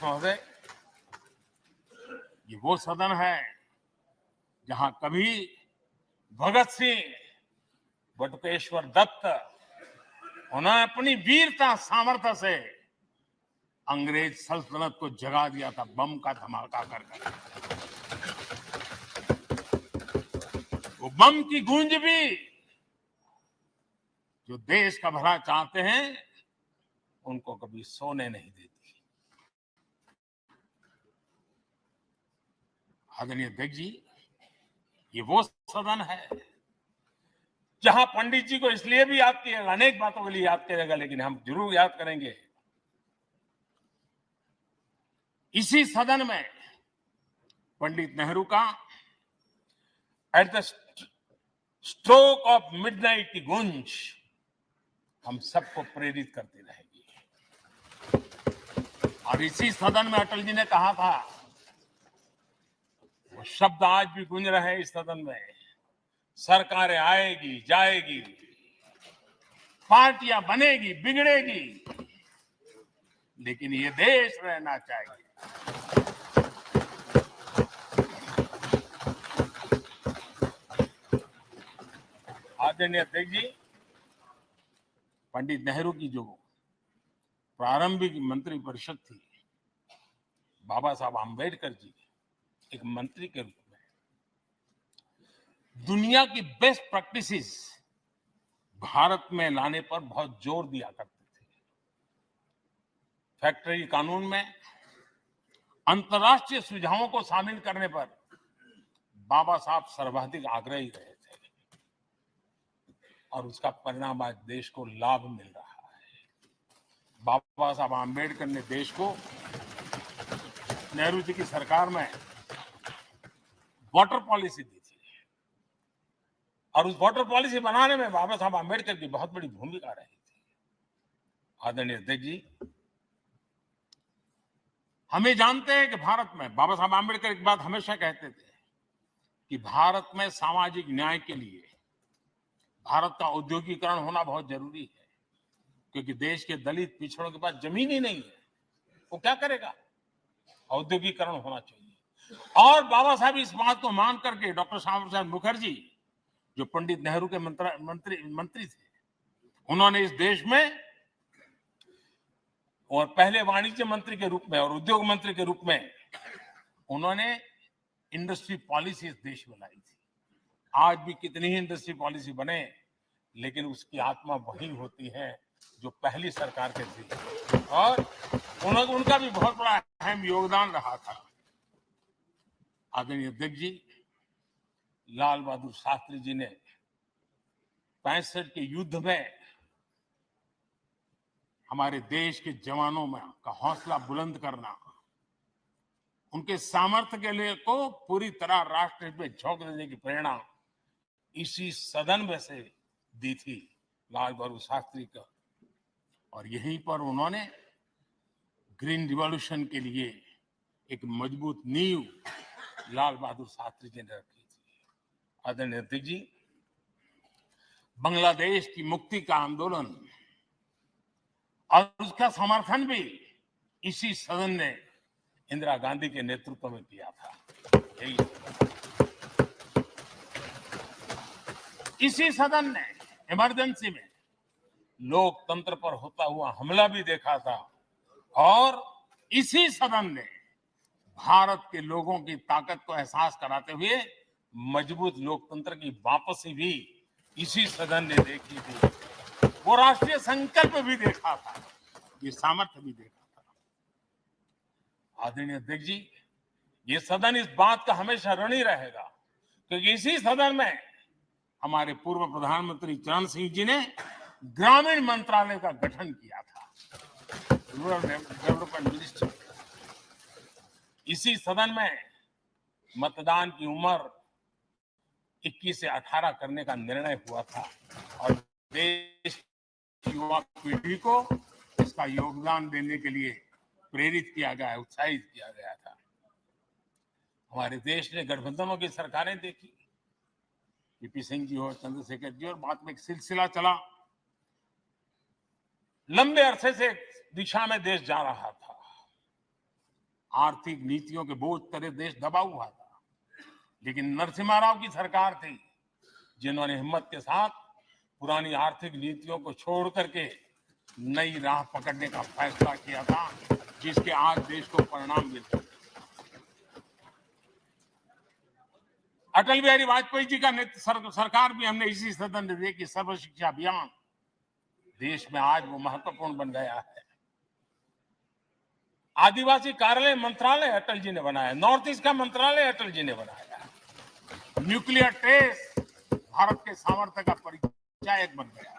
महोदय, ये वो सदन है जहां कभी भगत सिंह, बटुकेश्वर दत्त उन्होंने अपनी वीरता सामर्थ्य से अंग्रेज सल्तनत को जगा दिया था बम का धमाका कर। वो बम की गूंज भी जो देश का भला चाहते हैं उनको कभी सोने नहीं देती। आदरणीय अध्यक्ष जी, ये वो सदन है जहां पंडित जी को इसलिए भी याद किएगा, अनेक बातों के लिए याद करेगा, लेकिन हम जरूर याद करेंगे इसी सदन में पंडित नेहरू का at the stroke of midnight की गूंज हम सबको प्रेरित करती रहेगी। और इसी सदन में अटल जी ने कहा था, वो शब्द आज भी गूंज रहे हैं इस सदन में, सरकारें आएगी जाएगी, पार्टियां बनेगी बिगड़ेगी, लेकिन ये देश रहना चाहिए। आदरणीय अध्यक्ष जी, पंडित नेहरू की जो प्रारंभिक मंत्री परिषद थी, बाबा साहब आम्बेडकर जी एक मंत्री के रूप में दुनिया की बेस्ट प्रैक्टिसेस भारत में लाने पर बहुत जोर दिया करते थे। फैक्ट्री कानून में अंतर्राष्ट्रीय सुझावों को शामिल करने पर बाबा साहब सर्वाधिक आग्रही रहे थे और उसका परिणाम आज देश को लाभ मिल रहा है। बाबा साहब आम्बेडकर ने देश को नेहरू जी की सरकार में वाटर पॉलिसी दी थी और उस वाटर पॉलिसी बनाने में बाबा साहब आम्बेडकर की बहुत बड़ी भूमिका रही थी। आदरणीय अध्यक्ष जी, हम ये जानते हैं कि भारत में बाबा साहब आम्बेडकर एक बात हमेशा कहते थे कि भारत में सामाजिक न्याय के लिए भारत का औद्योगिकरण होना बहुत जरूरी है, क्योंकि देश के दलित पिछड़ों के पास जमीन ही नहीं है, वो क्या करेगा? औद्योगिकरण होना चाहिए। और बाबा साहब इस बात को मान करके डॉक्टर श्यामा प्रसाद मुखर्जी, जो पंडित नेहरू के मंत्री थे, उन्होंने इस देश में और पहले वाणिज्य मंत्री के रूप में और उद्योग मंत्री के रूप में उन्होंने इंडस्ट्री पॉलिसी इस देश में लाई थी। आज भी कितनी ही इंडस्ट्री पॉलिसी बने, लेकिन उसकी आत्मा वही होती है जो पहली सरकार के थी, और उनका भी बहुत बड़ा अहम योगदान रहा था। आदरणीय अध्यक्ष जी, लाल बहादुर शास्त्री जी ने 65 के युद्ध में हमारे देश के जवानों में का हौसला बुलंद करना, उनके सामर्थ्य के लिए को पूरी तरह राष्ट्र में झोंक देने की प्रेरणा इसी सदन में से दी थी लाल बहादुर शास्त्री का। और यहीं पर उन्होंने ग्रीन रिवॉल्यूशन के लिए एक मजबूत नींव लाल बहादुर शास्त्री जी ने रखी थी। आदरणीय अध्यक्ष जी, बांग्लादेश की मुक्ति का आंदोलन और उसका समर्थन भी इसी सदन ने इंदिरा गांधी के नेतृत्व में किया था। इसी सदन ने इमरजेंसी में लोकतंत्र पर होता हुआ हमला भी देखा था, और इसी सदन ने भारत के लोगों की ताकत को एहसास कराते हुए मजबूत लोकतंत्र की वापसी भी इसी सदन ने देखी थी। वो राष्ट्रीय संकल्प भी देखा था, ये सामर्थ्य भी देखा था। आदरणीय अध्यक्ष जी, ये सदन इस बात का हमेशा ऋणी रहेगा, क्योंकि इसी सदन में हमारे पूर्व प्रधानमंत्री चरण सिंह जी ने ग्रामीण मंत्रालय का गठन किया था, रूरल डेवलपमेंट मिनिस्ट्री। इसी सदन में मतदान की उम्र 21 से 18 करने का निर्णय हुआ था और देश की युवा पीढ़ी को इसका योगदान देने के लिए प्रेरित किया गया, उत्साहित किया गया था। हमारे देश ने गठबंधनों की सरकारें देखी, पीपी सिंह जी हो, चंद्रशेखर जी, और बाद में एक सिलसिला चला। लंबे अरसे से दिशा में देश जा रहा था, आर्थिक नीतियों के बोझ तले देश दबा हुआ था, लेकिन नरसिम्हा राव की सरकार थी जिन्होंने हिम्मत के साथ पुरानी आर्थिक नीतियों को छोड़ करके नई राह पकड़ने का फैसला किया था, जिसके आज देश को परिणाम मिलते हैं। अटल बिहारी वाजपेयी जी का सरकार भी हमने इसी सदन में देखी। सर्व शिक्षा अभियान देश में आज वो महत्वपूर्ण बन गया है। आदिवासी कार्यालय मंत्रालय अटल जी ने बनाया, नॉर्थ ईस्ट का मंत्रालय अटल जी ने बनाया, न्यूक्लियर टेस्ट भारत के सामर्थ्य का परिचायक बन गया।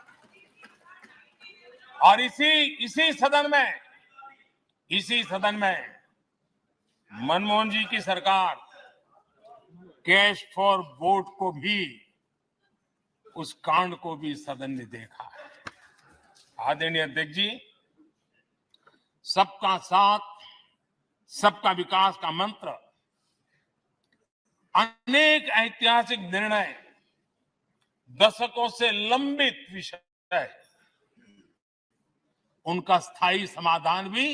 और इसी सदन में मनमोहन जी की सरकार कैश फॉर वोट को भी, उस कांड को भी सदन ने देखा है। आदरणीय अध्यक्ष जी, सबका साथ सबका विकास का मंत्र अनेक ऐतिहासिक निर्णय, दशकों से लंबित विषय, उनका स्थायी समाधान भी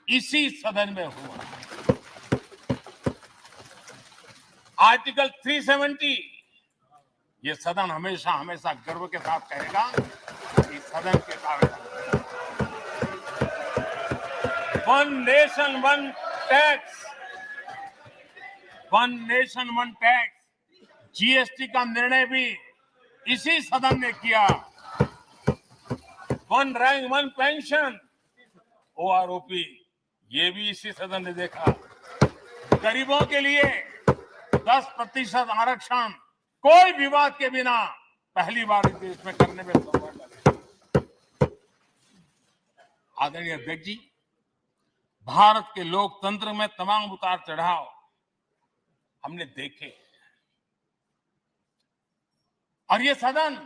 इसी सदन में हुआ। आर्टिकल 370, ये सदन हमेशा हमेशा गर्व के साथ कहेगा कि सदन के कारण one nation one tax, one nation one tax, GST का निर्णय भी इसी सदन ने किया। One rank one pension, OROP, ये भी इसी सदन ने देखा। गरीबों के लिए 10% आरक्षण कोई विवाद के बिना पहली बार इस देश में करने में सफल रहे। आदरणीय अध्यक्ष जी, भारत के लोकतंत्र में तमाम उतार चढ़ाव हमने देखे, और ये सदन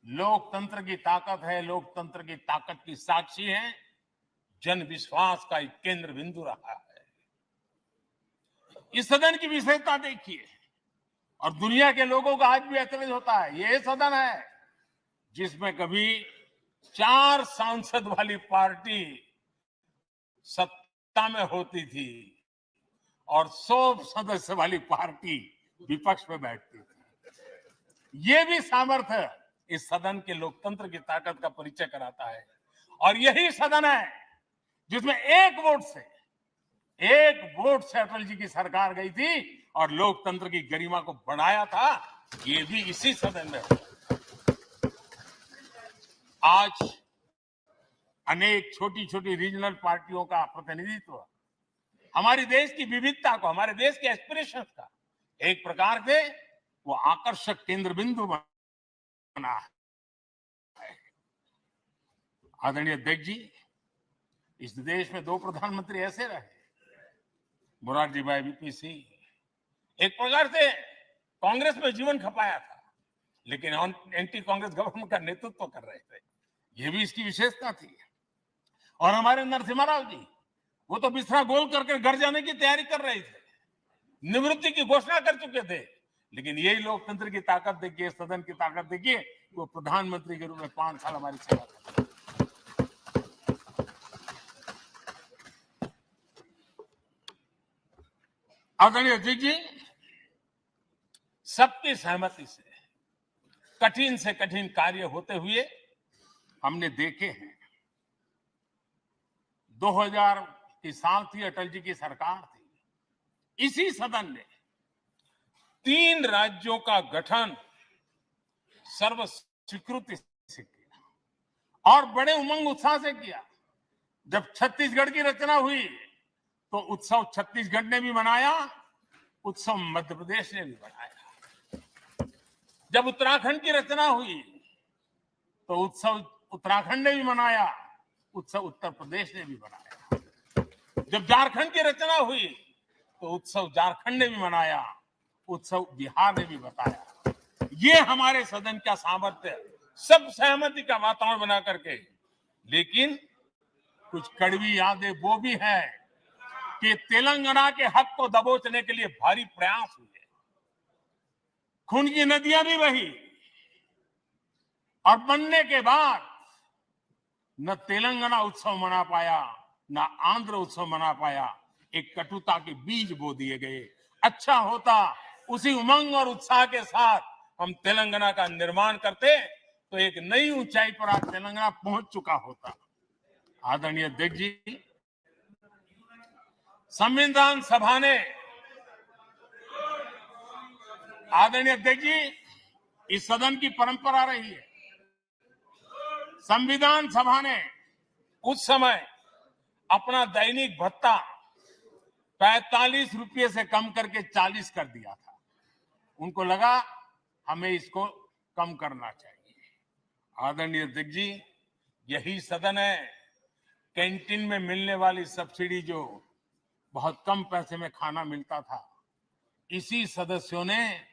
लोकतंत्र की ताकत है, लोकतंत्र की ताकत की साक्षी है, जन विश्वास का एक केंद्र बिंदु रहा है। इस सदन की विशेषता देखिए, और दुनिया के लोगों का आज भी एतराज होता है। ये सदन है जिसमें कभी 4 सांसद वाली पार्टी सत्ता में होती थी और 100 सदस्य वाली पार्टी विपक्ष में बैठती थी। ये भी सामर्थ्य इस सदन के लोकतंत्र की ताकत का परिचय कराता है। और यही सदन है जिसमें एक वोट से अटल जी की सरकार गई थी और लोकतंत्र की गरिमा को बढ़ाया था। ये भी इसी सदन में हुआ। आज अनेक छोटी छोटी रीजनल पार्टियों का प्रतिनिधित्व हमारे देश की विविधता को, हमारे देश के एस्पिरेशंस का एक प्रकार से वो आकर्षक केंद्र बिंदु बना है। आदरणीय अध्यक्ष जी, इस देश में 2 प्रधानमंत्री ऐसे रहे, मोरारजी भाई वीपी सिंह। एक प्रकार से कांग्रेस में जीवन खपाया था, लेकिन एंटी कांग्रेस गवर्नमेंट का नेतृत्व कर रहे थे। ये भी इसकी विशेषता थी। और हमारे नरसिम्हा राव जी, वो तो बिस्तरा गोल करके घर जाने की तैयारी कर रहे थे, निवृत्ति की घोषणा कर चुके थे, लेकिन यही लोकतंत्र की ताकत देखिए, सदन की ताकत देखिए, वो प्रधानमंत्री के रूप में 5 साल हमारी सेवा कर। आदरणीय अध्यक्ष जी, सबकी सहमति से कठिन से कठिन कार्य होते हुए हमने देखे हैं। 2000 की साल थी, अटल जी की सरकार थी। इसी सदन ने 3 राज्यों का गठन सर्व स्वीकृति से किया और बड़े उमंग उत्साह से किया। जब छत्तीसगढ़ की रचना हुई तो उत्सव छत्तीसगढ़ ने भी मनाया, उत्सव मध्य प्रदेश ने भी मनाया। जब उत्तराखंड की रचना हुई तो उत्सव उत्तराखंड ने भी मनाया, उत्सव उत्तर प्रदेश ने भी मनाया। जब झारखंड की रचना हुई तो उत्सव झारखंड ने भी मनाया, उत्सव बिहार ने भी बताया। ये हमारे सदन का सामर्थ्य, सब सहमति का वातावरण बना करके। लेकिन कुछ कड़वी यादें वो भी है कि तेलंगाना के हक को दबोचने के लिए भारी प्रयास हुए, खून की नदियां भी बही, और बनने के बाद न तेलंगाना उत्सव मना पाया, ना आंध्र उत्सव मना पाया, एक कटुता के बीज बो दिए गए। अच्छा होता उसी उमंग और उत्साह के साथ हम तेलंगाना का निर्माण करते तो एक नई ऊंचाई पर आज तेलंगाना पहुंच चुका होता। आदरणीय अध्यक्ष जी, संविधान सभा ने, आदरणीय अध्यक्ष जी, इस सदन की परंपरा रही है। संविधान सभा ने उस समय अपना दैनिक भत्ता 45 रुपये से कम करके 40 कर दिया था। उनको लगा हमें इसको कम करना चाहिए। आदरणीय अध्यक्ष जी, यही सदन है कैंटीन में मिलने वाली सब्सिडी, जो बहुत कम पैसे में खाना मिलता था, इसी सदस्यों ने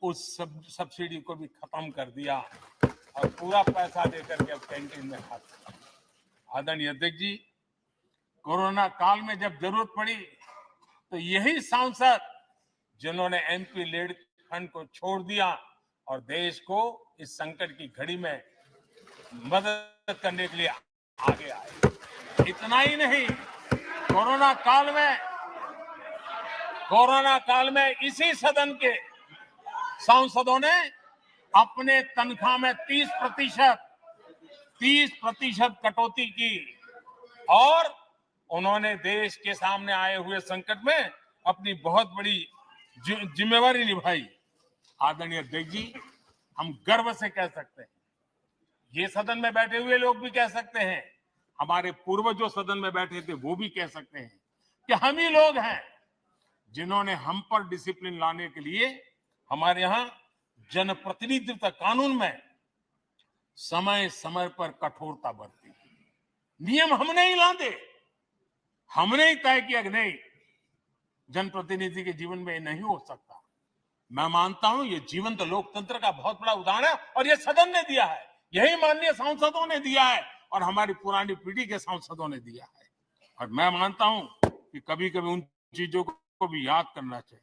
उस सब्सिडी को भी खत्म कर दिया और पूरा पैसा देकर के अब कैंटीन में खाते। आदरणीय अध्यक्ष जी, कोरोना काल में जब जरूरत पड़ी तो यही सांसद जिन्होंने एमपी लेड फंड को छोड़ दिया और देश को इस संकट की घड़ी में मदद करने के लिए आगे आए। इतना ही नहीं, कोरोना काल में इसी सदन के सांसदों ने अपने तनख्वाह में 30% कटौती की और उन्होंने देश के सामने आए हुए संकट में अपनी बहुत बड़ी जिम्मेवारी निभाई। आदरणीय अध्यक्ष जी, हम गर्व से कह सकते हैं, ये सदन में बैठे हुए लोग भी कह सकते हैं, हमारे पूर्वज जो सदन में बैठे थे वो भी कह सकते हैं कि हम ही लोग हैं जिन्होंने हम पर डिसिप्लिन लाने के लिए हमारे यहां जनप्रतिनिधित्व कानून में समय समय पर कठोरता बरती। नियम हमने ही लादे, हमने ही तय किया कि नहीं, जनप्रतिनिधि के जीवन में ये नहीं हो सकता। मैं मानता हूं ये जीवंत लोकतंत्र का बहुत बड़ा उदाहरण है और ये सदन ने दिया है, यही माननीय सांसदों ने दिया है और हमारी पुरानी पीढ़ी के सांसदों ने दिया है। और मैं मानता हूं कि कभी कभी उन चीजों को भी याद करना चाहिए।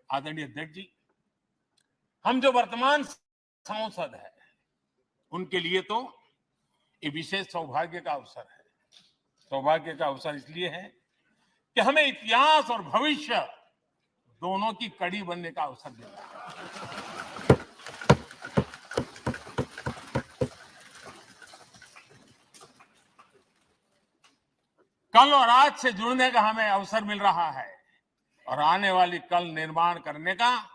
आदरणीय अध्यक्ष जी, हम जो वर्तमान सांसद है उनके लिए तो ये विशेष सौभाग्य का अवसर है। सौभाग्य का अवसर इसलिए है कि हमें इतिहास और भविष्य दोनों की कड़ी बनने का अवसर देता है। कल और आज से जुड़ने का हमें अवसर मिल रहा है और आने वाली कल निर्माण करने का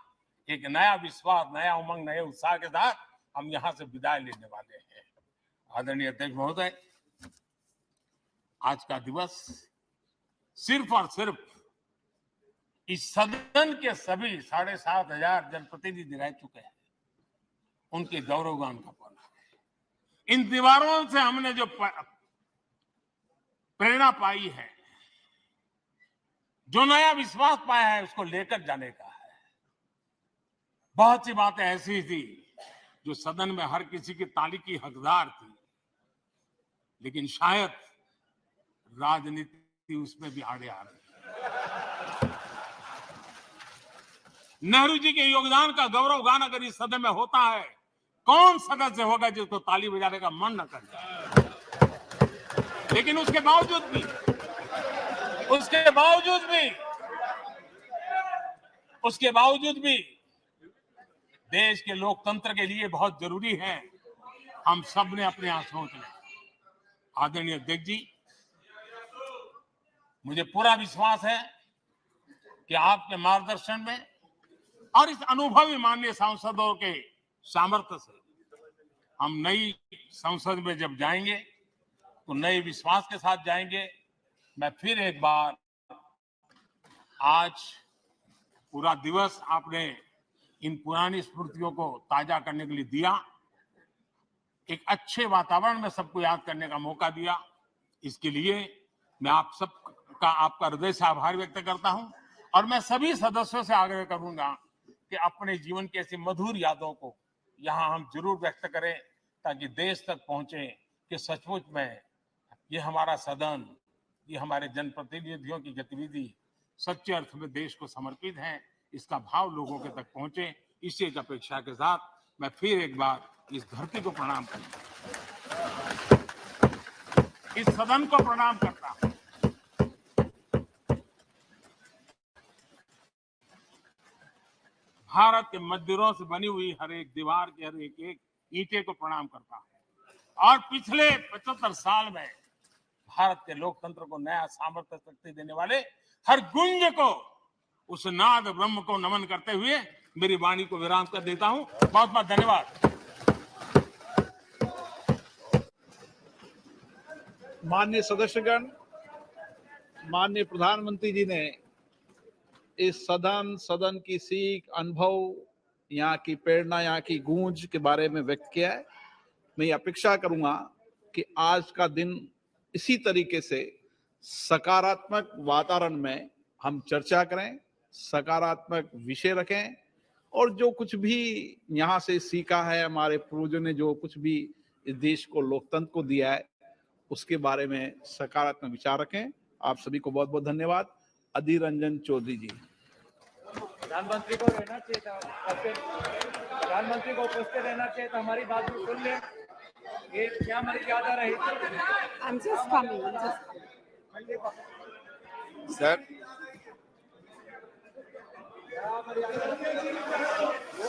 एक नया विश्वास, नया उमंग, नए उत्साह के साथ हम यहां से विदाई लेने वाले हैं। आदरणीय अध्यक्ष महोदय, आज का दिवस सिर्फ और सिर्फ इस सदन के सभी 7,500 जनप्रतिनिधि रह चुके हैं उनके गौरवगान का पल है। इन दीवारों से हमने जो प्रेरणा पाई है, जो नया विश्वास पाया है, उसको लेकर जाने का है। बहुत सी बातें ऐसी थी जो सदन में हर किसी की ताली की हकदार थी, लेकिन शायद राजनीति उसमें भी आगे आ रही है। नेहरू जी के योगदान का गौरवगान अगर इस सदन में होता है, कौन सदस्य होगा जिसको ताली बजाने का मन न कर जाए। लेकिन उसके बावजूद भी देश के लोकतंत्र के लिए बहुत जरूरी है हम सब ने अपने यहां सोच लें। आदरणीय अध्यक्ष जी, मुझे पूरा विश्वास है कि आपके मार्गदर्शन में और इस अनुभवी माननीय सांसदों के सामर्थ्य से हम नई संसद में जब जाएंगे तो नए विश्वास के साथ जाएंगे। मैं फिर एक बार, आज पूरा दिवस आपने इन पुरानी स्मृतियों को ताजा करने के लिए दिया, एक अच्छे वातावरण में सबको याद करने का मौका दिया, इसके लिए मैं आप सबका, आपका हृदय से आभार व्यक्त करता हूं। और मैं सभी सदस्यों से आग्रह करूंगा कि अपने जीवन की ऐसी मधुर यादों को यहां हम जरूर व्यक्त करें, ताकि देश तक पहुंचे कि सचमुच में ये हमारा सदन, ये हमारे जनप्रतिनिधियों की गतिविधि सच्चे अर्थ में देश को समर्पित है, इसका भाव लोगों के तक पहुंचे। इसी एक अपेक्षा के साथ मैं फिर एक बार इस धरती को प्रणाम करता हूं। इस सदन को प्रणाम करता हूं। भारत के मंदिरों से बनी हुई हर एक दीवार के हर एक ईंटे को प्रणाम करता हूं और पिछले 75 साल में भारत के लोकतंत्र को नया सामर्थ्य शक्ति देने वाले हर गुंज को, उस नाद ब्रह्म को नमन करते हुए मेरी वाणी को विराम कर देता हूं। बहुत बहुत धन्यवाद। माननीय सदस्यगण, माननीय प्रधानमंत्री जी ने इस सदन की सीख, अनुभव, यहाँ की प्रेरणा, यहाँ की गूंज के बारे में व्यक्त किया है। मैं अपेक्षा करूंगा कि आज का दिन इसी तरीके से सकारात्मक वातावरण में हम चर्चा करें, सकारात्मक विषय रखें और जो कुछ भी यहाँ से सीखा है, हमारे पूर्वजों ने जो कुछ भी इस देश को, लोकतंत्र को दिया है, उसके बारे में सकारात्मक विचार रखें। आप सभी को बहुत बहुत धन्यवाद। अधीर रंजन चौधरी जी। प्रधानमंत्री को रहना चाहिए था, प्रधानमंत्री को उपस्थित रहना चाहिए था, हमारी बात भी सुन ले। ये क्या हमारी ज्यादा रही सर,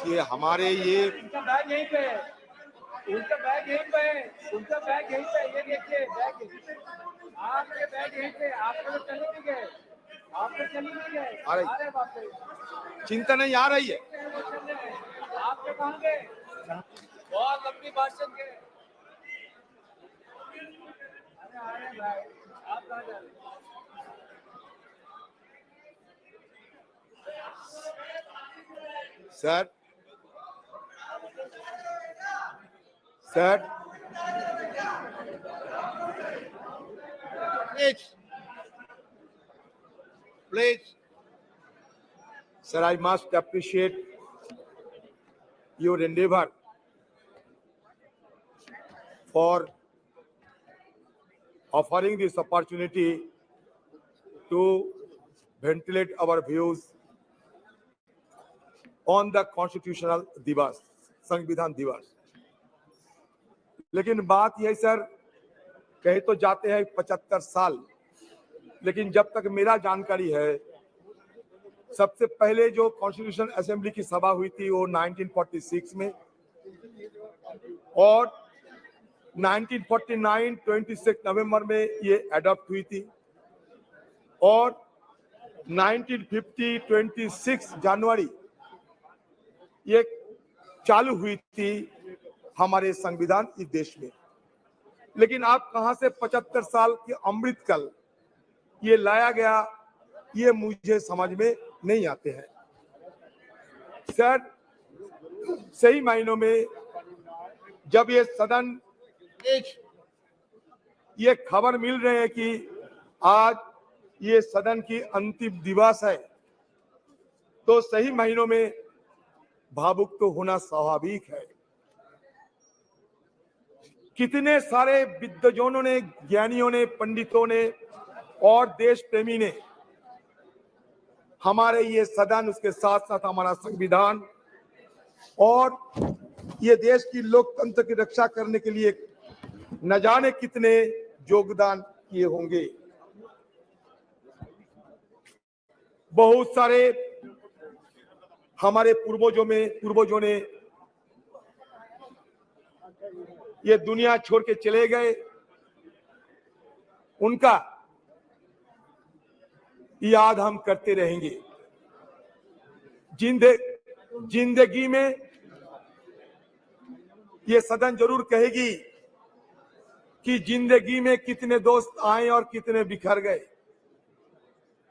ये हमारे उनका बैग यहीं पे है, उनका बैग यहीं पे है, उनका बैग यहीं पे, ये देखिए बैग, आपके बैग यहीं पे, आपको तो चले नहीं गए, आप तो चले नहीं गए, अरे बाप रे, चिंता नहीं आ रही है। आपके कहाँ गए? बहुत लंबी भाषण के। अरे भाई, आप कहाँ जा रहे हैं? Sir, sir, please, sir, I must appreciate your endeavor for offering this opportunity to ventilate our views on the constitutional दिवस, संविधान दिवस। लेकिन बात यह सर, कहे तो जाते हैं 75 साल, लेकिन जब तक मेरा जानकारी है, सबसे पहले जो कॉन्स्टिट्यूशन असेंबली की सभा हुई थी वो 1946 में, और 1949 26 नवंबर में ये अडॉप्ट हुई थी, और 1950 26 जनवरी ये चालू हुई थी हमारे संविधान इस देश में। लेकिन आप कहां से 75 साल के अमृतकाल ये लाया गया, ये मुझे समझ में नहीं आते हैं सर। सही मायनों में जब ये सदन, ये खबर मिल रहे हैं कि आज ये सदन की अंतिम दिवस है, तो सही महीनों में भावुक तो होना स्वाभाविक है। कितने सारे विद्वजनों ने, ज्ञानियों ने, पंडितों ने और देश प्रेमी ने हमारे ये सदन, उसके साथ साथ हमारा संविधान और ये देश की लोकतंत्र की रक्षा करने के लिए न जाने कितने योगदान किए होंगे। बहुत सारे हमारे पूर्वजों ने ये दुनिया छोड़ के चले गए, उनका याद हम करते रहेंगे। जिंदगी में ये सदन जरूर कहेगी कि जिंदगी में कितने दोस्त आए और कितने बिखर गए।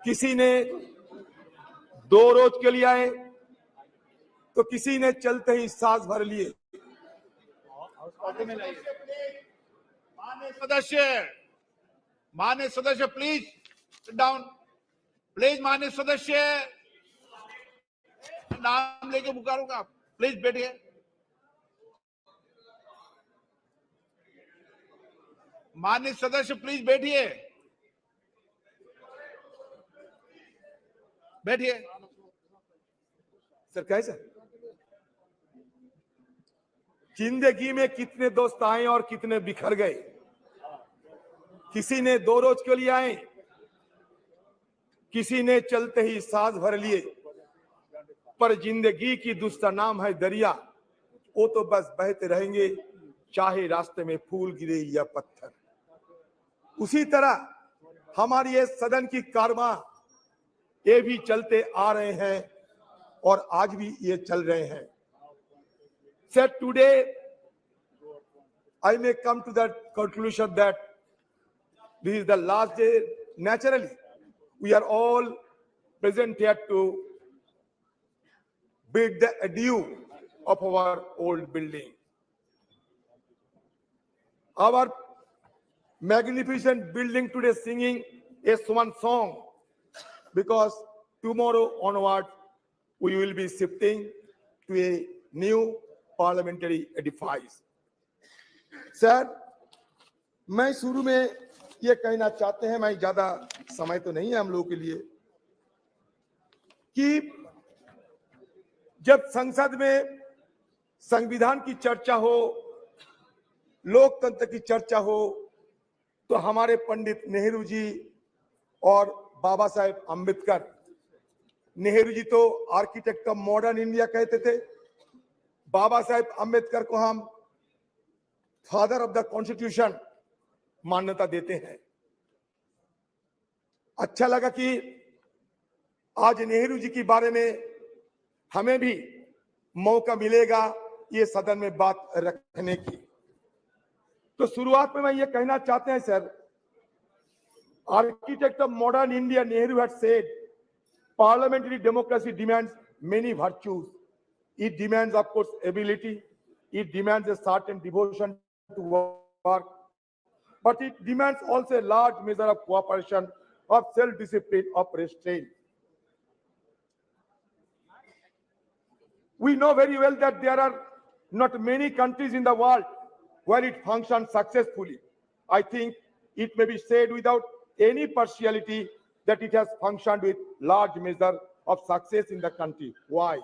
किसी ने 2 रोज के लिए आए, तो किसी ने चलते ही सांस भर लिए। माननीय सदस्य प्लीज सिट डाउन, प्लीज। माननीय सदस्य, नाम लेके पुकारूंगा, प्लीज बैठिए। माननीय सदस्य प्लीज बैठिए, बैठिए। सर कैसे जिंदगी में कितने दोस्त आए और कितने बिखर गए। किसी ने 2 रोज के लिए आए, किसी ने चलते ही सांस भर लिए, पर जिंदगी की दूसरा नाम है दरिया, वो तो बस बहते रहेंगे, चाहे रास्ते में फूल गिरे या पत्थर। उसी तरह हमारी ये सदन की कारवां ये भी चलते आ रहे हैं और आज भी ये चल रहे हैं। Sir, today I may come to that conclusion that this is the last day. Naturally, we are all present here to bid the adieu of our old building. Our magnificent building today singing a swan song, because tomorrow onward we will be shifting to a new parliamentary edifice. Sir, मैं शुरू में ये कहना चाहते हैं, मैं ज्यादा समय तो नहीं है हम लोगों के लिए, कि जब संसद में संविधान की चर्चा हो, लोकतंत्र की चर्चा हो, तो हमारे पंडित नेहरू जी और बाबा साहेब अम्बेडकर, नेहरू जी तो आर्किटेक्ट ऑफ मॉडर्न इंडिया कहते थे, बाबा साहेब अम्बेडकर को हम फादर ऑफ द कॉन्स्टिट्यूशन मान्यता देते हैं। अच्छा लगा कि आज नेहरू जी के बारे में हमें भी मौका मिलेगा ये सदन में बात रखने की। तो शुरुआत में मैं ये कहना चाहते हैं sir, architect of modern India Nehru had said, parliamentary democracy demands many virtues. It demands, of course, ability. It demands a certain devotion to work, but it demands also a large measure of cooperation, of self-discipline, of restraint. We know very well that there are not many countries in the world where it functions successfully. I think it may be said without any partiality that it has functioned with large measure of success in the country. Why?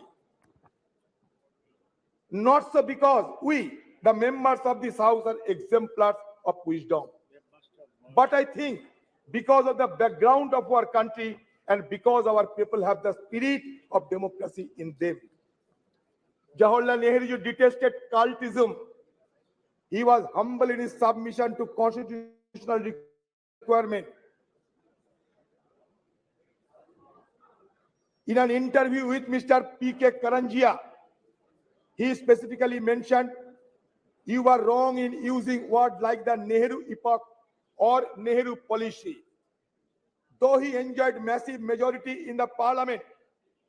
Not so because we, the members of this house, are exemplars of wisdom, but I think because of the background of our country and because our people have the spirit of democracy in them. Jawaharlal Nehru detested cultism. He was humble in his submission to constitutional requirement. In an interview with Mr. P.K. Karanjia, he specifically mentioned, "You were wrong in using words like the Nehru epoch or Nehru policy." Though he enjoyed massive majority in the parliament,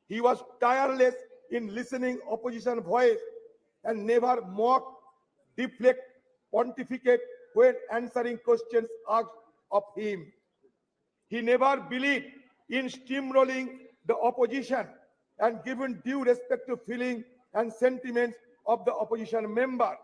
he was tireless in listening opposition voice and never mock, deflect, pontificate when answering questions asked of him. He never believed in steamrolling the opposition and given due respect to feeling and sentiments of the opposition member.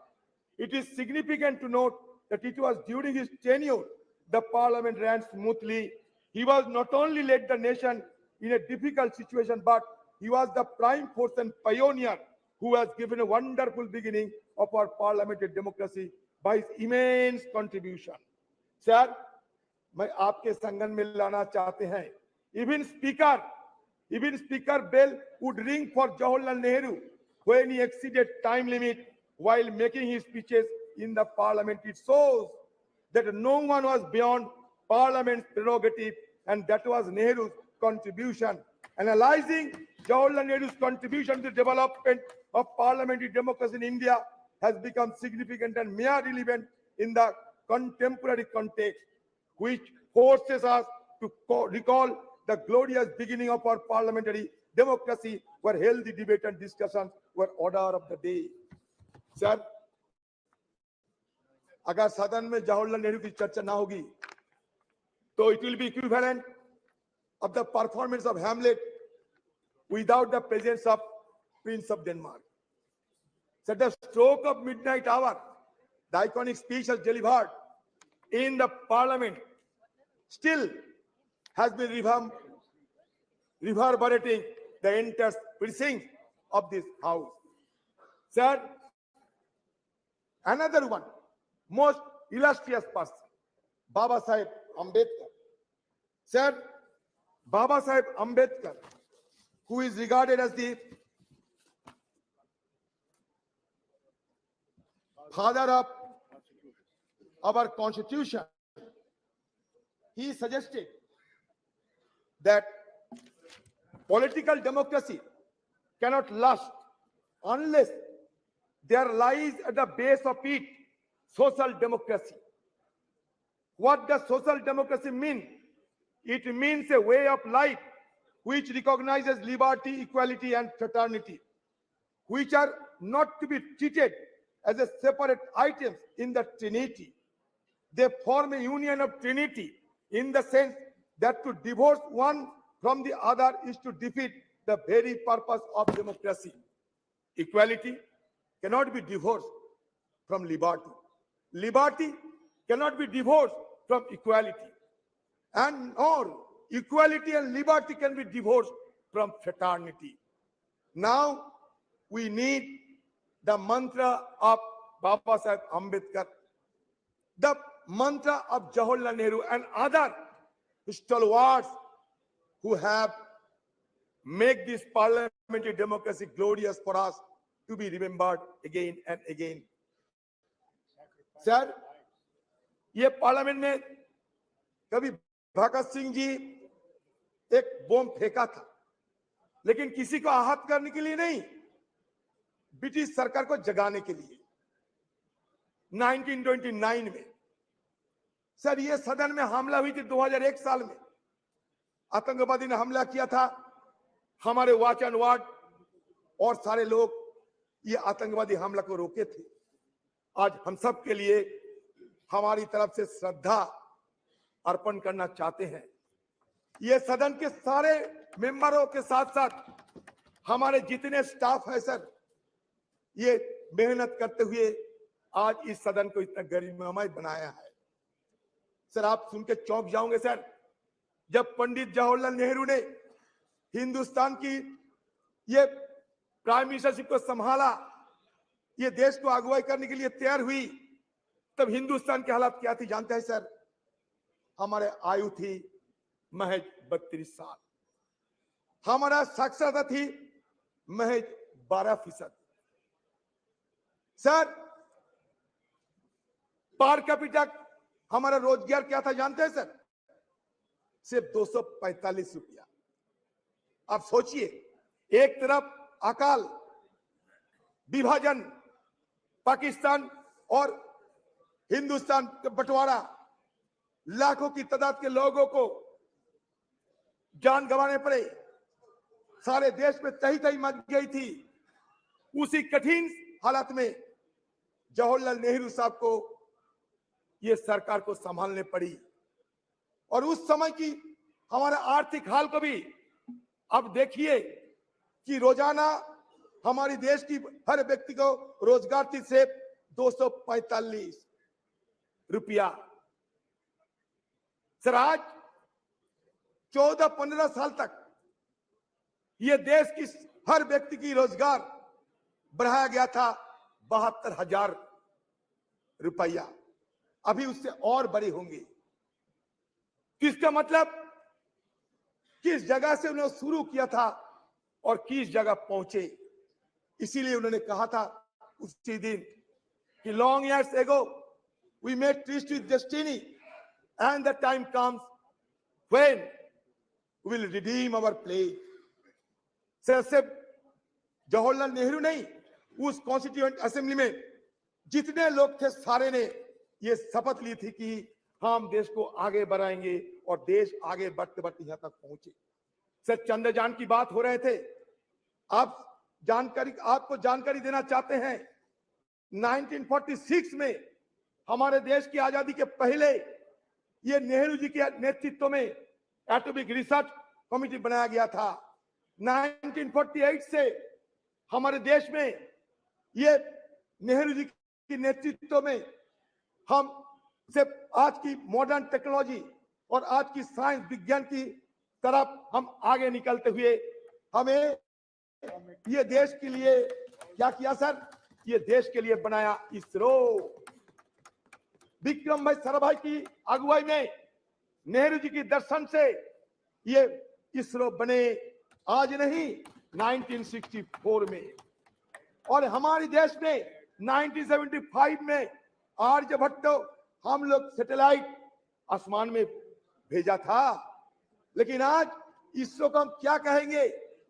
It is significant to note that it was during his tenure the parliament ran smoothly. He was not only led the nation in a difficult situation, but he was the prime force and pioneer who has given a wonderful beginning of our parliamentary democracy by his immense contribution. Sir, मैं आपके संगन में लाना चाहते हैं, even speaker bell would ring for Jawaharlal Nehru when he exceeded time limit while making his speeches in the parliament. It shows that no one was beyond parliament's prerogative, and that was Nehru's contribution. Analyzing Jawaharlal Nehru's contribution to the development of parliamentary democracy in India has become significant and mere relevant in the contemporary context, which forces us to recall the glorious beginning of our parliamentary democracy, where healthy debate and discussions were order of the day. Sir, अगर सदन में जवाहरलाल नेहरू की चर्चा ना होगी, तो it will be equivalent of the performance of Hamlet without the presence of Prince of Denmark. So at the stroke of midnight hour, the iconic speech was delivered in the parliament still has been reverberating the entire precinct of this house. Sir, another one, most illustrious person, Baba Saheb Ambedkar. Sir, Baba Saheb Ambedkar, who is regarded as the father of our constitution, he suggested that political democracy cannot last unless there lies at the base of it social democracy. What does social democracy mean? It means a way of life which recognizes liberty, equality, and fraternity, which are not to be treated as a separate items in the Trinity. They form a union of Trinity in the sense that to divorce one from the other is to defeat the very purpose of democracy. Equality cannot be divorced from liberty. Liberty cannot be divorced from equality. And nor equality and liberty can be divorced from fraternity. Now we need the mantra of Baba Saheb Ambedkar, the mantra of Jawaharlal Nehru and other stalwarts who have made this parliamentary democracy glorious for us to be remembered again and again. Sir, ये parliament में कभी भगत सिंह जी एक बम फेंका था, लेकिन किसी को आहत करने के लिए नहीं, ब्रिटिश सरकार को जगाने के लिए 1929 में। सर, ये सदन में हमला हुई थी 2001 साल में, आतंकवादी ने हमला किया था, हमारे वॉच एंड वार्ड और सारे लोग ये आतंकवादी हमला को रोके थे। आज हम सब के लिए हमारी तरफ से श्रद्धा अर्पण करना चाहते हैं। ये सदन के सारे मेंबरों के साथ साथ हमारे जितने स्टाफ है सर, ये मेहनत करते हुए आज इस सदन को इतना गरिमामय बनाया है। सर, आप सुन के चौंक जाओगे सर, जब पंडित जवाहरलाल नेहरू ने हिंदुस्तान की ये प्राइम मिनिस्टरशिप को संभाला, ये देश को अगुवाई करने के लिए तैयार हुई, तब हिंदुस्तान की हालत क्या थी जानते हैं सर? हमारे आयु थी महज 32 साल, हमारा साक्षरता थी महज 12%। सर, पर कैपिटा हमारा रोजगार क्या था जानते हैं सर? सिर्फ 245 रुपया। आप सोचिए, एक तरफ अकाल, विभाजन, पाकिस्तान और हिंदुस्तान का बंटवारा, लाखों की तादाद के लोगों को जान गंवाने पड़े, सारे देश में तही तही मच गई थी। उसी कठिन हालत में जवाहरलाल नेहरू साहब को ये सरकार को संभालने पड़ी, और उस समय की हमारा आर्थिक हाल को भी अब देखिए कि रोजाना हमारी देश की हर व्यक्ति को रोजगार थी सिर्फ 245 रुपया। सर, आज 14-15 साल तक ये देश की हर व्यक्ति की रोजगार बढ़ाया गया था 72,000 रुपया, अभी उससे और बड़े होंगे। किसका मतलब किस जगह से उन्होंने शुरू किया था और किस जगह पहुंचे। इसीलिए उन्होंने कहा था उसी दिन कि long years ago we made tryst with destiny and the time comes when we will redeem our pledge. सिर्फ जवाहरलाल नेहरू नहीं, उस कॉन्स्टिट्यूएंट असेंबली में जितने लोग थे सारे ने ये शपथ ली थी कि हम देश को आगे बढ़ाएंगे, और देश आगे बढ़ते बढ़ते यहां तक पहुंचे। सर, चंद्रयान की बात हो रहे थे, आपको जानकारी देना चाहते हैं, 1946 में हमारे देश की आजादी के पहले ये नेहरू जी के नेतृत्व में एटॉमिक रिसर्च कमेटी बनाया गया था। 1948 से हमारे देश में ये नेहरू जी के नेतृत्व में हम सिर्फ आज की मॉडर्न टेक्नोलॉजी और आज की साइंस विज्ञान की तरफ हम आगे निकलते हुए हमें ये देश के लिए क्या किया सर? ये देश के लिए बनाया इसरो। विक्रम भाई साराभाई की अगुवाई में, नेहरू जी के दर्शन से ये इसरो बने, आज नहीं 1964 में। और हमारे देश में 1975 में आर्यभट्ट हम लोग सैटेलाइट आसमान में भेजा था। लेकिन आज इसरो को हम क्या कहेंगे?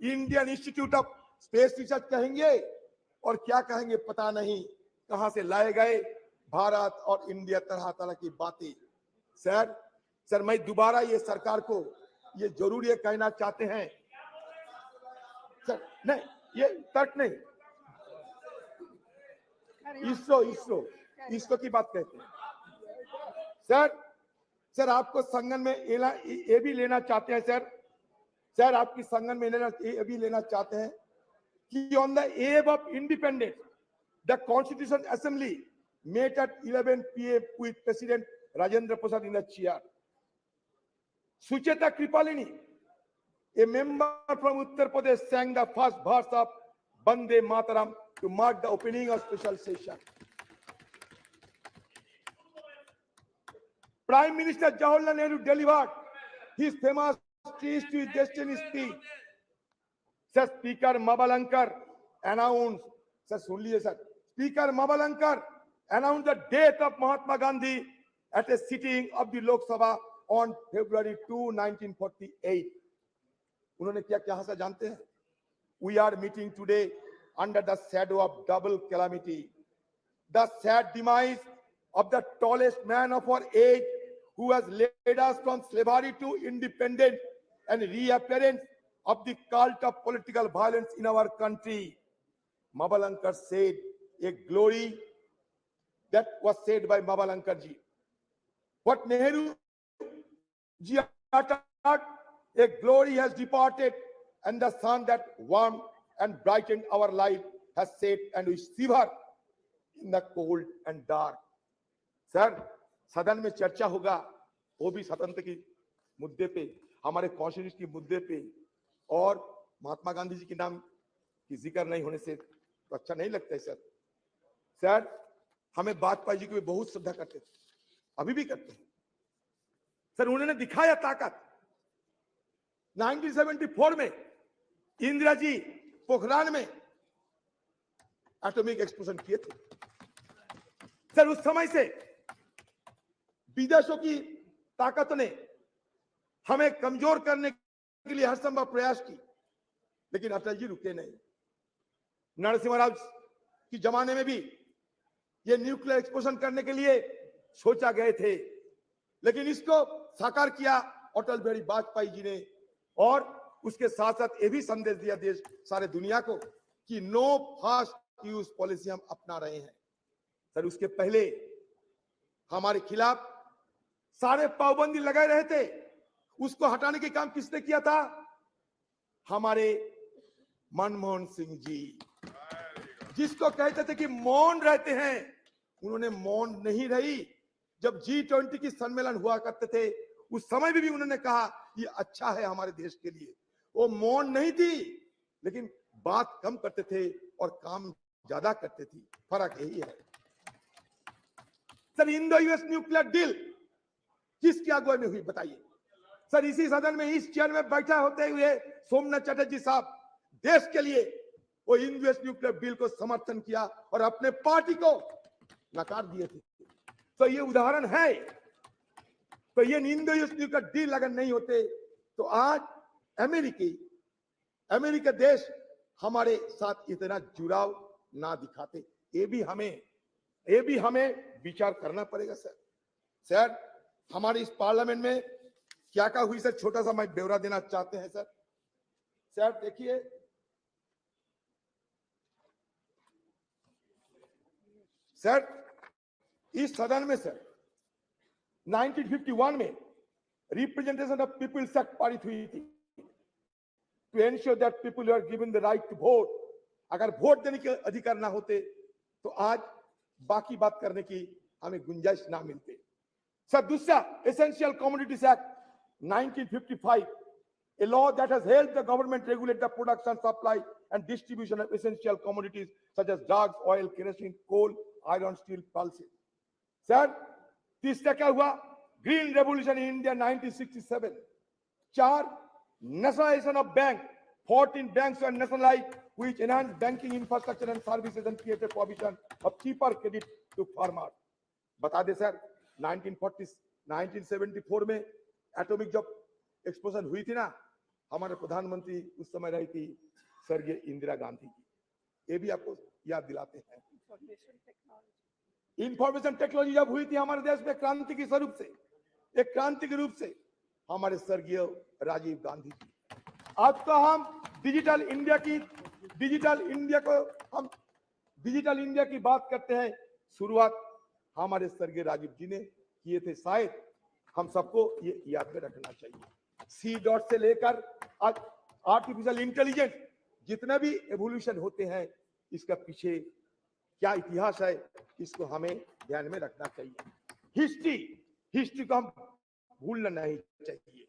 Indian institute of space research कहेंगे और क्या कहेंगे पता नहीं। कहां से लाए गए भारत और इंडिया, तरह तरह की बातें। सर मैं दोबारा ये सरकार को ये जरूर ये कहना चाहते हैं सर, नहीं ये तर्क नहीं, इसरो की बात कहते हैं। सर आपको संगठन में ये भी लेना चाहते हैं सर आपकी संगठन में ये भी लेना चाहते हैं कि on the eve of independence, the Constitution Assembly met at 11 p.m. with President Rajendra Prasad in the chair. Sucheta Kripalini, a member from Uttar Pradesh, sang the first verse of Bande Mataram to mark the opening of special session. Prime Minister Jawaharlal Nehru delivered his famous Trees to Destiny speech. Sir, Speaker Mabalankar announced, sir, सुन लीजिए sir, Speaker Mabalankar announced the death of Mahatma Gandhi at a sitting of the Lok Sabha on February 2, 1948. उन्होंने क्या कहा sir जानते हैं? We are meeting today under the shadow of double calamity. The sad demise of the tallest man of our age, who has led us from slavery to independence, and reappearance of the cult of political violence in our country. Mabalankar said, a glory that was said by Mabalankar ji. What Nehru ji uttered, a glory has departed, and the sun that warmed and brightened our life has set, and we shiver in the cold and dark. Sir, सदन में चर्चा होगा, वो भी स्वतंत्र की मुद्दे पे, हमारे कॉन्स्टिट्यूशन की मुद्दे पे, और महात्मा गांधी जी के नाम की जिक्र नहीं होने से तो अच्छा नहीं लगता है सर हमें वाजपेयी जी को भी बहुत श्रद्धा करते थे, अभी भी करते हैं सर। उन्होंने दिखाया ताकत। 1974 में इंदिरा जी पोखरान में एटॉमिक एक्सप्लोजन किए थे सर। उस समय से विदेशों की ताकत ने हमें कमजोर करने के लिए हर संभव प्रयास की, लेकिन अटल जी रुके नहीं। नरसिम्हा राव की जमाने में भी ये न्यूक्लियर एक्सप्लोजन करने के लिए सोचा गए थे, लेकिन इसको साकार किया अटल बिहारी वाजपेयी जी ने। और उसके साथ साथ ये भी संदेश दिया देश सारे दुनिया को कि नो फास्ट यूज पॉलिसी हम अपना रहे हैं सर। उसके पहले हमारे खिलाफ सारे पाबंदी लगाए रहे थे, उसको हटाने के काम किसने किया था? हमारे मनमोहन सिंह जी, जिसको कहते थे कि मौन रहते हैं, उन्होंने मौन नहीं रही। जब G20 की सम्मेलन हुआ करते थे उस समय भी उन्होंने कहा ये अच्छा है हमारे देश के लिए। वो मौन नहीं थी, लेकिन बात कम करते थे और काम ज्यादा करते थे। फर्क यही है sir. Indo US nuclear deal किसकी अगुवाई में हुई बताइए सर? इसी सदन में इस चेयर में बैठा होते हुए सोमनाथ चटर्जी साहब देश के लिए वो इंडो यूएस न्यूक्लियर डील को समर्थन किया और अपने पार्टी को नकार दिए थे। तो ये उदाहरण है। तो ये इंडो यूएस न्यूक्लियर डील अगर नहीं होते तो आज अमेरिका देश हमारे साथ इतना जुड़ाव ना दिखाते। ये भी हमें विचार करना पड़ेगा सर। हमारे इस पार्लियामेंट में क्या क्या हुई सर, छोटा सा मैं ब्यौरा देना चाहते हैं सर। देखिए सर, इस सदन में सर 1951 में रिप्रेजेंटेशन ऑफ पीपल्स एक्ट पारित हुई थी to ensure that people are given the right to vote. अगर वोट देने के अधिकार ना होते तो आज बाकी बात करने की हमें गुंजाइश ना मिलती सर। दूसरा, essential commodities act 1955, a law that has helped the government regulate the production, supply and distribution of essential commodities such as drugs, oil, kerosene, coal, iron, steel, pulses. Sir, तीसरा क्या हुआ, green revolution in India 1967। 4, nationalization of bank, 14 banks were nationalized which enhanced banking infrastructure and services and created provision of cheaper credit to farmers। बता दे sir, 1974 में atomic जब explosion हुई थी ना, हमारे प्रधानमंत्री उस समय रही थी स्वर्गीय इंदिरा गांधी जी। ये भी आपको याद दिलाते हैं। इंफॉर्मेशन टेक्नोलॉजी जब हुई थी हमारे देश में क्रांति के स्वरूप से, एक क्रांति के रूप से, हमारे स्वर्गीय राजीव गांधी जी। आज तो हम डिजिटल इंडिया की बात करते हैं। शुरुआत हमारे स्वर्गीय राजीव जी ने किए थे, शायद हम सबको ये याद में रखना चाहिए। सी डॉट से लेकर आज आर्टिफिशियल इंटेलिजेंस, जितने भी एवोल्यूशन होते हैं, इसका पीछे क्या इतिहास है, इसको हमें ध्यान में रखना चाहिए। हिस्ट्री को हम भूलना नहीं चाहिए।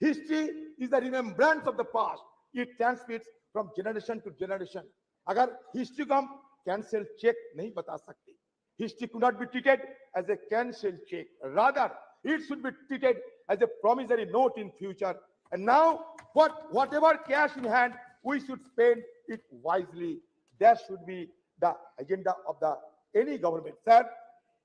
History is the remembrance of the past, it transmits from generation to generation. अगर हिस्ट्री को हम कैंसिल चेक नहीं बता सकते, history could not be treated as a cancel check, rather it should be treated as a promissory note in future। And now whatever cash in hand, we should spend it wisely। That should be the agenda of the any government। Sir,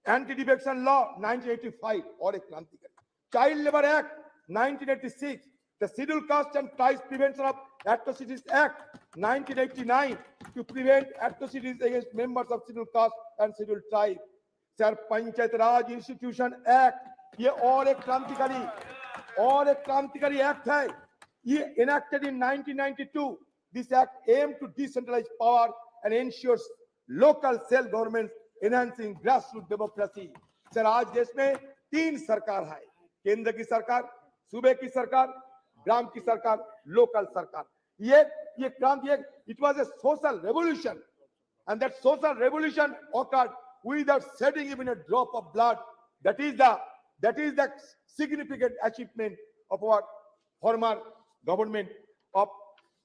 anti-defection law 1985 और एक क्रांतिकारी, child labor act 1986, the scheduled caste and tribes prevention of atrocities act 1989 to prevent atrocities against members of scheduled caste and scheduled tribe। Sir, panchayat Raj institution act, ये और एक क्रांतिकारी act है। ये enacted in 1992। This act aimed to decentralize power and ensures local self government, enhancing grassroots democracy। Sir, आज देश में 3 सरकार है, केंद्र की सरकार, सूबे की सरकार, ग्राम की सरकार, लोकल सरकार। ये क्रांति, it was a social revolution, and that social revolution occurred without shedding even a drop of blood। That is the significant achievement of our former government of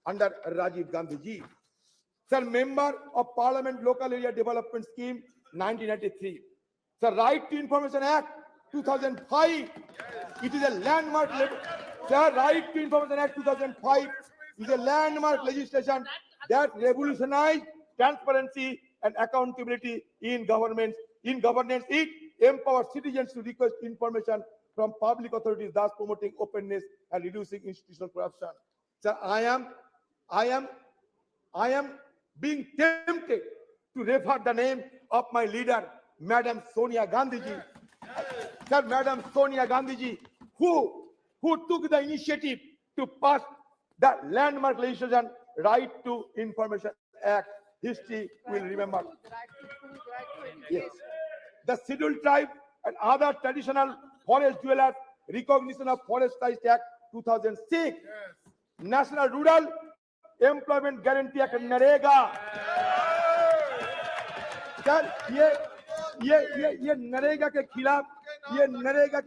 under Rajiv Gandhi ji। Sir, member of Parliament Local Area Development Scheme 1993। Sir, Right to Information Act 2005, it is a landmark। Sir, Right to Information Act 2005 is a landmark legislation that revolutionized transparency and accountability in governance। It empowers citizens to request information from public authorities, thus promoting openness and reducing institutional corruption। Sir, I am being tempted to refer the name of my leader, Madam Sonia Gandhi ji। Sir, Madam Sonia Gandhi ji, who took the initiative to pass the landmark legislation, Right to Information Act। History will remember। Yes. The Scheduled Tribe and other traditional forest dwellers, recognition of Forest Rights Act 2006। National Rural Employment Guarantee Act NREGA। Sir, ये नरेगा के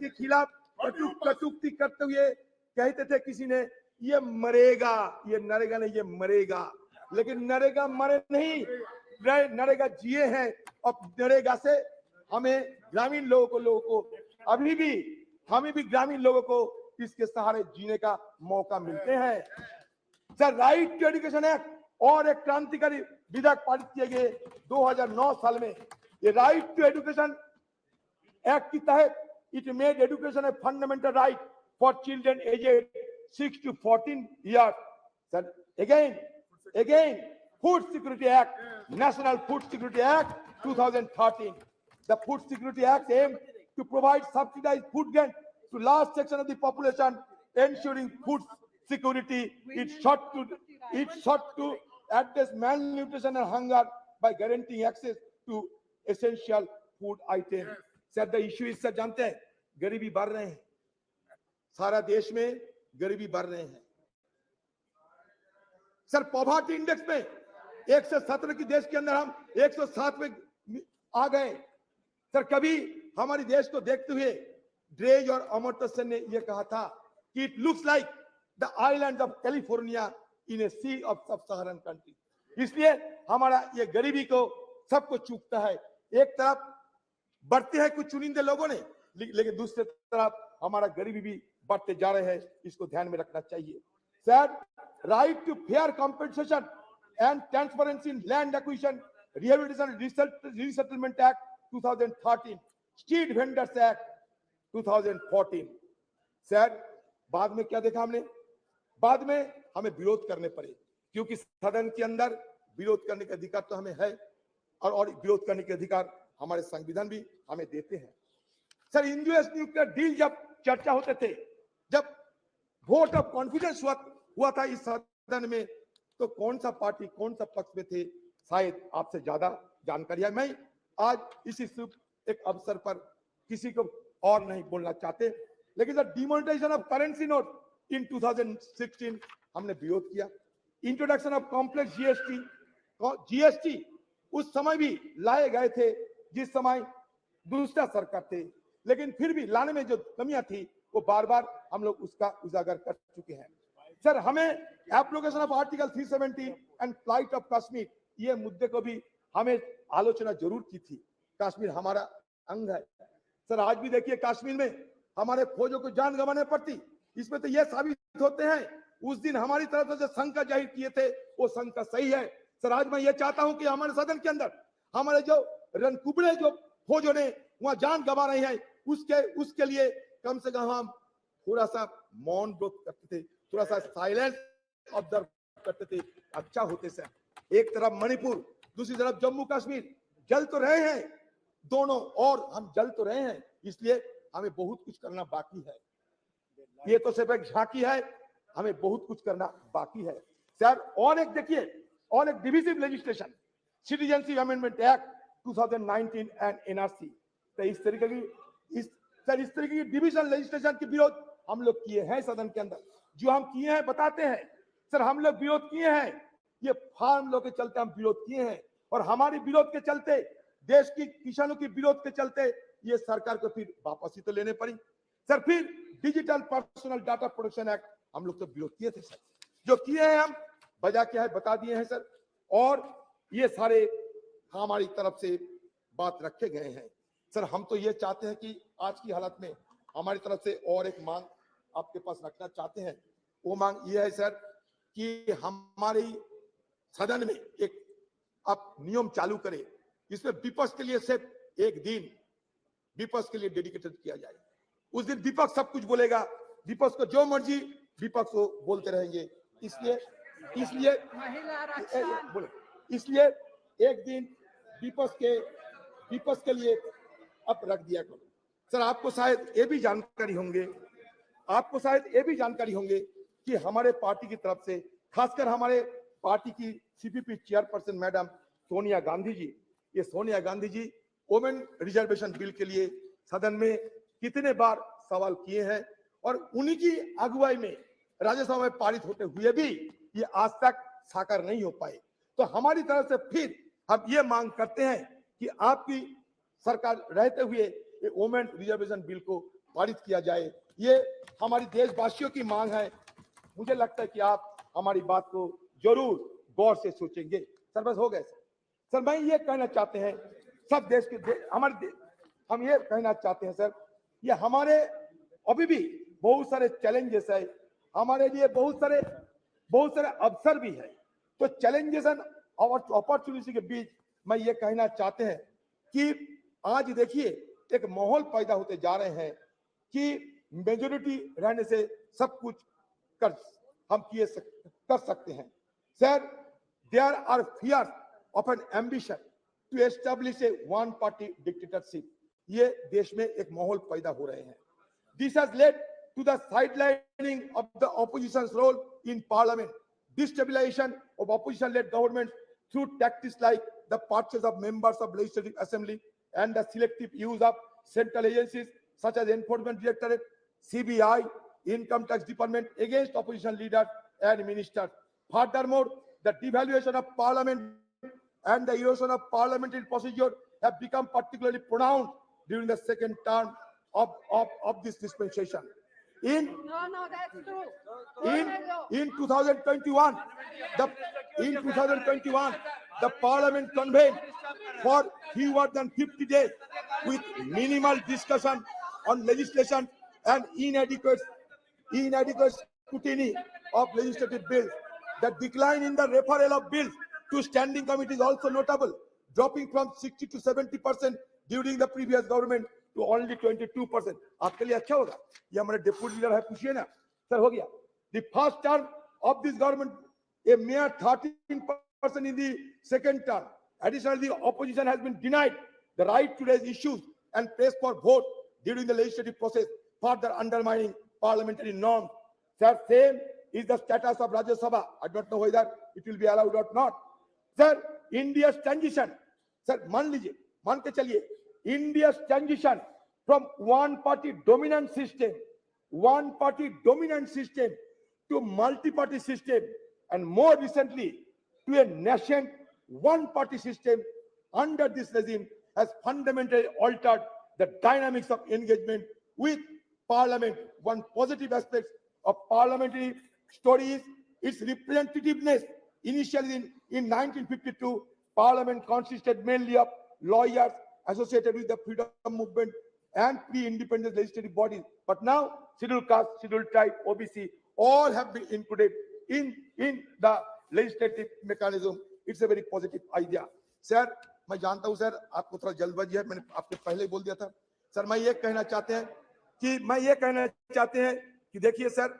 खिलाफ कटुक्ति करते हुए कहते थे किसी ने, ये मरेगा, ये नरेगा नहीं, ये मरेगा। लेकिन नरेगा मरे नहीं, नरेगा जिए हैं। अब नरेगा से हमें ग्रामीण लोगों को अभी भी ग्रामीण लोगों को इसके सहारे जीने का मौका मिलते हैं। Sir, right to education act और एक क्रांतिकारी विधेयक पारित किए गए 2009 साल में। ये राइट टू एजुकेशन एक्ट के तहत it made education a fundamental right for children aged 6 to 14 years। Sir, again, Food Security Act, National Food Security Act 2013। The Food Security Act aimed to provide subsidized food grain to large section of the population, ensuring food security। It sought to address malnutrition and hunger by guaranteeing access to essential food items। Sir, the issue is, sir, जानते हैं, गरीबी बढ़ रहे हैं, सारा देश में गरीबी बढ़ रहे हैं। सर, पॉवर्टी इंडेक्स में 117 की देश के अंदर हम 107 में आ गए। सर, कभी हमारे देश को देखते हुए ड्रेज और अमर्त्य सेन ने यह कहा था कि it looks like the island of California in a sea of sub Saharan country. इसलिए हमारा ये गरीबी को सबको चूकता है। एक तरफ बढ़ते हैं कुछ चुनिंदे लोगों ने, लेकिन दूसरी तरफ हमारा गरीबी भी बढ़ते जा रहे हैं, इसको ध्यान में रखना चाहिए। Sir, right to fair compensation and transparency in land acquisition, rehabilitation resettlement act 2013, street vendors act 2014। Sir, बाद में क्या देखा हमने? बाद में हमें विरोध करने पड़े, क्योंकि सदन के अंदर विरोध करने का अधिकार तो हमें है, और विरोध करने के अधिकार हमारे संविधान भी हमें देते हैं। सर, यूएस न्यूक्लियर डील जब चर्चा होते थे, जब वोट ऑफ कॉन्फिडेंस हुआ था इस सदन में, तो कौन सा पार्टी कौन सा पक्ष में थे, शायद आपसे ज्यादा जानकारी है। मैं आज इसी शुभ एक अवसर पर किसी को और नहीं बोलना चाहते, लेकिन sir, demonetisation of currency note in 2016 हमने विरोध किया। इंट्रोडक्शन ऑफ कॉम्प्लेक्स जीएसटी उस समय भी लाए गए थे, जिस समय दूसरा सरकार थे, लेकिन फिर भी लाने में जो कमियां थी वो बार बार हम लोग उसका उजागर कर चुके हैं। सर, हमें application of article 370 and flight of Kashmir, ये मुद्दे को भी हमें आलोचना जरूर की थी। कश्मीर हमारा अंग है। सर, आज भी देखिए कश्मीर में हमारे फौजों को जान गंवाने पड़ती, इसमें तो यह साबित होते हैं उस दिन हमारी तरफ से जो शंका जाहिर किए थे वो शंका सही है। सर, आज मैं ये चाहता हूं कि हमारे सदन के अंदर हमारे जो रणकुबड़े जो फौजों ने वहां जान गंवा रहे हैं, उसके लिए कम से कम हम थोड़ा सा मौन व्रत करते थे, थोड़ा सा साइलेंस ऑब्जर्व करते थे, अच्छा होते। सर, एक तरफ मणिपुर, दूसरी तरफ जम्मू कश्मीर जल तो रहे हैं दोनों, और हम जल तो रहे हैं, इसलिए हमें बहुत कुछ करना बाकी है। ये तो सिर्फ एक झांकी है, हमें बहुत कुछ करना बाकी है। सर, और एक देखिए, और एक divisive legislation, citizenship amendment act 2019 and NRC, तो इस तरीके की डिविजन लेजिस्लेशन के विरोध हम लोग किए हैं सदन के अंदर। जो हम किए हैं बताते हैं। सर, हम लोग विरोध किए हैं, ये फार्म लॉ के चलते हम विरोध किए हैं, और हमारे विरोध के चलते, देश की किसानों की विरोध के चलते ये सरकार को फिर वापसी तो लेने पड़ी। सर, फिर digital personal data protection act हम लोग तो विरोध किए थे। सर, जो किए हैं हम वजह क्या है बता दिए हैं सर, और ये सारे हमारी तरफ से बात रखे गए हैं। सर, हम तो ये चाहते हैं कि आज की हालत में हमारी तरफ से और एक मांग आपके पास रखना चाहते हैं। वो मांग ये है सर कि हमारी सदन में एक आप नियम चालू करें, इसमें विपक्ष के लिए सिर्फ एक दिन विपक्ष के लिए डेडिकेटेड किया जाए। उस दिन विपक्ष सब कुछ बोलेगा, विपक्ष को जो मर्जी विपक्ष को बोलते रहेंगे, इसलिए एक दिन विपक्ष के लिए अब रख दिया करो। सर, आपको शायद ये भी जानकारी होंगे कि हमारे पार्टी की तरफ से, खासकर हमारे पार्टी की CPP chairperson madam Sonia Gandhi ji, ये Sonia Gandhi ji women reservation bill के लिए सदन में कितने बार सवाल किए हैं, और उन्हीं की अगुवाई में राज्यसभा में पारित होते हुए भी ये आज तक साकार नहीं हो पाए। तो हमारी तरफ से फिर हम ये मांग करते हैं कि आपकी सरकार रहते हुए ये वोमेन रिजर्वेशन बिल को पारित किया जाए। ये हमारी देशवासियों की मांग है। मुझे लगता है कि आप हमारी बात को जरूर गौर से सोचेंगे। सर, बस हो गए सर। मैं ये कहना चाहते हैं सब देश के हम ये कहना चाहते हैं सर, ये हमारे अभी भी बहुत सारे चैलेंजेस है, हमारे लिए बहुत सारे अवसर भी है। तो चैलेंजेस और अपॉर्चुनिटी के बीच मैं ये कहना चाहते हैं कि आज देखिए एक माहौल पैदा होते जा रहे हैं कि मेजोरिटी रहने से सब कुछ कर सकते हैं। Sir, there are fears of an ambition to establish a one party dictatorship. ये देश में एक माहौल पैदा हो रहे हैं। This has led to the sidelining of the opposition's role in parliament, destabilization of opposition-led government through tactics like the purchase of members of legislative assembly and the selective use of central agencies such as Enforcement Directorate, CBI, Income Tax Department against opposition leaders and ministers. Furthermore, the devaluation of parliament and the erosion of parliamentary procedure have become particularly pronounced during the second term of this dispensation. In 2021, the parliament convened for fewer than 50 days with minimal discussion on legislation and inadequate scrutiny of legislative bills. The decline in the referral of bills to standing committee is also notable, dropping from 60 to 70% during the previous government to only 22%. आपके लिए अच्छा होगा, ये हमारे deputy leader है, पूछिए ना sir, हो गया. The first term of this government, a mere 13% in the second term. Additionally, the opposition has been denied the right to raise issues and press for vote during the legislative process, further undermining parliamentary norms. Sir, same is the status of Rajya Sabha. I don't know whether it will be allowed or not. Sir, India's transition, sir, मान के चलिए, India's transition from one-party dominant system to multi-party system, and more recently to a nascent one-party system under this regime has fundamentally altered the dynamics of engagement with Parliament. One positive aspect of parliamentary story is its representativeness. Initially in 1952, Parliament consisted mainly of lawyers associated with the freedom movement and pre-independence legislative bodies. But now, scheduled caste, scheduled tribe, OBC, all have been included in the legislative mechanism. It's a very positive idea. Sir, मैं जानता हूं sir आपको थोड़ा जल्दबाजी है, मैंने आपको पहले ही बोल दिया था. सर, मैं ये कहना चाहते हैं कि देखिए सर,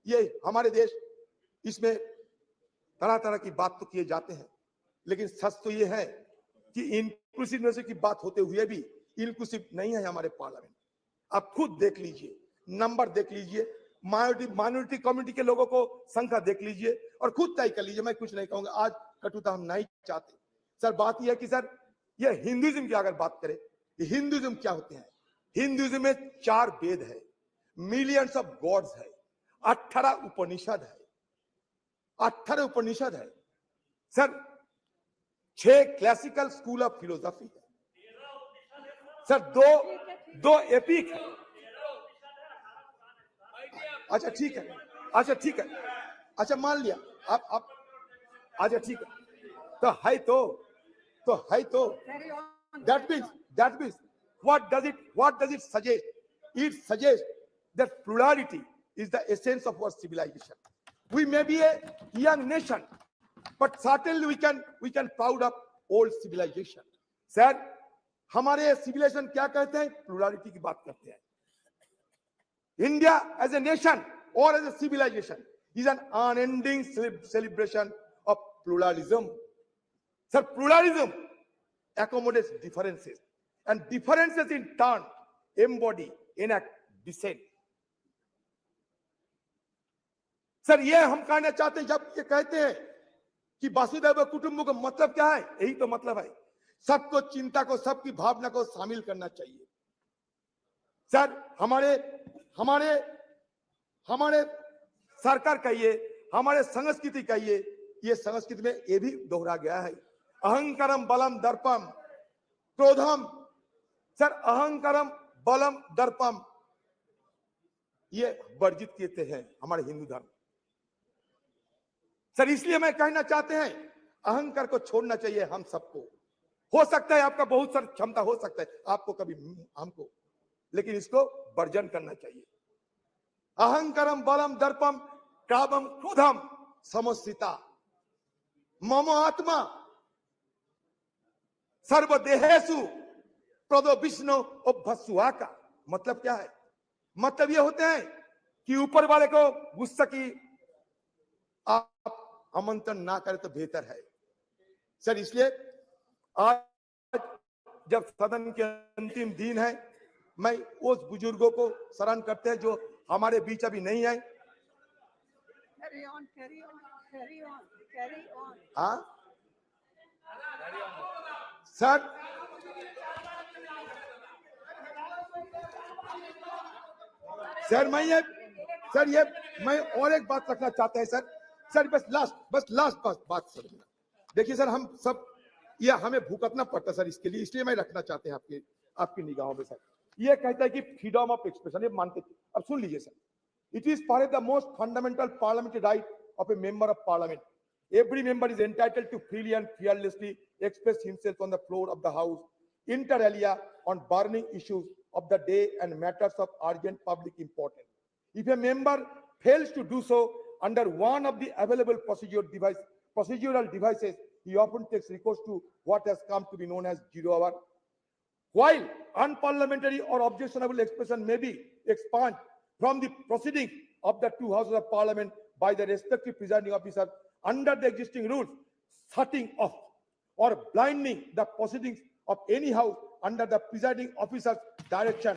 ये हमारे देश, इसमें तरह तरह की बात तो किए जाते हैं, लेकिन सच तो ये है कि इंक्लूसिवनेस की बात होते हुए भी इंक्लूसिव नहीं है हमारे पार्लियामेंट. आप खुद देख लीजिए, नंबर देख लीजिए, माइनॉरिटी कम्युनिटी के लोगों को संख्या देख लीजिए और खुद तय कर लीजिए. मैं कुछ नहीं कहूंगा, आज कटुता हम नहीं चाहते. सर, बात यह है कि सर, ये हिंदुइज्म की अगर बात करें, हिंदुइज्म क्या होते हैं? हिंदुइज्म में 4 वेद है, मिलियंस ऑफ गॉड्स है, 18 उपनिषद है sir, 6 classical school of philosophy है सर, दो एपिक है. अच्छा ठीक है, अच्छा मान लिया आप, अच्छा ठीक है, तो है तो that means what does it suggest? It suggests that plurality is the essence of our civilization. We may be a young nation, but certainly we can proud of old civilization. Sir, हमारे civilization क्या कहते हैं? Plurality की बात करते हैं. India as a nation or as a civilization is an unending celebration of pluralism. Sir, pluralism accommodates differences, and differences in turn embody, enact dissent. Sir, ये हम कहना चाहते हैं, जब ये कहते हैं कि वसुधैव कुटुंबकम का मतलब क्या है? यही तो मतलब है, सबको चिंता को, सबकी भावना को शामिल करना चाहिए. सर, हमारे सरकार कहिए, हमारे संस्कृति कहिए, ये संस्कृति में ये भी दोहरा गया है. अहंकारम बलम दर्पम क्रोधम. सर, अहंकारम बलम दर्पम ये वर्जित किए हैं हमारे हिंदू धर्म. सर, इसलिए मैं कहना चाहते हैं, अहंकार को छोड़ना चाहिए हम सबको. हो सकता है आपका बहुत सारी क्षमता हो सकता है, आपको कभी हमको, लेकिन इसको वर्जन करना चाहिए. अहंकारम बलम दर्पम कामम क्रोधम समस्थिता मम आत्मा सर्वदेहेषु प्रदो विष्णु अभ्यसुआ का मतलब क्या है? मतलब ये होते हैं कि ऊपर वाले को गुस्सा की आप आमंत्रण ना करें तो बेहतर है. सर, इसलिए आज जब सदन के अंतिम दिन है, मैं उस बुजुर्गों को स्मरण करते हैं जो हमारे बीच अभी नहीं है. हाँ सर, मैं और एक बात रखना चाहता है सर, बस लास्ट बात सर. देखिए सर, हम सब ये हमें भुगतना पड़ता सर इसके लिए, इसलिए मैं रखना चाहते हैं आपकी निगाहों में. सर, ये कहता है कि फ्रीडम ऑफ एक्सप्रेशन, ये मानते. अब सुन लीजिए sir, it is for the most fundamental parliamentary right of a member of parliament. Every member is entitled to freely and fearlessly express himself on the floor of the house inter alia on burning issues of the day and matters of urgent public importance. If a member fails to do so under one of the available procedural devices, he often takes recourse to what has come to be known as 0 hour. While unparliamentary or objectionable expression may be expunged from the proceedings of the two houses of parliament by the respective presiding officer under the existing rules, shutting off or blinding the proceedings of any house under the presiding officer's direction,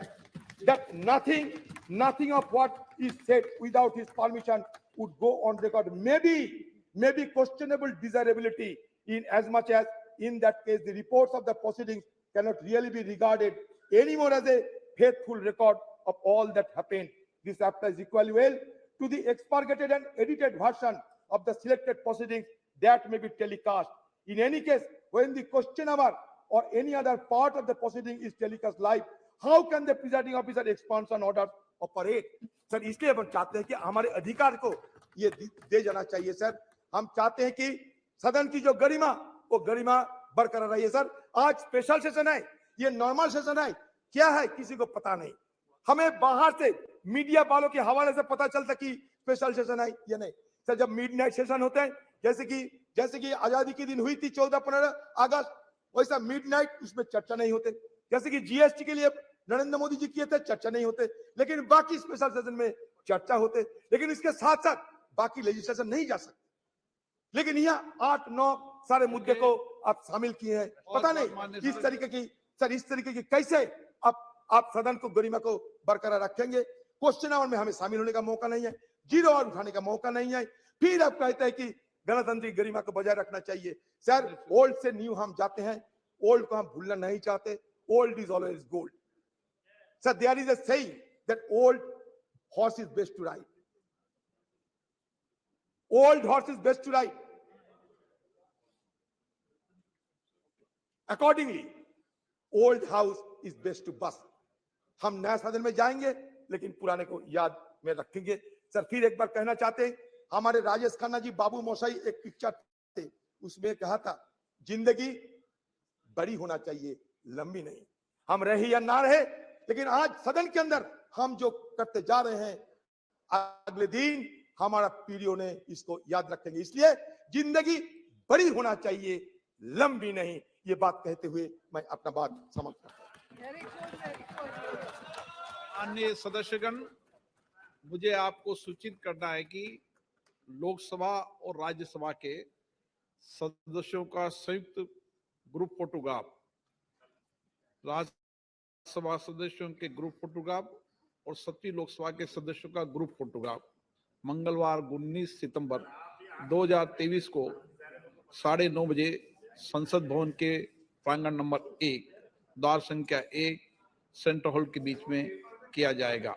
that nothing of what is said without his permission would go on record, maybe questionable desirability, in as much as in that case the reports of the proceedings cannot really be regarded anymore as a faithful record of all that happened. This applies equally well to the expurgated and edited version of the selected proceedings that may be telecast. In any case, when the question hour or any other part of the proceeding is telecast live, how can the presiding officer expansion order operate? Sir, इसलिए हम चाहते हैं कि हमारे अधिकार को ये दे जाना चाहिए सर. हम चाहते हैं कि सदन की जो गरिमा, वो गरिमा बरकरार रही है सर. आज स्पेशल सेशन है, ये नॉर्मल सेशन है, क्या है किसी को पता नहीं. हमें बाहर से मीडिया वालों के हवाले से पता चलता कि स्पेशल सेशन है या नहीं. सर, जब मिडनाइट सेशन होते हैं, जैसे कि आजादी के दिन हुई थी 14-15 अगस्त, वैसा मिडनाइट उसमें चर्चा नहीं होते. जैसे कि जीएसटी के लिए नरेंद्र मोदी जी किए थे, चर्चा नहीं होते, लेकिन बाकी स्पेशल सेशन में चर्चा होते. लेकिन इसके साथ साथ बाकी लेजिस्लेशन नहीं जा सकते. लेकिन यहाँ 8-9 सारे मुद्दे को आप शामिल किए हैं. पता नहीं इस तरीके की कैसे आप सदन को गरिमा को बरकरार रखेंगे. क्वेश्चन आवर में हमें शामिल होने का मौका नहीं है, 0 आवर उठाने का मौका नहीं है. फिर आप कहते हैं कि गणतंत्र गरिमा को बजाय रखना चाहिए. सर, ओल्ड से न्यू हम जाते हैं, ओल्ड को हम भूलना नहीं चाहते. Old is always gold. Sir, there is a saying that old horse is best to ride. Old horse is best to ride. Accordingly, old house is best to bust. हम नया सदन में जाएंगे, लेकिन पुराने को याद में रखेंगे. सर, फिर एक बार कहना चाहते हैं, हमारे राजेश खन्ना जी बाबू मोसाई एक पिक्चर थे, उसमें कहा था जिंदगी बड़ी होना चाहिए, लंबी नहीं. हम रहे या ना रहे, लेकिन आज सदन के अंदर हम जो करते जा रहे हैं, अगले दिन हमारा पीढ़ियों ने इसको याद रखेंगे. इसलिए जिंदगी बड़ी होना चाहिए, लंबी नहीं. ये बात कहते हुए मैं अपना बात समाप्त करता हूं. अन्य सदस्यगण, मुझे आपको सूचित करना है कि लोकसभा और राज्यसभा के सदस्यों का संयुक्त ग्रुप फोटोग्राफ, राज्यसभा सदस्यों के ग्रुप फोटोग्राफ और 7वीं लोकसभा के सदस्यों का ग्रुप फोटोग्राफ मंगलवार 19 सितंबर 2023 को 9:30 बजे संसद भवन के प्रांगण नंबर 1, द्वार संख्या 1, सेंट्रल हॉल के बीच में किया जाएगा.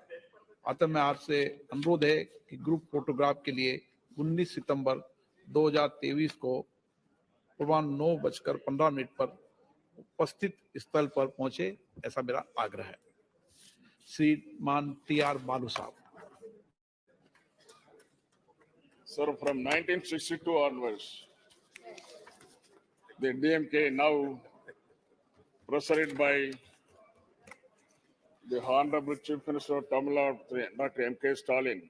अतः मैं आपसे अनुरोध है कि ग्रुप फोटोग्राफ के लिए 19 सितंबर 2023 को पूर्वाह्न 9:15 पर उपस्थित स्थल पर पहुंचे, ऐसा मेरा आग्रह है. श्रीमान TR बालू साहब. Sir, from 1962 onwards, the DMK, now presided by the Honorable Chief Minister of Tamil Nadu, Dr. M.K. Stalin,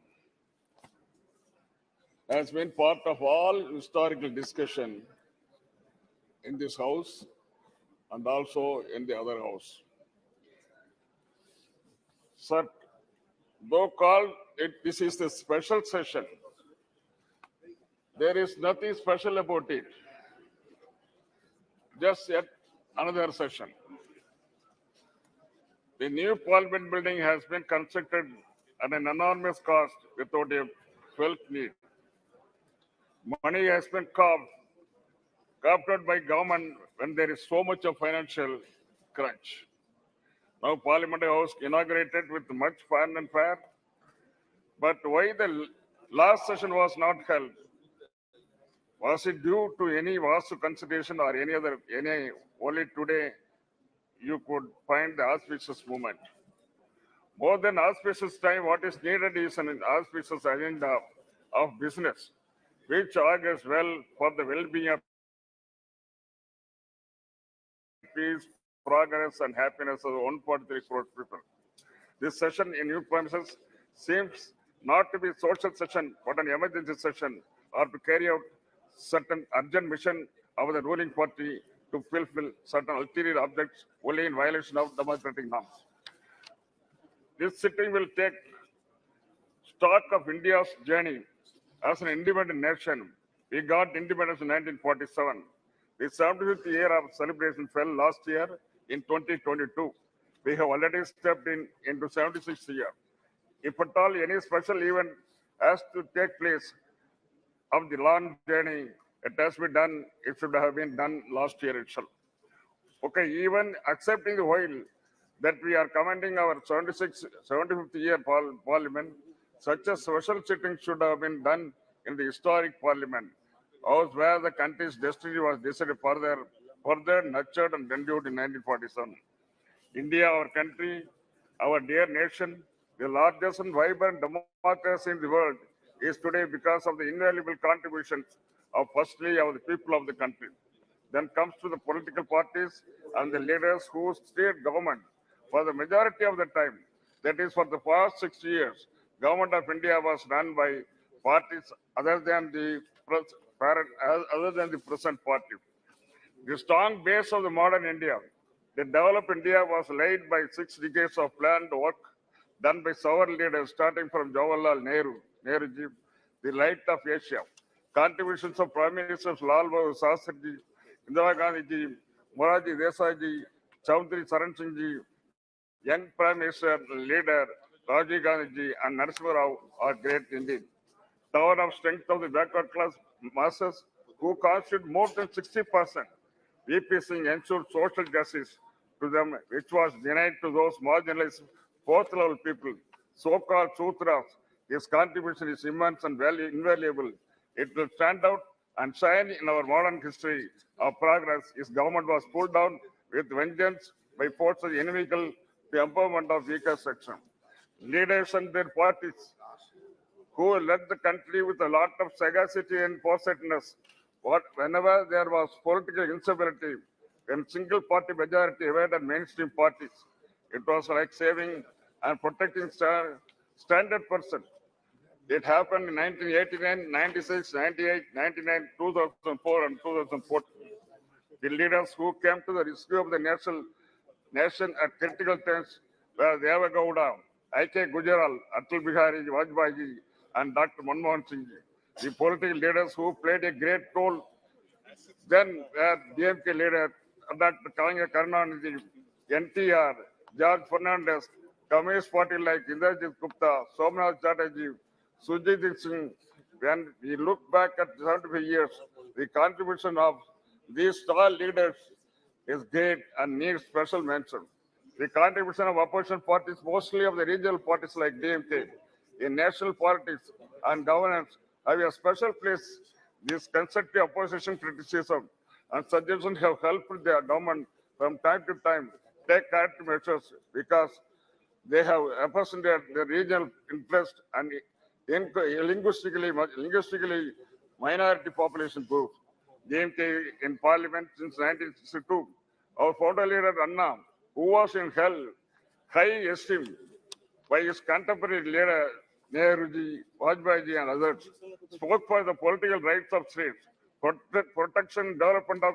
has been part of all historical discussion in this house and also in the other house. Sir, though called it, this is the special session, there is nothing special about it. Just yet another session. The new Parliament building has been constructed at an enormous cost without a felt need. Money has been carved out by government when there is so much of financial crunch. Now Parliament House inaugurated with much fun and fair. But why the last session was not held? Was it due to any vastu consideration or only today you could find the auspicious moment? More than auspicious time, what is needed is an auspicious agenda of business, which augurs well for the well-being of peace, progress and happiness of 1.3 crore people. This session in new premises seems not to be a social session, but an emergency session, or to carry out certain urgent mission of the ruling party to fulfill certain ulterior objects only in violation of democratic norms. This sitting will take stock of India's journey as an independent nation. We got independence in 1947. The 75th year of celebration fell last year in 2022. We have already stepped into 76th year. If at all any special event has to take place of the long journey, it has been done, it should have been done last year itself. Okay, even accepting the while that we are commending our 75th year parliament, such a special sitting should have been done in the historic parliament, house where the country's destiny was decided further nurtured and renewed in 1947. India, our country, our dear nation, the largest and vibrant democracy in the world, is today because of the invaluable contributions of firstly of the people of the country. Then comes to the political parties and the leaders who steered government for the majority of the time. That is, for the past 6 years, government of India was run by parties other than the present party. The strong base of the modern India, the developed India, was laid by 6 decades of planned work done by several leaders, starting from Jawaharlal Nehruji, the light of Asia. Contributions of Prime Ministers Lal Bahadur Shastriji, Indira Gandhi ji, Morarji Desai ji, Chaudhary Charan Singh ji, young Prime Minister leader Rajiv Gandhi ji, and Narasimha Rao are great indeed. Tower of strength of the backward class masses who constitute more than 60%. VP Singh ensured social justice to them, which was denied to those marginalized fourth level people, so-called Sutras. His contribution is immense and invaluable. It will stand out and shine in our modern history of progress. His government was pulled down with vengeance by forces inimical to empowerment of weaker section. Leaders and their parties who led the country with a lot of sagacity and foresightedness. Whenever there was political instability, when single party majority evaded mainstream parties, it was like saving and protecting standard person. It happened in 1989, 96, 98, 99, 2004, and 2014. The leaders who came to the rescue of the nation at critical times were Deva Gowda, I.K. Gujaral, Atal Bihari Vajpayee, and Dr. Manmohan Singh. The political leaders who played a great role then were DMK leader Dr. Kalanga Karunanidhi, NTR, George Fernandez, Communist Party like Indrajit Gupta, Somnath Chatterjee, Sujit Singh. When we look back at 75 years, the contribution of these star leaders is great and needs special mention. The contribution of opposition parties, mostly of the regional parties like DMK, in national politics and governance, have a special place. This constructive opposition criticism and suggestions have helped the government from time to time take corrective measures because they have represented the regional interest and linguistically minority population groups. DMK in parliament since 1962. Our founder leader Anna, who was in high esteem by his contemporary leader Nehruji, Vajpayee and others, spoke for the political rights of states, protection, development of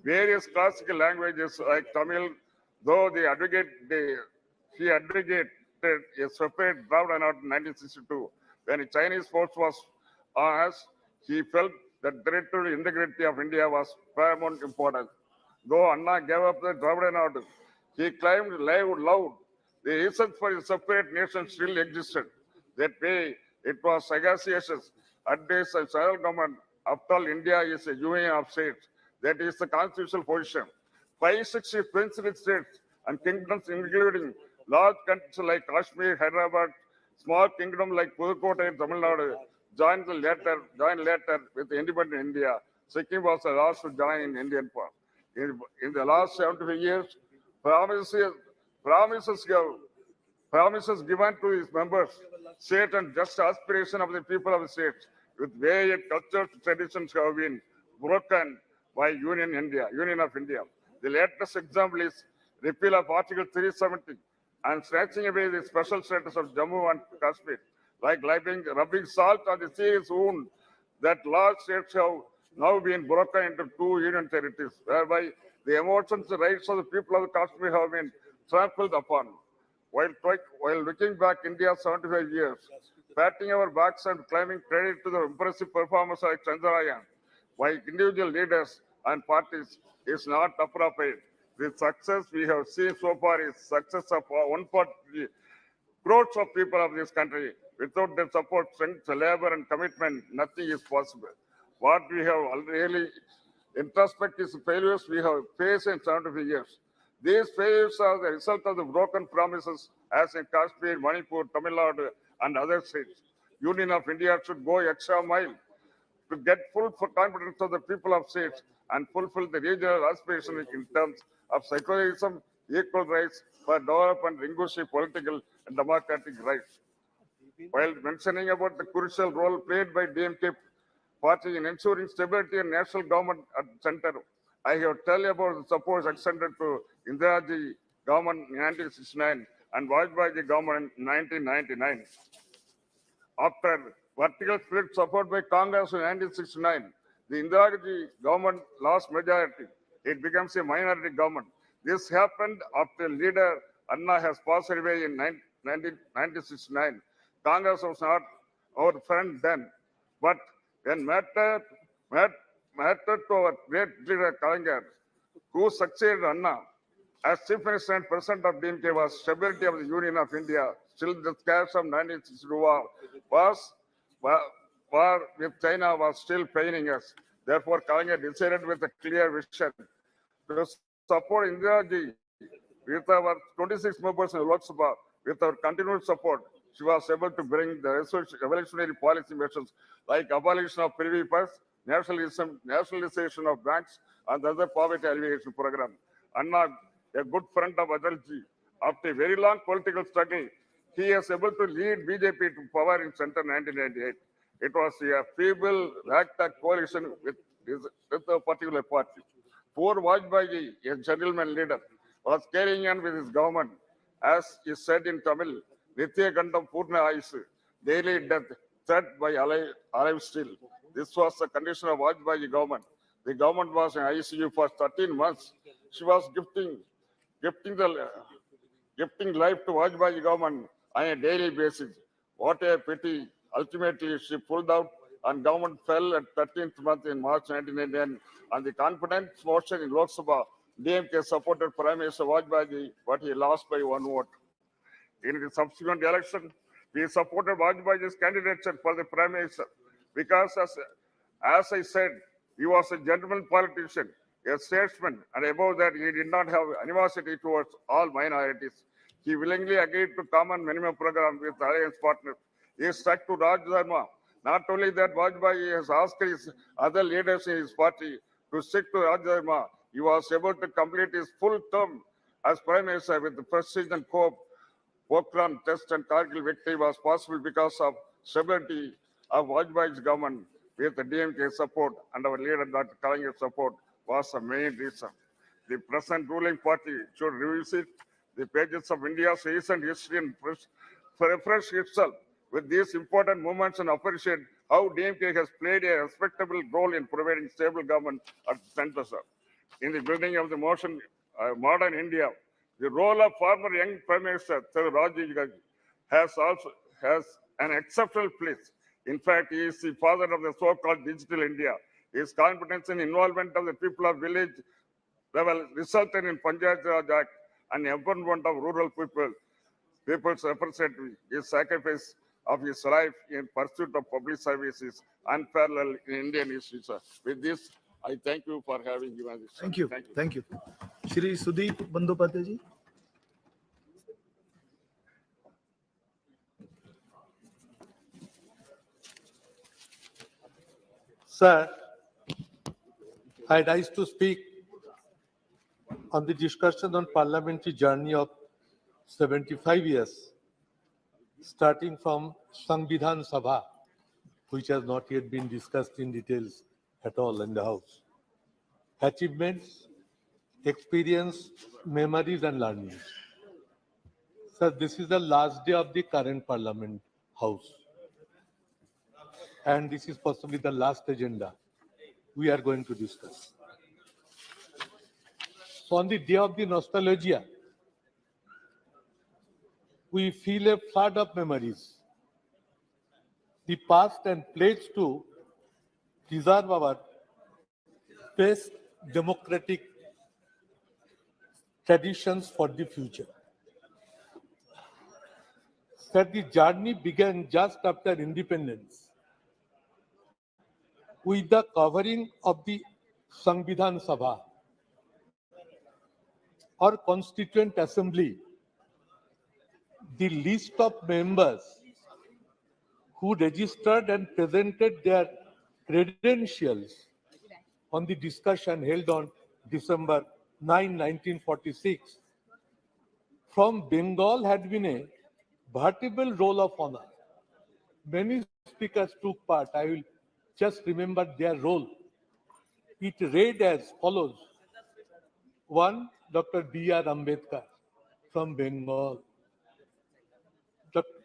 various classical languages like Tamil, though he advocated a separate Dravida Nadu in 1962. When a Chinese force was on us, he felt that territorial integrity of India was paramount importance. Though Anna gave up the Dravida Nadu, he claimed loud the reason for a separate nation still existed. That way, it was sagacious advice of central government. After all, India is a union of states. That is the constitutional position. 560 princely states and kingdoms, including large countries like Kashmir, Hyderabad, small kingdom like Pudukkottai and Tamil Nadu, joined later with independent India. Sikkim was the last to join in Indian part. In the last 75 years, promises given to its members, state and just aspiration of the people of the states with various cultures, traditions have been broken by Union of India. The latest example is repeal of Article 370, and snatching away the special status of Jammu and Kashmir, like rubbing salt on the serious wound that large states have now been broken into two union territories, whereby the emotions and rights of the people of Kashmir have been trampled upon. While looking back India 75 years, patting our backs and claiming credit to the impressive performance like Chandrayaan by individual leaders and parties is not appropriate. The success we have seen so far is success of 140 crores of people of this country. Without their support, strength, labor, and commitment, nothing is possible. What we have really introspect is the failures we have faced in 75 years. These failures are the result of the broken promises as in Kashmir, Manipur, Tamil Nadu, and other states. Union of India should go extra mile to get full confidence of the people of states and fulfill the regional aspirations in terms of secularism, equal rights for development, linguistic, political, and democratic rights. While mentioning about the crucial role played by DMK party in ensuring stability and national government at the center, I have tell you about the support extended to Indira Ji government in 1969 and Vajpayee government in 1999. After vertical split support by Congress in 1969, the Indira Ji government lost majority. It becomes a minority government. This happened after leader Anna has passed away in 1969. Congress was not our friend then, but when mattered to our great leader Kalaignar, who succeeded Anna as Chief Minister and President of DMK, was stability of the Union of India. Still, the scares of 1962 war with China was still paining us. Therefore, Kalaignar decided with a clear vision to support Indira Ji with our 26 members in Lok Sabha. With our continued support, she was able to bring the revolutionary policy measures like abolition of privy purse, nationalization of banks, and other poverty alleviation program. Anna, a good friend of Atalji, after a very long political struggle, he is able to lead BJP to power in center 1998. It was a feeble, ragtag coalition with a particular party. Poor Vajpayee, a gentleman leader, was carrying on with his government. As is said in Tamil, Nitya Gandam Purna Aisu, daily death, threat by alive still. This was the condition of Vajpayee government. The government was in ICU for 13 months. She was gifting life to Vajpayee government on a daily basis. What a pity. Ultimately, she pulled out and government fell at 13th month in March 1999. On the confidence motion in Lok Sabha, DMK supported Prime Minister Vajpayee, but he lost by one vote. In the subsequent election, we supported Vajpayee's candidature for the Prime Minister because, as I said, he was a gentleman politician, a statesman, and above that, he did not have animosity towards all minorities. He willingly agreed to common minimum program with alliance partners. He stuck to Raj Dharma. Not only that, Vajpayee has asked his other leaders in his party to stick to Raj Dharma. He was able to complete his full term as Prime Minister with the prestige and hope. Pokhran test and Kargil victory was possible because of stability of Vajpayee's government with the DMK support and our leader Dr. Kalaignar support was the main reason. The present ruling party should revisit the pages of India's recent history and refresh itself with these important movements and appreciate how DMK has played a respectable role in providing stable government at the center. In the building of the modern India, the role of former young Prime Minister Rajiv Gandhi has an exceptional place. In fact, he is the father of the so-called digital India. His competence and involvement of the people of village level resulted in Panchayat Raj Act and empowerment of rural people's representative. His sacrifice of his life in pursuit of public services unparalleled in Indian history. Sir. With this, I thank you for having given this. Thank you. Thank you. Shri Sudeep Bandyopadhyay ji. Sir, I rise to speak on the discussion on parliamentary journey of 75 years, starting from Samvidhan Sabha, which has not yet been discussed in details at all in the House. Achievements, experience, memories, and learnings. Sir, this is the last day of the current Parliament House. And this is possibly the last agenda we are going to discuss. So on the day of the nostalgia, we feel a flood of memories, the past, and pledge to preserve our best democratic traditions for the future. That the journey began just after independence with the covering of the Samvidhan Sabha or Constituent Assembly, the list of members who registered and presented their credentials on the discussion held on December 9, 1946, from Bengal had been a vertebral roll of honor. Many speakers took part. I will just remember their role. It read as follows. 1. Dr. B.R. Ambedkar from Bengal.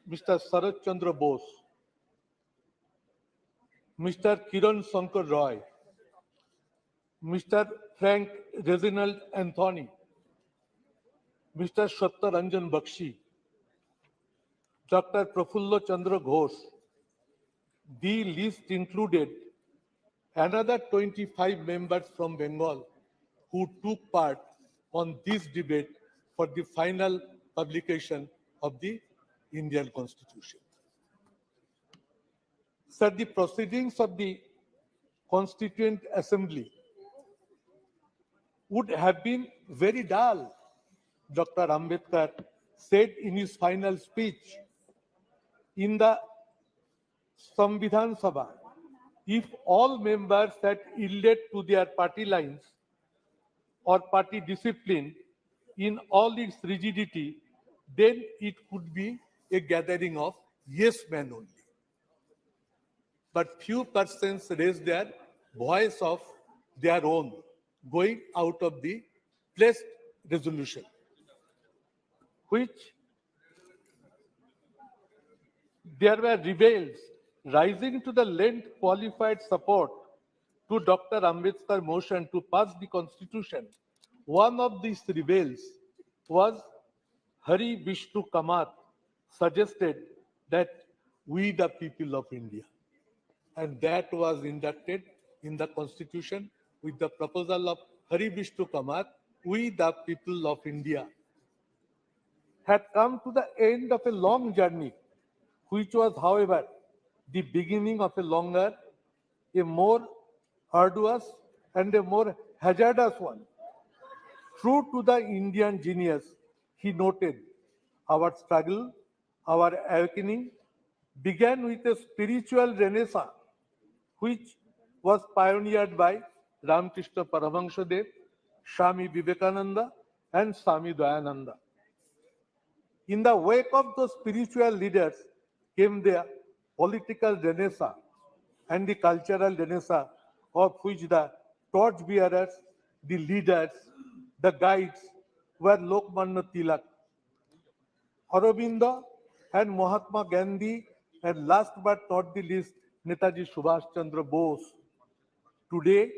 Mr. Sarat Chandra Bose. Mr. Kiran Shankar Roy. Mr. Frank Reginald Anthony. Mr. Satyaranjan Bakshi. Dr. Prafullo Chandra Ghosh. The list included another 25 members from Bengal who took part on this debate for the final publication of the Indian Constitution. Sir, the proceedings of the Constituent Assembly would have been very dull, Dr. Ambedkar said in his final speech in the Samvidhan Sabha, if all members had yielded to their party lines or party discipline in all its rigidity, then it could be a gathering of yes men only. But few persons raised their voice of their own, going out of the placed resolution, which there were rebels rising to the lend qualified support to Dr. Ambedkar's motion to pass the constitution. One of these rebels was Hari Vishnu Kamath, suggested that we the people of India. And that was inducted in the constitution with the proposal of Hari Vishnu Kamath, we the people of India, had come to the end of a long journey, which was, however, the beginning of a longer, a more arduous, and a more hazardous one. True to the Indian genius, he noted, our struggle, our awakening, began with a spiritual renaissance, which was pioneered by Ramakrishna Paramahansadev, Swami Vivekananda, and Swami Dayananda. In the wake of those spiritual leaders came the political renaissance and the cultural renaissance, of which the torchbearers, the leaders, the guides were Lokmanya Tilak, Aurobindo, and Mahatma Gandhi, and last but not the least, Netaji Subhash Chandra Bose. Today,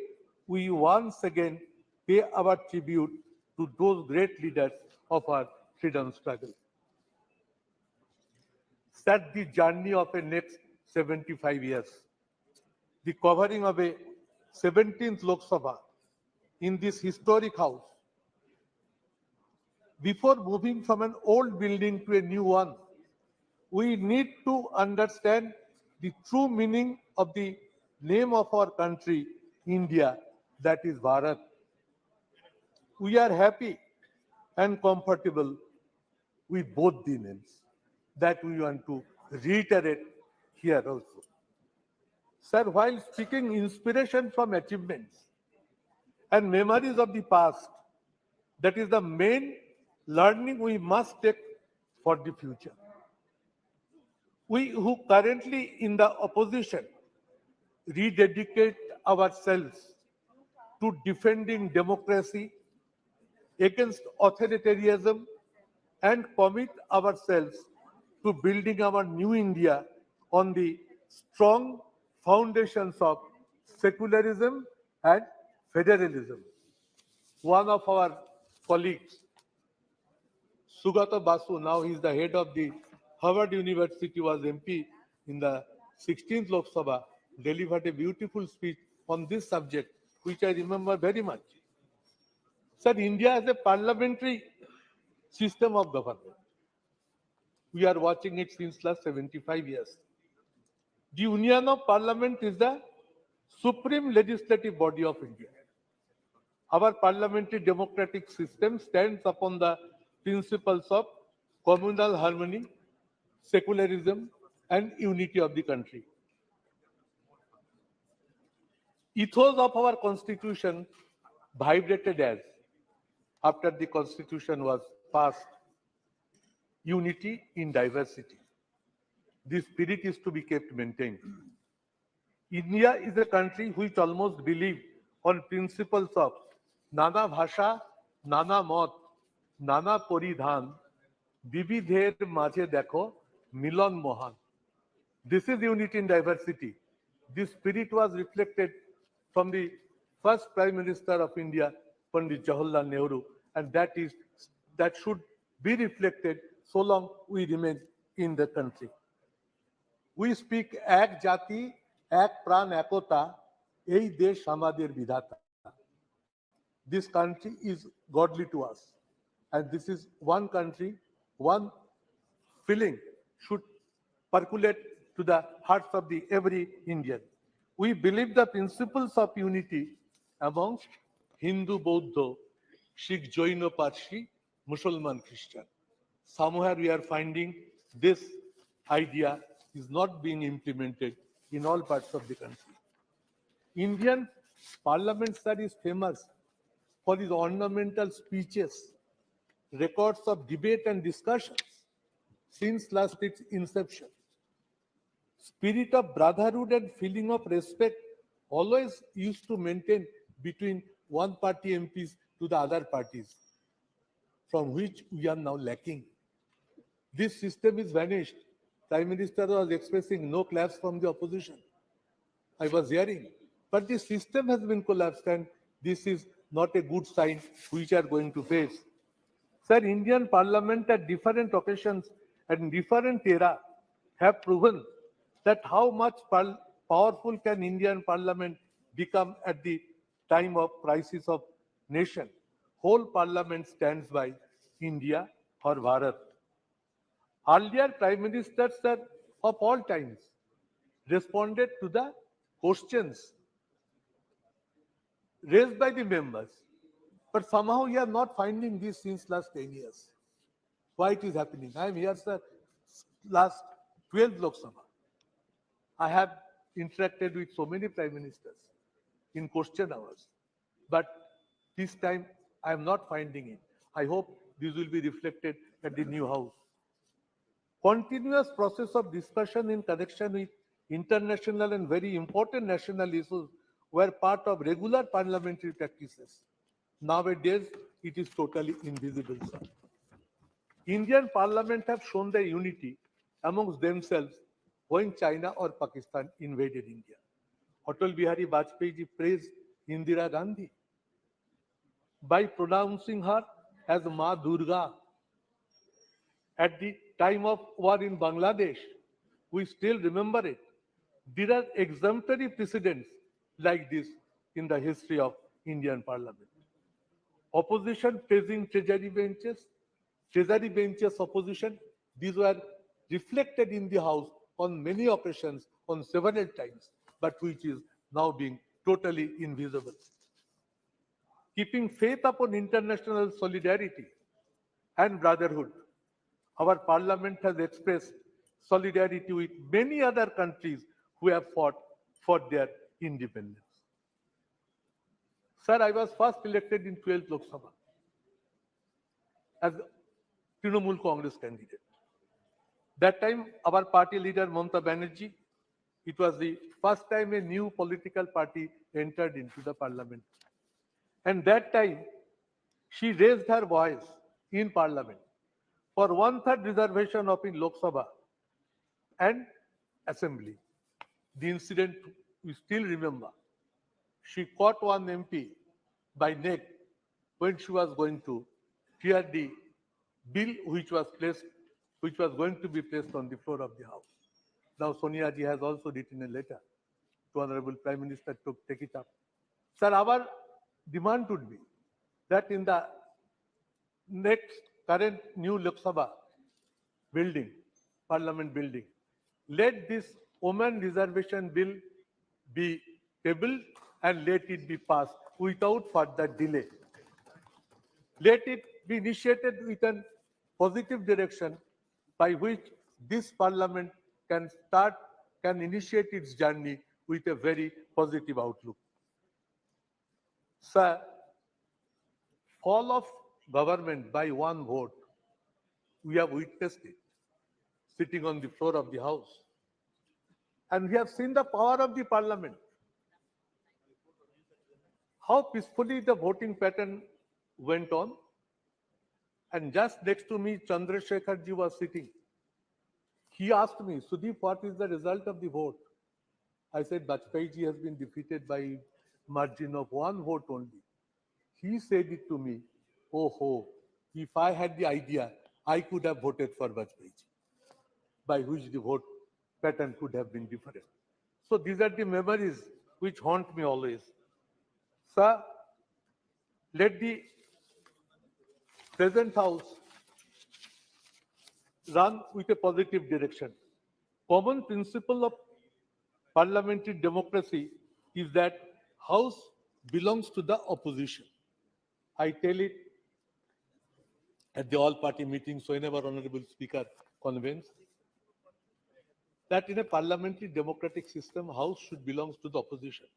we once again pay our tribute to those great leaders of our freedom struggle. Set the journey of a next 75 years. The covering of a 17th Lok Sabha in this historic house. Before moving from an old building to a new one, we need to understand the true meaning of the name of our country, India, that is Bharat. We are happy and comfortable with both the names. That we want to reiterate here also. Sir, while speaking inspiration from achievements and memories of the past, that is the main learning we must take for the future. We who currently in the opposition rededicate ourselves to defending democracy, against authoritarianism and commit ourselves to building our new India on the strong foundations of secularism and federalism. One of our colleagues, Sugata Basu, now he is the head of the Harvard University, was MP in the 16th Lok Sabha, delivered a beautiful speech on this subject, which I remember very much. Sir, India has a parliamentary system of government. We are watching it since last 75 years. The Union of Parliament is the supreme legislative body of India. Our parliamentary democratic system stands upon the principles of communal harmony, secularism, and unity of the country. Ethos of our constitution vibrated as, after the constitution was passed, unity in diversity. This spirit is to be kept maintained. India is a country which almost believes on principles of Nana Bhasha, Nana Mot, Nana Poridhan, Vividher Majhe Dekho, Milan Mohan. This is unity in diversity. This spirit was reflected from the first Prime Minister of India, Pandit Jawaharlal Nehru, and that should be reflected so long we remain in the country. We speak Ek Jati, Ek Pran Ekota, Ei Desh Hamader Vidhata. This country is godly to us, and this is one country, one feeling should percolate to the hearts of every Indian. We believe the principles of unity amongst Hindu, Bauddha, Sikh, Jaina, Parsi, Muslim, Christian. Somewhere we are finding this idea is not being implemented in all parts of the country. Indian Parliament, sir, is famous for its ornamental speeches, records of debate and discussions since last its inception. Spirit of brotherhood and feeling of respect always used to maintain between one party MPs to the other parties, from which we are now lacking. This system is vanished. Prime Minister was expressing no claps from the opposition. I was hearing. But the system has been collapsed, and this is not a good sign which are going to face. Sir, Indian Parliament at different occasions and different era have proven that how much powerful can Indian Parliament become at the time of crisis of nation. Whole Parliament stands by India or Bharat. Earlier Prime Ministers, sir, of all times responded to the questions raised by the members. But somehow we are not finding this since last 10 years. Why it is happening? I am here, sir, last 12th Lok Sabha. I have interacted with so many Prime Ministers in question hours. But this time I am not finding it. I hope this will be reflected at the new house. Continuous process of discussion in connection with international and very important national issues were part of regular parliamentary practices. Nowadays, it is totally invisible, sir. Indian Parliament have shown their unity amongst themselves when China or Pakistan invaded India. Atal Bihari Vajpayee ji praised Indira Gandhi by pronouncing her as Ma Durga. At the time of war in Bangladesh, we still remember it. There are exemplary precedents like this in the history of Indian Parliament. Opposition praising treasury benches opposition, these were reflected in the House on many occasions, on several times, but which is now being totally invisible. Keeping faith upon international solidarity and brotherhood, our Parliament has expressed solidarity with many other countries who have fought for their independence. Sir, I was first elected in 12th Lok Sabha as Trinamool Congress candidate. That time, our party leader, Mamata Banerjee, it was the first time a new political party entered into the parliament. And that time, She raised her voice in Parliament for 1/3 reservation of in Lok Sabha and Assembly. The incident we still remember. She caught one MP by neck when she was going to hear the bill which was going to be placed on the floor of the House. Now Sonia ji has also written a letter to Honorable Prime Minister to take it up. Sir, our demand would be that in the next current new Lok Sabha building, Parliament building, let this woman reservation bill be tabled and let it be passed without further delay. Let it be initiated with a positive direction by which this Parliament can initiate its journey with a very positive outlook. Sir, fall of government by one vote, we have witnessed it sitting on the floor of the House. And we have seen the power of the Parliament. How peacefully the voting pattern went on. And just next to me, Chandrasekhar ji was sitting. He asked me, Sudeep, what is the result of the vote? I said, Bajpayee ji has been defeated by margin of one vote only. He said it to me, oh, if I had the idea, I could have voted for Bajpayee ji, by which the vote pattern could have been different. So these are the memories which haunt me always. Sir, let the present House run with a positive direction. Common principle of parliamentary democracy is that House belongs to the opposition. I tell it at the all-party meetings whenever Honorable Speaker convenes that in a parliamentary democratic system, House should belong to the opposition.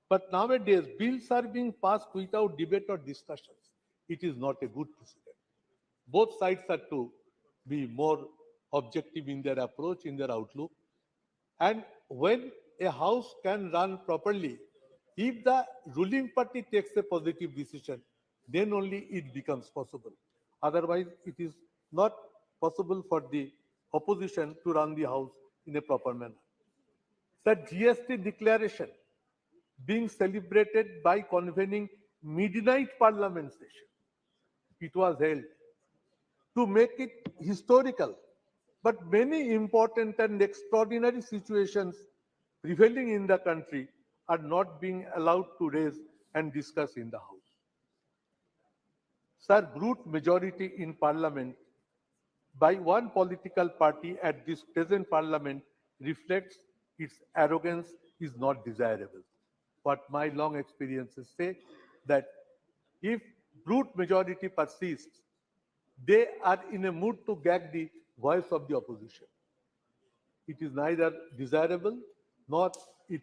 But nowadays, bills are being passed without debate or discussions. It is not a good precedent. Both sides are to be more objective in their approach, in their outlook. And when a House can run properly, if the ruling party takes a positive decision, then only it becomes possible. Otherwise, it is not possible for the opposition to run the House in a proper manner. The GST declaration being celebrated by convening midnight parliament session. It was held to make it historical. But many important and extraordinary situations prevailing in the country are not being allowed to raise and discuss in the House. Sir, brute majority in Parliament by one political party at this present Parliament reflects its arrogance is not desirable. What my long experiences say that if brute majority persists, they are in a mood to gag the voice of the opposition. It is neither desirable nor it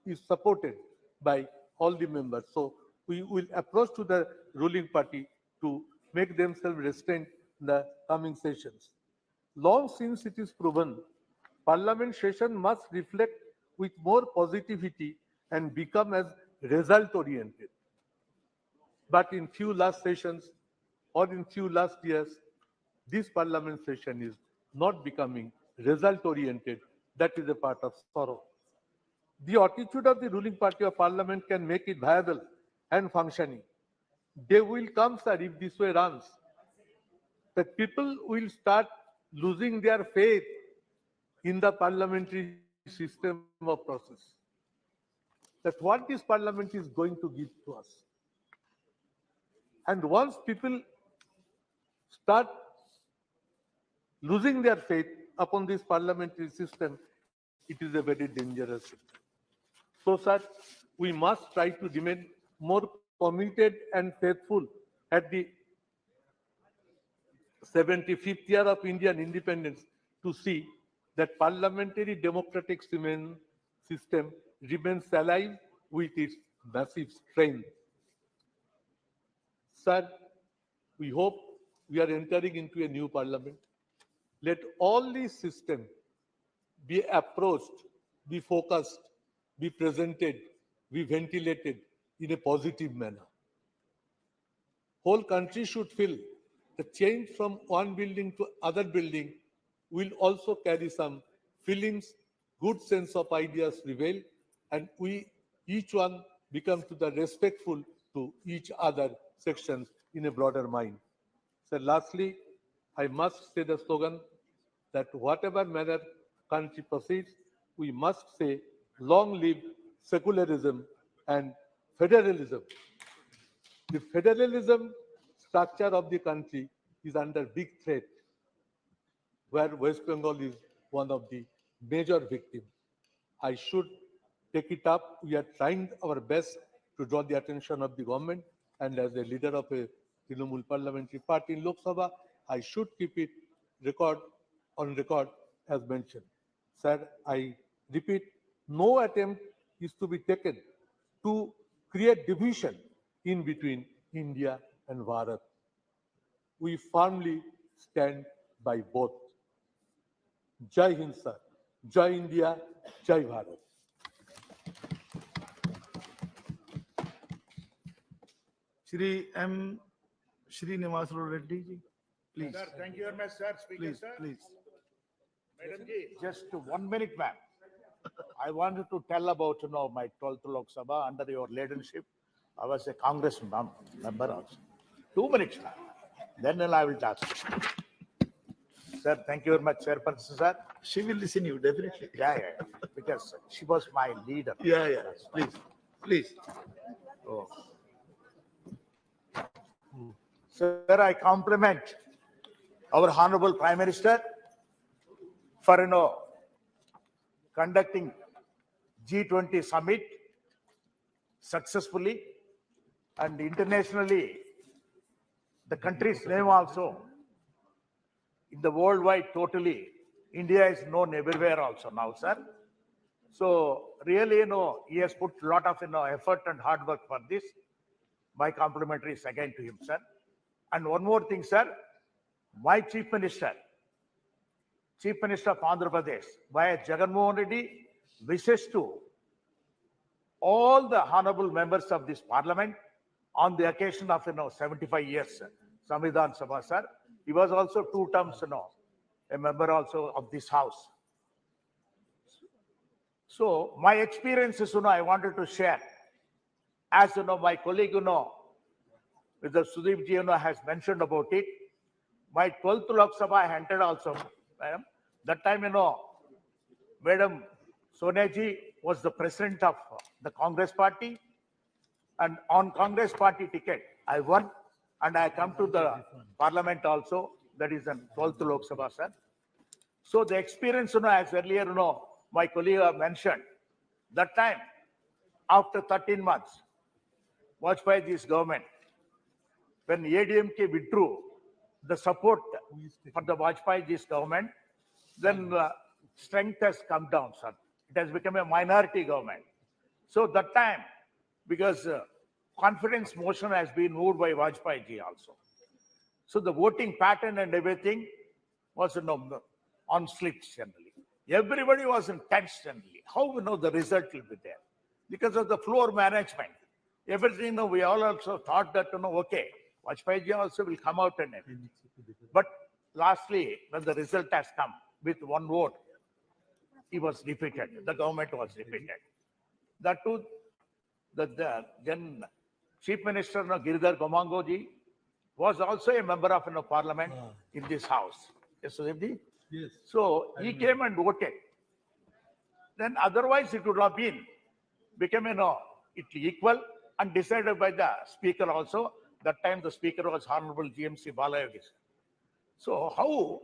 is supported by all the members. So we will approach to the ruling party to make themselves restrained in the coming sessions. Long since it is proven, Parliament session must reflect with more positivity and become as result-oriented. But in few last sessions or in few last years, this Parliament session is not becoming result-oriented. That is a part of sorrow. The attitude of the ruling party of Parliament can make it viable and functioning. They will come, sir, if this way runs. The people will start losing their faith in the parliamentary system of process. That what this Parliament is going to give to us. And once people start losing their faith upon this parliamentary system, it is a very dangerous system. So, sir, we must try to remain more committed and faithful at the 75th year of Indian independence to see that parliamentary democratic system remains alive with its massive strength. Sir, we hope we are entering into a new parliament. Let all these systems be approached, be focused, be presented, be ventilated in a positive manner. whole country should feel the change from one building to other building will also carry some feelings, good sense of ideas prevail, and we each one become to the respectful to each other sections in a broader mind. So lastly, I must say the slogan that whatever manner country proceeds, we must say, long live secularism and federalism. The federalism structure of the country is under big threat, where West Bengal is one of the major victims. I should take it up. We are trying our best to draw the attention of the government, and as a leader of a Trinamool parliamentary party in Lok Sabha, I should keep it on record as mentioned. Sir, I repeat, no attempt is to be taken to create division in between India and Bharat. We firmly stand by both. Jai Hind, sir. Jai India, Jai Bharat. Shri M. Srinivas Reddy ji, please. Sir, thank you very much, sir. Speaker, Please, sir. please. Madam ji, just 1 minute, ma'am. I wanted to tell about, my 12th Lok Sabha under your leadership. I was a Congress member also. 2 minutes, ma'am. Then I will talk. Sir, thank you very much, Chairperson, sir. She will listen you, definitely. Yeah. Because she was my leader. Yeah. Please, please. Oh. Sir, I compliment our Honorable Prime Minister for, conducting G20 summit successfully, and internationally, the country's name also in the worldwide totally. India is known everywhere also now, sir. So really, he has put a lot of, effort and hard work for this. My complimentaries again to him, sir. And one more thing, sir, my Chief Minister of Andhra Pradesh, by Jagannath Reddy, wishes to all the honorable members of this parliament on the occasion of, 75 years, Samvidhan Sabha, sir. He was also 2 terms, a member also of this house. So my experiences, I wanted to share. As my colleague, with the Sudeep ji, has mentioned about it. My 12th Lok Sabha I entered also, madam. That time, Madam Sonia ji was the president of the Congress party, and on Congress party ticket, I won, and I come to the parliament also. That is in 12th Lok Sabha, sir. So the experience, as earlier, my colleague mentioned, that time, after 13 months, Vajpayee ji's government, when ADMK withdrew the support for the Vajpayee ji's government, then strength has come down, sir. It has become a minority government. So that time, because confidence motion has been moved by Vajpayee ji also. So the voting pattern and everything was on slips generally. Everybody was in tense generally. How we know the result will be there? Because of the floor management. Everything, we all also thought that, okay, Vajpayee ji also will come out and everything. But lastly, when the result has come with 1 vote, he was defeated. The government was defeated. That too, the then Chief Minister Giridhar Gomango ji was also a member of parliament in this house. Yes, Sudeep ji? Yes. So he came and voted. Then otherwise it would have become it equal and decided by the speaker also. That time the speaker was Honorable GMC Balayogi. So how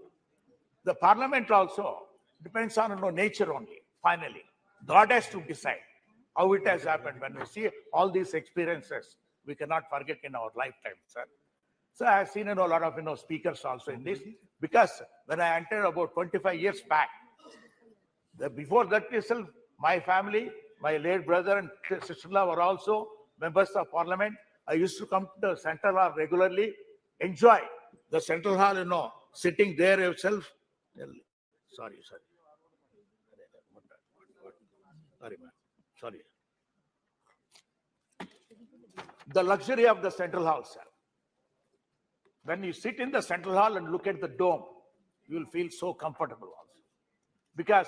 the parliament also depends on nature only. Finally, God has to decide how it has happened. When we see all these experiences, we cannot forget in our lifetime, sir. So I have seen a lot of speakers also in this, because when I entered about 25 years back, before that itself, my family, my late brother and sister-in-law were also members of parliament. I used to come to the central hall regularly, enjoy the central hall, sitting there yourself. Sorry. Sorry, ma'am. Sorry. The luxury of the central hall, sir. when you sit in the central hall and look at the dome, you will feel so comfortable also. Because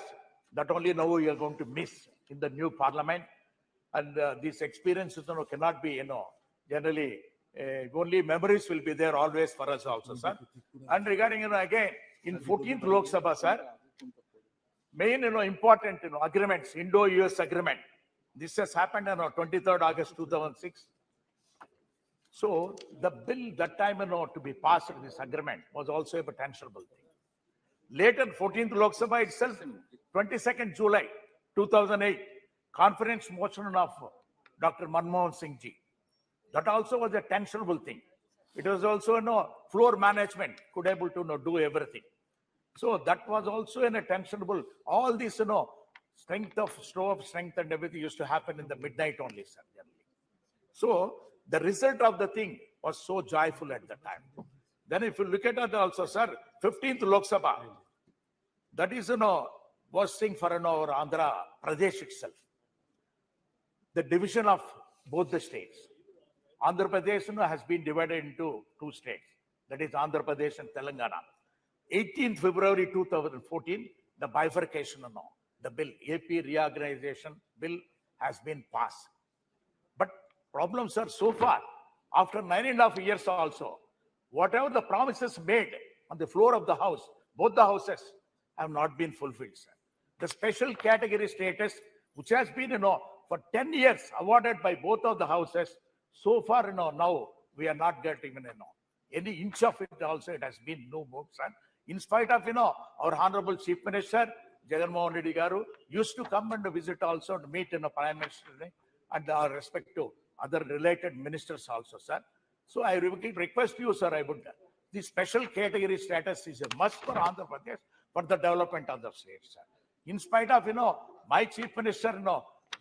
that only now you are going to miss in the new parliament. And these experiences cannot be, generally, only memories will be there always for us also, sir. And regarding, again, in 14th Lok Sabha, sir, main, important, agreements, Indo-US agreement. This has happened on 23rd August 2006. So the bill that time, to be passed, this agreement was also a potential thing. Later, 14th Lok Sabha itself, 22nd July 2008, conference motion of Dr. Manmohan Singh ji. That also was a tensionable thing. It was also, floor management could able to do everything. So that was also in a tensionable. All this, strength of show of strength and everything used to happen in the midnight only, sir. Generally. So the result of the thing was so joyful at the time. Then if you look at it also, sir, 15th Lok Sabha, that is, was thing for our Andhra Pradesh itself. The division of both the states. Andhra Pradesh has been divided into two states. That is Andhra Pradesh and Telangana. 18th February 2014, the bifurcation, the bill, AP reorganization bill has been passed. But problems are so far, after 9.5 years also, whatever the promises made on the floor of the house, both the houses have not been fulfilled, sir. The special category status, which has been, for 10 years awarded by both of the houses, so far, now we are not getting, any inch of it also, it has been no move, sir. In spite of, our Honorable Chief Minister, Jagan Mohan Reddy Garu, used to come and visit also to meet Prime Minister and our respect to other related ministers also, sir. So I request you, sir, the special category status is a must for Andhra Pradesh for the development of the state, sir. In spite of, my Chief Minister,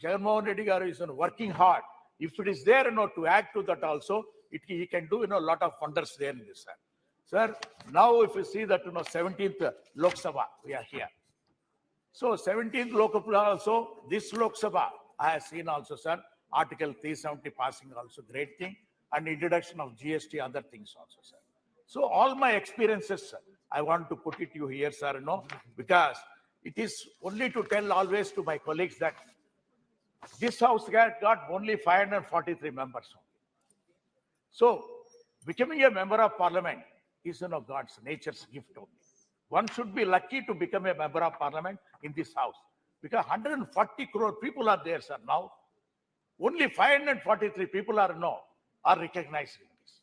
Jagan Mohan Reddy Garu is working hard. If it is there, to add to that also, he can do, a lot of wonders there in this, sir. Sir, now if you see that, 17th Lok Sabha, we are here. So 17th Lok Sabha also, this Lok Sabha, I have seen also, sir, Article 370 passing also, great thing, and introduction of GST, other things also, sir. So all my experiences, sir, I want to put it to you here, sir, because it is only to tell always to my colleagues that this house got only 543 members. So becoming a member of parliament is, God's nature's gift only. One should be lucky to become a member of parliament in this house, because 140 crore people are there, sir, now. Only 543 people are recognized in this.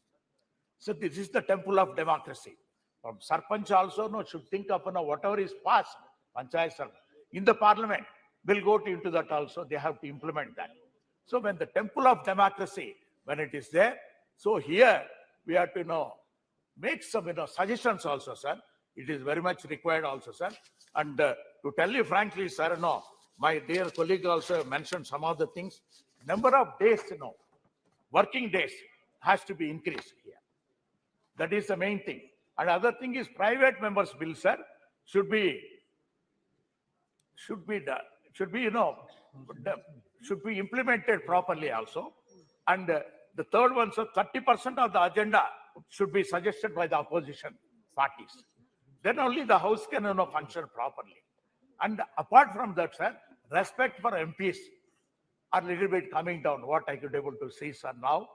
So this is the temple of democracy. From Sarpanch also, should think of, whatever is passed, Panchayat Sarpanch, in the parliament, will go into that also. They have to implement that. So when the temple of democracy, when it is there, so here we have to, make some, suggestions also, sir. It is very much required also, sir. And to tell you frankly, sir, my dear colleague also mentioned some of the things. Number of days, working days has to be increased here. That is the main thing. And other thing is private members' bill, sir, should be implemented properly also. And the third one, sir, 30% of the agenda should be suggested by the opposition parties. Then only the house can, function properly. And apart from that, sir, respect for MPs are a little bit coming down, what I could able to see, sir, now.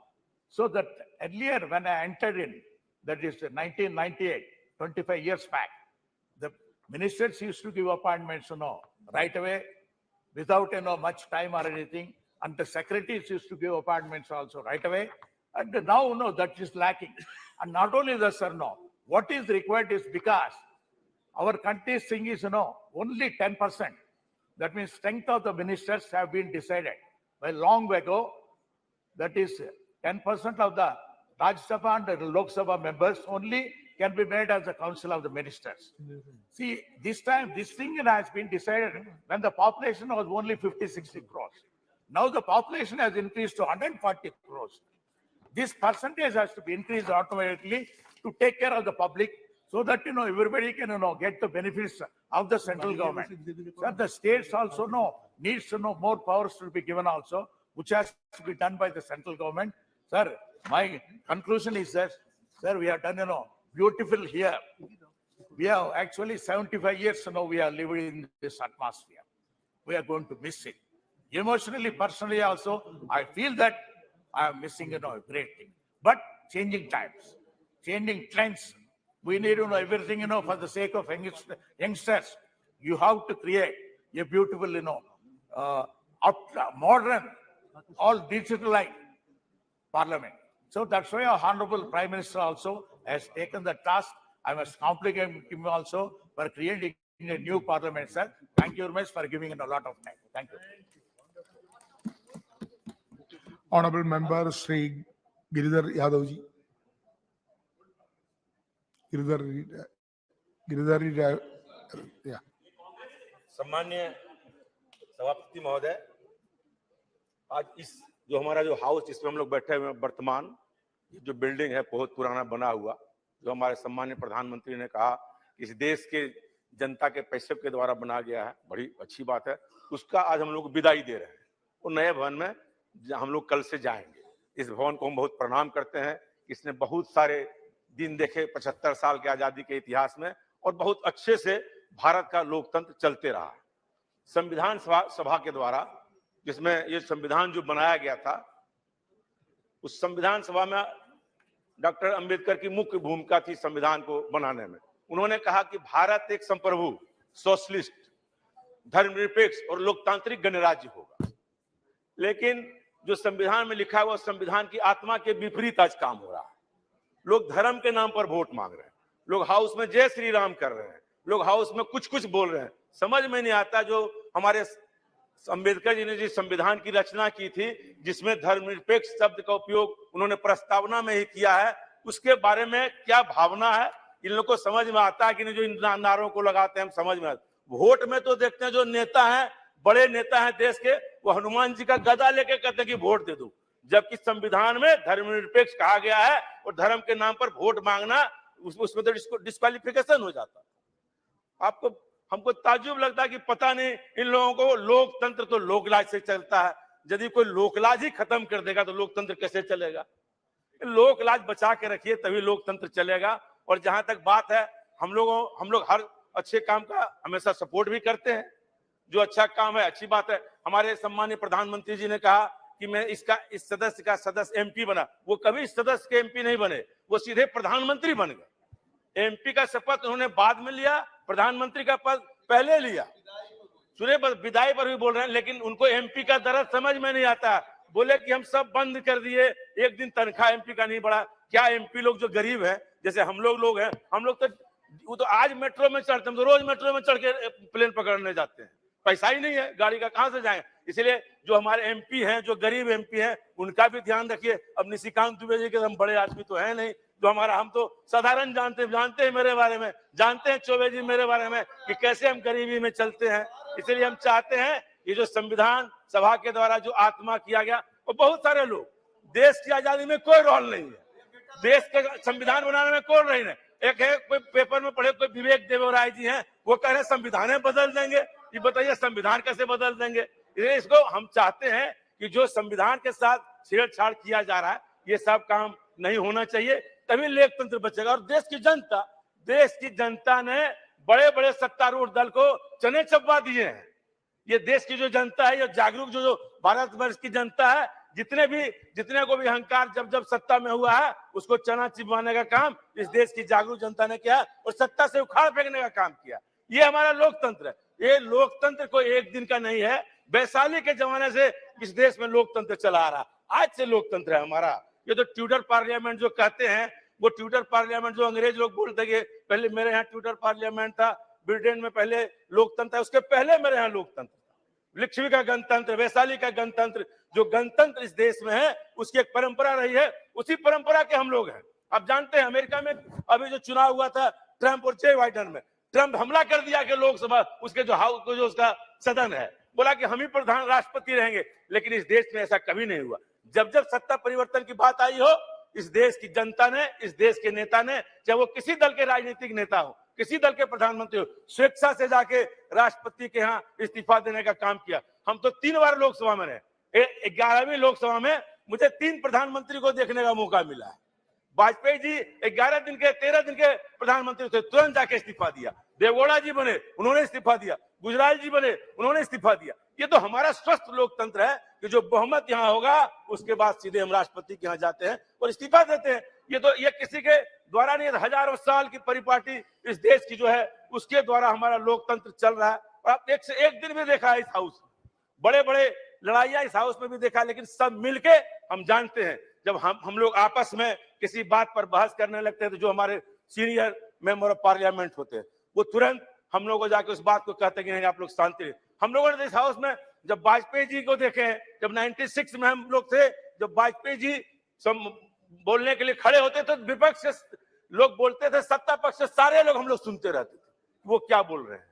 So that earlier when I entered in, that is 1998, 25 years back, the ministers used to give appointments, right away, without, much time or anything. And the secretaries used to give appointments also right away. And now, that is lacking. And not only that, sir, what is required is because our country's thing is, only 10%. That means strength of the ministers have been decided by long ago. That is 10% of the Rajya Sabha and the Lok Sabha members only can be made as the council of the ministers. See, this time, this thing has been decided when the population was only 50-60 crores. Now the population has increased to 140 crores. This percentage has to be increased automatically to take care of the public, so that, everybody can, get the benefits of the central government. So the states also needs, more powers to be given also, which has to be done by the central government. Sir, my conclusion is that Sir, we have done, beautiful here. We have actually 75 years now we are living in this atmosphere. We are going to miss it. Emotionally, personally also, I feel that I am missing, a great thing. But changing times, changing trends. We need to know everything, for the sake of youngsters. You have to create a beautiful, modern, all digitalized parliament. So that's why our Honorable Prime Minister also has taken the task. I must compliment him also for creating a new parliament, sir. Thank you very much for giving it a lot of time. Thank you. Honorable member Shri Giridhar Yadav ji. Giridhar, yeah. सम्मान्य सभापति महोदय, आज इस जो हमारा जो house जिसमें हम लोग बैठे हुए हैं वर्तमान, ये जो बिल्डिंग है बहुत पुराना बना हुआ, जो हमारे सम्मान्य प्रधानमंत्री ने कहा इस देश के जनता के पैसे के द्वारा बना गया है, बड़ी अच्छी बात है। उसका आज हम लोग विदाई दे रहे हैं और नए भवन में हम लोग कल से जाएंगे। इस भवन को हम बहुत प्रणाम करते हैं। इसने बहुत सारे दिन देखे 75 साल के आजादी के इतिहास में और बहुत अच्छे से भारत का लोकतंत्र चलते रहा। संविधान सभा के द्वारा जिसमें ये संविधान जो बनाया गया था, उस संविधान सभा में डॉक्टर अंबेडकर की मुख्य भूमिका थी संविधान को बनाने में। उन्होंने कहा कि भारत एक संप्रभु, सोशलिस्ट, धर्मनिरपेक्ष और लोकतांत्रिक गणराज्य होगा। लेकिन जो संविधान में लिखा हुआ संविधान की आत्मा के विपरीत आज काम हो रहा है। लोग धर्म के नाम पर वोट मांग रहे हैं, लोग हाउस में जय श्री राम कर रहे हैं, लोग हाउस में कुछ कुछ बोल रहे हैं। समझ में नहीं आता जो हमारे अंबेडकर जी ने जिस संविधान की रचना की थी, जिसमें धर्मनिरपेक्ष शब्द का उपयोग उन्होंने प्रस्तावना में ही किया है, उसके बारे में क्या भावना है इन लोगों को समझ में आता है कि नहीं? जो इन नारों को लगाते हैं हम समझ में आता। वोट में तो देखते हैं जो नेता हैं, बड़े नेता हैं देश के, वो हनुमान जी का गदा लेके कहते हैं कि वोट दे दो, जबकि संविधान में धर्मनिरपेक्ष कहा गया है और धर्म के नाम पर वोट मांगना उसमें तो डिस्क्वालिफिकेशन हो जाता। आपको हमको ताज्जुब लगता है कि पता नहीं इन लोगों को लोकतंत्र तो लोकलाज से चलता है। यदि कोई लोकलाज ही खत्म कर देगा तो लोकतंत्र कैसे चलेगा? लोकलाज बचा के रखिए तभी लोकतंत्र चलेगा। और जहां तक बात है, हम लोग हर अच्छे काम का हमेशा सपोर्ट भी करते हैं। जो अच्छा काम है अच्छी बात है। हमारे सम्मानीय प्रधानमंत्री जी ने कहा कि मैं इस सदस्य का सदस्य एमपी बना। वो कभी सदस्य के एमपी नहीं बने, वो सीधे प्रधानमंत्री बन गए। एमपी का शपथ उन्होंने बाद में लिया, प्रधानमंत्री का पद पहले लिया। सुने, विदाई पर भी बोल रहे हैं, लेकिन उनको एमपी का दर्द समझ में नहीं आता। बोले कि हम सब बंद कर दिए, एक दिन तनख्वाह एमपी का नहीं बढ़ा। क्या एमपी लोग जो गरीब है, जैसे हम लोग हैं, हम लोग तो वो तो आज मेट्रो में चढ़ते हैं, तो रोज मेट्रो में चढ़ के प्लेन पकड़ने जाते हैं। पैसा ही नहीं है, गाड़ी का कहां से जाएंगे? इसलिए जो हमारे एमपी हैं, जो गरीब एमपी हैं, उनका भी ध्यान रखिए। अब निशिकांत दुबे जी के हम बड़े आदमी तो है नहीं, जो हम तो साधारण जानते हैं मेरे बारे में, जानते हैं चौबे जी मेरे बारे में कि कैसे हम गरीबी में चलते हैं। इसलिए हम चाहते हैं कि जो संविधान सभा के द्वारा जो आत्मा किया गया, और बहुत सारे लोग, देश की आजादी में कोई रोल नहीं है, देश के संविधान बनाने में कोई नहीं है। एक है कोई पेपर में पढ़े, कोई विवेक देवराय जी हैं, वो कह रहे संविधान बदल देंगे। ये बताइए संविधान कैसे बदल देंगे? इसलिए इसको हम चाहते हैं कि जो संविधान के साथ छेड़छाड़ किया जा रहा है, ये सब काम नहीं होना चाहिए, तभी लोकतंत्र बचेगा। और देश की जनता ने बड़े बड़े सत्तारूढ़ दल को चने चबवा दिए हैं। ये देश की जो जनता है, ये जागरूक जो भारतवर्ष की जनता है, जितने को भी अहंकार जब सत्ता में हुआ है, उसको चना चिबवाने का काम इस देश की जागरूक जनता ने किया और सत्ता से उखाड़ फेंकने का काम किया। ये हमारा लोकतंत्र है। ये लोकतंत्र कोई एक दिन का नहीं है, वैशाली के जमाने से इस देश में लोकतंत्र चला आ रहा, आज से लोकतंत्र है हमारा। ये तो ट्यूटर पार्लियामेंट जो कहते हैं, वो ट्यूटर पार्लियामेंट जो अंग्रेज लोग बोलते हैं, पहले मेरे यहाँ ट्यूटर पार्लियामेंट था, ब्रिटेन में पहले लोकतंत्र था, उसके पहले मेरे यहाँ लोकतंत्र था। लिच्छवी का गणतंत्र, वैशाली का गणतंत्र, जो गणतंत्र इस देश में है, उसकी एक परंपरा रही है, उसी परंपरा के हम लोग हैं। आप जानते हैं अमेरिका में अभी जो चुनाव हुआ था ट्रंप और जे बाइडेन में, ट्रंप हमला कर दिया कि लोकसभा उसके जो हाउस जो उसका सदन है, बोला कि हम ही प्रधान राष्ट्रपति रहेंगे। लेकिन इस देश में ऐसा कभी नहीं हुआ। जब सत्ता परिवर्तन की बात आई हो, इस देश की जनता ने, इस देश के नेता ने, चाहे वो किसी दल के राजनीतिक नेता हो, किसी दल के प्रधानमंत्री हो, स्वेच्छा से जाके राष्ट्रपति के यहाँ इस्तीफा देने का काम किया। हम तो 3 बार लोकसभा में रहे। 11वीं लोकसभा में मुझे 3 प्रधानमंत्री को देखने का मौका मिला है। वाजपेयी जी 11 दिन के 13 दिन के प्रधानमंत्री थे, तुरंत जाके इस्तीफा दिया। देवगौड़ा जी बने, उन्होंने इस्तीफा दिया। गुजराल जी बने, उन्होंने इस्तीफा दिया। ये तो हमारा स्वस्थ लोकतंत्र है कि जो बहुमत यहाँ होगा उसके बाद सीधे हम राष्ट्रपति के यहाँ जाते हैं और इस्तीफा देते हैं। ये किसी के द्वारा नहीं, हजारों साल की परिपाटी इस देश की जो है उसके द्वारा हमारा लोकतंत्र चल रहा है। और आप एक से एक दिन भी देखा है इस हाउस, बड़े बड़े लड़ाइयां इस हाउस में भी देखा, लेकिन सब मिलके हम जानते हैं जब हम लोग आपस में किसी बात पर बहस करने लगते हैं तो जो हमारे सीनियर मेंबर ऑफ पार्लियामेंट होते हैं वो तुरंत हम लोगों को जाके उस बात को कहते हैं कि नहीं आप लोग शांति रहिए। हम लोगों ने इस हाउस में जब वाजपेयी जी को देखे हैं, जब 96 में हम लोग थे, जब वाजपेयी जी बोलने के लिए खड़े होते तो विपक्ष के लोग बोलते थे, सत्ता पक्ष से सारे लोग हम लोग सुनते रहते थे वो क्या बोल रहे हैं।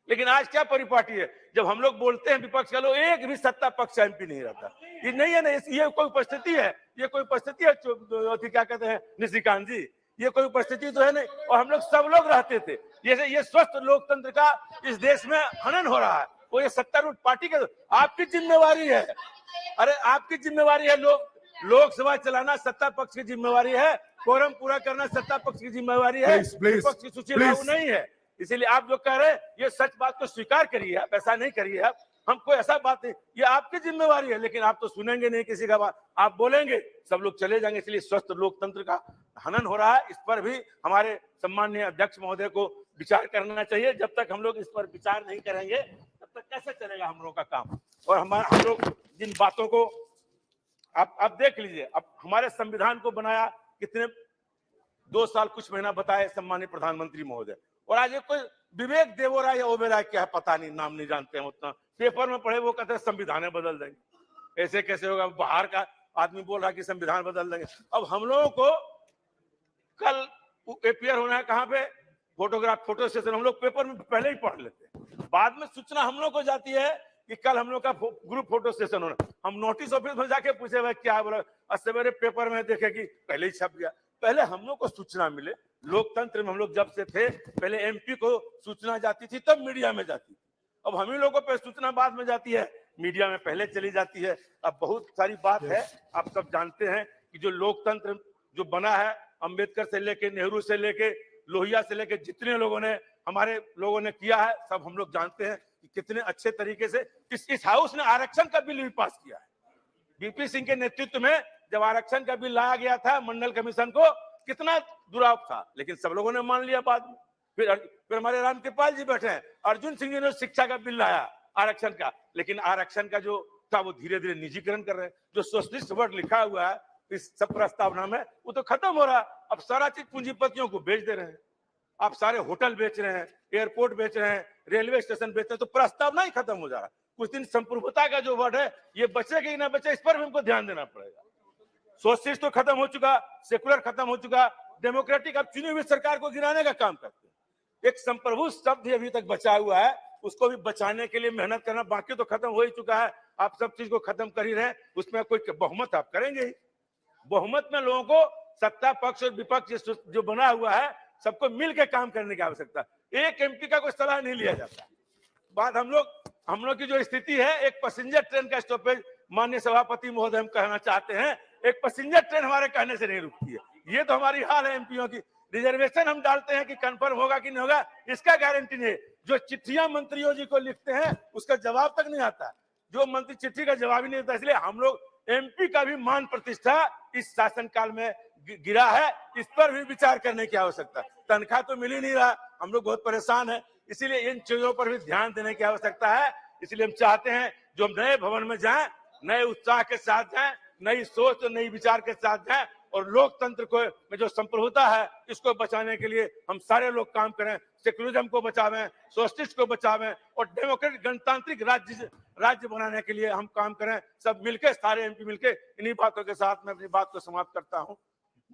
लेकिन आज क्या परिपाटी है, जब हम लोग बोलते हैं विपक्ष का लोग, एक भी सत्ता पक्ष एमपी नहीं रहता। ये नहीं है ना, ये कोई उपस्थिति है, ये कोई उपस्थिति है क्या कहते हैं निशिकांत जी, ये कोई उपस्थिति तो है नहीं। और हम लोग सब लोग रहते थे। ये स्वस्थ लोकतंत्र का इस देश में हनन हो रहा है। वो ये सत्तारूढ़ पार्टी के आपकी जिम्मेवारी है, अरे आपकी जिम्मेवारी है, लोकसभा चलाना सत्ता पक्ष की जिम्मेवारी है, कोरम पूरा करना सत्ता पक्ष की जिम्मेवारी है, विपक्ष की सूची लागू नहीं है। इसीलिए आप जो कह रहे हैं ये सच बात को स्वीकार करिए, आप ऐसा नहीं करिए, आप हम कोई ऐसा बात नहीं, ये आपकी जिम्मेवारी है। लेकिन आप तो सुनेंगे नहीं किसी का बात, आप बोलेंगे सब लोग चले जाएंगे। इसलिए स्वस्थ लोकतंत्र का हनन हो रहा है, इस पर भी हमारे सम्माननीय अध्यक्ष महोदय को विचार करना चाहिए। जब तक हम लोग इस पर विचार नहीं करेंगे तब तक कैसे चलेगा हम लोग का काम। और हम लोग जिन बातों को आप देख लीजिए, अब हमारे संविधान को बनाया कितने 2 साल कुछ महीना बताए सम्मानित प्रधानमंत्री महोदय, और आज कोई विवेक देवोराय या ओबेराय क्या है पता नहीं, नाम नहीं जानते हैं उतना, पेपर में पढ़े वो कहते हैं संविधान बदल देंगे। ऐसे कैसे होगा, बाहर का आदमी बोल रहा कि संविधान बदल देंगे। अब हम लोगों को कल अपियर होना है कहाँ पे, फोटो सेशन, हम लोग पेपर में पहले ही पढ़ लेते हैं, बाद में सूचना हम लोग को जाती है कि कल हम लोग का ग्रुप फोटो सेशन होना। हम नोटिस ऑफिस में जाके पूछे भाई क्या बोला, सवेरे पेपर में देखे कि पहले ही छप गया। पहले हम लोग को सूचना मिले, लोकतंत्र में हम लोग जब से थे पहले एमपी को सूचना जाती थी तब मीडिया में जाती थी, अब हम ही लोगों पे सूचना बाद में जाती है, मीडिया में पहले चली जाती है। अब बहुत सारी बात है, आप सब जानते हैं कि जो लोकतंत्र जो बना है, अंबेडकर से लेके नेहरू से लेके लोहिया से लेके जितने लोगों ने हमारे लोगों ने किया है सब हम लोग जानते हैं कि कितने अच्छे तरीके से इस हाउस ने आरक्षण का बिल भी पास किया है। बीपी सिंह के नेतृत्व में जब आरक्षण का बिल लाया गया था मंडल कमीशन को, कितना दुराव था, लेकिन सब लोगों ने मान लिया बाद में। फिर हमारे रामकृपाल जी बैठे हैं, अर्जुन सिंह जी ने शिक्षा का बिल लाया आरक्षण का, लेकिन आरक्षण का जो था वो धीरे धीरे निजीकरण कर रहे हैं। जो सोशलिस्ट वर्ड लिखा हुआ है इस सब प्रस्तावना में वो तो खत्म हो रहा है। अब सारा चीज पूंजीपतियों को बेच दे रहे हैं, आप सारे होटल बेच रहे हैं, एयरपोर्ट बेच रहे हैं, रेलवे स्टेशन बेच रहे हैं, तो प्रस्तावना ही खत्म हो जा रहा है। कुछ दिन संप्रभुता का जो वर्ड है ये बचेगा कि ना बचे, इस पर भी हमको ध्यान देना पड़ेगा। सोशलिस्ट तो खत्म हो चुका, सेकुलर खत्म हो चुका, डेमोक्रेटिक अब चुनी हुई सरकार को गिराने का काम करते हैं। एक संप्रभु शब्द अभी तक बचा हुआ है, उसको भी बचाने के लिए मेहनत करना, बाकी तो खत्म हो ही चुका है। आप सब चीज को खत्म कर ही रहे, उसमें कोई बहुमत आप करेंगे ही। बहुमत में लोगों को सत्ता पक्ष और विपक्ष जो बना हुआ है सबको मिलकर काम करने की आवश्यकता, एक एमपी का कोई सलाह नहीं लिया जाता। बात हम लोग की जो स्थिति है, एक पैसेंजर ट्रेन का स्टॉपेज, माननीय सभापति महोदय हम कहना चाहते हैं, एक पैसेंजर ट्रेन हमारे कहने से नहीं रुकती है। ये तो हमारी हाल है एमपीओ की। रिजर्वेशन हम डालते हैं कि कंफर्म होगा कि नहीं होगा, इसका गारंटी नहीं। जो चिट्ठियां मंत्रियों जी को लिखते हैं उसका जवाब तक नहीं आता, जो मंत्री चिट्ठी का जवाब ही नहीं देता। इसलिए हम लोग एमपी का भी मान प्रतिष्ठा इस शासनकाल में गिरा है, इस पर भी विचार करने की आवश्यकता। तनख्वाह तो मिल ही नहीं रहा, हम लोग बहुत परेशान है, इसीलिए इन चीजों पर भी ध्यान देने की आवश्यकता है। इसलिए हम चाहते हैं जो हम नए भवन में जाएं, नए उत्साह के साथ जाएं, नई सोच और नई विचार के साथ जाएं, और लोकतंत्र को में जो संप्रभुता है इसको बचाने के लिए हम सारे लोग काम करें। सेकुलरिज्म को बचावें, सोशलिस्ट को बचावें, और डेमोक्रेटिक गणतांत्रिक राज्य बनाने के लिए हम काम करें, सब मिलके, सारे एमपी मिलके। इन्हीं बातों के साथ मैं अपनी बात को समाप्त करता हूं।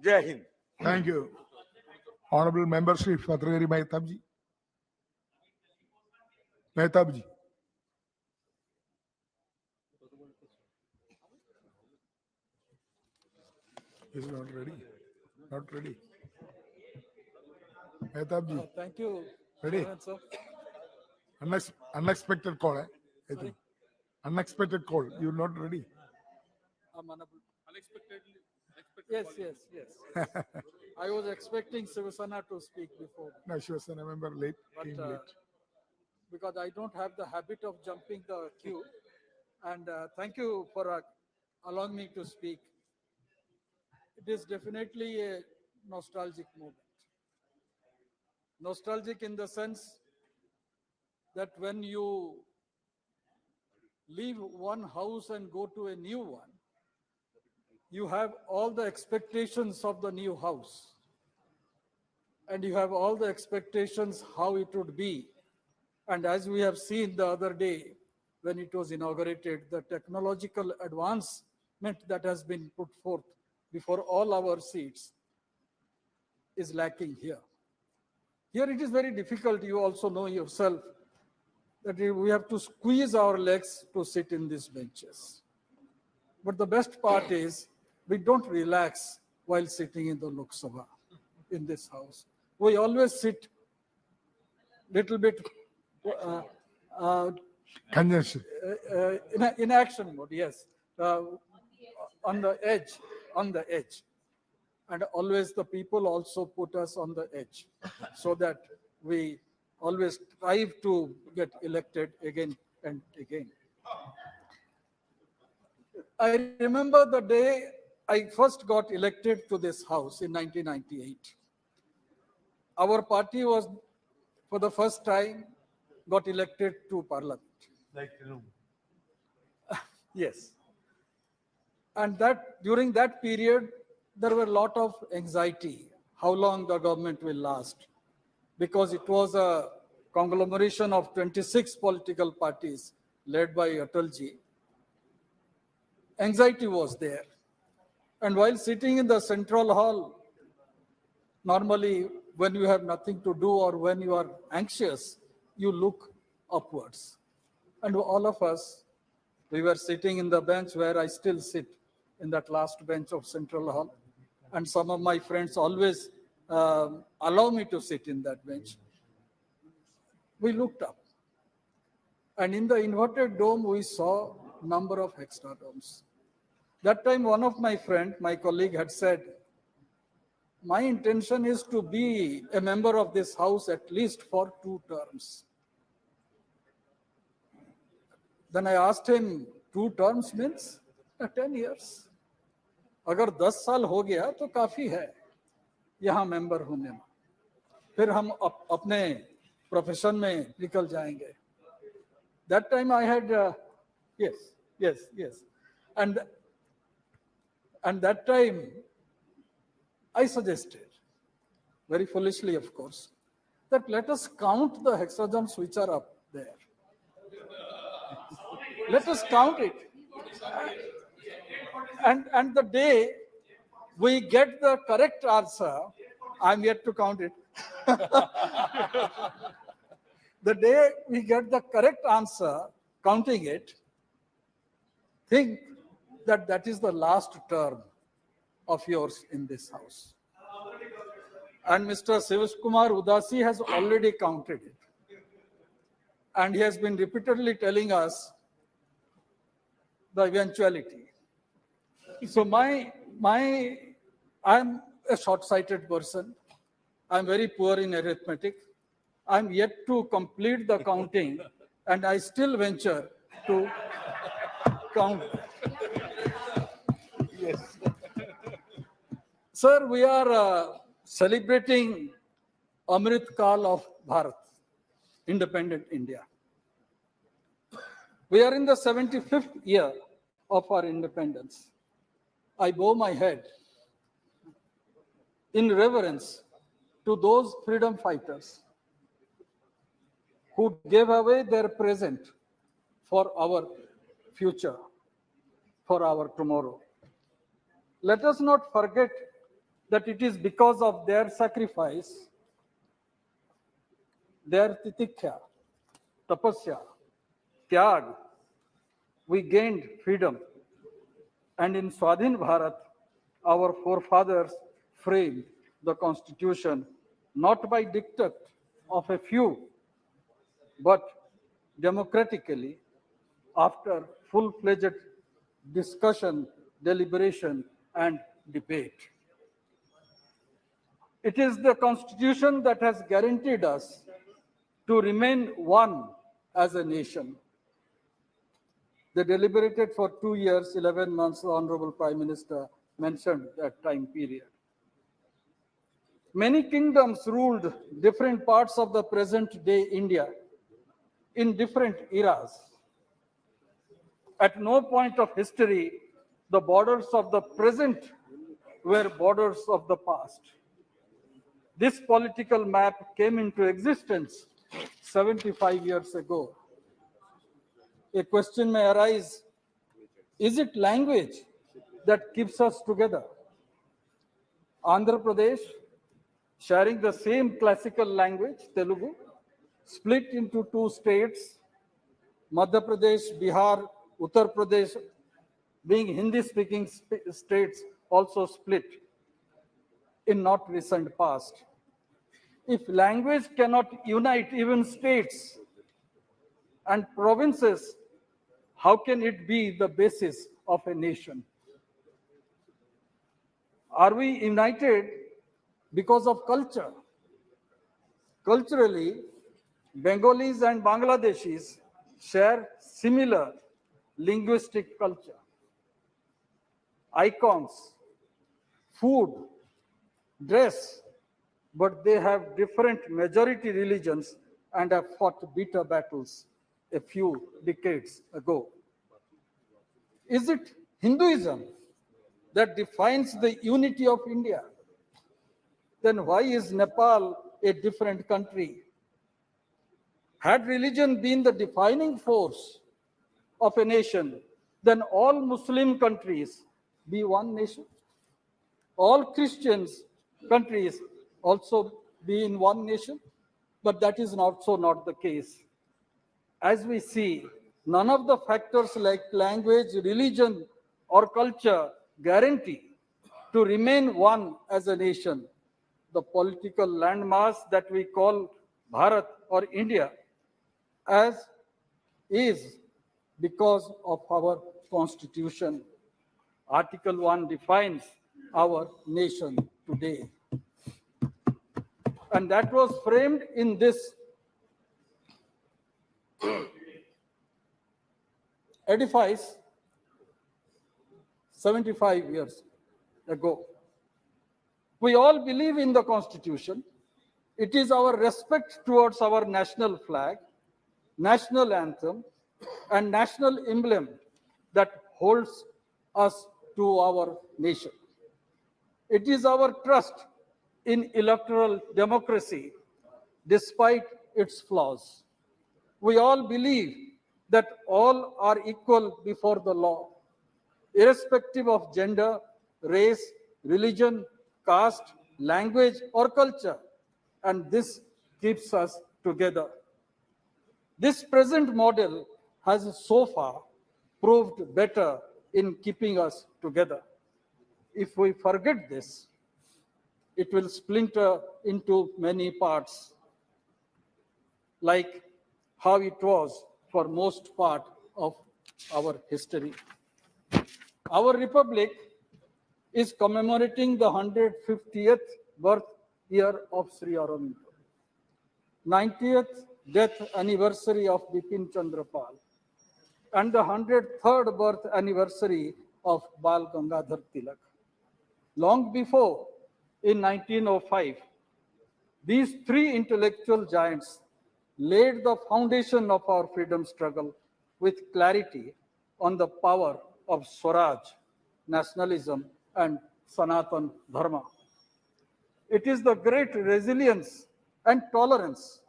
जय Hind. Thank you. Honourable member Shri फतरगिरी Mahtab ji. Mahtab ji. Is not ready. Not ready. Mehtab ji. Thank you. Ready? Unexpected call, I think. Unexpected call. You're not ready. I'm unable. Unexpectedly. Yes. I was expecting Sivasana to speak before, No, she was a member late, but came late. because I don't have the habit of jumping the queue. And thank you for allowing me to speak. It is definitely a nostalgic moment. Nostalgic in the sense that when you leave one house and go to a new one, you have all the expectations of the new house. And you have all the expectations how it would be. And as we have seen the other day, when it was inaugurated, the technological advancement that has been put forth before all our seats is lacking here. Here it is very difficult, you also know yourself, that we have to squeeze our legs to sit in these benches. But the best part is, we don't relax while sitting in the Lok Sabha, in this house. We always sit little bit Congestion. in action mode, yes, on the edge. And always the people also put us on the edge so that we always strive to get elected again and again. I remember the day I first got elected to this house in 1998. Our party was, for the first time, got elected to parliament. Like, Yes. And that during that period, there were a lot of anxiety, how long the government will last, because it was a conglomeration of 26 political parties led by Atalji. Anxiety was there. And while sitting in the central hall, normally when you have nothing to do or when you are anxious, you look upwards. And all of us, we were sitting in the bench where I still sit, in that last bench of Central Hall. And some of my friends always allow me to sit in that bench. We looked up. And in the inverted dome, we saw number of hexadomes. That time, one of my friend, my colleague had said, my intention is to be a member of this house at least for 2 terms. Then I asked him, 2 terms means 10 years. अगर 10 साल हो गया तो काफी है यहाँ member होने में, फिर हम अपने प्रोफेशन में निकल जाएंगे. That time I had yes, and that time I suggested, very foolishly of course, that let us count the hexagrams which are up there. Let us count it. And the day we get the correct answer, I'm yet to count it. The day we get the correct answer, counting it, think that that is the last term of yours in this house. And Mr. Shiv Kumar Udasi has already counted it. And he has been repeatedly telling us the eventuality. So I'm a short-sighted person. I'm very poor in arithmetic. I'm yet to complete the counting, and I still venture to count. Yes. Sir, we are celebrating Amrit Kal of Bharat, independent India. We are in the 75th year of our independence. I bow my head in reverence to those freedom fighters who gave away their present for our future, for our tomorrow. Let us not forget that it is because of their sacrifice, their titikya, tapasya, tyag, we gained freedom. And in Swadhin Bharat, our forefathers framed the constitution not by diktat of a few, but democratically after full-fledged discussion deliberation, and debate. It is the Constitution that has guaranteed us to remain one as a nation. They deliberated for 2 years, 11 months, the Honorable Prime Minister mentioned that time period. Many kingdoms ruled different parts of the present day India in different eras. At no point of history, the borders of the present were borders of the past. This political map came into existence 75 years ago. A question may arise, is it language that keeps us together? Andhra Pradesh, sharing the same classical language, Telugu, split into two states, Madhya Pradesh, Bihar, Uttar Pradesh, being Hindi-speaking states, also split in not recent past. If language cannot unite even states and provinces, how can it be the basis of a nation? Are we united because of culture? Culturally, Bengalis and Bangladeshis share similar linguistic culture. Icons, food, dress, but they have different majority religions and have fought bitter battles a few decades ago. Is it Hinduism that defines the unity of India? Then why is Nepal a different country? Had religion been the defining force of a nation, then all Muslim countries be one nation. All Christians countries also be in one nation, but that is also not the case. As we see, none of the factors like language, religion, or culture guarantee to remain one as a nation. The political landmass that we call Bharat or India as is because of our constitution. Article 1 defines our nation today. And that was framed in this edifice 75 years ago. We all believe in the Constitution. It is our respect towards our national flag, national anthem, and national emblem that holds us to our nation. It is our trust in electoral democracy, despite its flaws. We all believe that all are equal before the law, irrespective of gender, race, religion, caste, language, or culture, and this keeps us together. This present model has so far proved better in keeping us together. If we forget this, it will splinter into many parts, like how it was for most part of our history. Our republic is commemorating the 150th birth year of Sri Aurobindo, 90th death anniversary of Bipin Chandra Pal, and the 103rd birth anniversary of Bal Gangadhar Tilak. Long before, in 1905, these three intellectual giants laid the foundation of our freedom struggle with clarity on the power of Swaraj, nationalism, and Sanatan Dharma. It is the great resilience and tolerance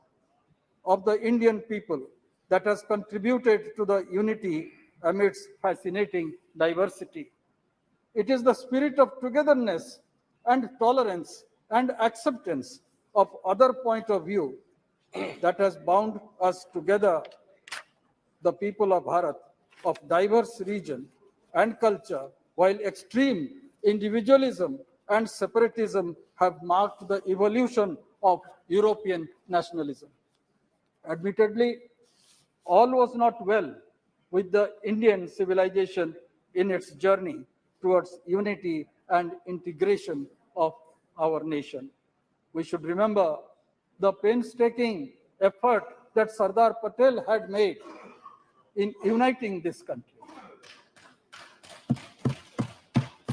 of the Indian people that has contributed to the unity amidst fascinating diversity. It is the spirit of togetherness and tolerance and acceptance of other point of view that has bound us together, the people of Bharat, of diverse region and culture, while extreme individualism and separatism have marked the evolution of European nationalism. Admittedly, all was not well with the Indian civilization in its journey towards unity and integration of our nation. We should remember the painstaking effort that Sardar Patel had made in uniting this country.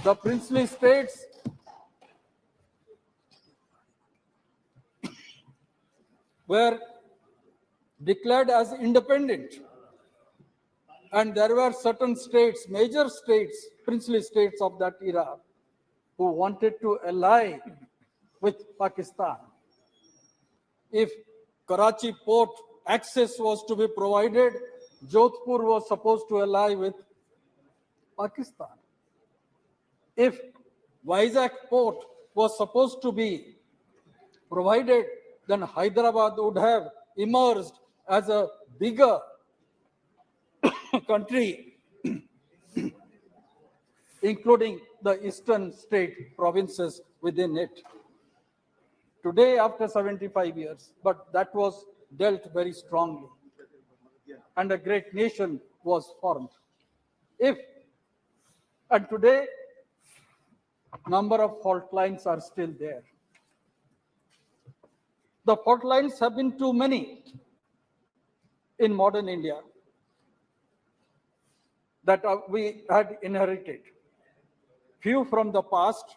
The princely states were declared as independent, and there were certain states, major states, princely states of that era, who wanted to ally with Pakistan. If Karachi port access was to be provided, Jodhpur was supposed to ally with Pakistan. If Vizag port was supposed to be provided, then Hyderabad would have emerged as a bigger country, including the eastern state provinces within it. Today, after 75 years, but that was dealt very strongly, and a great nation was formed. And today, number of fault lines are still there. The fault lines have been too many in modern India that we had inherited. Few from the past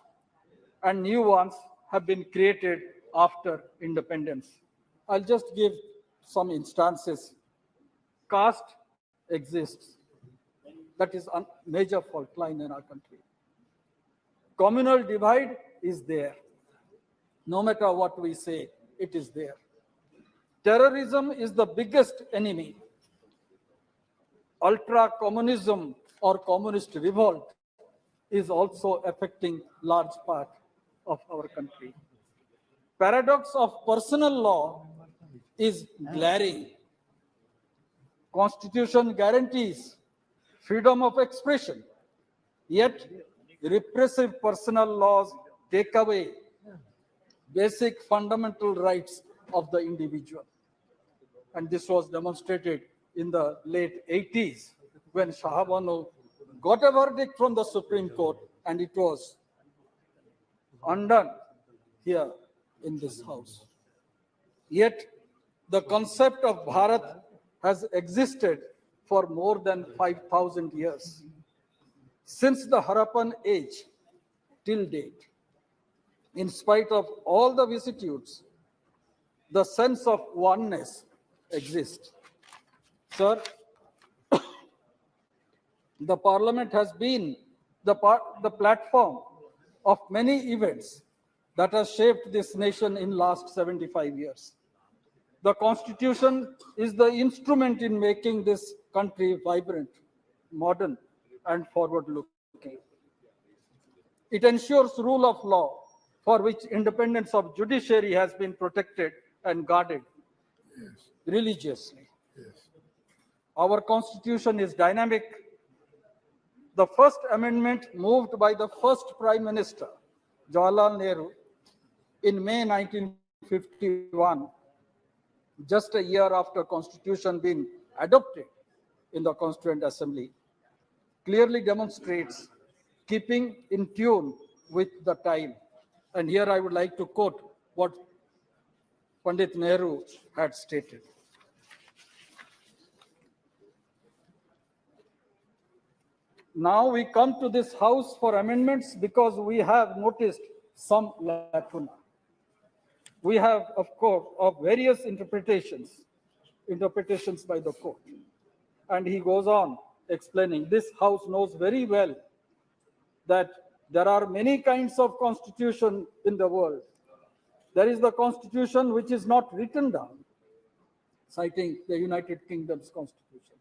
and new ones have been created after independence. I'll just give some instances. Caste exists. That is a major fault line in our country. Communal divide is there. No matter what we say, it is there. Terrorism is the biggest enemy. Ultra-communism or communist revolt is also affecting large part of our country. Paradox of personal law is glaring. Constitution guarantees freedom of expression, yet repressive personal laws take away basic fundamental rights of the individual. And this was demonstrated in the late 80s when Shah Banu got a verdict from the Supreme Court, and it was undone here in this house. Yet the concept of Bharat has existed for more than 5,000 years. Since the Harappan age till date, in spite of all the vicissitudes, the sense of oneness exists. Sir, the parliament has been the platform of many events that have shaped this nation in last 75 years. The constitution is the instrument in making this country vibrant, modern, and forward-looking. It ensures rule of law, for which independence of judiciary has been protected and guarded religiously. Our constitution is dynamic. The first amendment moved by the first Prime Minister, Jawaharlal Nehru, in May 1951, just a year after Constitution being adopted in the Constituent Assembly, clearly demonstrates keeping in tune with the time. And here I would like to quote what Pandit Nehru had stated. Now we come to this house for amendments because we have noticed some lacuna. We have, of course, of various interpretations by the court. And he goes on explaining, this house knows very well that there are many kinds of constitution in the world. There is the constitution which is not written down, citing the United Kingdom's constitution.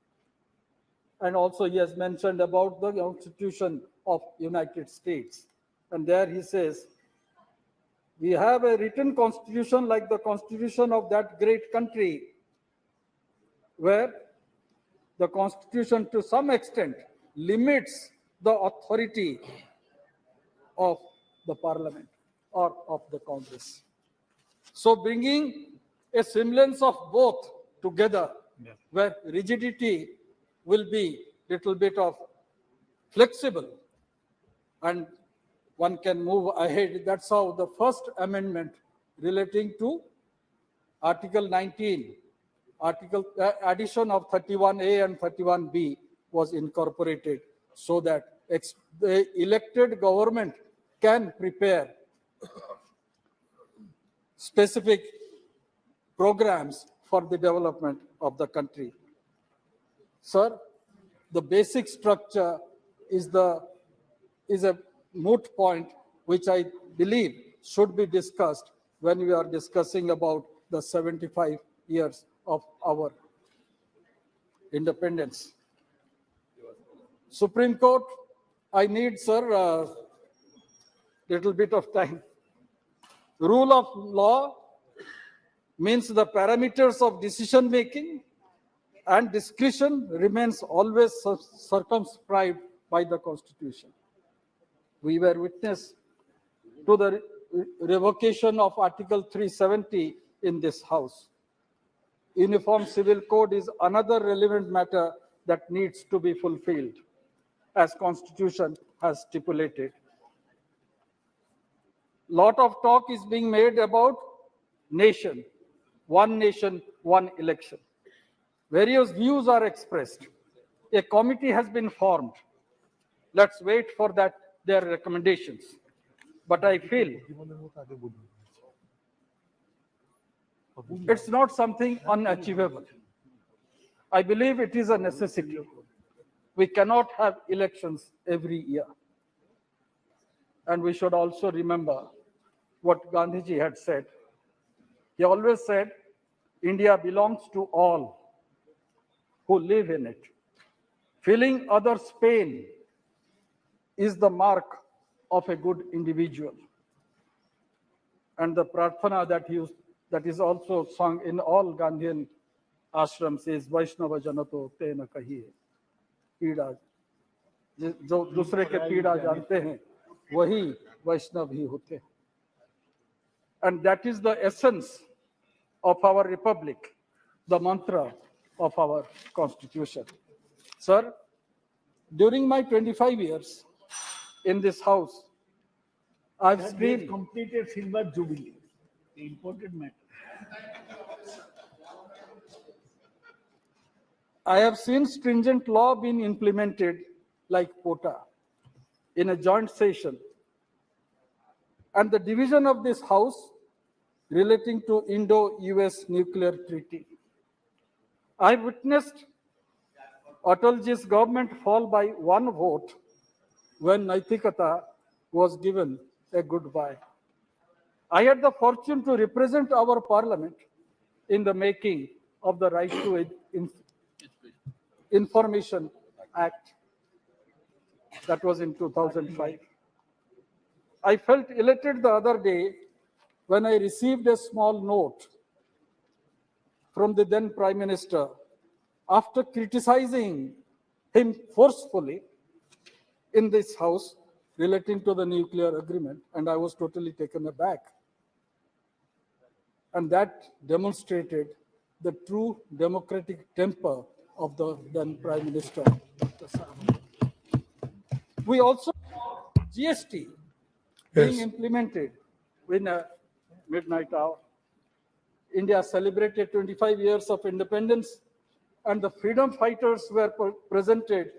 And also he has mentioned about the Constitution of United States. And there he says, we have a written constitution like the constitution of that great country, where the constitution to some extent limits the authority of the parliament or of the Congress. So bringing a semblance of both together, where rigidity will be little bit of flexible and one can move ahead. That's how the first amendment relating to Article 19, addition of 31A and 31B was incorporated so that the elected government can prepare specific programs for the development of the country. Sir, the basic structure is a moot point which I believe should be discussed when we are discussing about the 75 years of our independence. Supreme Court, I need, sir, a little bit of time. Rule of law means the parameters of decision making and discretion remains always circumscribed by the Constitution. We were witness to the revocation of Article 370 in this House. Uniform Civil Code is another relevant matter that needs to be fulfilled, as Constitution has stipulated. Lot of talk is being made about nation, one election. Various views are expressed. A committee has been formed. Let's wait for their recommendations. But I feel it's not something unachievable. I believe it is a necessity. We cannot have elections every year. And we should also remember what Gandhiji had said. He always said, India belongs to all who live in it. Feeling others' pain is the mark of a good individual. And the prarthana that is also sung in all Gandhian ashrams is Vaishnava Janato Tena Kahiye. पीड़ा जो दूसरे के पीड़ा जानते हैं वही वैष्णव ही होते हैं. And that is the essence of our republic, the mantra of our constitution. Sir, during my 25 years in this house, I've seen completed silver jubilee, the important matter. I have seen stringent law being implemented like POTA in a joint session, and the division of this house relating to Indo-US nuclear treaty. I witnessed Atalji's government fall by one vote when Naitikata was given a goodbye. I had the fortune to represent our parliament in the making of the Right to Information Act. That was in 2005. I felt elated the other day when I received a small note from the then Prime Minister after criticizing him forcefully in this house relating to the nuclear agreement, and I was totally taken aback. And that demonstrated the true democratic temper of the then Prime Minister. We also saw GST being implemented in a midnight hour. India celebrated 25 years of independence, and the freedom fighters were presented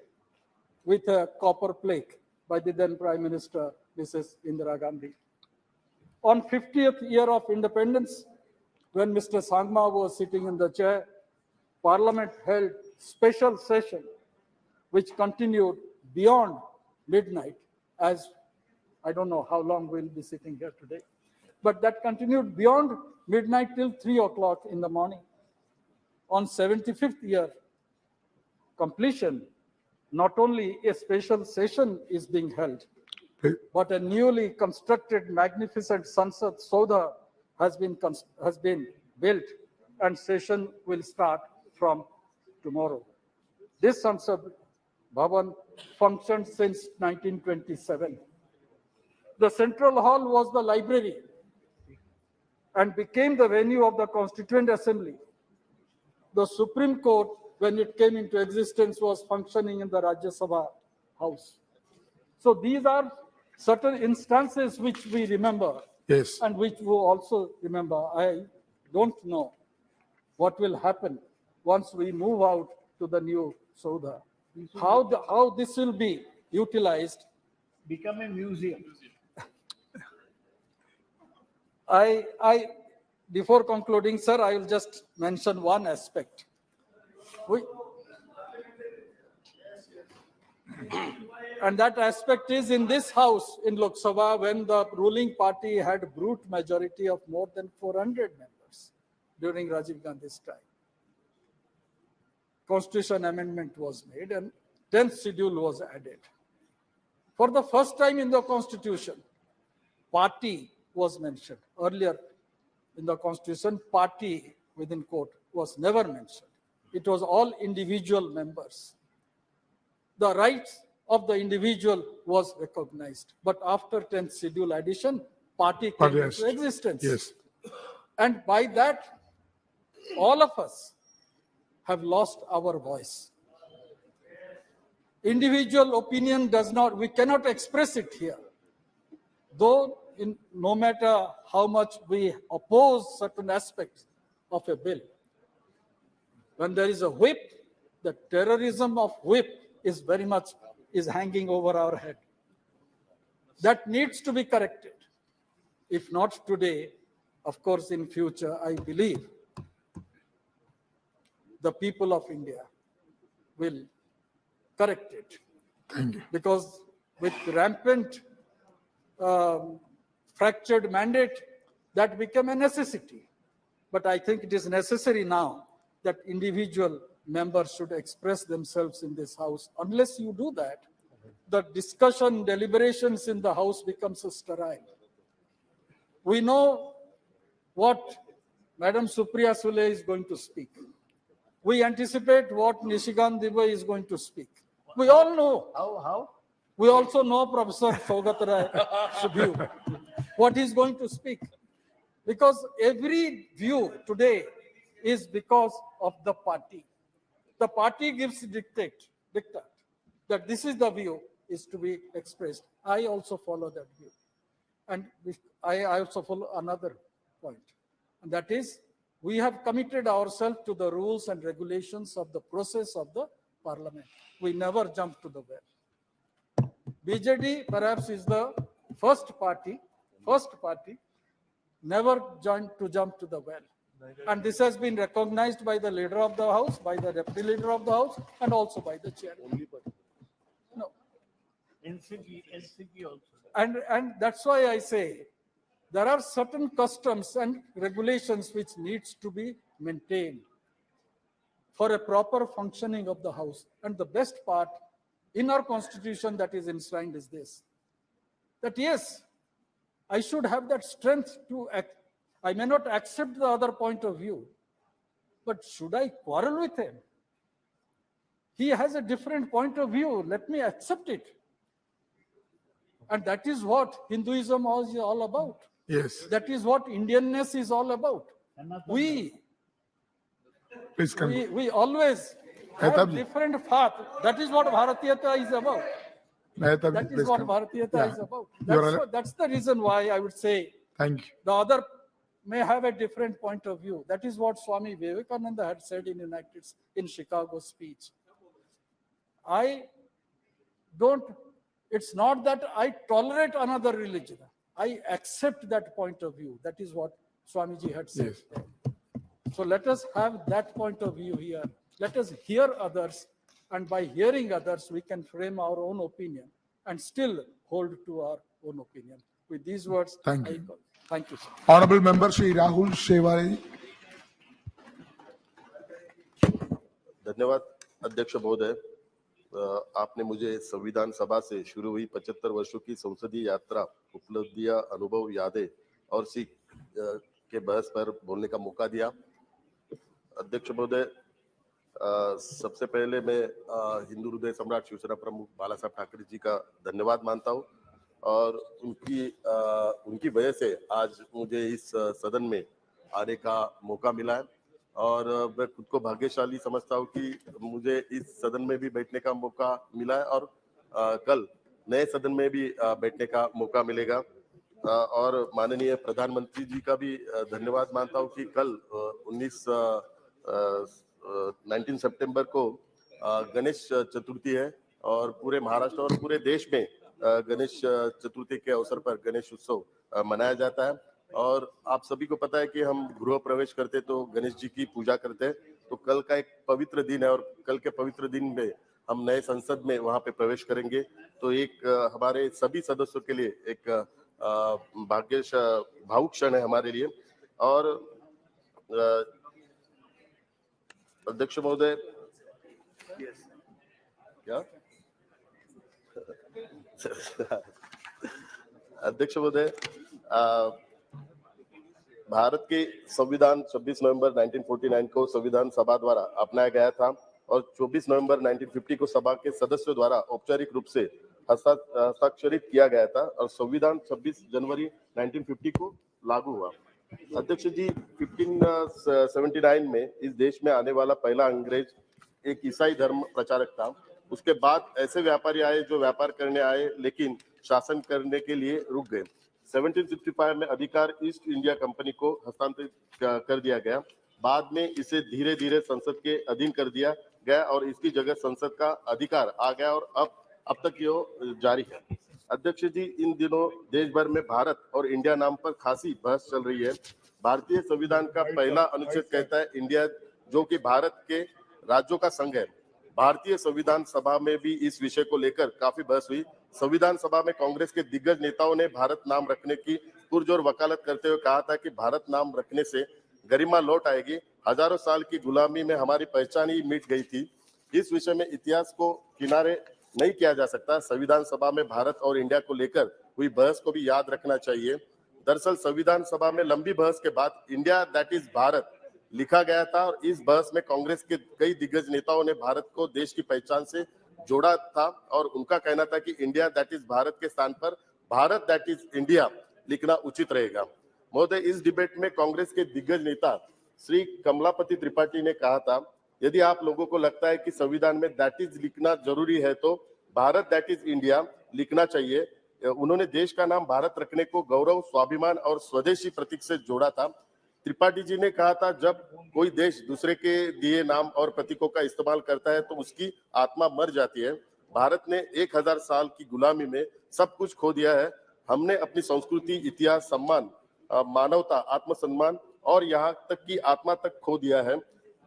with a copper plaque by the then Prime Minister, Mrs. Indira Gandhi. On 50th year of independence, when Mr. Sangma was sitting in the chair, Parliament held special session, which continued beyond midnight, as I don't know how long we'll be sitting here today, but that continued beyond midnight till 3 o'clock in the morning. On 75th year completion, not only a special session is being held, but a newly constructed magnificent Sansad Soda has been built, and session will start from tomorrow. This Sansad Bhavan functioned since 1927. The central hall was the library and became the venue of the Constituent Assembly. The Supreme Court, when it came into existence, was functioning in the Rajya Sabha house. So these are certain instances which we remember Yes. and which we also remember. I don't know what will happen once we move out to the new Saudha. How this will be utilized. Become a museum. Before concluding, sir, I will just mention one aspect. And that aspect is in this house in Lok Sabha, when the ruling party had brute majority of more than 400 members during Rajiv Gandhi's time. Constitution amendment was made and 10th schedule was added. For the first time in the Constitution, party was mentioned. Earlier in the Constitution, party within quote was never mentioned. It was all individual members. The rights of the individual was recognized. But after 10th schedule addition, party came into existence. Yes. And by that, all of us have lost our voice. Individual opinion does not, we cannot express it here. Though no matter how much we oppose certain aspects of a bill, when there is a whip, the terrorism of whip is very much hanging over our head. That needs to be corrected. If not today, of course in future, I believe the people of India will correct it. Thank you. Because with rampant fractured mandate, that became a necessity. But I think it is necessary now that individual members should express themselves in this house. Unless you do that, the discussion, deliberations in the house becomes sterile. We know what Madam Supriya Sule is going to speak. We anticipate what Nishikant Dubey is going to speak. We all know. How? We also know Professor Saugat Rai's view, what he's going to speak. Because every view today is because of the party. The party gives dictate that this is the view is to be expressed. I also follow that view. And I also follow another point. And that is, we have committed ourselves to the rules and regulations of the process of the parliament. We never jump to the well. BJD perhaps is the first party never to jump to the well. And this has been recognized by the leader of the house, by the deputy leader of the house, and also by the chair. No. NCP also. And that's why I say there are certain customs and regulations which needs to be maintained for a proper functioning of the house. And the best part in our constitution that is enshrined is this, that yes, I should have that strength to act. I may not accept the other point of view, but should I quarrel with him? He has a different point of view. Let me accept it. And that is what Hinduism is all about. Yes. That is what Indianness is all about. We always have different path. That is what Bharatiyata is about. That is what Bharatiyata is about. That's the reason why I would say Thank you. the other may have a different point of view. That is what Swami Vivekananda had said in Chicago speech. It's not that I tolerate another religion. I accept that point of view. That is what Swamiji had said. Yes. So let us have that point of view here. Let us hear others, and by hearing others, we can frame our own opinion and still hold to our own opinion. With these words, Thank you. Thank you, sir. Honorable Member Shri Rahul Shewari. धन्यवाद अध्यक्ष महोदय, आपने मुझे संविधान सभा से शुरू हुई 75 वर्षों की संसदीय यात्रा, उपलब्धियां, अनुभव, यादें और सीख के बहस पर बोलने का मौका दिया। अध्यक्ष महोदय, सबसे पहले मैं हिंदू हृदय सम्राट शिवसेना प्रमुख बाला साहब ठाकरे जी का धन्यवाद मानता हूं और उनकी वजह से आज मुझे इस सदन में आने का मौका मिला है और मैं खुद को भाग्यशाली समझता हूं कि मुझे इस सदन में भी बैठने का मौका मिला है और कल नए सदन में भी बैठने का मौका मिलेगा। और माननीय प्रधानमंत्री जी का भी धन्यवाद मानता हूं कि कल 19 सितंबर को गणेश चतुर्थी है और पूरे महाराष्ट्र और पूरे देश में गणेश चतुर्थी के अवसर पर गणेश उत्सव मनाया जाता है। और आप सभी को पता है कि हम गृह प्रवेश करते तो गणेश जी की पूजा करते हैं। तो कल का एक पवित्र दिन है और कल के पवित्र दिन में हम नए संसद में वहां पे प्रवेश करेंगे। तो एक हमारे सभी सदस्यों के लिए एक भावुक क्षण है हमारे लिए। और अध्यक्ष महोदय, क्या अध्यक्ष महोदय, भारत के संविधान 26 नवंबर 1949 को संविधान सभा द्वारा अपनाया गया था और 24 नवंबर 1950 को सभा के सदस्यों द्वारा औपचारिक रूप से हस्ताक्षरित किया गया था और संविधान 26 जनवरी 1950 को लागू हुआ। अध्यक्ष जी, 1579 में इस देश में आने वाला पहला अंग्रेज एक ईसाई धर्म प्रचारक था। उसके बाद ऐसे व्यापारी आए जो व्यापार करने आए लेकिन शासन करने के लिए रुक गए। 1765 में अधिकार ईस्ट इंडिया कंपनी को हस्तांतरित कर दिया गया। बाद में इसे धीरे धीरे संसद के अधीन कर दिया गया और इसकी जगह संसद का अधिकार आ गया और अब तक ये जारी है। अध्यक्ष जी, इन दिनों देश भर में भारत और इंडिया नाम पर खासी बहस चल रही है। भारतीय संविधान का पहला अनुच्छेद कहता है इंडिया, जो कि भारत के राज्यों का संघ है। भारतीय संविधान सभा में भी इस विषय को लेकर काफी बहस हुई। संविधान सभा में कांग्रेस के दिग्गज नेताओं ने भारत नाम रखने की पुरजोर वकालत करते हुए कहा था कि भारत नाम रखने से गरिमा लौट आएगी। हजारों साल की गुलामी में हमारी पहचान ही मिट गई थी। इस विषय में इतिहास को किनारे नहीं किया जा सकता। संविधान सभा में भारत और इंडिया को लेकर हुई बहस को भी याद रखना चाहिए। दरअसल संविधान सभा में लंबी बहस के बाद इंडिया दैट इज भारत लिखा गया था और इस बहस में कांग्रेस के कई दिग्गज नेताओं ने भारत को देश की पहचान से जोड़ा था और उनका कहना था कि इंडिया दैट इज भारत के स्थान पर भारत दैट इज इंडिया लिखना उचित रहेगा। महोदय, इस डिबेट में कांग्रेस के दिग्गज नेता श्री कमलापति त्रिपाठी ने कहा था, यदि आप लोगों को लगता है कि संविधान में दैट इज लिखना जरूरी है तो भारत दैट इज इंडिया लिखना चाहिए। उन्होंने देश का नाम भारत रखने को गौरव, स्वाभिमान और स्वदेशी प्रतीक से जोड़ा था। त्रिपाठी जी ने कहा था, जब कोई देश दूसरे के दिए नाम और प्रतीकों का इस्तेमाल करता है तो उसकी आत्मा मर जाती है। भारत ने 1000 साल की गुलामी में सब कुछ खो दिया है। हमने अपनी संस्कृति, इतिहास, सम्मान, मानवता, आत्मसम्मान और यहाँ तक की आत्मा तक खो दिया है।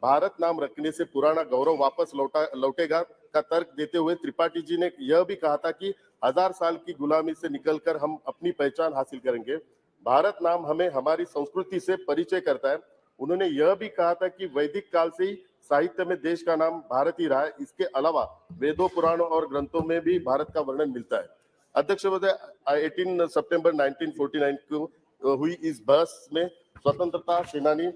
भारत नाम रखने से पुराना गौरव वापस लौटेगा का तर्क देते हुए त्रिपाठी जी ने यह भी कहा था कि 1000 साल की गुलामी से निकलकर हम अपनी पहचान हासिल करेंगे। भारत नाम हमें हमारी संस्कृति से परिचय करता है। उन्होंने यह भी कहा था कि वैदिक काल से ही साहित्य में देश का नाम भारत ही रहा है। इसके अलावा वेदों, पुराणों और ग्रंथों में भी भारत का वर्णन मिलता है। अध्यक्ष महोदय, 18 सितंबर 1949 को हुई इस बहस में स्वतंत्रता सेनानी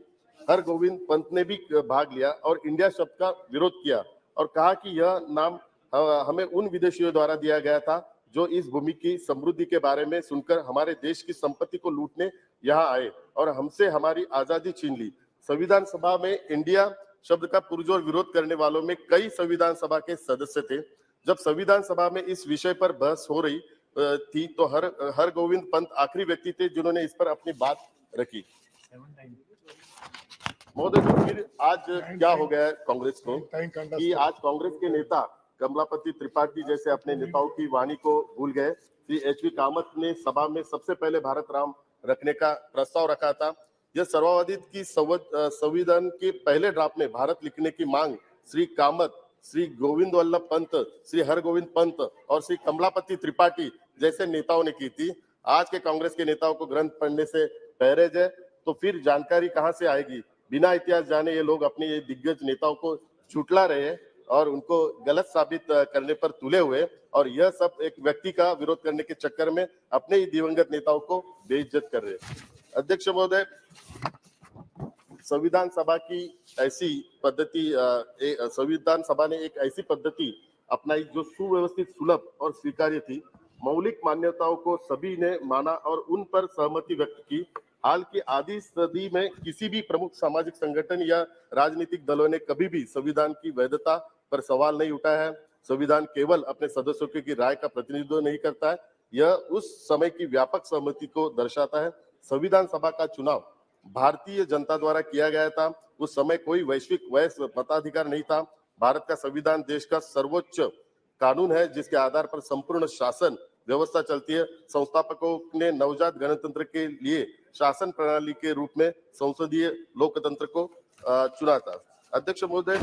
हरगोविंद पंत ने भी भाग लिया और इंडिया शब्द का विरोध किया और कहा कि यह नाम हमें उन विदेशियों द्वारा दिया गया था जो इस भूमि की समृद्धि के बारे में सुनकर हमारे देश की संपत्ति को लूटने यहाँ आए और हमसे हमारी आजादी छीन ली। संविधान सभा में इंडिया शब्द का पुरजोर विरोध करने वालों में कई संविधान सभा के सदस्य थे। जब संविधान सभा में इस विषय पर बहस हो रही थी तो हरगोविंद पंत आखिरी व्यक्ति थे जिन्होंने इस पर अपनी बात रखी। महोदय, तो फिर आज क्या हो गया है कांग्रेस को कि आज कांग्रेस के नेता कमलापति त्रिपाठी जैसे अपने नेताओं की वाणी को भूल गए। श्री एच.वी. कामत ने सभा में सबसे पहले भारत नाम रखने का प्रस्ताव रखा था। यह सर्वाधिक की संविधान के पहले ड्राफ्ट में भारत लिखने की मांग श्री कामत, श्री गोविंद वल्लभ पंत, श्री हरगोविंद पंत और श्री कमलापति त्रिपाठी जैसे नेताओं ने की थी। आज के कांग्रेस के नेताओं को ग्रंथ पढ़ने से परहेज है तो फिर जानकारी कहां से आएगी। बिना इतिहास जाने ये लोग अपने ये दिग्गज नेताओं को झुठला रहे और उनको गलत साबित करने पर तुले हुए और यह सब एक व्यक्ति का विरोध करने के चक्कर में अपने ही दिवंगत नेताओं को बेइज्जत कर रहे। अध्यक्ष महोदय, संविधान सभा की ऐसी पद्धति संविधान सभा ने एक ऐसी पद्धति अपनाई जो सुव्यवस्थित, सुलभ और स्वीकार्य थी। मौलिक मान्यताओं को सभी ने माना और उन पर सहमति व्यक्त की। हाल की आधी सदी में किसी भी प्रमुख सामाजिक संगठन या राजनीतिक दलों ने कभी भी संविधान की वैधता पर सवाल नहीं उठाया है। संविधान केवल अपने सदस्यों की राय का प्रतिनिधित्व नहीं करता है, यह उस समय की व्यापक सहमति को दर्शाता है। संविधान सभा का चुनाव भारतीय जनता द्वारा किया गया था। उस समय कोई वैश्विक वैश्व मताधिकार नहीं था। भारत का संविधान देश का सर्वोच्च कानून है, जिसके आधार पर संपूर्ण शासन व्यवस्था चलती है। संस्थापकों ने नवजात गणतंत्र के लिए शासन प्रणाली के रूप में संसदीय लोकतंत्र को चुना था। अध्यक्ष महोदय,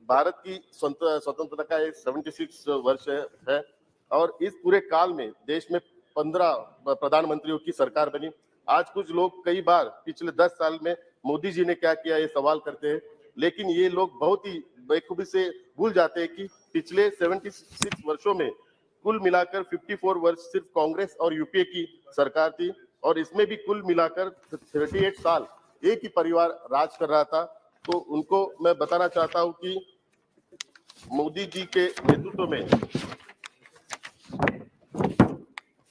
भारत की स्वतंत्रता का 76 वर्ष है और इस पूरे काल में देश में 15 प्रधानमंत्रियों की सरकार बनी। आज कुछ लोग कई बार पिछले 10 साल में मोदी जी ने क्या किया ये सवाल करते हैं, लेकिन ये लोग बहुत ही बेखूबी से भूल जाते हैं कि पिछले 76 वर्षों में कुल मिलाकर 54 वर्ष सिर्फ कांग्रेस और यूपीए की सरकार थी और इसमें भी कुल मिलाकर 38 साल एक ही परिवार राज कर रहा था। तो उनको मैं बताना चाहता हूं कि मोदी जी के नेतृत्व में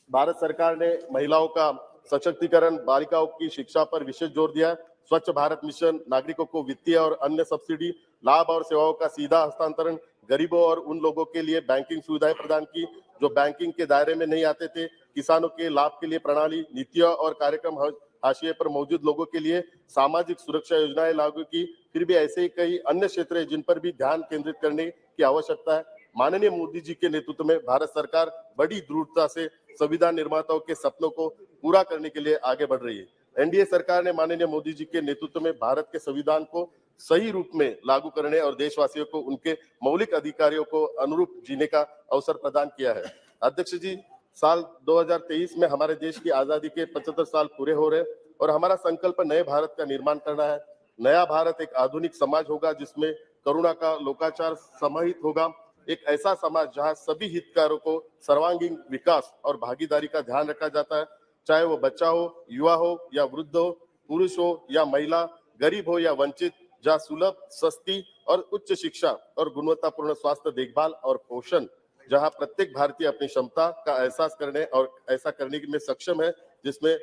भारत सरकार ने महिलाओं का सशक्तिकरण, बालिकाओं की शिक्षा पर विशेष जोर दिया। स्वच्छ भारत मिशन, नागरिकों को वित्तीय और अन्य सब्सिडी, लाभ और सेवाओं का सीधा हस्तांतरण, गरीबों और उन लोगों के लिए बैंकिंग सुविधाएं प्रदान की जो बैंकिंग के दायरे में नहीं आते थे। किसानों के लाभ के लिए प्रणाली, नीतियां और कार्यक्रम, हाशिए पर मौजूद लोगों के लिए सामाजिक सुरक्षा योजनाएं लागू की। फिर भी ऐसे ही कई अन्य क्षेत्र हैं जिन पर भी ध्यान केंद्रित करने की आवश्यकता है। माननीय मोदी जी के नेतृत्व में भारत सरकार बड़ी दृढ़ता से संविधान निर्माताओं के सपनों को पूरा करने के लिए आगे बढ़ रही है। एनडीए सरकार ने माननीय मोदी जी के नेतृत्व में भारत के संविधान को सही रूप में लागू करने और देशवासियों को उनके मौलिक अधिकारों को अनुरूप जीने का अवसर प्रदान किया है। अध्यक्ष जी, साल 2023 में हमारे देश की आजादी के 75 साल पूरे हो रहे और हमारा संकल्प नए भारत का निर्माण करना है। नया भारत एक आधुनिक समाज होगा जिसमें करुणा का लोकाचार समाहित होगा। एक ऐसा समाज जहां सभी हितधारकों को सर्वांगीण विकास और भागीदारी का ध्यान रखा जाता है, चाहे वो बच्चा हो, युवा हो या वृद्ध हो, पुरुष हो या महिला, गरीब हो या वंचित, जहां सुलभ, सस्ती और उच्च शिक्षा और गुणवत्तापूर्ण स्वास्थ्य देखभाल और पोषण, जहां प्रत्येक भारतीय अपनी क्षमता का एहसास करने और ऐसा करने में सक्षम है जिसमें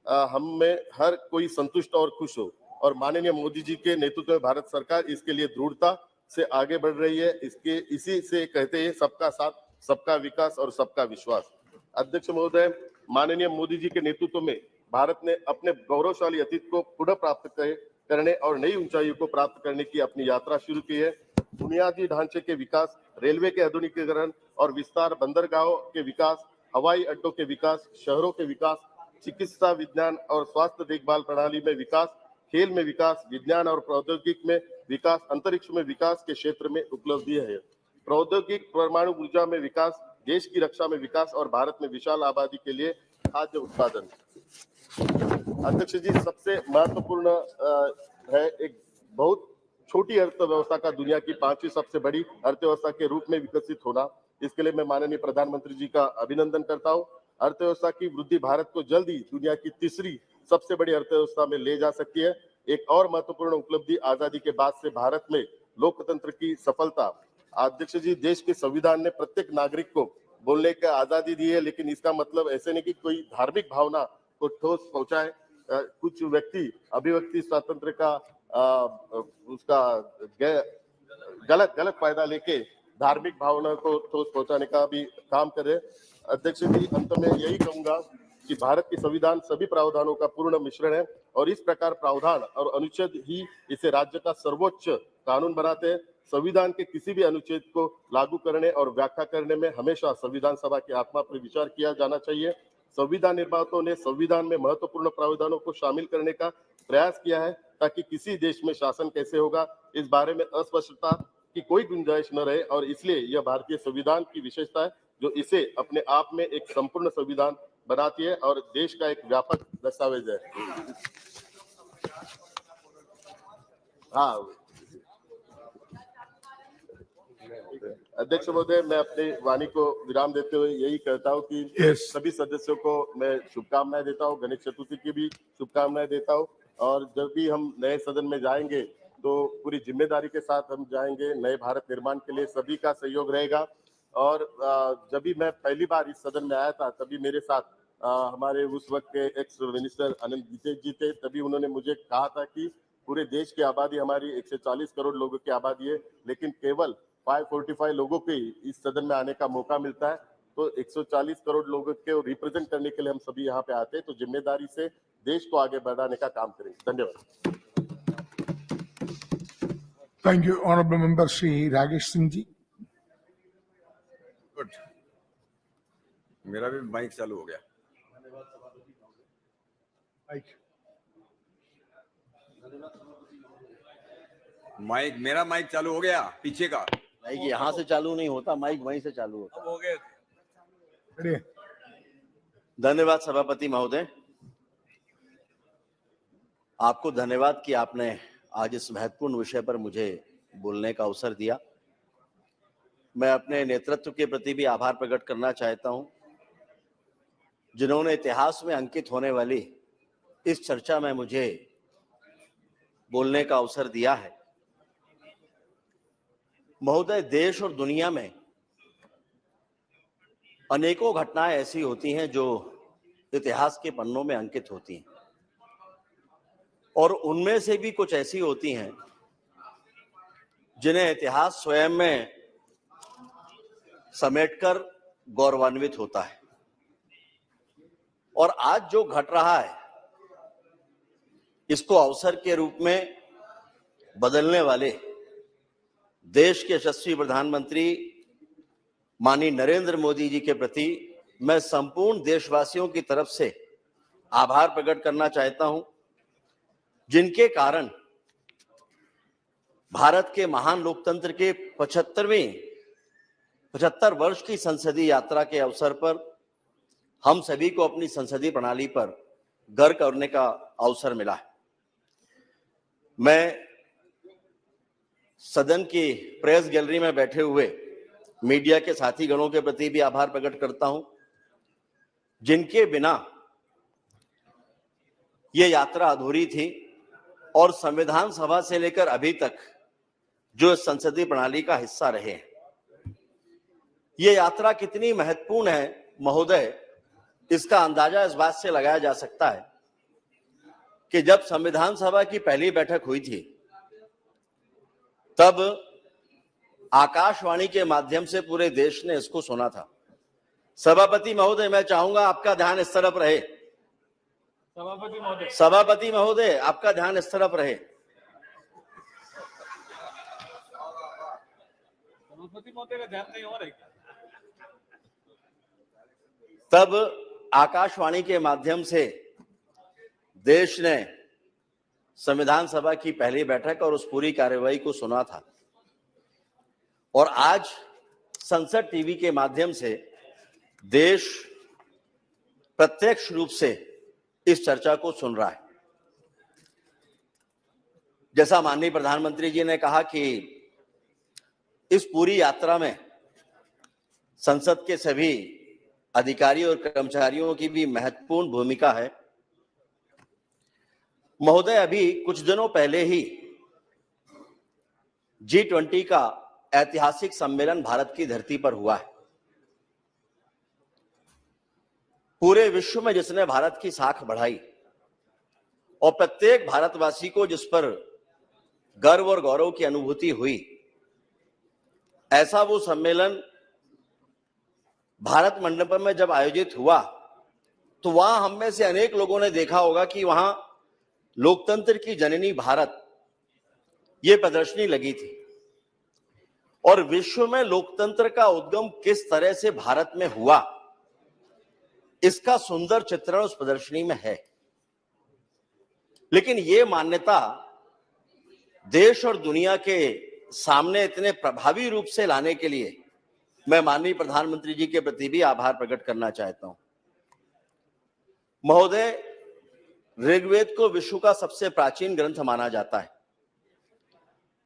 हम में हर कोई संतुष्ट और खुश हो। और माननीय मोदी जी के नेतृत्व में भारत सरकार इसके लिए दृढ़ता से आगे बढ़ रही है। इसी से कहते हैं सबका साथ, सबका विकास और सबका विश्वास। अध्यक्ष महोदय, माननीय मोदी जी के नेतृत्व में भारत ने अपने गौरवशाली अतीत को पुनः प्राप्त करने और नई ऊंचाइयों को प्राप्त करने की अपनी यात्रा शुरू की है। बुनियादी ढांचे के विकास, रेलवे के आधुनिकीकरण और विस्तार, बंदरगाहों के विकास, हवाई अड्डों के विकास, शहरों के विकास, चिकित्सा विज्ञान और स्वास्थ्य देखभाल प्रणाली में विकास, खेल में विकास, विज्ञान और प्रौद्योगिकी में विकास, अंतरिक्ष में विकास के क्षेत्र में उपलब्धियां है। प्रौद्योगिक परमाणु ऊर्जा में विकास, देश की रक्षा में विकास और भारत में विशाल आबादी के लिए खाद्य उत्पादन। अध्यक्ष जी, सबसे महत्वपूर्ण है एक बहुत छोटी अर्थव्यवस्था का दुनिया की 5वीं सबसे बड़ी अर्थव्यवस्था के रूप में विकसित होना। इसके लिए मैं माननीय प्रधानमंत्री जी का अभिनंदन करता हूं। अर्थव्यवस्था की वृद्धि भारत को जल्द ही दुनिया की तीसरी सबसे बड़ी अर्थव्यवस्था में ले जा सकती है। एक और महत्वपूर्ण उपलब्धि आजादी के बाद से भारत में लोकतंत्र की सफलता। अध्यक्ष जी, देश के संविधान ने प्रत्येक नागरिक को बोलने की आजादी दी है, लेकिन इसका मतलब ऐसे नहीं कि कोई धार्मिक भावना को ठोस पहुंचाए। कुछ व्यक्ति अभिव्यक्ति स्वातंत्र का उसका गलत फायदा लेके धार्मिक भावना को ठोस पहुंचाने का भी काम कर रहे। अध्यक्ष जी, अंत में यही कहूंगा कि भारत के संविधान सभी प्रावधानों का पूर्ण मिश्रण है और इस प्रकार प्रावधान और अनुच्छेद ही इसे राज्य का सर्वोच्च कानून बनाते हैं। संविधान के किसी भी अनुच्छेद को लागू करने और व्याख्या करने में हमेशा संविधान सभा की आत्मा पर विचार किया जाना चाहिए। संविधान निर्माताओं ने संविधान में महत्वपूर्ण प्रावधानों को शामिल करने का प्रयास किया है ताकि किसी देश में शासन कैसे होगा इस बारे में अस्पष्टता की कोई गुंजाइश न रहे और इसलिए यह भारतीय संविधान की विशेषता है जो इसे अपने आप में एक संपूर्ण संविधान बनाती है और देश का एक व्यापक दस्तावेज है। हाँ अध्यक्ष महोदय, मैं अपनी वाणी को विराम देते हुए यही कहता हूँ कि सभी सदस्यों को मैं शुभकामनाएं देता हूँ, गणेश चतुर्थी की भी शुभकामनाएं देता हूँ और जब भी हम नए सदन में जाएंगे तो पूरी जिम्मेदारी के साथ हम जाएंगे। नए भारत निर्माण के लिए सभी का सहयोग रहेगा और जब भी मैं पहली बार इस सदन में आया था तभी मेरे साथ हमारे उस वक्त के एक्स मिनिस्टर अनिल विजय जी थे। तभी उन्होंने मुझे कहा था कि पूरे देश की आबादी हमारी 140 करोड़ लोगों की आबादी है, लेकिन केवल 545 लोगों को ही इस सदन में आने का मौका मिलता है, तो 140 करोड़ लोगों को रिप्रेजेंट करने के लिए हम सभी यहाँ पे आते हैं, तो जिम्मेदारी से देश को आगे बढ़ाने का काम करेंगे। धन्यवाद। Thank you, Honorable Member Shri Ragesh Singh ji. Good, मेरा भी माइक चालू हो गया। माइक, मेरा माइक चालू हो गया, पीछे का माइक यहाँ से चालू नहीं होता, माइक वहीं से चालू होता। हो गए। धन्यवाद सभापति महोदय, आपको धन्यवाद कि आपने आज इस महत्वपूर्ण विषय पर मुझे बोलने का अवसर दिया। मैं अपने नेतृत्व के प्रति भी आभार प्रकट करना चाहता हूं, जिन्होंने इतिहास में अंकित होने वाली इस चर्चा में मुझे बोलने का अवसर दिया है। महोदय, देश और दुनिया में अनेकों घटनाएं ऐसी होती हैं जो इतिहास के पन्नों में अंकित होती हैं, और उनमें से भी कुछ ऐसी होती हैं जिन्हें इतिहास स्वयं में समेटकर गौरवान्वित होता है। और आज जो घट रहा है, इसको अवसर के रूप में बदलने वाले देश के यशस्वी प्रधानमंत्री माननीय नरेंद्र मोदी जी के प्रति मैं संपूर्ण देशवासियों की तरफ से आभार प्रकट करना चाहता हूं, जिनके कारण भारत के महान लोकतंत्र के 75 वर्ष की संसदीय यात्रा के अवसर पर हम सभी को अपनी संसदीय प्रणाली पर गर्व करने का अवसर मिला है। मैं सदन की प्रेस गैलरी में बैठे हुए मीडिया के साथी गणों के प्रति भी आभार प्रकट करता हूं, जिनके बिना ये यात्रा अधूरी थी और संविधान सभा से लेकर अभी तक जो संसदीय प्रणाली का हिस्सा रहे हैं। ये यात्रा कितनी महत्वपूर्ण है महोदय, इसका अंदाजा इस बात से लगाया जा सकता है कि जब संविधान सभा की पहली बैठक हुई थी, तब आकाशवाणी के माध्यम से पूरे देश ने इसको सुना था। सभापति महोदय, मैं चाहूंगा आपका ध्यान इस तरफ रहे। सभापति महोदय, आपका ध्यान इस तरफ रहे। सभापति महोदय का ध्यान नहीं हो रहा है। तब आकाशवाणी के माध्यम से देश ने संविधान सभा की पहली बैठक और उस पूरी कार्यवाही को सुना था, और आज संसद टीवी के माध्यम से देश प्रत्यक्ष रूप से इस चर्चा को सुन रहा है। जैसा माननीय प्रधानमंत्री जी ने कहा कि इस पूरी यात्रा में संसद के सभी अधिकारियों और कर्मचारियों की भी महत्वपूर्ण भूमिका है। महोदय, अभी कुछ दिनों पहले ही G20 का ऐतिहासिक सम्मेलन भारत की धरती पर हुआ है। पूरे विश्व में जिसने भारत की साख बढ़ाई और प्रत्येक भारतवासी को जिस पर गर्व और गौरव की अनुभूति हुई, ऐसा वो सम्मेलन भारत मंडपम में जब आयोजित हुआ तो वहां हम में से अनेक लोगों ने देखा होगा कि वहां लोकतंत्र की जननी भारत ये प्रदर्शनी लगी थी, और विश्व में लोकतंत्र का उद्गम किस तरह से भारत में हुआ, इसका सुंदर चित्रण उस प्रदर्शनी में है। लेकिन ये मान्यता देश और दुनिया के सामने इतने प्रभावी रूप से लाने के लिए मैं माननीय प्रधानमंत्री जी के प्रति भी आभार प्रकट करना चाहता हूं। महोदय, ऋग्वेद को विश्व का सबसे प्राचीन ग्रंथ माना जाता है,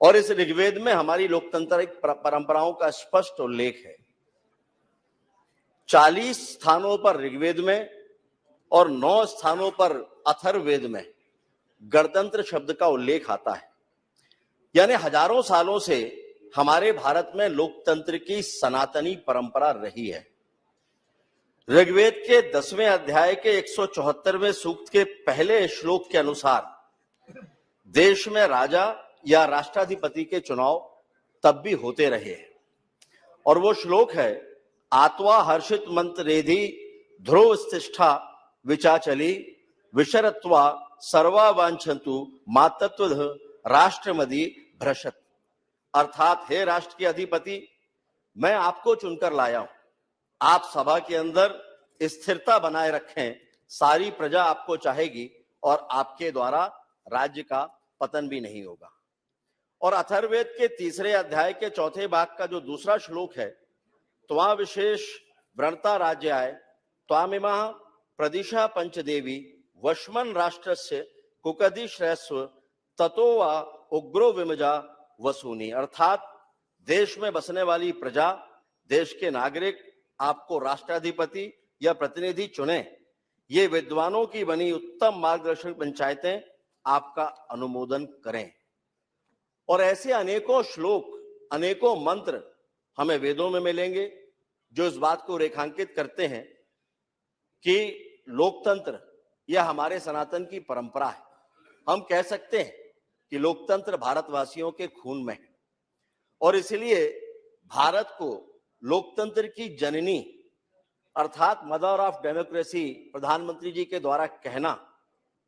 और इस ऋग्वेद में हमारी लोकतांत्रिक परंपराओं का स्पष्ट उल्लेख है। 40 स्थानों पर ऋग्वेद में और 9 स्थानों पर अथर्ववेद में गणतंत्र शब्द का उल्लेख आता है। यानी हजारों सालों से हमारे भारत में लोकतंत्र की सनातनी परंपरा रही है। ऋग्वेद के 10वें अध्याय के 174वें सूक्त के पहले श्लोक के अनुसार देश में राजा या राष्ट्राधिपति के चुनाव तब भी होते रहे हैं। और वो श्लोक है, आत्वा हर्षित मंत्रेधि ध्रुव स्तिष्ठा विचाचली विशरत्वा सर्वा वांछन्तु मातत्व राष्ट्रमदि भ्रशत। अर्थात हे राष्ट्र के अधिपति, मैं आपको चुनकर लाया हूं, आप सभा के अंदर स्थिरता बनाए रखें, सारी प्रजा आपको चाहेगी और आपके द्वारा राज्य का पतन भी नहीं होगा। और अथर्ववेद के 3 अध्याय के 4 भाग का जो दूसरा श्लोक है, त्वा विशेष व्रणता राज्य आय त्वामिमा प्रदिशा पंचदेवी वश्मन राष्ट्रस्य कुकदि श्रेष्व ततो वा उग्रो विमजा वसूनी। अर्थात देश में बसने वाली प्रजा, देश के नागरिक आपको राष्ट्राधिपति या प्रतिनिधि चुने, ये विद्वानों की बनी उत्तम मार्गदर्शक पंचायतें आपका अनुमोदन करें। और ऐसे अनेकों श्लोक, अनेकों मंत्र हमें वेदों में मिलेंगे जो इस बात को रेखांकित करते हैं कि लोकतंत्र यह हमारे सनातन की परंपरा है। हम कह सकते हैं कि लोकतंत्र भारतवासियों के खून में है और इसलिए भारत को लोकतंत्र की जननी अर्थात मदर ऑफ डेमोक्रेसी प्रधानमंत्री जी के द्वारा कहना,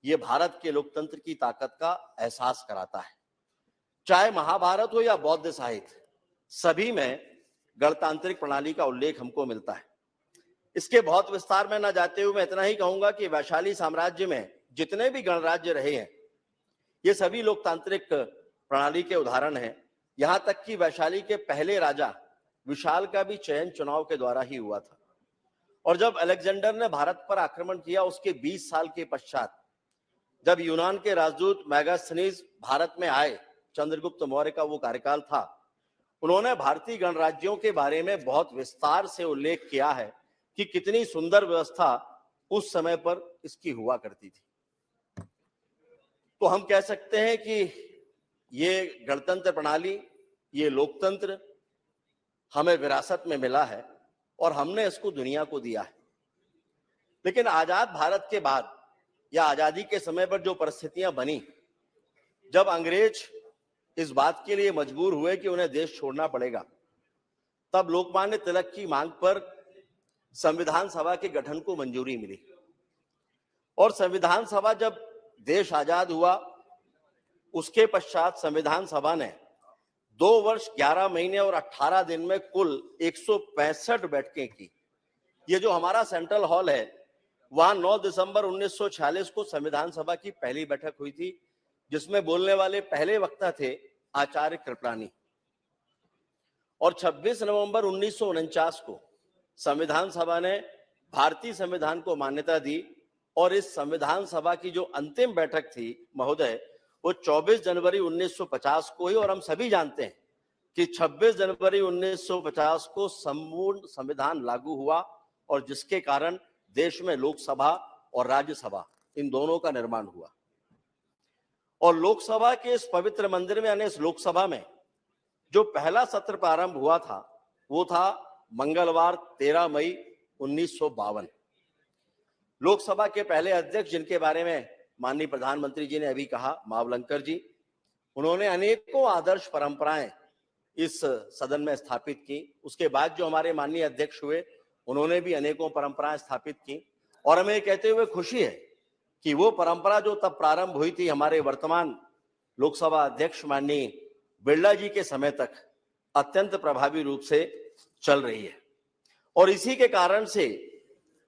यह भारत के लोकतंत्र की ताकत का एहसास कराता है। चाहे महाभारत हो या बौद्ध साहित्य, सभी में गणतांत्रिक प्रणाली का उल्लेख हमको मिलता है। इसके बहुत विस्तार में न जाते हुए मैं इतना ही कहूंगा कि वैशाली साम्राज्य में जितने भी गणराज्य रहे हैं, ये सभी लोकतांत्रिक प्रणाली के उदाहरण हैं। यहां तक कि वैशाली के पहले राजा विशाल का भी चयन चुनाव के द्वारा ही हुआ था। और जब अलेक्जेंडर ने भारत पर आक्रमण किया, उसके 20 साल के पश्चात जब यूनान के राजदूत मैगास्थनीज भारत में आए, चंद्रगुप्त मौर्य का वो कार्यकाल था, उन्होंने भारतीय गणराज्यों के बारे में बहुत विस्तार से उल्लेख किया है कि कितनी सुंदर व्यवस्था उस समय पर इसकी हुआ करती थी। तो हम कह सकते हैं कि ये गणतंत्र प्रणाली, ये लोकतंत्र हमें विरासत में मिला है और हमने इसको दुनिया को दिया है। लेकिन आजाद भारत के बाद या आजादी के समय पर जो परिस्थितियां बनी, जब अंग्रेज इस बात के लिए मजबूर हुए कि उन्हें देश छोड़ना पड़ेगा, तब लोकमान्य तिलक की मांग पर संविधान सभा के गठन को मंजूरी मिली। और संविधान सभा जब देश आजाद हुआ, उसके पश्चात संविधान सभा ने 2 वर्ष 11 महीने और 18 दिन में कुल 165 बैठकें की। ये जो हमारा सेंट्रल हॉल है, वहां 9 दिसंबर 1946 को संविधान सभा की पहली बैठक हुई थी, जिसमें बोलने वाले पहले वक्ता थे आचार्य कृपलानी। और 26 नवंबर 1949 को संविधान सभा ने भारतीय संविधान को मान्यता दी और इस संविधान सभा की जो अंतिम बैठक थी महोदय, वो 24 जनवरी 1950 को ही। और हम सभी जानते हैं कि 26 जनवरी 1950 को संपूर्ण संविधान लागू हुआ और जिसके कारण देश में लोकसभा और राज्यसभा इन दोनों का निर्माण हुआ। और लोकसभा के इस पवित्र मंदिर में, यानी इस लोकसभा में जो पहला सत्र प्रारंभ हुआ था, वो था मंगलवार 13 मई 1952। लोकसभा के पहले अध्यक्ष, जिनके बारे में माननीय प्रधानमंत्री जी ने अभी कहा, मावलंकर जी, उन्होंने अनेकों आदर्श परंपराएं इस सदन में स्थापित की। उसके बाद जो हमारे माननीय अध्यक्ष हुए, उन्होंने भी अनेकों परंपराएं स्थापित की। और हमें कहते हुए खुशी है कि वो परंपरा जो तब प्रारंभ हुई थी हमारे वर्तमान लोकसभा अध्यक्ष माननीय बिरला जी के समय तक अत्यंत प्रभावी रूप से चल रही है। और इसी के कारण से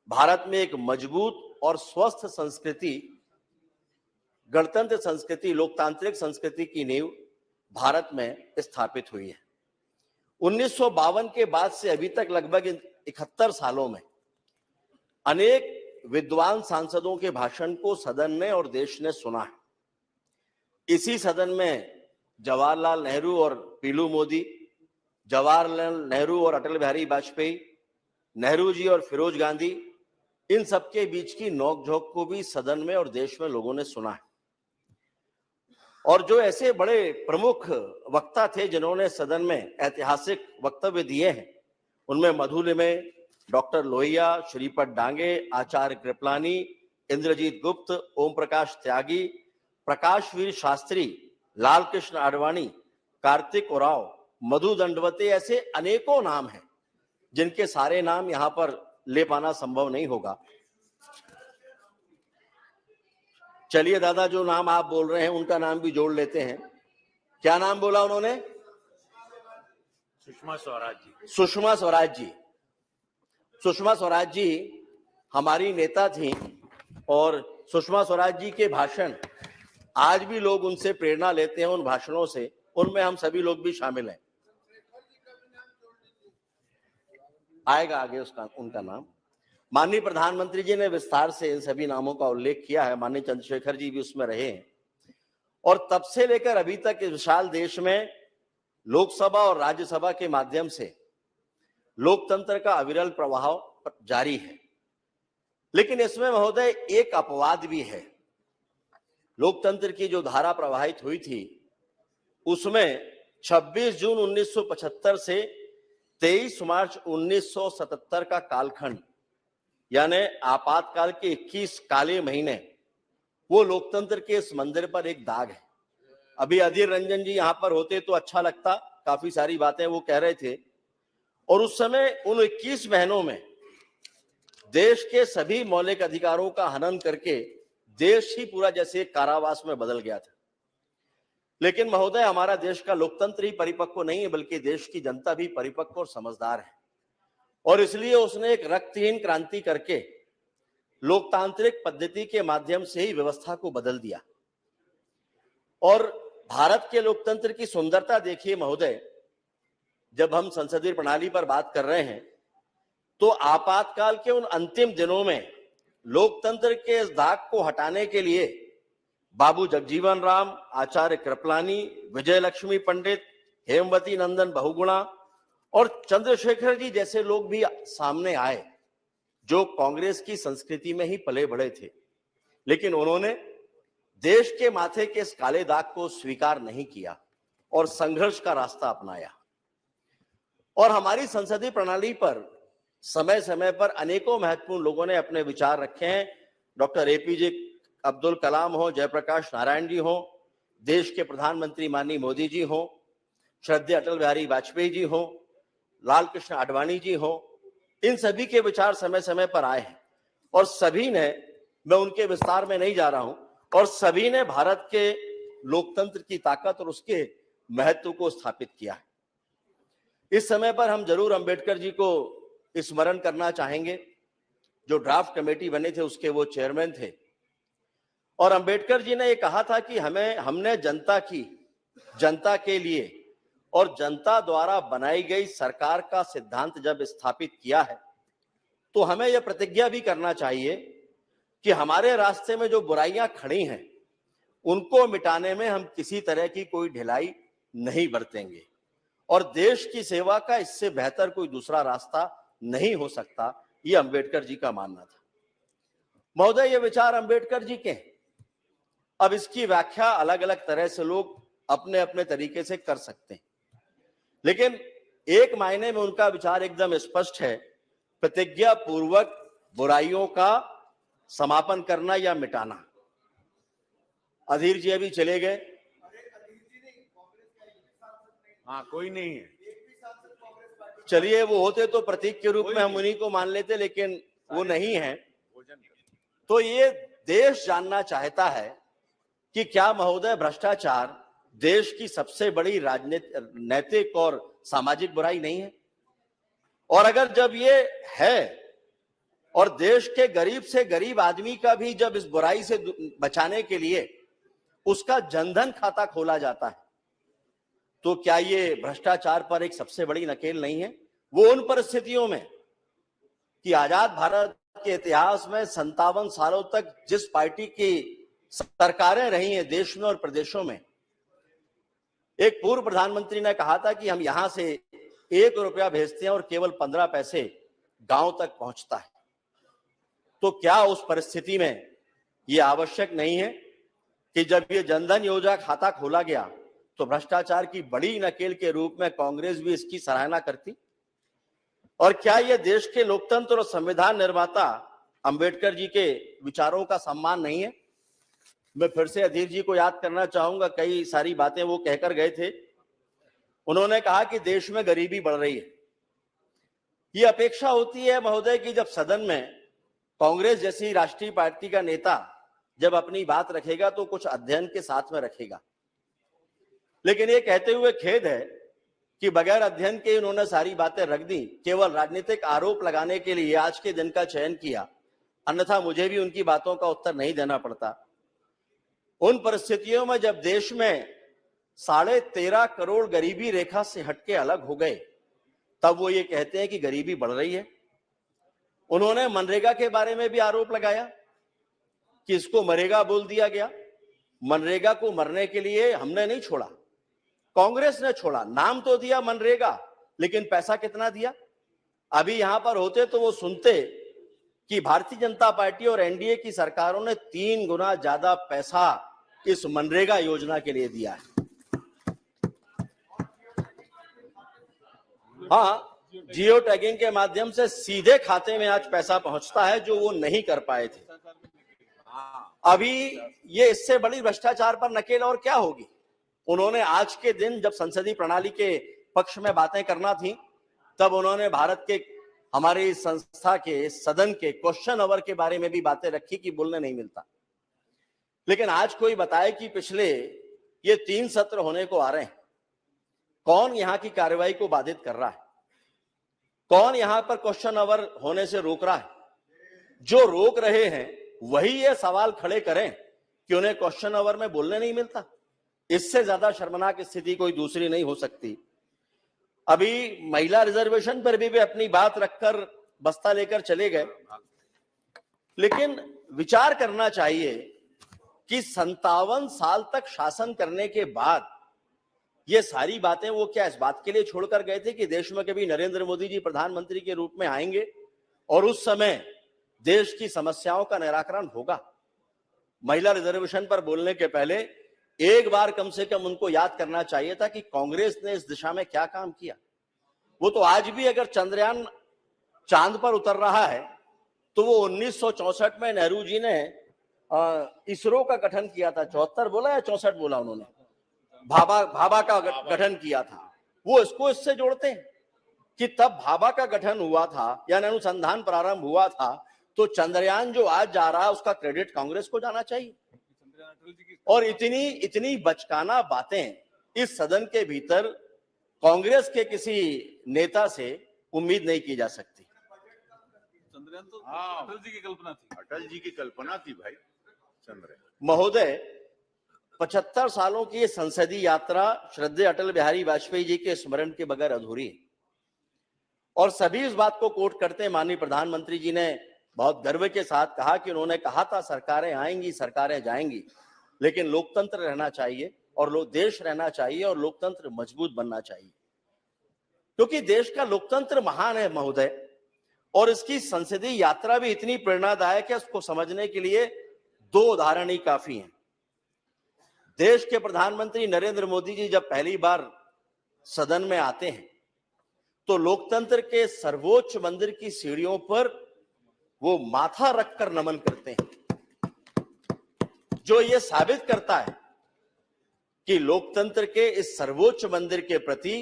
भारत में एक मजबूत और स्वस्थ संस्कृति, गणतंत्र संस्कृति, लोकतांत्रिक संस्कृति की नींव भारत में स्थापित हुई है। 1952 के बाद से अभी तक लगभग 71 सालों में अनेक विद्वान सांसदों के भाषण को सदन ने और देश ने सुना है। इसी सदन में जवाहरलाल नेहरू और पीलू मोदी, जवाहरलाल नेहरू और अटल बिहारी वाजपेयी, नेहरू जी और फिरोज गांधी, इन सबके बीच की नोकझोंक को भी सदन में और देश में लोगों ने सुना है। और जो ऐसे बड़े प्रमुख वक्ता थे जिन्होंने सदन में ऐतिहासिक वक्तव्य दिए हैं, उनमें मधुलिमे, डॉक्टर लोहिया, श्रीपद डांगे, आचार्य कृपलानी, इंद्रजीत गुप्त, ओम प्रकाश त्यागी, प्रकाश वीर शास्त्री, लाल कृष्ण आडवाणी, कार्तिक उरांव, मधु दंडवते, ऐसे अनेकों नाम हैं जिनके सारे नाम यहां पर ले पाना संभव नहीं होगा। चलिए दादा, जो नाम आप बोल रहे हैं उनका नाम भी जोड़ लेते हैं। क्या नाम बोला उन्होंने? सुषमा स्वराज जी। सुषमा स्वराज जी। सुषमा स्वराज जी हमारी नेता थी और सुषमा स्वराज जी के भाषण आज भी लोग उनसे प्रेरणा लेते हैं, उन भाषणों से। उनमें हम सभी लोग भी शामिल हैं। आएगा आगे उसका उनका नाम। माननीय प्रधानमंत्री जी ने विस्तार से इन सभी नामों का उल्लेख किया है। माननीय चंद्रशेखर जी भी उसमें रहे हैं और तब से लेकर अभी तक इस विशाल देश में लोकसभा और राज्यसभा के माध्यम से लोकतंत्र का अविरल प्रवाह जारी है। लेकिन इसमें महोदय एक अपवाद भी है। लोकतंत्र की जो धारा प्रवाहित हुई थी उसमें 26 जून 1975 से 23 मार्च 1977 का कालखंड, यानी आपातकाल के 21 काले महीने, वो लोकतंत्र के इस मंदिर पर एक दाग है। अभी अधीर रंजन जी यहां पर होते तो अच्छा लगता, काफी सारी बातें वो कह रहे थे। और उस समय उन 21 महीनों में देश के सभी मौलिक अधिकारों का हनन करके देश ही पूरा जैसे कारावास में बदल गया था। लेकिन महोदय, हमारा देश का लोकतंत्र ही परिपक्व नहीं है, बल्कि देश की जनता भी परिपक्व और समझदार है। और इसलिए उसने एक रक्तहीन क्रांति करके लोकतांत्रिक पद्धति के माध्यम से ही व्यवस्था को बदल दिया। और भारत के लोकतंत्र की सुंदरता देखिए महोदय, जब हम संसदीय प्रणाली पर बात कर रहे हैं तो आपातकाल के उन अंतिम दिनों में लोकतंत्र के इस दाग को हटाने के लिए बाबू जगजीवन राम, आचार्य कृपलानी, विजय लक्ष्मी पंडित, हेमवती नंदन बहुगुणा और चंद्रशेखर जी जैसे लोग भी सामने आए, जो कांग्रेस की संस्कृति में ही पले बढ़े थे। लेकिन उन्होंने देश के माथे के इस काले दाग को स्वीकार नहीं किया और संघर्ष का रास्ता अपनाया। और हमारी संसदीय प्रणाली पर समय समय पर अनेकों महत्वपूर्ण लोगों ने अपने विचार रखे हैं। डॉक्टर एपीजे अब्दुल कलाम हो, जयप्रकाश नारायण जी हो, देश के प्रधानमंत्री माननीय मोदी जी हो, श्रद्धेय अटल बिहारी वाजपेयी जी हो, लाल कृष्ण आडवाणी जी हो, इन सभी के विचार समय समय पर आए हैं और सभी ने, मैं उनके विस्तार में नहीं जा रहा हूं, और सभी ने भारत के लोकतंत्र की ताकत और उसके महत्व को स्थापित किया है। इस समय पर हम जरूर अंबेडकर जी को स्मरण करना चाहेंगे। जो ड्राफ्ट कमेटी बने थे उसके वो चेयरमैन थे और अंबेडकर जी ने ये कहा था कि हमने जनता के लिए और जनता द्वारा बनाई गई सरकार का सिद्धांत जब स्थापित किया है तो हमें यह प्रतिज्ञा भी करना चाहिए कि हमारे रास्ते में जो बुराइयां खड़ी हैं उनको मिटाने में हम किसी तरह की कोई ढिलाई नहीं बरतेंगे और देश की सेवा का इससे बेहतर कोई दूसरा रास्ता नहीं हो सकता, ये अंबेडकर जी का मानना था। महोदय, ये विचार अंबेडकर जी के, अब इसकी व्याख्या अलग अलग तरह से लोग अपने अपने तरीके से कर सकते हैं, लेकिन एक मायने में उनका विचार एकदम स्पष्ट है, प्रतिज्ञा पूर्वक बुराइयों का समापन करना या मिटाना। अधीर जी अभी चले गए। हाँ, कोई नहीं है। चलिए, वो होते तो प्रतीक के रूप में हम उन्हीं को मान लेते, लेकिन वो नहीं है। तो ये देश जानना चाहता है कि क्या महोदय भ्रष्टाचार देश की सबसे बड़ी राजनीतिक, नैतिक और सामाजिक बुराई नहीं है? और अगर जब ये है और देश के गरीब से गरीब आदमी का भी जब इस बुराई से बचाने के लिए उसका जनधन खाता खोला जाता है, तो क्या ये भ्रष्टाचार पर एक सबसे बड़ी नकेल नहीं है? वो उन परिस्थितियों में कि आजाद भारत के इतिहास में 57 सालों तक जिस पार्टी की सरकारें रही हैं देश में और प्रदेशों में, एक पूर्व प्रधानमंत्री ने कहा था कि हम यहां से 1 रुपया भेजते हैं और केवल 15 पैसे गांव तक पहुंचता है। तो क्या उस परिस्थिति में यह आवश्यक नहीं है कि जब ये जनधन योजना खाता खोला गया तो भ्रष्टाचार की बड़ी नकेल के रूप में कांग्रेस भी इसकी सराहना करती? और क्या यह देश के लोकतंत्र और संविधान निर्माता अंबेडकर जी के विचारों का सम्मान नहीं है? मैं फिर से अधीर जी को याद करना चाहूंगा, कई सारी बातें वो कहकर गए थे। उन्होंने कहा कि देश में गरीबी बढ़ रही है। ये अपेक्षा होती है महोदय कि जब सदन में कांग्रेस जैसी राष्ट्रीय पार्टी का नेता जब अपनी बात रखेगा तो कुछ अध्ययन के साथ में रखेगा, लेकिन ये कहते हुए खेद है कि बगैर अध्ययन के इन्होंने सारी बातें रख दी, केवल राजनीतिक आरोप लगाने के लिए आज के दिन का चयन किया, अन्यथा मुझे भी उनकी बातों का उत्तर नहीं देना पड़ता। उन परिस्थितियों में जब देश में 13.5 करोड़ गरीबी रेखा से हटके अलग हो गए, तब वो ये कहते हैं कि गरीबी बढ़ रही है। उन्होंने मनरेगा के बारे में भी आरोप लगाया कि इसको मरेगा बोल दिया गया। मनरेगा को मरने के लिए हमने नहीं छोड़ा, कांग्रेस ने छोड़ा। नाम तो दिया मनरेगा, लेकिन पैसा कितना दिया? अभी यहां पर होते तो वो सुनते कि भारतीय जनता पार्टी और एनडीए की सरकारों ने 3 गुना ज्यादा पैसा इस मनरेगा योजना के लिए दिया है। हाँ, जियो टैगिंग के माध्यम से सीधे खाते में आज पैसा पहुंचता है, जो वो नहीं कर पाए थे। अभी ये इससे बड़ी भ्रष्टाचार पर नकेल और क्या होगी? उन्होंने आज के दिन जब संसदीय प्रणाली के पक्ष में बातें करना थी, तब उन्होंने भारत के हमारी संस्था के सदन के क्वेश्चन आवर के बारे में भी बातें रखी कि बोलने नहीं मिलता। लेकिन आज कोई बताए कि पिछले ये 3 सत्र होने को आ रहे हैं, कौन यहां की कार्रवाई को बाधित कर रहा है? कौन यहां पर क्वेश्चन आवर होने से रोक रहा है? जो रोक रहे हैं वही ये सवाल खड़े करें कि उन्हें क्वेश्चन आवर में बोलने नहीं मिलता। इससे ज्यादा शर्मनाक स्थिति कोई दूसरी नहीं हो सकती। अभी महिला रिजर्वेशन पर भी वे अपनी बात रखकर बस्ता लेकर चले गए, लेकिन विचार करना चाहिए कि 57 साल तक शासन करने के बाद ये सारी बातें वो क्या इस बात के लिए छोड़कर गए थे कि देश में कभी नरेंद्र मोदी जी प्रधानमंत्री के रूप में आएंगे और उस समय देश की समस्याओं का निराकरण होगा? महिला रिजर्वेशन पर बोलने के पहले एक बार कम से कम उनको याद करना चाहिए था कि कांग्रेस ने इस दिशा में क्या काम किया। वो तो आज भी अगर चंद्रयान चांद पर उतर रहा है तो वो 1964 में नेहरू जी ने इसरो का गठन किया था। 74 बोला या 64 बोला उन्होंने? भाभा का गठन किया था। वो इसको इससे जोड़ते हैं कि तब भाभा का गठन हुआ था, यानी अनुसंधान प्रारंभ हुआ था, तो चंद्रयान जो आज जा रहा है उसका क्रेडिट कांग्रेस को जाना चाहिए। और इतनी बचकाना बातें इस सदन के भीतर कांग्रेस के किसी नेता से उम्मीद नहीं की जा सकती। चंद्रयान तो अटल जी की कल्पना थी। अटल जी की कल्पना थी भाई चंद्रयान। महोदय, 75 सालों की संसदीय यात्रा श्रद्धेय अटल बिहारी वाजपेयी जी के स्मरण के बगैर अधूरी है। और सभी इस बात को कोट करते हैं। माननीय प्रधानमंत्री जी ने बहुत गर्व के साथ कहा कि उन्होंने कहा था सरकारें आएंगी, सरकारें जाएंगी, लेकिन लोकतंत्र रहना चाहिए और देश रहना चाहिए और लोकतंत्र मजबूत बनना चाहिए, क्योंकि देश का लोकतंत्र महान है महोदय। और इसकी संसदीय यात्रा भी इतनी प्रेरणादायक है, उसको समझने के लिए 2 उदाहरण ही काफी हैं। देश के प्रधानमंत्री नरेंद्र मोदी जी जब पहली बार सदन में आते हैं तो लोकतंत्र के सर्वोच्च मंदिर की सीढ़ियों पर वो माथा रखकर नमन करते हैं, जो ये साबित करता है कि लोकतंत्र के इस सर्वोच्च मंदिर के प्रति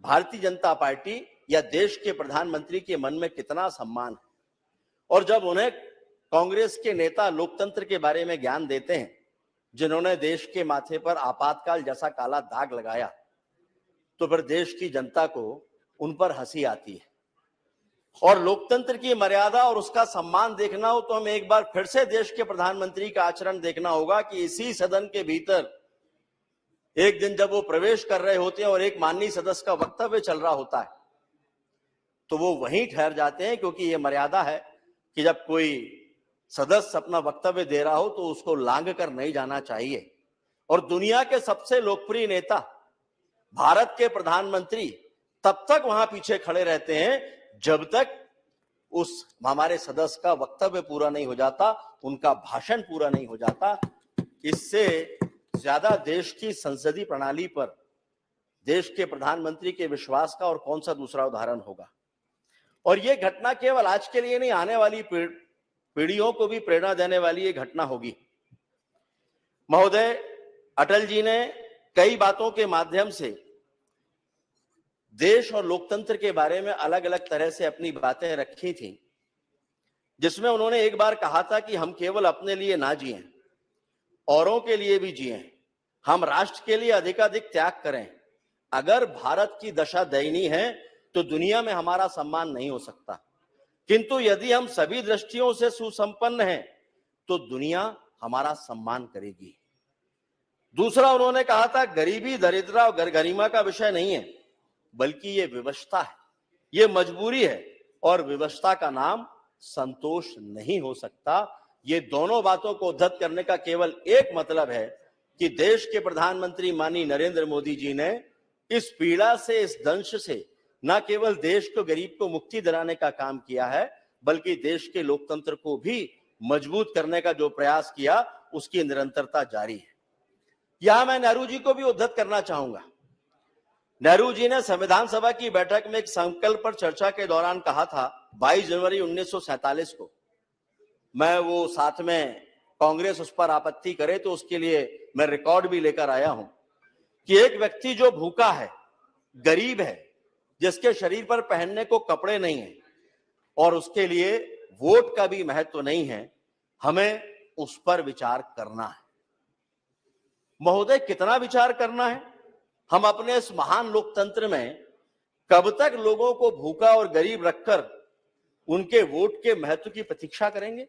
भारतीय जनता पार्टी या देश के प्रधानमंत्री के मन में कितना सम्मान है। और जब उन्हें कांग्रेस के नेता लोकतंत्र के बारे में ज्ञान देते हैं, जिन्होंने देश के माथे पर आपातकाल जैसा काला दाग लगाया, तो फिर देश की जनता को उन पर हंसी आती है। और लोकतंत्र की मर्यादा और उसका सम्मान देखना हो तो हमें एक बार फिर से देश के प्रधानमंत्री का आचरण देखना होगा कि इसी सदन के भीतर एक दिन जब वो प्रवेश कर रहे होते हैं और एक माननीय सदस्य का वक्तव्य चल रहा होता है, तो वो वहीं ठहर जाते हैं, क्योंकि ये मर्यादा है कि जब कोई सदस्य अपना वक्तव्य दे रहा हो तो उसको लांघ कर नहीं जाना चाहिए। और दुनिया के सबसे लोकप्रिय नेता भारत के प्रधानमंत्री तब तक वहां पीछे खड़े रहते हैं जब तक उस हमारे सदस्य का वक्तव्य पूरा नहीं हो जाता, उनका भाषण पूरा नहीं हो जाता। इससे ज्यादा देश की संसदीय प्रणाली पर देश के प्रधानमंत्री के विश्वास का और कौन सा दूसरा उदाहरण होगा। और यह घटना केवल आज के लिए नहीं, आने वाली पीढ़ियों को भी प्रेरणा देने वाली ये घटना होगी। महोदय, अटल जी ने कई बातों के माध्यम से देश और लोकतंत्र के बारे में अलग अलग तरह से अपनी बातें रखी थी, जिसमें उन्होंने एक बार कहा था कि हम केवल अपने लिए ना जिएं, औरों के लिए भी जिएं, हम राष्ट्र के लिए अधिकाधिक त्याग करें। अगर भारत की दशा दयनीय है तो दुनिया में हमारा सम्मान नहीं हो सकता, किंतु यदि हम सभी दृष्टियों से सुसंपन्न हैं तो दुनिया हमारा सम्मान करेगी। दूसरा उन्होंने कहा था, गरीबी, दरिद्रता और गरिमा का विषय नहीं है, बल्कि ये विवशता है, ये मजबूरी है, और विवशता का नाम संतोष नहीं हो सकता। ये दोनों बातों को उद्धत करने का केवल एक मतलब है कि देश के प्रधानमंत्री माननीय नरेंद्र मोदी जी ने इस पीड़ा से, इस दंश से न केवल देश को, गरीब को मुक्ति दिलाने का काम किया है, बल्कि देश के लोकतंत्र को भी मजबूत करने का जो प्रयास किया उसकी निरंतरता जारी है। यहां मैं नेहरू जी को भी उद्धत करना चाहूंगा। नेहरू जी ने संविधान सभा की बैठक में एक संकल्प पर चर्चा के दौरान कहा था, 22 जनवरी 1947 को, मैं वो साथ में कांग्रेस उस पर आपत्ति करे तो उसके लिए मैं रिकॉर्ड भी लेकर आया हूं, कि एक व्यक्ति जो भूखा है, गरीब है, जिसके शरीर पर पहनने को कपड़े नहीं है और उसके लिए वोट का भी महत्व नहीं है, हमें उस पर विचार करना है। महोदय, कितना विचार करना है? हम अपने इस महान लोकतंत्र में कब तक लोगों को भूखा और गरीब रखकर उनके वोट के महत्व की प्रतीक्षा करेंगे?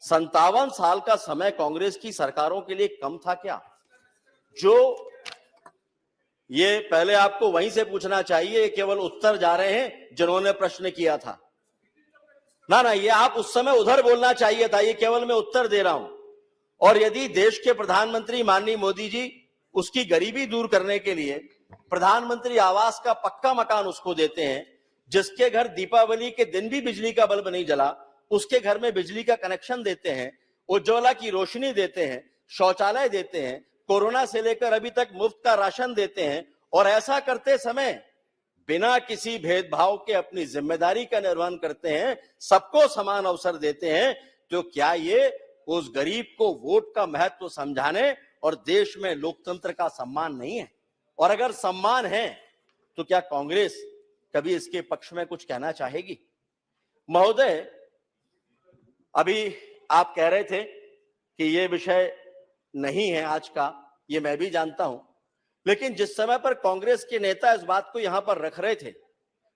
57 साल का समय कांग्रेस की सरकारों के लिए कम था क्या? जो ये पहले आपको वहीं से पूछना चाहिए, केवल उत्तर जा रहे हैं जिन्होंने प्रश्न किया था। ना, ये आप उस समय उधर बोलना चाहिए था, ये केवल मैं उत्तर दे रहा हूं। और यदि देश के प्रधानमंत्री माननीय मोदी जी उसकी गरीबी दूर करने के लिए प्रधानमंत्री आवास का पक्का मकान उसको देते हैं, जिसके घर दीपावली के दिन भी बिजली का बल्ब नहीं जला, उसके घर में बिजली का कनेक्शन देते हैं, उज्ज्वला की रोशनी देते हैं, शौचालय देते हैं, कोरोना से लेकर अभी तक मुफ्त का राशन देते हैं, और ऐसा करते समय बिना किसी भेदभाव के अपनी जिम्मेदारी का निर्वहन करते हैं, सबको समान अवसर देते हैं, तो क्या ये उस गरीब को वोट का महत्व समझाने और देश में लोकतंत्र का सम्मान नहीं है? और अगर सम्मान है तो क्या कांग्रेस कभी इसके पक्ष में कुछ कहना चाहेगी? महोदय, अभी आप कह रहे थे कि ये विषय नहीं है आज का, ये मैं भी जानता हूं, लेकिन जिस समय पर कांग्रेस के नेता इस बात को यहां पर रख रहे थे,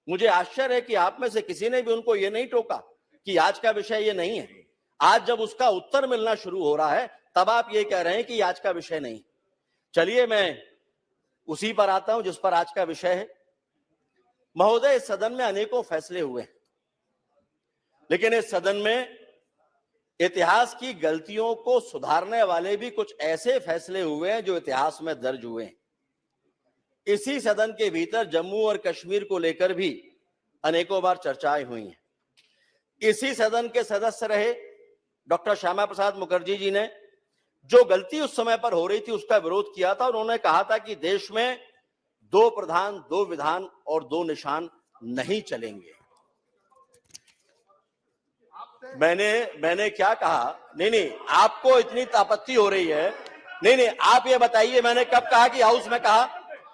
मुझे आश्चर्य है कि आप में से किसी ने भी उनको ये नहीं टोका कि आज का विषय ये नहीं है। आज जब उसका उत्तर मिलना शुरू हो रहा है, तब आप ये कह रहे हैं कि आज का विषय नहीं। चलिए मैं उसी पर आता हूं जिस पर आज का विषय है। महोदय, इस सदन में अनेकों फैसले हुए, लेकिन इस सदन में इतिहास की गलतियों को सुधारने वाले भी कुछ ऐसे फैसले हुए हैं जो इतिहास में दर्ज हुए हैं। इसी सदन के भीतर जम्मू और कश्मीर को लेकर भी अनेकों बार चर्चाएं हुई हैं। इसी सदन के सदस्य रहे डॉक्टर श्यामा प्रसाद मुखर्जी जी ने जो गलती उस समय पर हो रही थी उसका विरोध किया था। उन्होंने कहा था कि देश में 2 प्रधान, 2 विधान और 2 निशान नहीं चलेंगे। मैंने क्या कहा? नहीं, आपको इतनी आपत्ति हो रही है। नहीं, आप ये बताइए, मैंने कब कहा कि हाउस में कहा?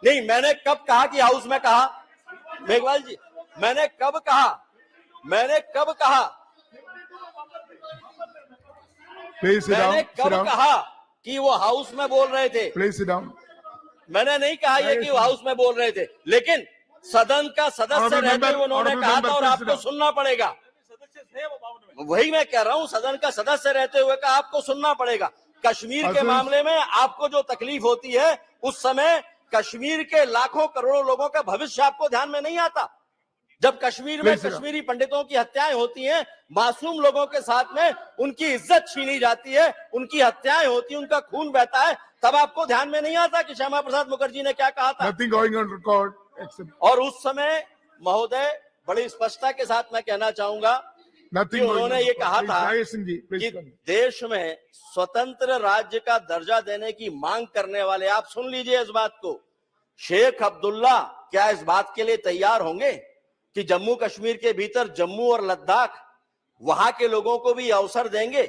नहीं, मैंने कब कहा कि हाउस में कहा? मेघवाल जी, मैंने कब कहा? मैंने कब कहा कि वो हाउस में बोल रहे थे? Please sit down. मैंने नहीं कहा ये कि वो हाउस में बोल रहे थे, लेकिन सदन का सदस्य रहते हुए उन्होंने कहा था और आपको सुनना पड़ेगा। वही मैं कह रहा हूं, सदन का सदस्य रहते हुए का आपको सुनना पड़ेगा। कश्मीर के मामले में आपको जो तकलीफ होती है, उस समय कश्मीर के लाखों करोड़ों लोगों का भविष्य आपको ध्यान में नहीं आता। जब कश्मीर में कश्मीरी पंडितों की हत्याएं होती हैं, मासूम लोगों के साथ में उनकी इज्जत छीनी जाती है, उनकी हत्याएं होती हैं, उनका खून बहता है, तब आपको ध्यान में नहीं आता कि श्यामा प्रसाद मुखर्जी ने क्या कहा था। Nothing going on record except... और उस समय महोदय, बड़ी स्पष्टता के साथ मैं कहना चाहूंगा कि उन्होंने ये कहा था कि देश में स्वतंत्र राज्य का दर्जा देने की मांग करने वाले, आप सुन लीजिए इस बात को, शेख अब्दुल्ला क्या इस बात के लिए तैयार होंगे कि जम्मू कश्मीर के भीतर जम्मू और लद्दाख, वहां के लोगों को भी अवसर देंगे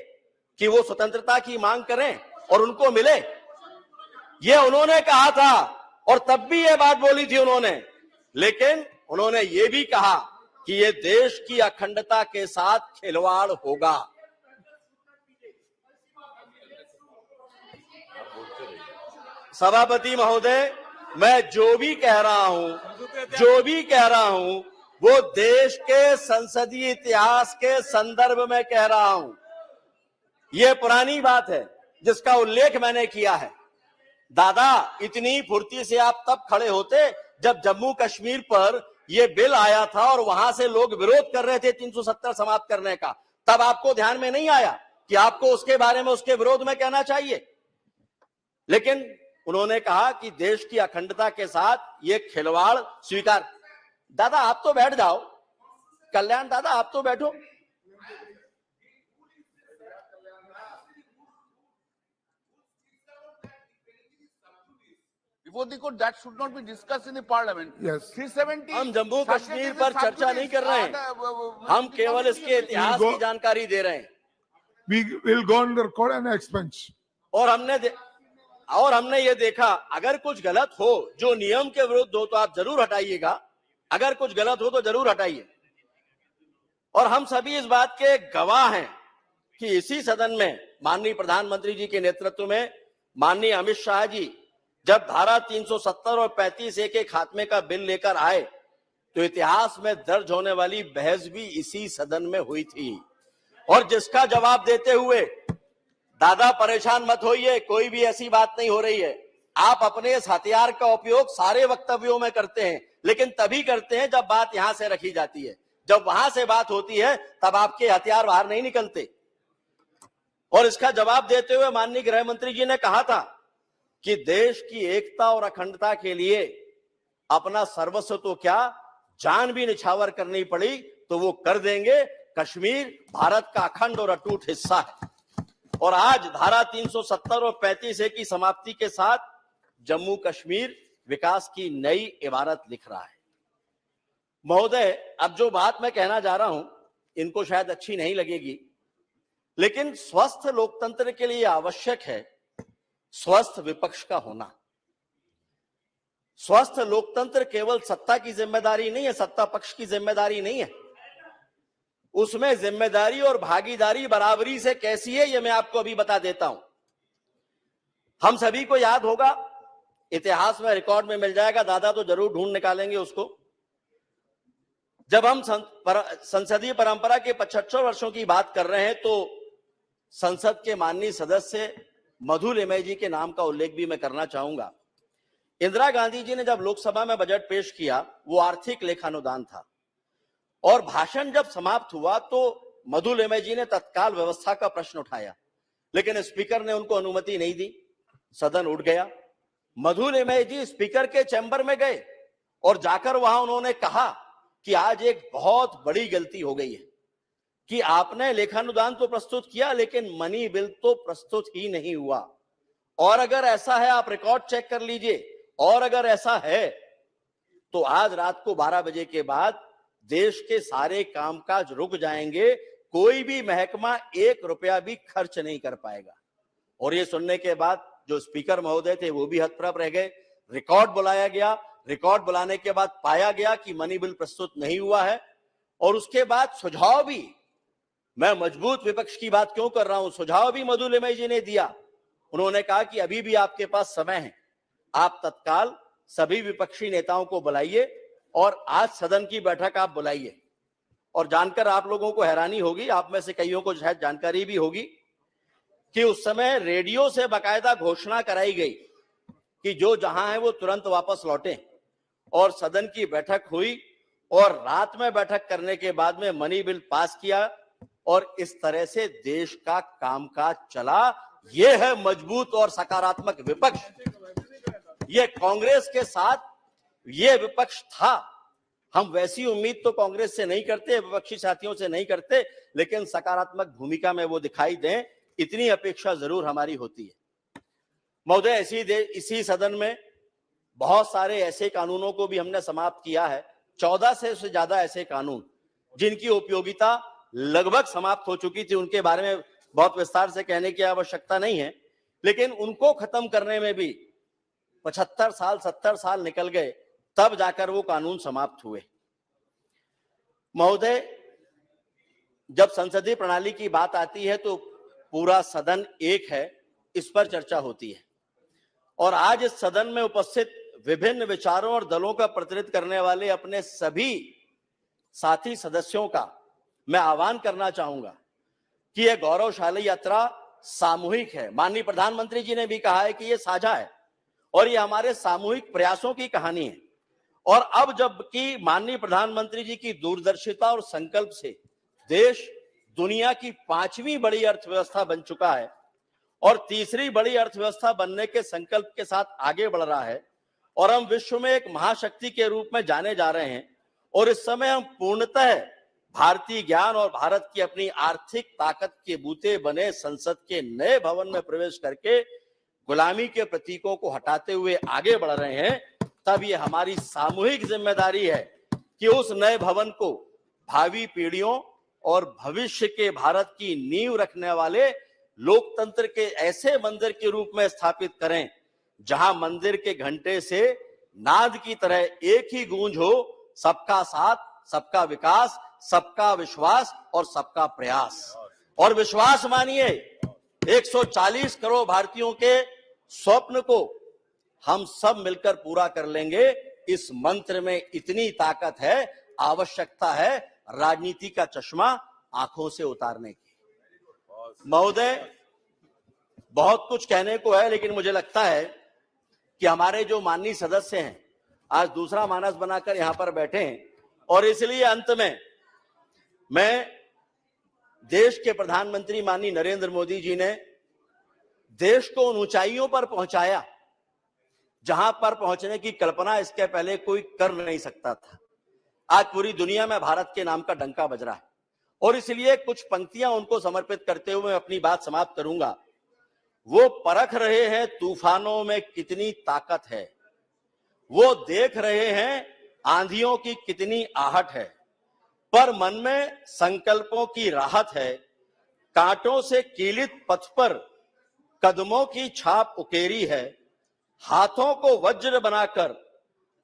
कि वो स्वतंत्रता की मांग करें और उनको मिले? ये उन्होंने कहा था, और तब भी ये बात बोली थी उन्होंने लेकिन उन्होंने ये भी कहा कि ये देश की अखंडता के साथ खिलवाड़ होगा। सभापति महोदय, मैं जो भी कह रहा हूं वो देश के संसदीय इतिहास के संदर्भ में कह रहा हूं। ये पुरानी बात है जिसका उल्लेख मैंने किया है। दादा, इतनी फुर्ती से आप तब खड़े होते जब जम्मू कश्मीर पर यह बिल आया था और वहां से लोग विरोध कर रहे थे 370 समाप्त करने का। तब आपको ध्यान में नहीं आया कि आपको उसके बारे में, उसके विरोध में कहना चाहिए। लेकिन उन्होंने कहा कि देश की अखंडता के साथ ये खिलवाड़ स्वीकार। दादा आप तो बैठ जाओ, कल्याण दादा आप तो बैठो। Before the court, that should not be discussed in the parliament. Yes. 370. हम जम्मू कश्मीर पर चर्चा नहीं कर रहे हैं, हम केवल इसके इतिहास की जानकारी दे रहे हैं। We will go on the record and expense. और हमने ये देखा, अगर कुछ गलत हो जो नियम के विरुद्ध हो तो आप जरूर हटाइएगा, अगर कुछ गलत हो तो जरूर हटाइए। और हम सभी इस बात के गवाह हैं कि इसी सदन में माननीय प्रधानमंत्री जी के नेतृत्व में माननीय अमित शाह जी जब धारा 370 और 35A के खात्मे का बिल लेकर आए तो इतिहास में दर्ज होने वाली बहस भी इसी सदन में हुई थी। और जिसका जवाब देते हुए, दादा परेशान मत होइए, कोई भी ऐसी बात नहीं हो रही है। आप अपने इस हथियार का उपयोग सारे वक्तव्यों में करते हैं, लेकिन तभी करते हैं जब बात यहां से रखी जाती है। जब वहां से बात होती है तब आपके हथियार बाहर नहीं निकलते। और इसका जवाब देते हुए माननीय गृह मंत्री जी ने कहा था कि देश की एकता और अखंडता के लिए अपना सर्वस्व तो क्या, जान भी निछावर करनी पड़ी तो वो कर देंगे। कश्मीर भारत का अखंड और अटूट हिस्सा है। और आज धारा 370 और 35A की समाप्ति के साथ जम्मू कश्मीर विकास की नई इबारत लिख रहा है। महोदय, अब जो बात मैं कहना जा रहा हूं इनको शायद अच्छी नहीं लगेगी, लेकिन स्वस्थ लोकतंत्र के लिए आवश्यक है स्वस्थ विपक्ष का होना। स्वस्थ लोकतंत्र केवल सत्ता की जिम्मेदारी नहीं है, सत्ता पक्ष की जिम्मेदारी नहीं है। उसमें जिम्मेदारी और भागीदारी बराबरी से कैसी है, यह मैं आपको अभी बता देता हूं। हम सभी को याद होगा, इतिहास में रिकॉर्ड में मिल जाएगा, दादा तो जरूर ढूंढ निकालेंगे उसको। जब हम संसदीय परंपरा के 75 वर्षों की बात कर रहे हैं तो संसद के माननीय सदस्य मधु लिमय जी के नाम का उल्लेख भी मैं करना चाहूंगा। इंदिरा गांधी जी ने जब लोकसभा में बजट पेश किया, वो आर्थिक लेखानुदान था, और भाषण जब समाप्त हुआ तो मधु लिमय जी ने तत्काल व्यवस्था का प्रश्न उठाया, लेकिन स्पीकर ने उनको अनुमति नहीं दी, सदन उठ गया। मधु लिमय जी स्पीकर के चैम्बर में गए और जाकर वहां उन्होंने कहा कि आज एक बहुत बड़ी गलती हो गई है कि आपने लेखानुदान तो प्रस्तुत किया लेकिन मनी बिल तो प्रस्तुत ही नहीं हुआ। और अगर ऐसा है, आप रिकॉर्ड चेक कर लीजिए, और अगर ऐसा है तो आज रात को 12 बजे के बाद देश के सारे कामकाज रुक जाएंगे, कोई भी महकमा 1 रुपया भी खर्च नहीं कर पाएगा। और ये सुनने के बाद जो स्पीकर महोदय थे वो भी हतप्रभ रह गए। रिकॉर्ड बुलाया गया, रिकॉर्ड बुलाने के बाद पाया गया कि मनी बिल प्रस्तुत नहीं हुआ है। और उसके बाद सुझाव भी, मैं मजबूत विपक्ष की बात क्यों कर रहा हूं, सुझाव भी मधु लिमय जी ने दिया। उन्होंने कहा कि अभी भी आपके पास समय है, आप तत्काल सभी विपक्षी नेताओं को बुलाइए और आज सदन की बैठक आप बुलाइए। और जानकर आप लोगों को हैरानी होगी, आप में से कईयों को शायद जानकारी भी होगी कि उस समय रेडियो से बाकायदा घोषणा कराई गई कि जो जहां है वो तुरंत वापस लौटे। और सदन की बैठक हुई और रात में बैठक करने के बाद में मनी बिल पास किया और इस तरह से देश का कामकाज चला। ये है मजबूत और सकारात्मक विपक्ष। ये कांग्रेस के साथ ये विपक्ष था। हम वैसी उम्मीद तो कांग्रेस से नहीं करते, विपक्षी साथियों से नहीं करते, लेकिन सकारात्मक भूमिका में वो दिखाई दें, इतनी अपेक्षा जरूर हमारी होती है। महोदय, इसी सदन में बहुत सारे ऐसे कानूनों को भी हमने समाप्त किया है। 14 से ज्यादा ऐसे कानून जिनकी उपयोगिता लगभग समाप्त हो चुकी थी, उनके बारे में बहुत विस्तार से कहने की आवश्यकता नहीं है, लेकिन उनको खत्म करने में भी 75 साल 70 साल निकल गए। तब जाकर वो कानून समाप्त हुए। महोदय, जब संसदीय प्रणाली की बात आती है तो पूरा सदन एक है, इस पर चर्चा होती है। और आज इस सदन में उपस्थित विभिन्न विचारों और दलों का प्रतिनिधित्व करने वाले अपने सभी साथी सदस्यों का मैं आह्वान करना चाहूंगा कि यह गौरवशाली यात्रा सामूहिक है। माननीय प्रधानमंत्री जी ने भी कहा है कि यह साझा है और यह हमारे सामूहिक प्रयासों की कहानी है। और अब जबकि माननीय प्रधानमंत्री जी की दूरदर्शिता और संकल्प से देश दुनिया की 5वीं बड़ी अर्थव्यवस्था बन चुका है और तीसरी बड़ी अर्थव्यवस्था बनने के संकल्प के साथ आगे बढ़ रहा है और हम विश्व में एक महाशक्ति के रूप में जाने जा रहे हैं। और इस समय हम पूर्णतः भारतीय ज्ञान और भारत की अपनी आर्थिक ताकत के बूते बने संसद के नए भवन में प्रवेश करके गुलामी के प्रतीकों को हटाते हुए आगे बढ़ रहे हैं, तब ये हमारी सामूहिक जिम्मेदारी है कि उस नए भवन को भावी पीढ़ियों और भविष्य के भारत की नींव रखने वाले लोकतंत्र के ऐसे मंदिर के रूप में स्थापित करें जहां मंदिर के घंटे से नाद की तरह एक ही गूंज हो, सबका साथ, सबका विकास, सबका विश्वास और सबका प्रयास। और विश्वास मानिए 140 करोड़ भारतीयों के स्वप्न को हम सब मिलकर पूरा कर लेंगे। इस मंत्र में इतनी ताकत है, आवश्यकता है राजनीति का चश्मा आंखों से उतारने की। महोदय, बहुत कुछ कहने को है, लेकिन मुझे लगता है कि हमारे जो माननीय सदस्य हैं आज दूसरा मानस बनाकर यहां पर बैठे हैं और इसलिए अंत में मैं देश के प्रधानमंत्री माननीय नरेंद्र मोदी जी ने देश को उन ऊंचाइयों पर पहुंचाया जहां पर पहुंचने की कल्पना इसके पहले कोई कर नहीं सकता था। आज पूरी दुनिया में भारत के नाम का डंका बज रहा है और इसलिए कुछ पंक्तियां उनको समर्पित करते हुए मैं अपनी बात समाप्त करूंगा। वो परख रहे हैं तूफानों में कितनी ताकत है, वो देख रहे हैं आंधियों की कितनी आहट है, पर मन में संकल्पों की राहत है। कांटों से कीलित पथ पर कदमों की छाप उकेरी है, हाथों को वज्र बनाकर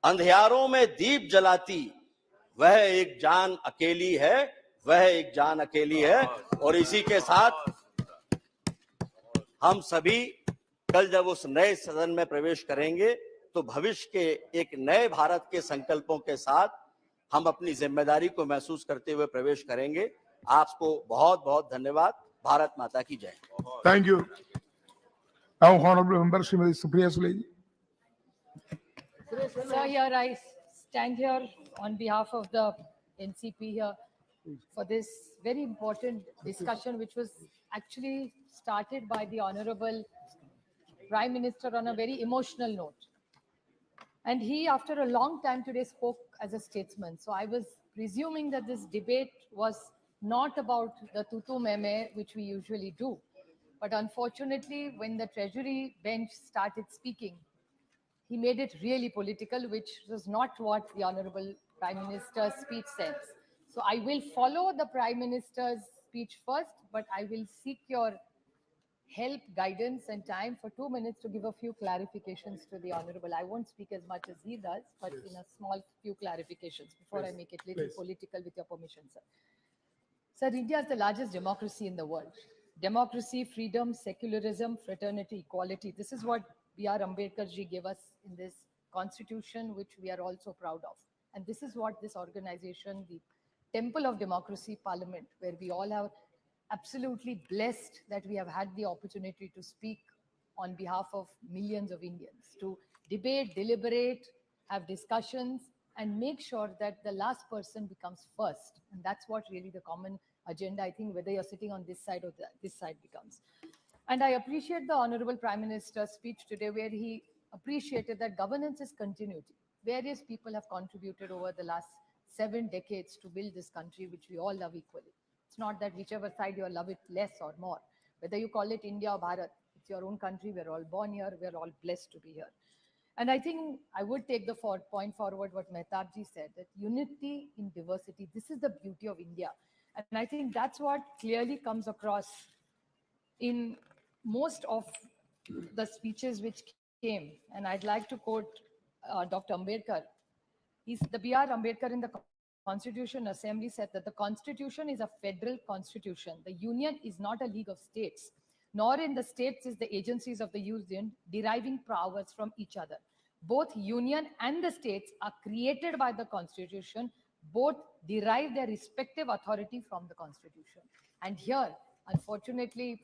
अंधियारों में दीप जलाती वह एक जान अकेली है, वह एक जान अकेली है। और इसी के साथ हम सभी कल जब उस नए सदन में प्रवेश करेंगे तो भविष्य के एक नए भारत के संकल्पों के साथ हम अपनी जिम्मेदारी को महसूस करते हुए प्रवेश करेंगे। आपको बहुत बहुत धन्यवाद। भारत माता की जय। Thank you. Now, Honorable Member Srimati Supriya Sule ji. Sir, here I stand here on behalf of the NCP here for this very important discussion, which was actually started by the Honorable Prime Minister on a very emotional note. And he, after a long time today, spoke as a statesman. So I was presuming that this debate was not about the tutu meme, which we usually do. But unfortunately, when the Treasury bench started speaking, he made it really political, which was not what the Honorable Prime Minister's speech says. So I will follow the Prime Minister's speech first, but I will seek your help, guidance and time for 2 minutes to give a few clarifications to the Honorable. I won't speak as much as he does, but in a small few clarifications before I make it little political, with your permission, sir. Sir, India is the largest democracy in the world. Democracy, freedom, secularism, fraternity, equality. This is what Bihar Ambedkar ji gave us in this constitution, which we are also proud of. And this is what this organization, the Temple of Democracy Parliament, where we all are absolutely blessed that we have had the opportunity to speak on behalf of millions of Indians, to debate, deliberate, have discussions, and make sure that the last person becomes first. And that's what really the common agenda, I think, whether you're sitting on this side or this side becomes. And I appreciate the Honorable Prime Minister's speech today, where he appreciated that governance is continuity. Various people have contributed over the last 7 decades to build this country, which we all love equally. It's not that whichever side you love it less or more. Whether you call it India or Bharat, it's your own country. We're all born here. We're all blessed to be here. And I think I would take the point forward what Mehtab ji said, that unity in diversity, this is the beauty of India. And I think that's what clearly comes across in most of the speeches which came. And I'd like to quote Dr. Ambedkar, The B.R. Ambedkar in the Constitution Assembly said that the Constitution is a federal constitution. The Union is not a league of states, nor in the states is the agencies of the Union deriving powers from each other. Both Union and the states are created by the Constitution. Both derive their respective authority from the Constitution. And here, unfortunately,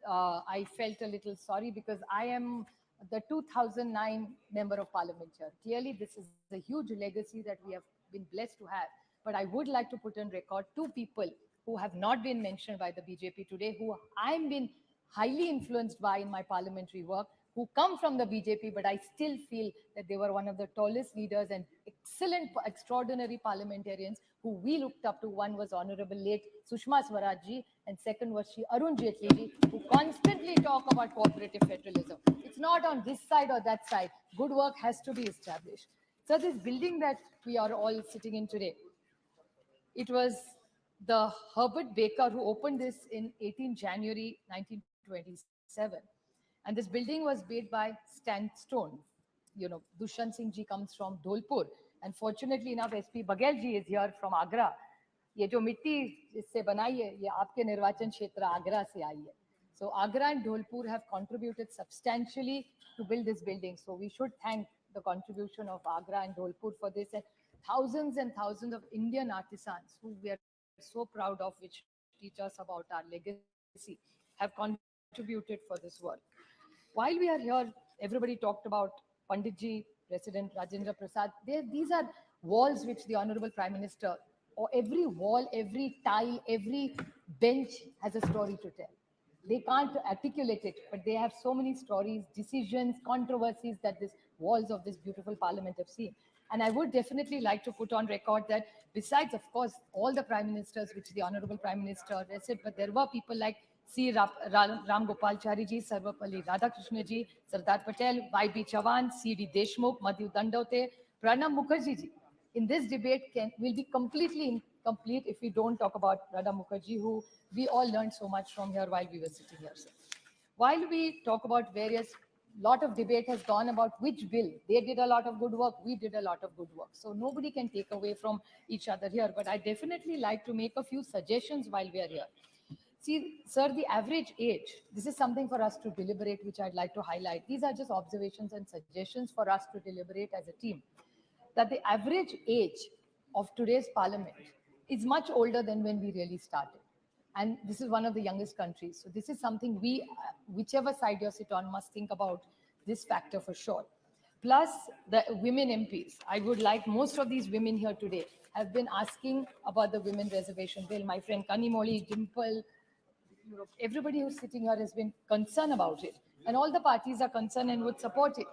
I felt a little sorry because I am the 2009 Member of Parliament here. Clearly, this is a huge legacy that we have been blessed to have. But I would like to put on record two people who have not been mentioned by the BJP today, who I've been highly influenced by in my parliamentary work, who come from the BJP, but I still feel that they were one of the tallest leaders and excellent, extraordinary parliamentarians who we looked up to. One was Honorable late Sushma Swaraj ji, and second was Shri Arun Jaitley ji, who constantly talk about cooperative federalism. It's not on this side or that side. Good work has to be established. So this building that we are all sitting in today, it was the Herbert Baker who opened this in 18 January 1927. And this building was made by sandstone. You know, Dushyant Singh ji comes from Dholpur. And fortunately enough, SP Baghel ji is here from Agra. ये जो मिट्टी इससे बनाई है, ये आपके निर्वाचन क्षेत्र आगरा से आई है. So Agra and Dholpur have contributed substantially to build this building. So we should thank the contribution of Agra and Dholpur for this, and thousands of Indian artisans who we are so proud of, which teach us about our legacy, have contributed for this work. While we are here, everybody talked about Panditji, President Rajendra Prasad. These are walls which the Honorable Prime Minister, or every wall, every tile, every bench has a story to tell. They can't articulate it, but they have so many stories, decisions, controversies that these walls of this beautiful parliament have seen. And I would definitely like to put on record that besides, of course, all the prime ministers, which the Honorable Prime Minister said, but there were people like C. Ram Gopalachari ji, Sarvapalli Radhakrishna ji, Sardar Patel, Y.B. Chavan, C.D. Deshmukh, Madhu Dandote, Pranab Mukherjee ji. In this debate will be completely incomplete if we don't talk about Pranab Mukherjee, who we all learned so much from here while we were sitting here. So, while we talk about various, lot of debate has gone about which bill. They did a lot of good work, we did a lot of good work. So nobody can take away from each other here. But I definitely like to make a few suggestions while we are here. See, sir, the average age, this is something for us to deliberate, which I'd like to highlight. These are just observations and suggestions for us to deliberate as a team. That the average age of today's parliament is much older than when we really started. And this is one of the youngest countries. So this is something we, whichever side you sit on, must think about this factor for sure. Plus the women MPs. I would like, most of these women here today have been asking about the women reservation bill. My friend Kanimoli, Dimple, everybody who's sitting here has been concerned about it. And all the parties are concerned and would support it.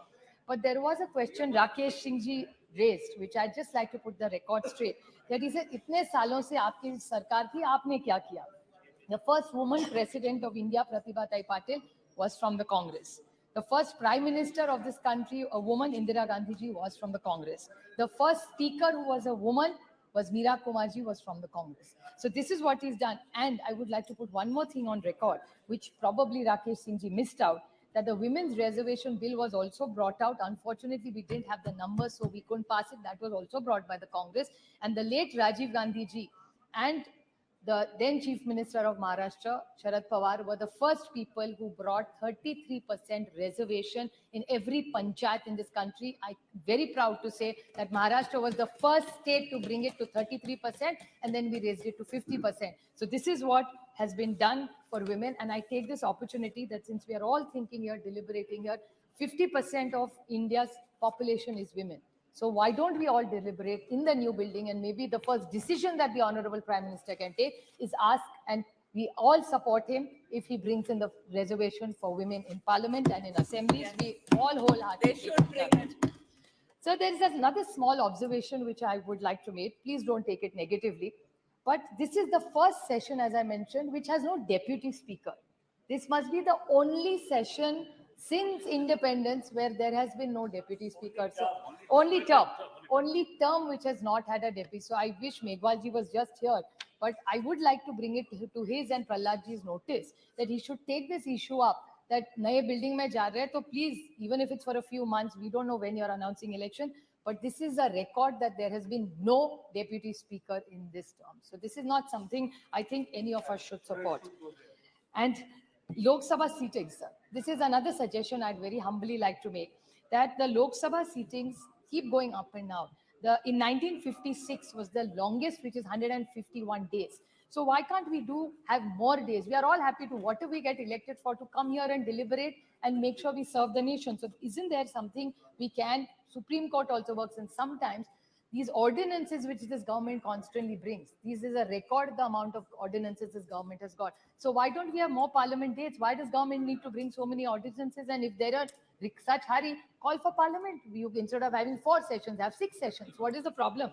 But there was a question Rakesh Singh ji raised, which I'd just like to put the record straight. That he said, "Itne saalon se aapki sarkar thi, aapne kya kiya?" The first woman president of India, Pratibha Tai Patil, was from the Congress. The first prime minister of this country, a woman, Indira Gandhi ji, was from the Congress. The first speaker who was a woman was Meera Kumarji, was from the Congress. So this is what is done. And I would like to put one more thing on record, which probably Rakesh Singh ji missed out, that the women's reservation bill was also brought out. Unfortunately, we didn't have the numbers, so we couldn't pass it. That was also brought by the Congress. And the late Rajiv Gandhi ji and the then Chief Minister of Maharashtra, Sharad Pawar, were the first people who brought 33% reservation in every panchayat in this country. I'm very proud to say that Maharashtra was the first state to bring it to 33%, and then we raised it to 50%. So this is what has been done for women. And I take this opportunity that since we are all thinking here, deliberating here, 50% of India's population is women. So why don't we all deliberate in the new building, and maybe the first decision that the Honorable Prime Minister can take is ask, and we all support him if he brings in the reservation for women in Parliament and in assemblies. We all wholeheartedly support it. So there is another small observation which I would like to make. Please don't take it negatively. But this is the first session, as I mentioned, which has no deputy speaker. This must be the only session since independence where there has been no deputy speaker. So only term which has not had a deputy. So I wish Meghwalji was just here, but I would like to bring it to his and Prahladji's notice that he should take this issue up, that naye building mein ja rahe, so please, even if it's for a few months, we don't know when you're announcing election, But this is a record that there has been no deputy speaker in this term. So this is not something I think any of us should support. And Lok Sabha seatings, sir. This is another suggestion I'd very humbly like to make, that the Lok Sabha seatings keep going up and down. In 1956 was the longest, which is 151 days. So why can't we have more days? We are all happy to, whatever we get elected for, to come here and deliberate and make sure we serve the nation. So isn't there something we can, Supreme Court also works, and sometimes these ordinances which this government constantly brings, this is a record, the amount of ordinances this government has got. So why don't we have more parliament dates? Why does government need to bring so many ordinances? And if there are such hurry, call for parliament. You, instead of having 4 sessions, have 6 sessions. What is the problem?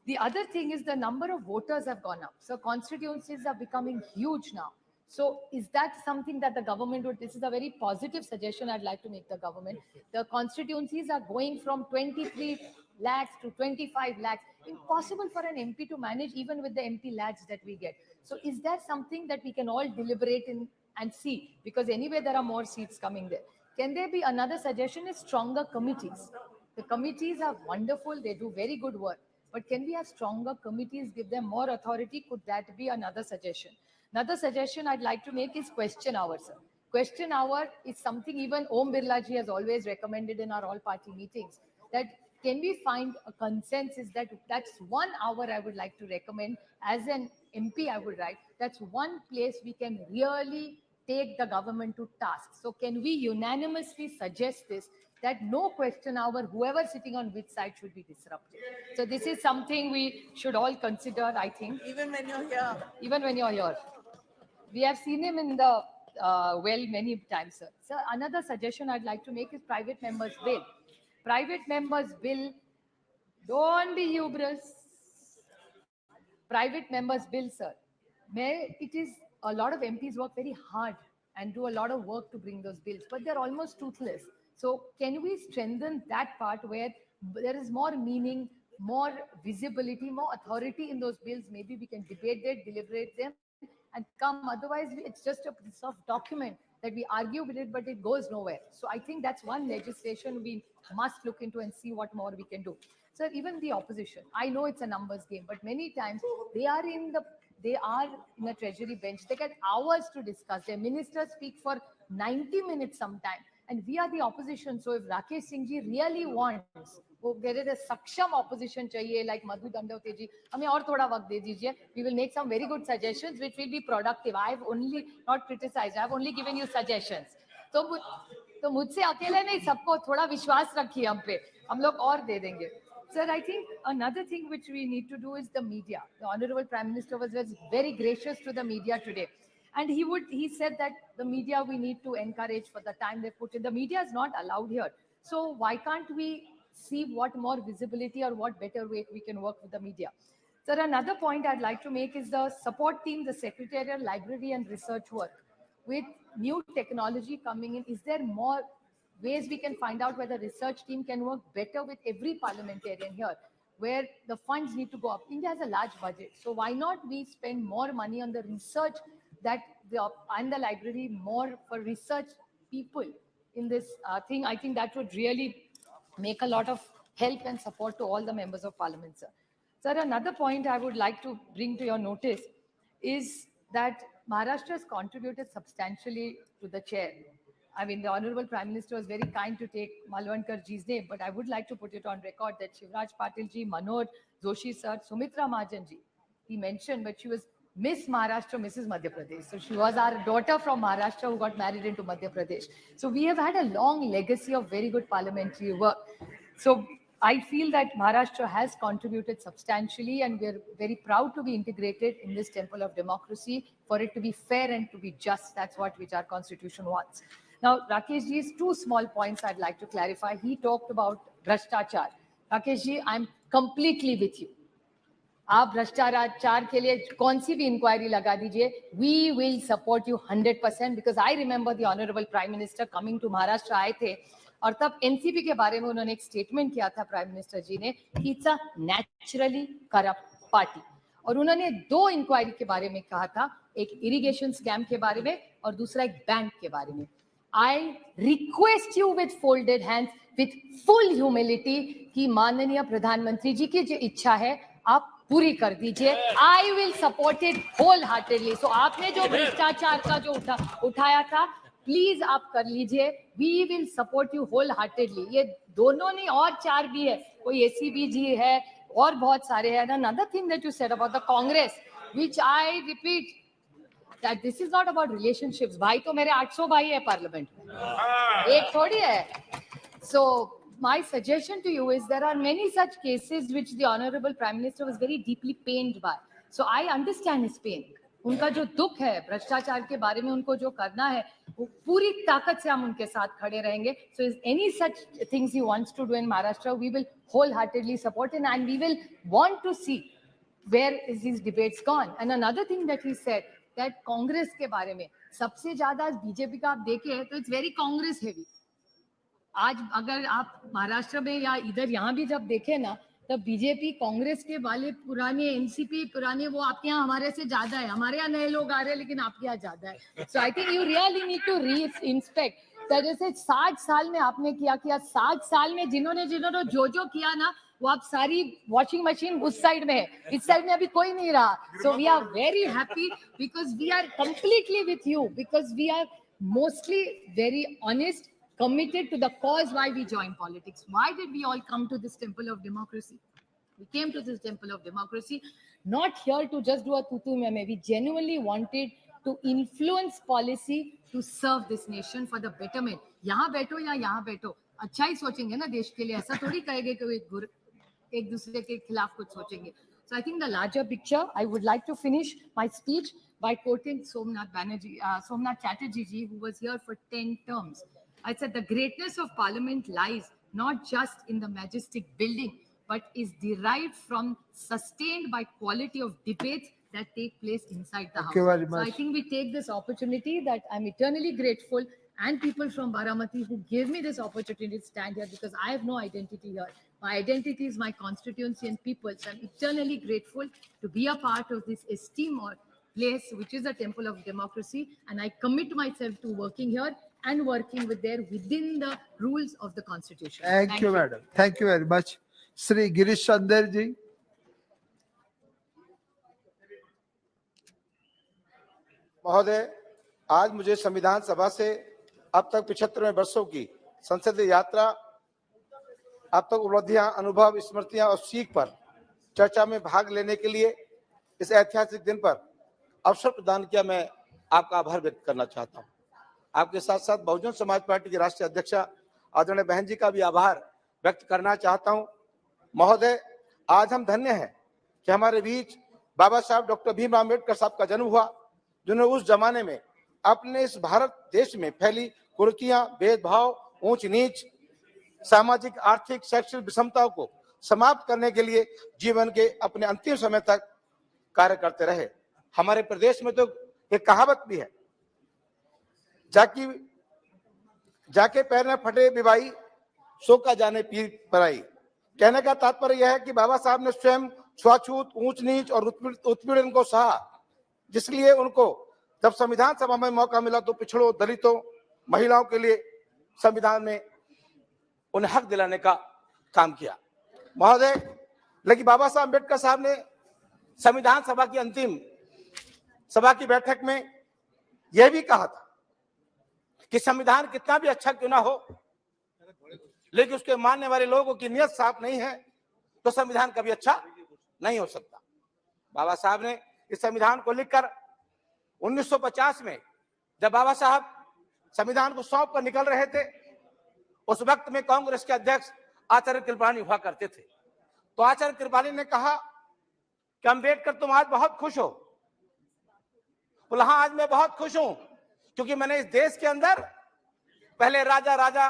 The other thing is the number of voters have gone up. So constituencies are becoming huge now. So is that something that the government would, this is a very positive suggestion I'd like to make the government. The constituencies are going from 23 lakhs to 25 lakhs. Impossible for an MP to manage even with the MP lakhs that we get. So is there something that we can all deliberate in and see? Because anyway, there are more seats coming there. Can there be another suggestion is stronger committees? The committees are wonderful. They do very good work. But can we have stronger committees, give them more authority? Could that be another suggestion? Another suggestion I'd like to make is question hour, sir. Question hour is something even Om Birla ji has always recommended in our all-party meetings, that can we find a consensus that that's 1 hour I would like to recommend as an MP I would write. That's one place we can really take the government to task. So can we unanimously suggest this, that no question hour, whoever sitting on which side should be disrupted. So this is something we should all consider, I think. Even when you're here. Even when you're here. We have seen him in the well many times, sir. So another suggestion I'd like to make is private members bill. Private members bill, don't be hubris. Private members bill, sir. It is a lot of MPs work very hard and do a lot of work to bring those bills, but they're almost toothless. So can we strengthen that part where there is more meaning, more visibility, more authority in those bills? Maybe we can debate them, deliberate them, and come. Otherwise, it's just a piece of document that we argue with it, but it goes nowhere. So I think that's one legislation we must look into and see what more we can do. So even the opposition, I know it's a numbers game, but many times they are in a treasury bench. They get hours to discuss. Their ministers speak for 90 minutes sometime. And we are the opposition. So if Rakesh Singh ji really wants, there is a saksham opposition chahiye, like Madhu Dandavate ji, hame aur thoda waqt de dijiye. We will make some very good suggestions which will be productive. I have only not criticized. I have only given you suggestions. तो मुझसे अकेले नहीं, सबको थोड़ा विश्वास रखिए हम पे, हम लोग और दे देंगे. Sir, I think another thing which we need to do is the media. The Honorable Prime Minister was very gracious to the media today. And he said that the media we need to encourage for the time they put in. The media is not allowed here. So why can't we see what more visibility or what better way we can work with the media? Sir, another point I'd like to make is the support team, the secretarial, library and research work. With new technology coming in, is there more ways we can find out where the research team can work better with every parliamentarian here, where the funds need to go up? India has a large budget. So why not we spend more money on the research and the library, more for research people in this thing? I think that would really make a lot of help and support to all the members of parliament, sir. Sir, another point I would like to bring to your notice is that Maharashtra has contributed substantially to the chair. I mean, the Honorable Prime Minister was very kind to take Malvankar ji's name, but I would like to put it on record that Shivraj Patil ji, Manoj Joshi sir, Sumitra Mahajan ji, he mentioned, but she was Miss Maharashtra, Mrs. Madhya Pradesh. So she was our daughter from Maharashtra who got married into Madhya Pradesh. So we have had a long legacy of very good parliamentary work. So I feel that Maharashtra has contributed substantially, and we're very proud to be integrated in this temple of democracy, for it to be fair and to be just. That's what which our constitution wants. Now, Rakesh ji's 2 small points I'd like to clarify. He talked about Bhashtachar. Rakesh ji, I'm completely with you. आप भ्रष्टाचार के लिए कौन सी भी inquiry लगा दीजिए, we will support you 100%, because I remember the Honorable Prime Minister coming to Maharashtra आए थे, और तब एनसीपी के बारे में उन्होंने एक स्टेटमेंट किया था प्राइम मिनिस्टर जी ने, कि it's a naturally corrupt party, और उन्होंने 2 इंक्वायरी के बारे में कहा था, एक इरिगेशन स्कैम के बारे में और दूसरा एक बैंक के बारे में. I request you with folded hands, with full humility कि माननीय प्रधानमंत्री जी की जो इच्छा है आप पूरी कर दीजिए. I will support it wholeheartedly. So आपने जो भ्रष्टाचार का जो उठाया था, प्लीज आप कर लीजिए. We will support you wholeheartedly. ये दोनों नहीं और 4 भी है, कोई ACB जी है और बहुत सारे हैं. Another thing that you said about the Congress, which I repeat, that this is not about relationships. भाई तो मेरे 800 भाई है पार्लियामेंट में, एक थोड़ी है. So my suggestion to you is there are many such cases which the Honorable Prime Minister was very deeply pained by. So I understand his pain. उनका जो दुख है भ्रष्टाचार के बारे में, उनको जो करना है वो पूरी ताकत से हम उनके साथ खड़े रहेंगे. So is any such things he wants to do in Maharashtra, we will wholeheartedly support him and we will want to see where is these debates gone. And another thing that he said, that Congress के बारे में सबसे ज्यादा BJP का आप देखें तो it's very Congress heavy. आज अगर आप महाराष्ट्र में या इधर यहाँ भी जब देखें ना, तब बीजेपी कांग्रेस के वाले पुराने एनसीपी पुराने वो आपके यहाँ हमारे से ज्यादा है. हमारे यहाँ नए लोग आ रहे हैं लेकिन आपके यहाँ ज्यादा है. So I think you really need to reinspect. जैसे 60 साल में आपने किया 60 साल में जिन्होंने जो किया ना, वो आप सारी वॉशिंग मशीन उस साइड में है, इस साइड में अभी कोई नहीं रहा. So we are very happy because we are completely with you, because we are mostly very honest, committed to the cause why we joined politics. Why did we all come to this temple of democracy? We came to this temple of democracy not here to just do a tutu meme. We genuinely wanted to influence policy to serve this nation for the betterment. यहाँ बैठो या यहाँ बैठो, अच्छा ही सोचेंगे ना देश के लिए. ऐसा थोड़ी कहेंगे कि एक दूसरे के खिलाफ कुछ सोचेंगे. So I think the larger picture, I would like to finish my speech by quoting Somnath Chatterjee ji, who was here for 10 terms. I said the greatness of Parliament lies not just in the majestic building, but is derived from sustained by quality of debates that take place inside the house. So I think we take this opportunity that I'm eternally grateful, and people from Baramati who gave me this opportunity to stand here, because I have no identity here. My identity is my constituency and people. So I'm eternally grateful to be a part of this esteemed place, which is a temple of democracy, and I commit myself to working here and working within the rules of the constitution. Thank you, madam. Thank you very much. Shri Girish Chandar ji. महोदय, आज मुझे संविधान सभा से अब तक 75वें वर्षों की संसदीय यात्रा, अब तक उपलब्धियां, अनुभव, स्मृतियां और सीख पर चर्चा में भाग लेने के लिए इस ऐतिहासिक दिन पर अवसर प्रदान किया. मैं आपका आभार व्यक्त करना चाहता हूं. आपके साथ साथ बहुजन समाज पार्टी के राष्ट्रीय अध्यक्ष आदरणीय बहन जी का भी आभार व्यक्त करना चाहता हूं. महोदय, आज हम धन्य हैं कि हमारे बीच बाबा साहब डॉक्टर भीमराव अम्बेडकर साहब का जन्म हुआ, जिन्होंने उस जमाने में अपने इस भारत देश में फैली कुरीतियां, भेदभाव, ऊंच नीच, सामाजिक, आर्थिक, शैक्षणिक विषमताओं को समाप्त करने के लिए जीवन के अपने अंतिम समय तक कार्य करते रहे. हमारे प्रदेश में तो एक कहावत भी है, जाके पैर न फटे बिबाई, सो का जाने पीर पराई. कहने का तात्पर्य यह है कि बाबा साहब ने स्वयं छुआछूत, ऊंच नीच और उत्पीड़न को सहा, जिसलिए उनको जब संविधान सभा में मौका मिला तो पिछड़ों, दलितों, महिलाओं के लिए संविधान में उन्हें हक दिलाने का काम किया. महोदय, लेकिन बाबा साहब अम्बेडकर साहब ने संविधान सभा की अंतिम सभा की बैठक में यह भी कहा था कि संविधान कितना भी अच्छा क्यों ना हो, लेकिन उसके मानने वाले लोगों की नियत साफ नहीं है तो संविधान कभी अच्छा नहीं हो सकता. बाबा साहब ने इस संविधान को लिखकर 1950 में जब बाबा साहब संविधान को सौंप कर निकल रहे थे, उस वक्त में कांग्रेस के अध्यक्ष आचार्य कृपलानी हुआ करते थे. तो आचार्य कृपलानी ने कहा कि अम्बेडकर तुम आज बहुत खुश हो. बोला हाँ, आज मैं बहुत खुश हूं क्योंकि मैंने इस देश के अंदर पहले राजा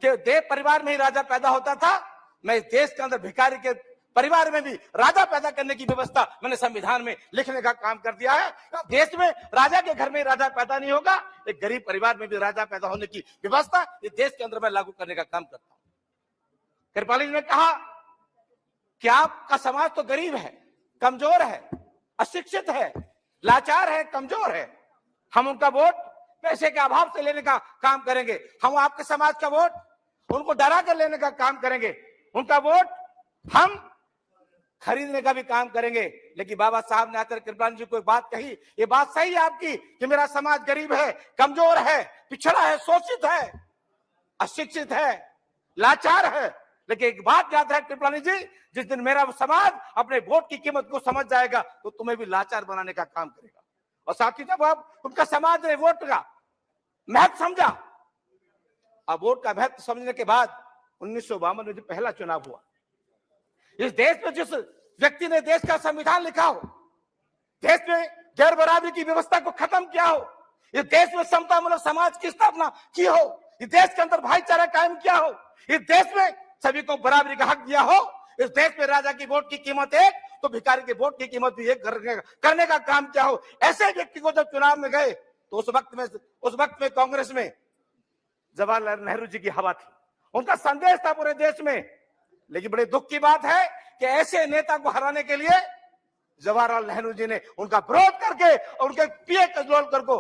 के देव परिवार में ही राजा पैदा होता था, मैं इस देश के अंदर भिखारी के परिवार में भी राजा पैदा करने की व्यवस्था मैंने संविधान में लिखने का काम कर दिया है. देश में राजा के घर में राजा पैदा नहीं होगा, एक गरीब परिवार में भी राजा पैदा होने की व्यवस्था इस देश के अंदर मैं लागू करने का काम करता हूं. कृपाली ने कहा कि आपका समाज तो गरीब है, कमजोर है, अशिक्षित है, लाचार है, कमजोर है. हम उनका वोट पैसे के अभाव से लेने का काम करेंगे। हम आपके समाज का वोट उनको डरा कर लेने का काम करेंगे, उनका वोट हम खरीदने का भी काम करेंगे। लेकिन बाबा साहब ने आकर कृपलानी जी को एक बात कही, ये बात सही है आपकी कि मेरा समाज गरीब है, कमजोर है, पिछड़ा है, शोषित है, अशिक्षित है, लाचार है। लेकिन एक बात याद है कृपलानी जी, जिस दिन मेरा समाज अपने वोट की कीमत को समझ जाएगा तो तुम्हें भी लाचार बनाने का काम करेगा। और साथ ही जब आप उनका समाज ने वोट का महत्व समझा, अब वोट का महत्व समझने के बाद 1952 में जो पहला चुनाव हुआ, इस देश में जिस व्यक्ति ने देश का संविधान लिखा हो, देश में गैर बराबरी की व्यवस्था को खत्म किया हो, इस देश में समतामूलक समाज की स्थापना की हो, इस देश के अंदर भाईचारा कायम किया हो, इस देश में सभी को बराबरी का हक दिया हो, इस देश में राजा की वोट की कीमत एक तो भिखारी के वोट की कीमत भी एक करने का काम किया हो, ऐसे व्यक्ति को जब चुनाव में गए तो उस वक्त में कांग्रेस में जवाहरलाल नेहरू जी की हवा थी, उनका संदेश था पूरे देश में। लेकिन बड़े दुख की बात है कि ऐसे नेता को हराने के लिए जवाहरलाल नेहरू जी ने उनका विरोध करके और उनके पीए कजरोलकर को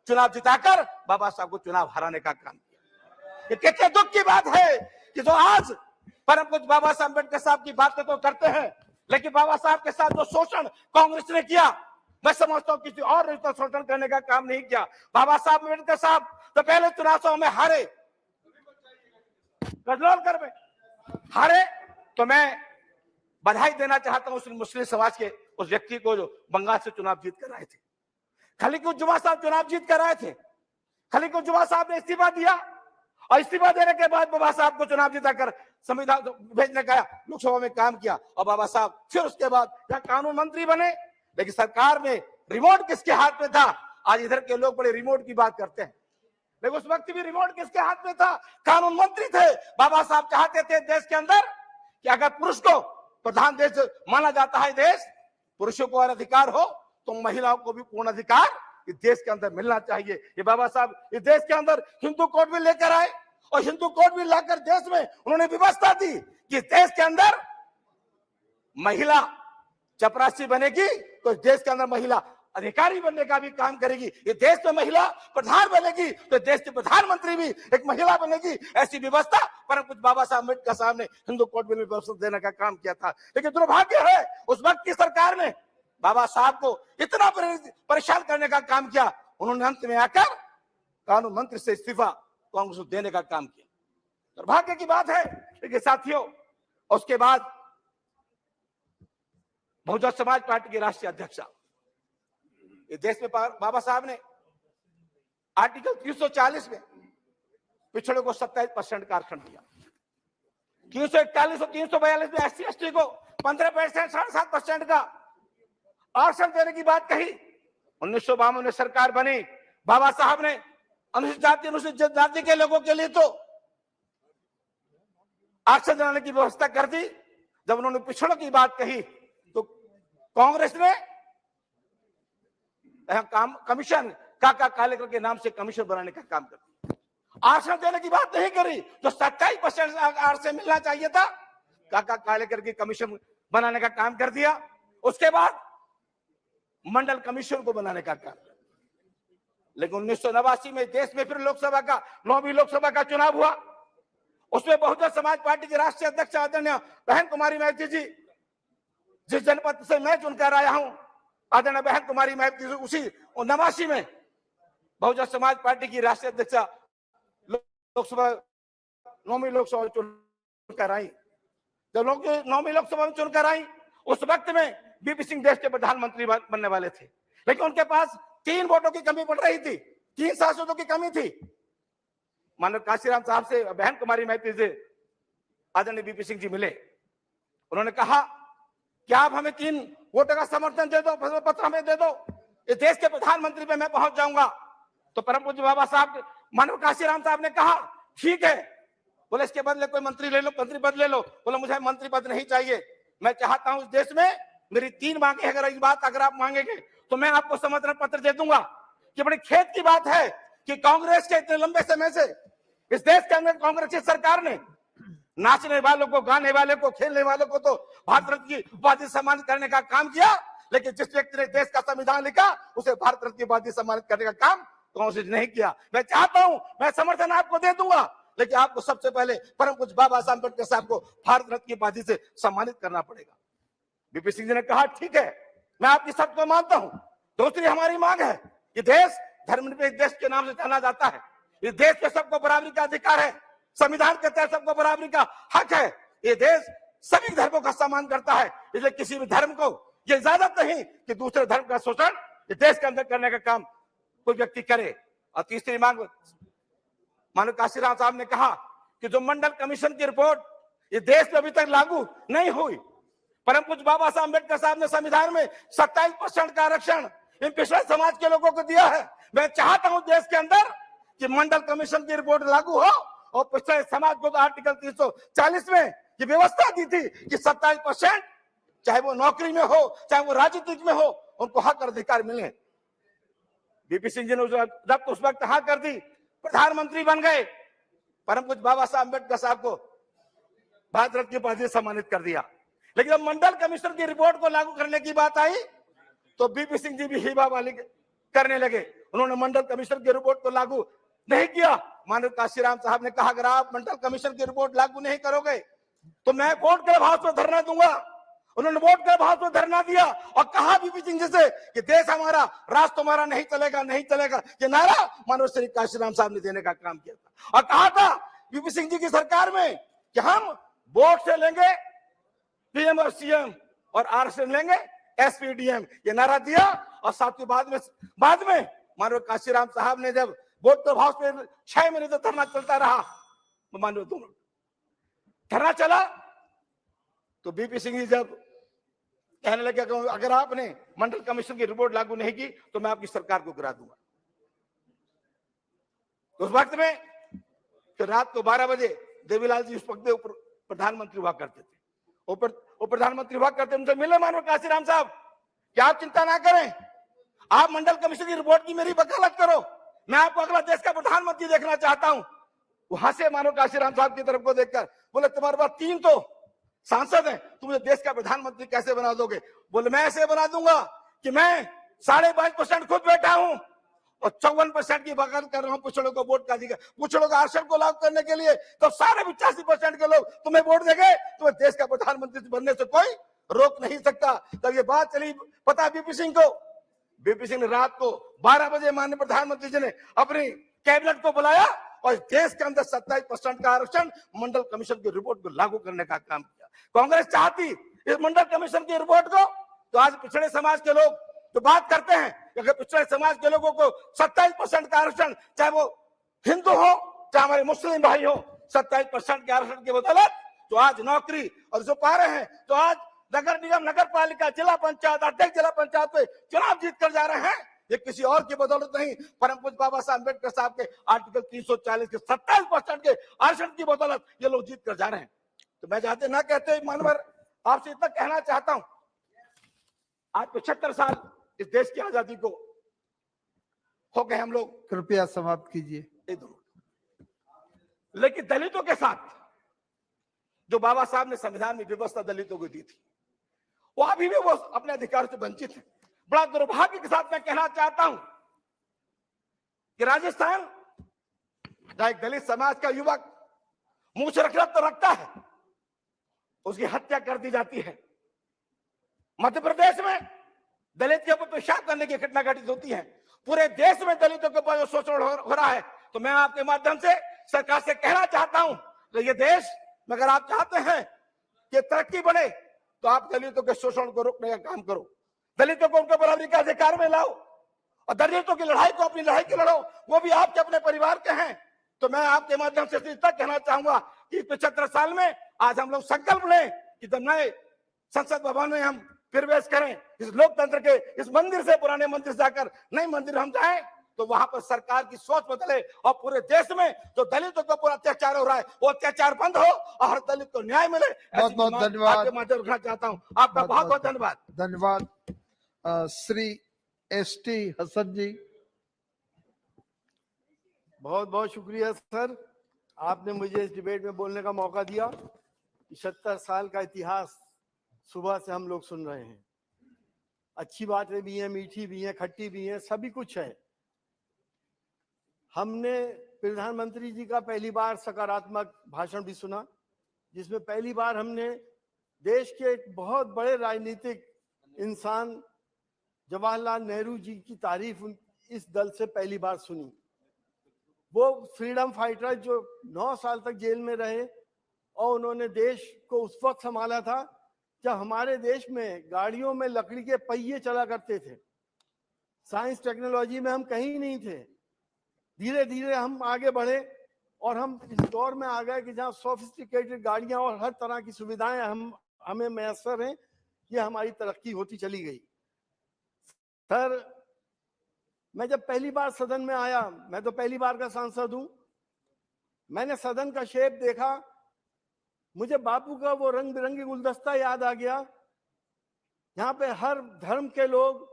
चुनाव जिताकर बाबा साहब को चुनाव हराने का काम किया। ये कितने दुख की बात है कि जो आज परम पूज्य बाबा साहब अम्बेडकर साहब की बातें तो करते हैं, लेकिन बाबा साहब के साथ जो शोषण कांग्रेस ने किया, मैं समझता हूं किसी और ने तो शोषण करने का काम नहीं किया। बाबा साहब अम्बेडकर साहब तो पहले चुनाव में हारे, कजरोलकर में हारे, तो मैं बधाई देना चाहता हूं उस मुस्लिम समाज के उस व्यक्ति को जो बंगाल से चुनाव जीत कर आए थे। खलीकुज्जुमा साहब चुनाव जीत कर आए थे, खलीकुज्जुमा साहब ने इस्तीफा दिया और इस्तीफा देने के बाद बाबा साहब को चुनाव जिताकर संविधान भेजने का लोकसभा में काम किया और बाबा साहब फिर उसके बाद यहाँ कानून मंत्री बने। लेकिन सरकार में रिमोट किसके हाथ में था? आज इधर के लोग बड़े रिमोट की बात करते हैं, लेकिन उस वक्त भी रिमोट किसके हाथ में था? कानून मंत्री थे। बाबा साहब चाहते थे देश के अंदर कि अगर पुरुष को प्रधान देश माना जाता है देश, पुरुषों को और अधिकार हो तो महिलाओं को भी पूर्ण अधिकार इस देश के अंदर मिलना चाहिए। ये बाबा साहब इस देश के अंदर हिंदू कोड भी लेकर आए और हिंदू कोड भी लाकर देश में उन्होंने व्यवस्था दी कि देश के अंदर महिला चपरासी बनेगी तो इस देश के अंदर महिला अधिकारी बनने का भी काम करेगी। ये देश में महिला प्रधान बनेगी तो देश के प्रधानमंत्री भी एक महिला बनेगी। ऐसी व्यवस्था परम पूज्य बाबा साहब अम्बेडकर साहब ने हिंदू कोड में व्यवस्था देने का काम किया था। लेकिन दुर्भाग्य है उस वक्त की सरकार ने बाबा साहब को इतना परेशान करने का काम किया, उन्होंने अंत में आकर कानून मंत्री से इस्तीफा कांग्रेस को देने का काम किया। दुर्भाग्य की बात है। लेकिन साथियों, उसके बाद बहुजन समाज पार्टी के राष्ट्रीय अध्यक्ष इस देश में बाबा साहब ने आर्टिकल 340 में पिछड़ों को 27% का आरक्षण दिया, 341 और 342 में SC ST को 15%, 7.5% का आरक्षण देने की बात कही। 1952 में सरकार बनी, बाबा साहब ने अनुसूचित जाति अनुसूचित जनजाति के लोगों के लिए तो आरक्षण देने की व्यवस्था कर दी। जब उन्होंने पिछड़ों की बात कही तो कांग्रेस ने कमीशन काका कालेकर के नाम से कमीशन बनाने का काम कर दिया। आरक्षण देने की बात नहीं करी, जो 27% आरक्षण मिलना चाहिए था काका कालेकर की कमीशन बनाने का काम कर दिया। उसके बाद मंडल कमीशन को बनाने का काम। लेकिन 1989 में देश में फिर लोकसभा का 9वीं लोकसभा का चुनाव हुआ। उसमें बहुजन समाज पार्टी के राष्ट्रीय अध्यक्ष आदरणीय बहन कुमारी महती जी, जिस जनपद से मैं चुनकर आया हूं, आदरणीय बहन कुमारी महती जी उसी 89 में बहुजन समाज पार्टी की राष्ट्रीय अध्यक्ष लोकसभा 9वीं लोकसभा चुनकर आई। जब लोग 9वीं लोकसभा में चुनकर आई उस वक्त में बीपी सिंह देश के प्रधानमंत्री बनने वाले थे, लेकिन उनके पास 3 वोटों की कमी पड़ रही थी, 3 सांसदों की कमी थी। मानव काशीराम साहब से बहन कुमारी महती से आदरणीय बीपी सिंह जी मिले, उन्होंने कहा कि आप हमें 3 वोटों का समर्थन दे दो, पत्र हमें दे दो, इस देश के प्रधानमंत्री पे मैं पहुंच जाऊंगा। तो परम पूज्य बाबा साहब मानव काशीराम साहब ने कहा ठीक है, बोले इसके बदले कोई मंत्री ले लो, मंत्री पद ले लो। बोले मुझे मंत्री पद नहीं चाहिए, मैं चाहता हूं इस देश में मेरी 3 मांगे, अगर आप मांगेंगे तो मैं आपको समर्थन पत्र दे दूंगा। कि बड़ी खेद की बात है कि कांग्रेस के इतने लंबे समय से इस देश के अंदर कांग्रेस की सरकार ने नाचने वालों को, गाने वाले को, खेलने वालों को तो भारत रत्न की उपाधि सम्मानित करने का काम किया, लेकिन जिस व्यक्ति ने देश का संविधान लिखा उसे भारत रत्न की उपाधि सम्मानित करने का काम काउंसिल नहीं किया। मैं चाहता हूं, मैं समर्थन आपको दे दूंगा, लेकिन आपको सबसे पहले परम पूज्य बाबा साहब अम्बेडकर साहब को भारत रत्न की उपाधि से सम्मानित करना पड़ेगा। बीपी सिंह जी ने कहा ठीक है, मैं आपकी शर्त को मानता हूं। दूसरी हमारी मांग है, ये देश धर्मनिरपेक्ष देश के नाम से जाना जाता है। इस देश पे सबको बराबरी का अधिकार है, संविधान के तहत सबको बराबरी का हक है। ये देश सभी धर्मों का सम्मान करता है, इसलिए किसी भी धर्म को ये इजाजत नहीं कि दूसरे धर्म का शोषण इस देश के अंदर करने का काम कोई व्यक्ति करे। और तीसरी मांग, माननीय काशीराम साहब ने कहा कि जो मंडल कमीशन की रिपोर्ट इस देश में अभी तक लागू नहीं हुई, परम पूज्य बाबा साहब अम्बेडकर साहब ने संविधान में 27% का आरक्षण इन पिछड़े समाज के लोगों को दिया है। मैं चाहता हूं देश के अंदर कि मंडल कमीशन की रिपोर्ट लागू हो और पिछड़े समाज को आर्टिकल 340 में ये व्यवस्था दी थी कि 27%, चाहे वो नौकरी में हो चाहे वो राजनीतिक में हो, उनको हक और अधिकार मिले। बीपी सिंह जी ने उस वक्त हाँ कर दी, प्रधानमंत्री बन गए, परम पूज्य बाबा साहब अम्बेडकर साहब को भारत रत्न की उपाधि से सम्मानित कर दिया। लेकिन जब मंडल कमीशन की रिपोर्ट को लागू करने की बात आई तो बीपी सिंह जी भी हीबा वाली करने लगे। उन्होंने मंडल कमीशन की रिपोर्ट को लागू नहीं किया। माननीय काशीराम साहब ने कहा अगर आप मंडल कमीशन की रिपोर्ट लागू नहीं करोगे तो मैं वोट के अभाव पर धरना दूंगा। उन्होंने वोट के अभाव पर धरना दिया और कहा बीपी सिंह जी से कि देश हमारा, राष्ट्र हमारा नहीं चलेगा, नहीं चलेगा। ये नारा माननीय श्री काशीराम साहब ने देने का काम किया था और कहा था बीपी सिंह जी की सरकार में कि हम वोट से लेंगे पीएम और सीएम और आरक्षण लेंगे एसपीडीएम, ये नारा दिया। और साथियों बाद में माननीय काशीराम साहब ने जब वोट प्रभाव पे 6 महीने तक धरना चलता रहा, माननीय दोनों धरना चला तो बीपी सिंह जी जब कहने लगे अगर आपने मंडल कमीशन की रिपोर्ट लागू नहीं की तो मैं आपकी सरकार को गिरा दूंगा। उस वक्त में तो रात को 12 बजे देवीलाल जी उस वक्त प्रधानमंत्री हुआ करते थे, वो प्रधानमंत्री हुआ करते, उनसे मिले माननीय काशीराम साहब कि आप चिंता ना करें, आप मंडल कमीशन की रिपोर्ट की मेरी वकालत करो, मैं आपको अगला देश का प्रधानमंत्री देखना चाहता हूं। वहां से माननीय काशीराम साहब की तरफ को देखकर बोले तुम्हारे पास 3 तो सांसद हैं, तुम मुझे देश का प्रधानमंत्री कैसे बना दोगे? बोले मैं ऐसे बना दूंगा कि मैं 22.5% खुद बैठा हूं और 54% की वकालत कर रहा हूं पिछड़ों को वोट का अधिकार, पिछड़ों का आरक्षण को लागू करने के लिए। तो सारे 85% के लोग तुम्हें वोट देंगे, तुम्हें देश का प्रधानमंत्री बनने से कोई रोक नहीं सकता। तब ये बात चली पता बीपी सिंह को। बीपी सिंह ने रात को 12 बजे माननीय प्रधानमंत्री जी ने अपनी कैबिनेट को बुलाया और देश के अंदर 27% का आरक्षण मंडल कमीशन की रिपोर्ट को लागू करने का काम किया। कांग्रेस चाहती इस मंडल कमीशन की रिपोर्ट को तो आज पिछड़े समाज के लोग तो बात करते हैं कि अगर पिछड़े समाज के लोगों को 27% का आरक्षण, चाहे वो हिंदू हो चाहे हमारे मुस्लिम भाई हो, 27% के आरक्षण की बदौलत तो आज नौकरी और जो पा रहे हैं, तो आज नगर निगम, नगर पालिका, जिला पंचायत अध्यक्ष, जिला पंचायत पे चुनाव जीत कर जा रहे हैं, ये किसी और की बदौलत नहीं, परम पूज्य बाबा साहब अम्बेडकर साहब के आर्टिकल 340 के 27% के आरक्षण की बदौलत ये लोग जीत कर जा रहे हैं। तो मैं चाहते ना कहते मानवर आपसे इतना कहना चाहता हूं, आज 75 साल इस देश की आजादी को हो गए हम लोग। कृपया समाप्त कीजिए। लेकिन दलितों के साथ जो बाबा साहब ने संविधान में व्यवस्था दलितों को दी थी, वो अभी भी वो अपने अधिकार से वंचित है। बड़ा दुर्भाग्य के साथ मैं कहना चाहता हूं कि राजस्थान जहां एक दलित समाज का युवक मूछ रखना तो रखता है, उसकी हत्या कर दी जाती है। मध्य प्रदेश में दलित के ऊपर पेशाब करने की घटना घटित होती है। पूरे देश में दलितों के ऊपर शोषण हो रहा है। तो मैं आपके माध्यम से सरकार से कहना चाहता हूं कि ये देश में अगर आप चाहते हैं कि तरक्की बढ़े तो आप दलितों के शोषण को रोकने का काम करो, दलितों को उनके बराबरी का अधिकार में लाओ और दलितों की लड़ाई को अपनी लड़ाई की लड़ो, वो भी आपके अपने परिवार के हैं। तो मैं आपके माध्यम से इतना कहना चाहूंगा कि 75 साल में आज हम लोग संकल्प लें कि जब नए संसद भवन में हम प्रवेश करें, इस लोकतंत्र के इस मंदिर से, पुराने मंदिर से जाकर नए मंदिर हम जाएं, तो वहां पर सरकार की सोच बदले और पूरे देश में जो दलितों को पूरा अत्याचार हो रहा है वो अत्याचार बंद हो और हर दलित को न्याय मिले। बहुत बहुत धन्यवाद। आपके माध्यम रखना चाहता हूं। आपका बहुत बहुत धन्यवाद। धन्यवाद। श्री एसटी हसन जी। बहुत बहुत शुक्रिया सर, आपने मुझे इस डिबेट में बोलने का मौका दिया। 70 साल का इतिहास सुबह से हम लोग सुन रहे हैं। अच्छी बातें भी हैं, मीठी भी हैं, खट्टी भी हैं, सभी कुछ है। हमने प्रधानमंत्री जी का पहली बार सकारात्मक भाषण भी सुना, जिसमें पहली बार हमने देश के एक बहुत बड़े राजनीतिक इंसान जवाहरलाल नेहरू जी की तारीफ इस दल से पहली बार सुनी। वो फ्रीडम फाइटर जो 9 साल तक जेल में रहे और उन्होंने देश को उस वक्त संभाला था जब हमारे देश में गाड़ियों में लकड़ी के पहिए चला करते थे। साइंस टेक्नोलॉजी में हम कहीं नहीं थे। धीरे धीरे हम आगे बढ़े और हम इस दौर में आ गए कि जहाँ सोफिस्टिकेटेड गाड़ियां और हर तरह की सुविधाएं हमें मैसर हैं। ये हमारी तरक्की होती चली गई। सर, मैं जब पहली बार सदन में आया, मैं तो पहली बार का सांसद हूं, मैंने सदन का शेप देखा, मुझे बापू का वो रंग बिरंगी गुलदस्ता याद आ गया। यहाँ पे हर धर्म के लोग,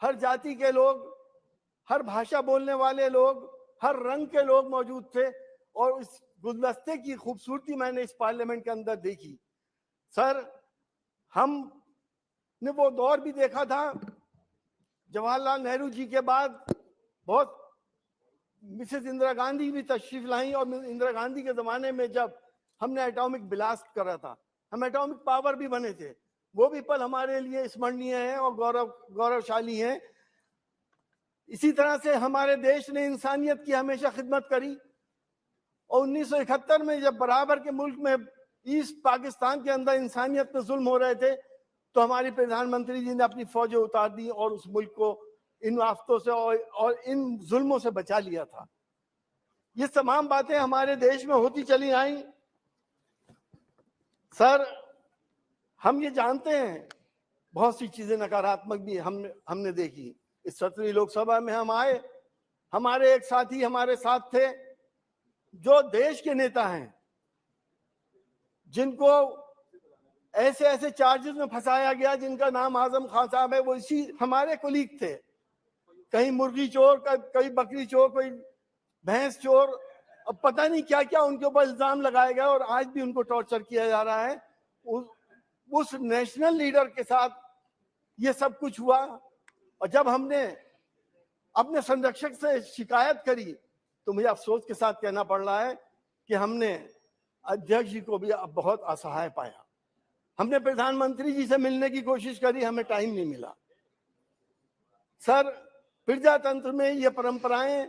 हर जाति के लोग, हर भाषा बोलने वाले लोग, हर रंग के लोग मौजूद थे और इस गुलदस्ते की खूबसूरती मैंने इस पार्लियामेंट के अंदर देखी। सर, हमने वो दौर भी देखा था जवाहरलाल नेहरू जी के बाद बहुत मिसेस इंदिरा गांधी भी तशरीफ लाई और इंदिरा गांधी के जमाने में जब हमने एटॉमिक ब्लास्ट करा था, हम एटॉमिक पावर भी बने थे, वो भी पल हमारे लिए स्मरणीय है और गौरवशाली है। इसी तरह से हमारे देश ने इंसानियत की हमेशा खिदमत करी और 1971 में जब बराबर के मुल्क में ईस्ट पाकिस्तान के अंदर इंसानियत पे जुल्म हो रहे थे तो हमारी प्रधानमंत्री जी ने अपनी फौजें उतार दी और उस मुल्क को इन आफतों से और इन जुल्मों से बचा लिया था। ये तमाम बातें हमारे देश में होती चली आई। सर, हम ये जानते हैं बहुत सी चीजें नकारात्मक भी हमने देखी। इस 17वीं लोकसभा में हम आए, हमारे एक साथी हमारे साथ थे जो देश के नेता हैं, जिनको ऐसे ऐसे चार्जेस में फंसाया गया जिनका नाम आजम खान साहब है। वो इसी हमारे कुलीग थे, कहीं मुर्गी चोर, कहीं बकरी चोर, कोई भैंस चोर, अब पता नहीं क्या क्या उनके ऊपर इल्जाम लगाया गया और आज भी उनको टॉर्चर किया जा रहा है। उस नेशनल लीडर के साथ ये सब कुछ हुआ और जब हमने अपने संरक्षक से शिकायत करी तो मुझे अफसोस के साथ कहना पड़ रहा है कि हमने अध्यक्ष जी को भी अब बहुत असहाय पाया। हमने प्रधानमंत्री जी से मिलने की कोशिश करी, हमें टाइम नहीं मिला। सर, प्रजातंत्र में ये परंपराएं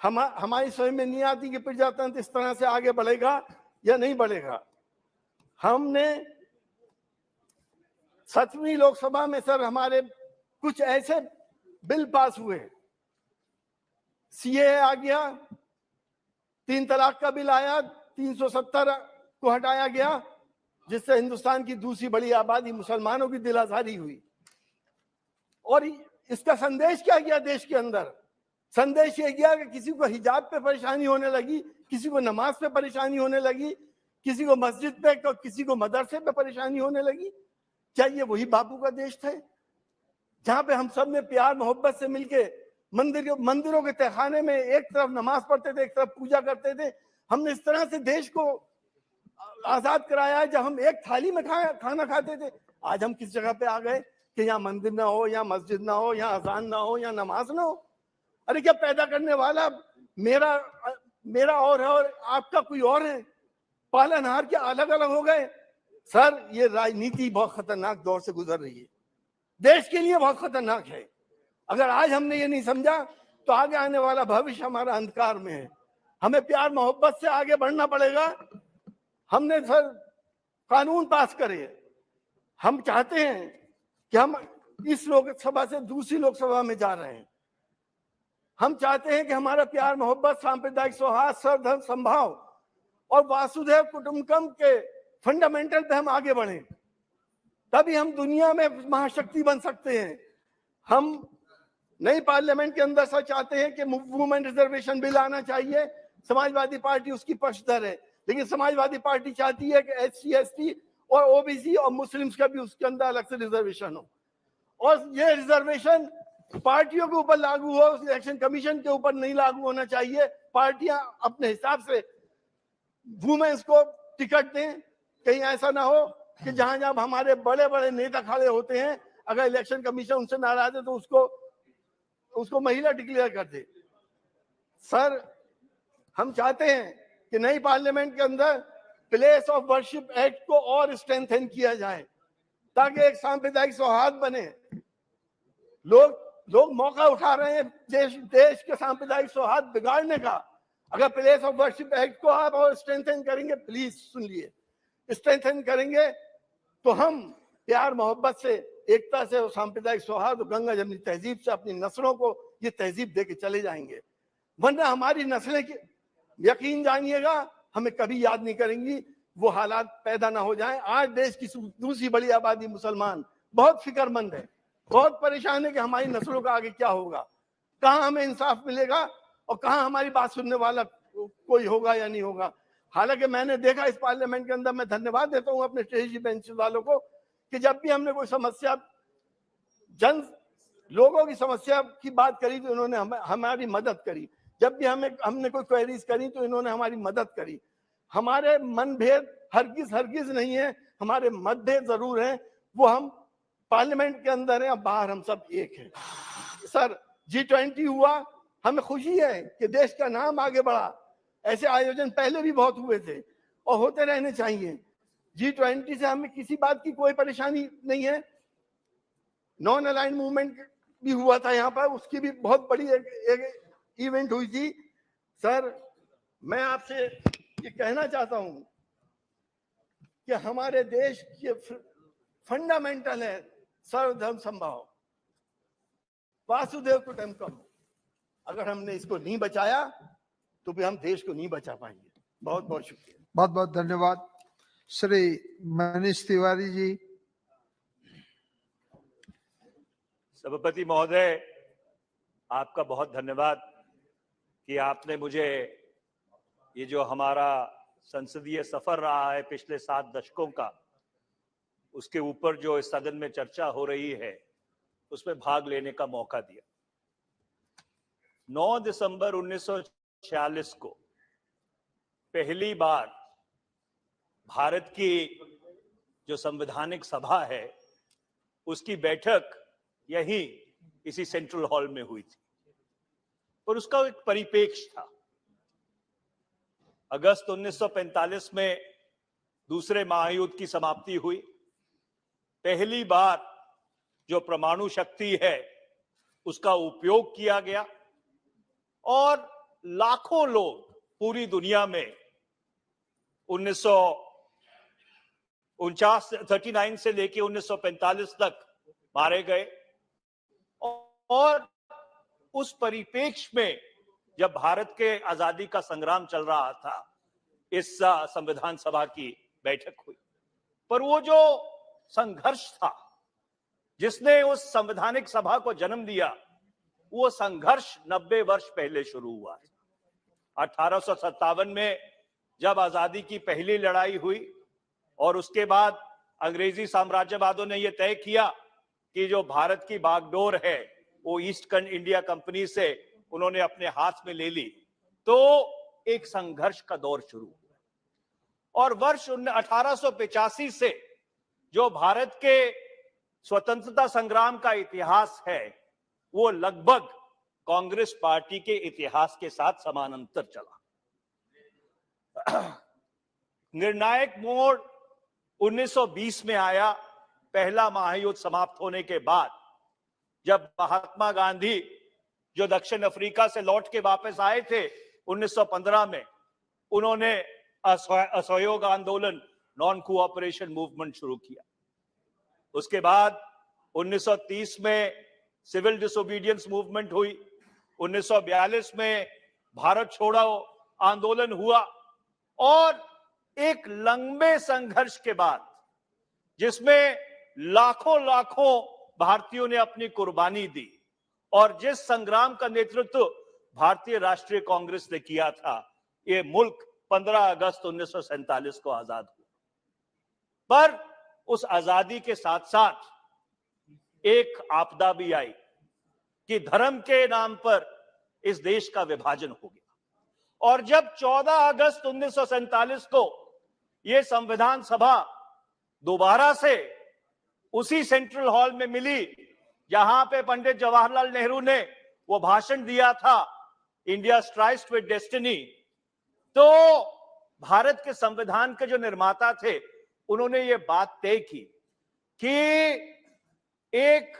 हमारी समझ में नहीं आती कि प्रजातंत्र इस तरह से आगे बढ़ेगा या नहीं बढ़ेगा। हमने 7वीं लोकसभा में सर हमारे कुछ ऐसे बिल पास हुए, सीए आ गया, 3 तलाक का बिल आया, 370 को हटाया गया, जिससे हिंदुस्तान की दूसरी बड़ी आबादी मुसलमानों की दिल आजारी हुई। और इसका संदेश क्या गया देश के अंदर? संदेश ये गया कि किसी को हिजाब पे परेशानी होने लगी, किसी को नमाज पे परेशानी होने लगी, किसी को मस्जिद पे, किसी को मदरसे पे परेशानी होने लगी। क्या ये वही बापू का देश था जहां पे हम सब ने प्यार मोहब्बत से मिलके मंदिरों के तहखाने में एक तरफ नमाज पढ़ते थे, एक तरफ पूजा करते थे? हमने इस तरह से देश को आजाद कराया जब हम एक थाली में खाना खाते थे। आज हम किस जगह पे आ गए कि यहाँ मंदिर ना हो, यहाँ मस्जिद ना हो, यहाँ अजान ना हो, यहाँ नमाज ना हो। अरे क्या पैदा करने वाला मेरा और है और आपका कोई और है? पालनहार क्या अलग अलग हो गए? सर, ये राजनीति बहुत खतरनाक दौर से गुजर रही है, देश के लिए बहुत खतरनाक है। अगर आज हमने ये नहीं समझा तो आगे आने वाला भविष्य हमारा अंधकार में है। हमें प्यार मोहब्बत से आगे बढ़ना पड़ेगा। हमने सर कानून पास करे। हम चाहते हैं कि हम इस लोकसभा से दूसरी लोकसभा में जा रहे हैं। हम चाहते हैं कि हमारा प्यार मोहब्बत, सांप्रदायिक सौहार्द, सर्वधर्म संभाव और वासुदेव कुटुंबकम के फंडामेंटल पे हम आगे बढ़ें, तभी हम दुनिया में महाशक्ति बन सकते हैं। हम नई पार्लियामेंट के अंदर सर चाहते हैं कि वुमेन रिजर्वेशन बिल आना चाहिए। समाजवादी पार्टी उसकी पक्षधर है, लेकिन समाजवादी पार्टी चाहती है कि SC, ST और OBC और मुस्लिम्स का भी उसके अंदर अलग से रिजर्वेशन हो और ये रिजर्वेशन पार्टियों के ऊपर लागू हो, इलेक्शन कमीशन के ऊपर नहीं लागू होना चाहिए। पार्टियां अपने हिसाब से वुमेन्स को टिकट दें। कहीं ऐसा ना हो कि जहां जहां हमारे बड़े बड़े नेता खड़े होते हैं, अगर इलेक्शन कमीशन उनसे नाराज है तो उसको महिला डिक्लेयर कर दे। सर, हम चाहते हैं कि नई पार्लियामेंट के अंदर प्लेस ऑफ वर्शिप एक्ट को और स्ट्रेंथन किया जाए ताकि एक सांप्रदायिक सौहार्द बने। लोग मौका उठा रहे हैं देश के सांप्रदायिक सौहार्द बिगाड़ने का। अगर प्लेस ऑफ वर्शिप एक्ट को आप और स्ट्रेंथन करेंगे, प्लीज सुन लिए, स्ट्रेंथन करेंगे तो हम प्यार मोहब्बत से, एकता से और सांप्रदायिक सौहार्द, गंगा जमनी तहजीब से अपनी नस्लों को ये तहजीब दे के चले जाएंगे। वरना हमारी नस्लें, यकीन जानिएगा, हमें कभी याद नहीं करेंगी। वो हालात पैदा ना हो जाएं। आज देश की दूसरी बड़ी आबादी मुसलमान बहुत फिक्रमंद है, बहुत परेशान है कि हमारी नस्लों का आगे क्या होगा, कहाँ हमें इंसाफ मिलेगा और कहाँ हमारी बात सुनने वाला कोई होगा या नहीं होगा। हालांकि मैंने देखा इस पार्लियामेंट के अंदर, मैं धन्यवाद देता हूँ अपने स्टेजी बेंच वालों को कि जब भी हमने कोई समस्या, लोगों की समस्या की बात करी तो इन्होंने हमारी मदद करी। जब भी हमने कोई क्वेरीज करी तो इन्होंने हमारी मदद करी। हमारे मनभेद हरगिज नहीं है, हमारे मतभेद जरूर हैं। वो हम पार्लियामेंट के अंदर हैं, बाहर हम सब एक हैं। सर, G20 हुआ, हमें खुशी है कि देश का नाम आगे बढ़ा। ऐसे आयोजन पहले भी बहुत हुए थे और होते रहने चाहिए। G20 से हमें किसी बात की कोई परेशानी नहीं है। नॉन अलाइंड मूवमेंट भी हुआ था यहाँ पर, उसकी भी बहुत बड़ी एक इवेंट हुई थी। सर, मैं आपसे ये कहना चाहता हूं कि हमारे देश के फंडामेंटल है सर्वधर्म समभाव, वासुदेव कुटुंबकम। अगर हमने इसको नहीं बचाया तो भी हम देश को नहीं बचा पाएंगे। बहुत बहुत शुक्रिया। बहुत बहुत धन्यवाद। श्री मनीष तिवारी जी। सभापति महोदय, आपका बहुत धन्यवाद कि आपने मुझे ये जो हमारा संसदीय सफर रहा है पिछले 7 दशकों का, उसके ऊपर जो इस सदन में चर्चा हो रही है उसमें भाग लेने का मौका दिया। 9 दिसंबर 1946 को पहली बार भारत की जो संवैधानिक सभा है उसकी बैठक यहीं इसी सेंट्रल हॉल में हुई थी और उसका एक परिप्रेक्ष्य था। अगस्त 1945 में दूसरे महायुद्ध की समाप्ति हुई। पहली बार जो परमाणु शक्ति है उसका उपयोग किया गया और लाखों लोग पूरी दुनिया में 1939 से लेकर 1945 तक मारे गए। और उस परिप्रेक्ष्य में जब भारत के आजादी का संग्राम चल रहा था, इस संविधान सभा की बैठक हुई। पर वो जो संघर्ष था जिसने उस संवैधानिक सभा को जन्म दिया, वो संघर्ष 90 वर्ष पहले शुरू हुआ। 1857 में जब आजादी की पहली लड़ाई हुई और उसके बाद अंग्रेजी साम्राज्यवादियों ने यह तय किया कि जो भारत की बागडोर है वो ईस्ट इंडिया कंपनी से उन्होंने अपने हाथ में ले ली, तो एक संघर्ष का दौर शुरू हुआ। और वर्ष 1885 से जो भारत के स्वतंत्रता संग्राम का इतिहास है वो लगभग कांग्रेस पार्टी के इतिहास के साथ समानांतर चला। निर्णायक मोड़ 1920 में आया, पहला महायुद्ध समाप्त होने के बाद, जब महात्मा गांधी जो दक्षिण अफ्रीका से लौट के वापस आए थे 1915 में, उन्होंने असहयोग आंदोलन, नॉन कोऑपरेशन मूवमेंट शुरू किया। उसके बाद 1930 में सिविल डिसोबीडियंस मूवमेंट हुई। 1942 में भारत छोड़ो आंदोलन हुआ और एक लंबे संघर्ष के बाद, जिसमें लाखों भारतीयों ने अपनी कुर्बानी दी और जिस संग्राम का नेतृत्व भारतीय राष्ट्रीय कांग्रेस ने किया था, ये मुल्क 15 अगस्त 1947 को आजाद हुआ। पर उस आजादी के साथ साथ एक आपदा भी आई कि धर्म के नाम पर इस देश का विभाजन हो गया। और जब 14 अगस्त 1947 को यह संविधान सभा दोबारा से उसी सेंट्रल हॉल में मिली जहां पे पंडित जवाहरलाल नेहरू ने वो भाषण दिया था इंडिया स्ट्राइव्स विद डेस्टिनी, तो भारत के संविधान के जो निर्माता थे उन्होंने ये बात तय की कि एक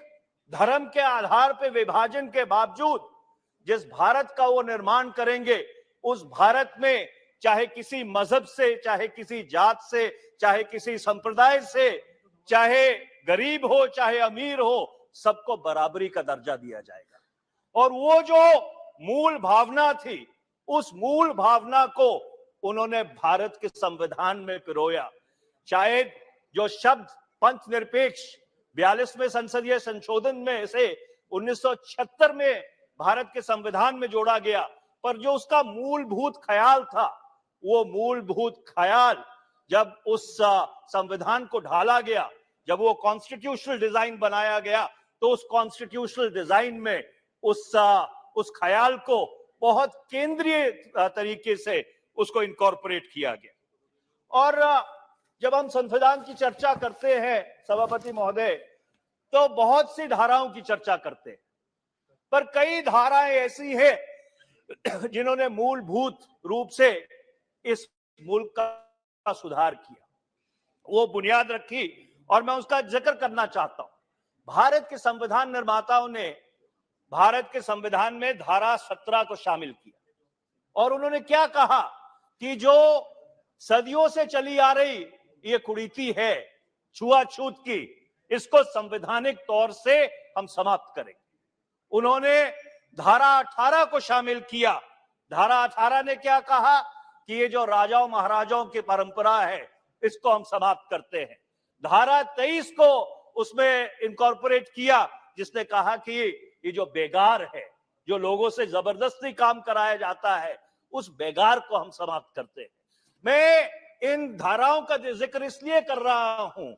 धर्म के आधार पर विभाजन के बावजूद जिस भारत का वो निर्माण करेंगे, उस भारत में चाहे किसी मजहब से, चाहे किसी जात से, चाहे किसी संप्रदाय से, चाहे गरीब हो चाहे अमीर हो, सबको बराबरी का दर्जा दिया जाएगा। और वो जो मूल भावना थी, उस मूल भावना को उन्होंने भारत के संविधान में पिरोया। शायद जो शब्द पंथ निरपेक्ष 42वें संसदीय संशोधन में से 1976 में भारत के संविधान में जोड़ा गया, पर जो उसका मूलभूत ख्याल था, वो मूलभूत ख्याल जब उस संविधान को ढाला गया, जब वो कॉन्स्टिट्यूशनल डिजाइन बनाया गया, तो उस कॉन्स्टिट्यूशनल डिजाइन में उस ख्याल को बहुत केंद्रीय तरीके से उसको इनकॉर्पोरेट किया गया। और जब हम संविधान की चर्चा करते हैं सभापति महोदय, तो बहुत सी धाराओं की चर्चा करते हैं, पर कई धाराएं ऐसी हैं जिन्होंने मूलभूत रूप से इस मुल्क का सुधार किया, वो बुनियाद रखी, और मैं उसका जिक्र करना चाहता हूं। भारत के संविधान निर्माताओं ने भारत के संविधान में धारा 17 को शामिल किया, और उन्होंने क्या कहा कि जो सदियों से चली आ रही ये कुरीति है छुआछूत की, इसको संवैधानिक तौर से हम समाप्त करेंगे। उन्होंने धारा 18 को शामिल किया। धारा 18 ने क्या कहा कि ये जो राजाओं महाराजाओं की परंपरा है, इसको हम समाप्त करते हैं। धारा 23 को उसमें इनकॉर्पोरेट किया, जिसने कहा कि ये जो बेगार है, जो लोगों से जबरदस्ती काम कराया जाता है, उस बेगार को हम समाप्त करते हैं। मैं इन धाराओं का जिक्र इसलिए कर रहा हूं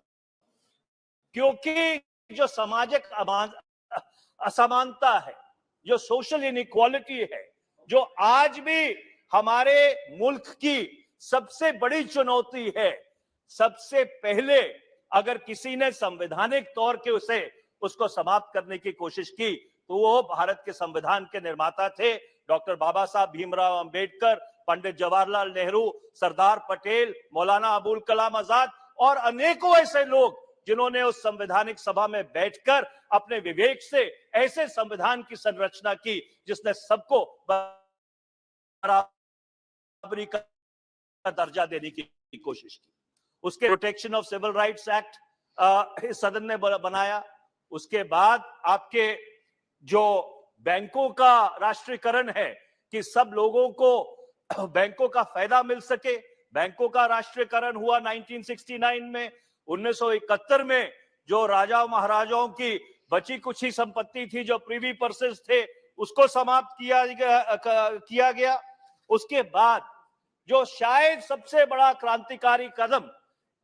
क्योंकि जो सामाजिक असमानता है, जो सोशल इनइक्वालिटी है, जो आज भी हमारे मुल्क की सबसे बड़ी चुनौती है, सबसे पहले अगर किसी ने संवैधानिक तौर के उसको समाप्त करने की कोशिश की, तो वो भारत के संविधान के निर्माता थे डॉक्टर बाबा साहब भीमराव अंबेडकर, पंडित जवाहरलाल नेहरू, सरदार पटेल, मौलाना अबुल कलाम आजाद और अनेकों ऐसे लोग जिन्होंने उस संवैधानिक सभा में बैठकर अपने विवेक से ऐसे संविधान की संरचना की जिसने सबको बराबरी का दर्जा देने की कोशिश की। उसके protection of civil rights act इस सदन ने बनाया। उसके बाद आपके जो बैंकों का राष्ट्रीयकरण है कि सब लोगों को बैंकों का फायदा मिल सके, बैंकों का राष्ट्रीयकरण हुआ 1969 में। 1971 में जो राजा महाराजाओं की बची कुछ ही संपत्ति थी, जो प्रिवी पर्सेस थे, उसको समाप्त किया गया। उसके बाद जो शायद सबसे बड़ा क्रांतिकारी कदम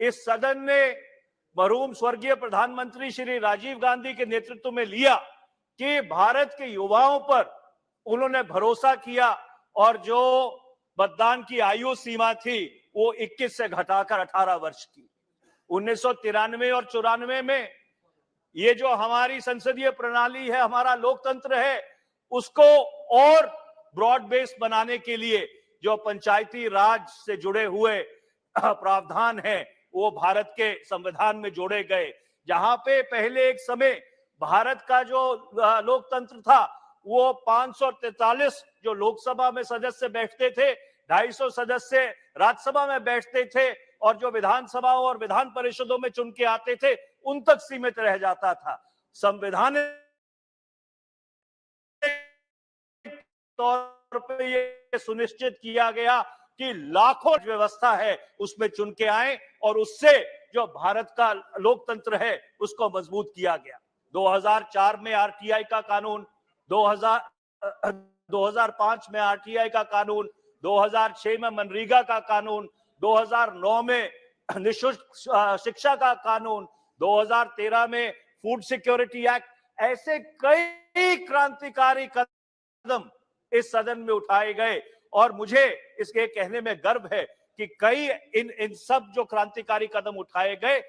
इस सदन ने मरहूम स्वर्गीय प्रधानमंत्री श्री राजीव गांधी के नेतृत्व में लिया कि भारत के युवाओं पर उन्होंने भरोसा किया और जो मतदान की आयु सीमा थी वो 21 से घटाकर 18 वर्ष की। 1993 और 94 में ये जो हमारी संसदीय प्रणाली है, हमारा लोकतंत्र है, उसको और ब्रॉड बेस बनाने के लिए जो पंचायती राज से जुड़े हुए प्रावधान हैं वो भारत के संविधान में जोड़े गए। जहां पे पहले एक समय भारत का जो लोकतंत्र था वो 543 जो लोकसभा में सदस्य बैठते थे, 250 सदस्य राज्यसभा में बैठते थे और जो विधानसभाओं और विधान परिषदों में चुन के आते थे उन तक सीमित रह जाता था। संविधान तौर पे ये सुनिश्चित किया गया कि लाखों व्यवस्था है उसमें चुन के आए और उससे जो भारत का लोकतंत्र है उसको मजबूत किया गया। 2004 में आरटीआई का कानून, 2005 में आरटीआई का कानून, 2006 में मनरेगा का कानून, 2009 में निःशुल्क शिक्षा का कानून, 2013 में फूड सिक्योरिटी एक्ट, ऐसे कई क्रांतिकारी कदम इस सदन में उठाए गए और मुझे इसके कहने में गर्व है कि कई इन सब जो क्रांतिकारी कदम उठाए गए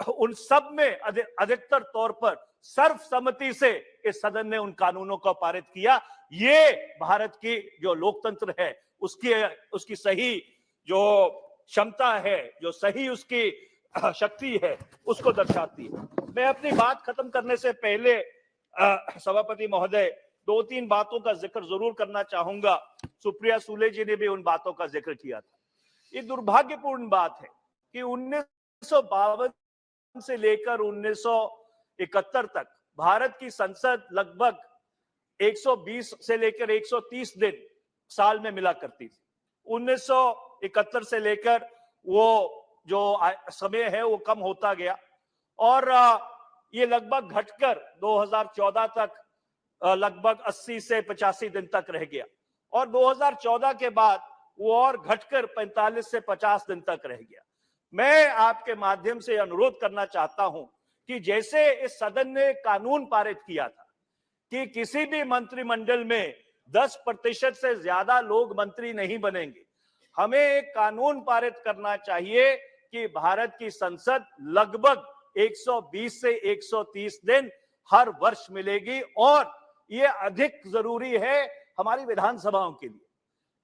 उन सब में अधिकतर तौर पर सर्वसम्मति से इस सदन ने उन कानूनों को पारित किया। ये भारत की जो लोकतंत्र है उसकी सही जो क्षमता है, जो सही उसकी शक्ति है, उसको दर्शाती है। मैं अपनी बात खत्म करने से पहले सभापति महोदय 2-3 बातों का जिक्र जरूर करना चाहूंगा। सुप्रिया सूले जी ने भी उन बातों का जिक्र किया था। ये दुर्भाग्यपूर्ण बात है कि 1952 से लेकर 1971 तक भारत की संसद लगभग 120 से लेकर 130 दिन साल में मिला करती थी। 1971 से लेकर वो जो समय है वो कम होता गया और ये लगभग घटकर 2014 तक लगभग 80 से 85 दिन तक रह गया और 2014 के बाद वो और घटकर 45 से 50 दिन तक रह गया। मैं आपके माध्यम से अनुरोध करना चाहता हूं कि जैसे इस सदन ने कानून पारित किया था कि किसी भी मंत्रिमंडल में 10% से ज्यादा लोग मंत्री नहीं बनेंगे, हमें एक कानून पारित करना चाहिए कि भारत की संसद लगभग 120 से 130 दिन हर वर्ष मिलेगी और ये अधिक जरूरी है हमारी विधानसभाओं के लिए।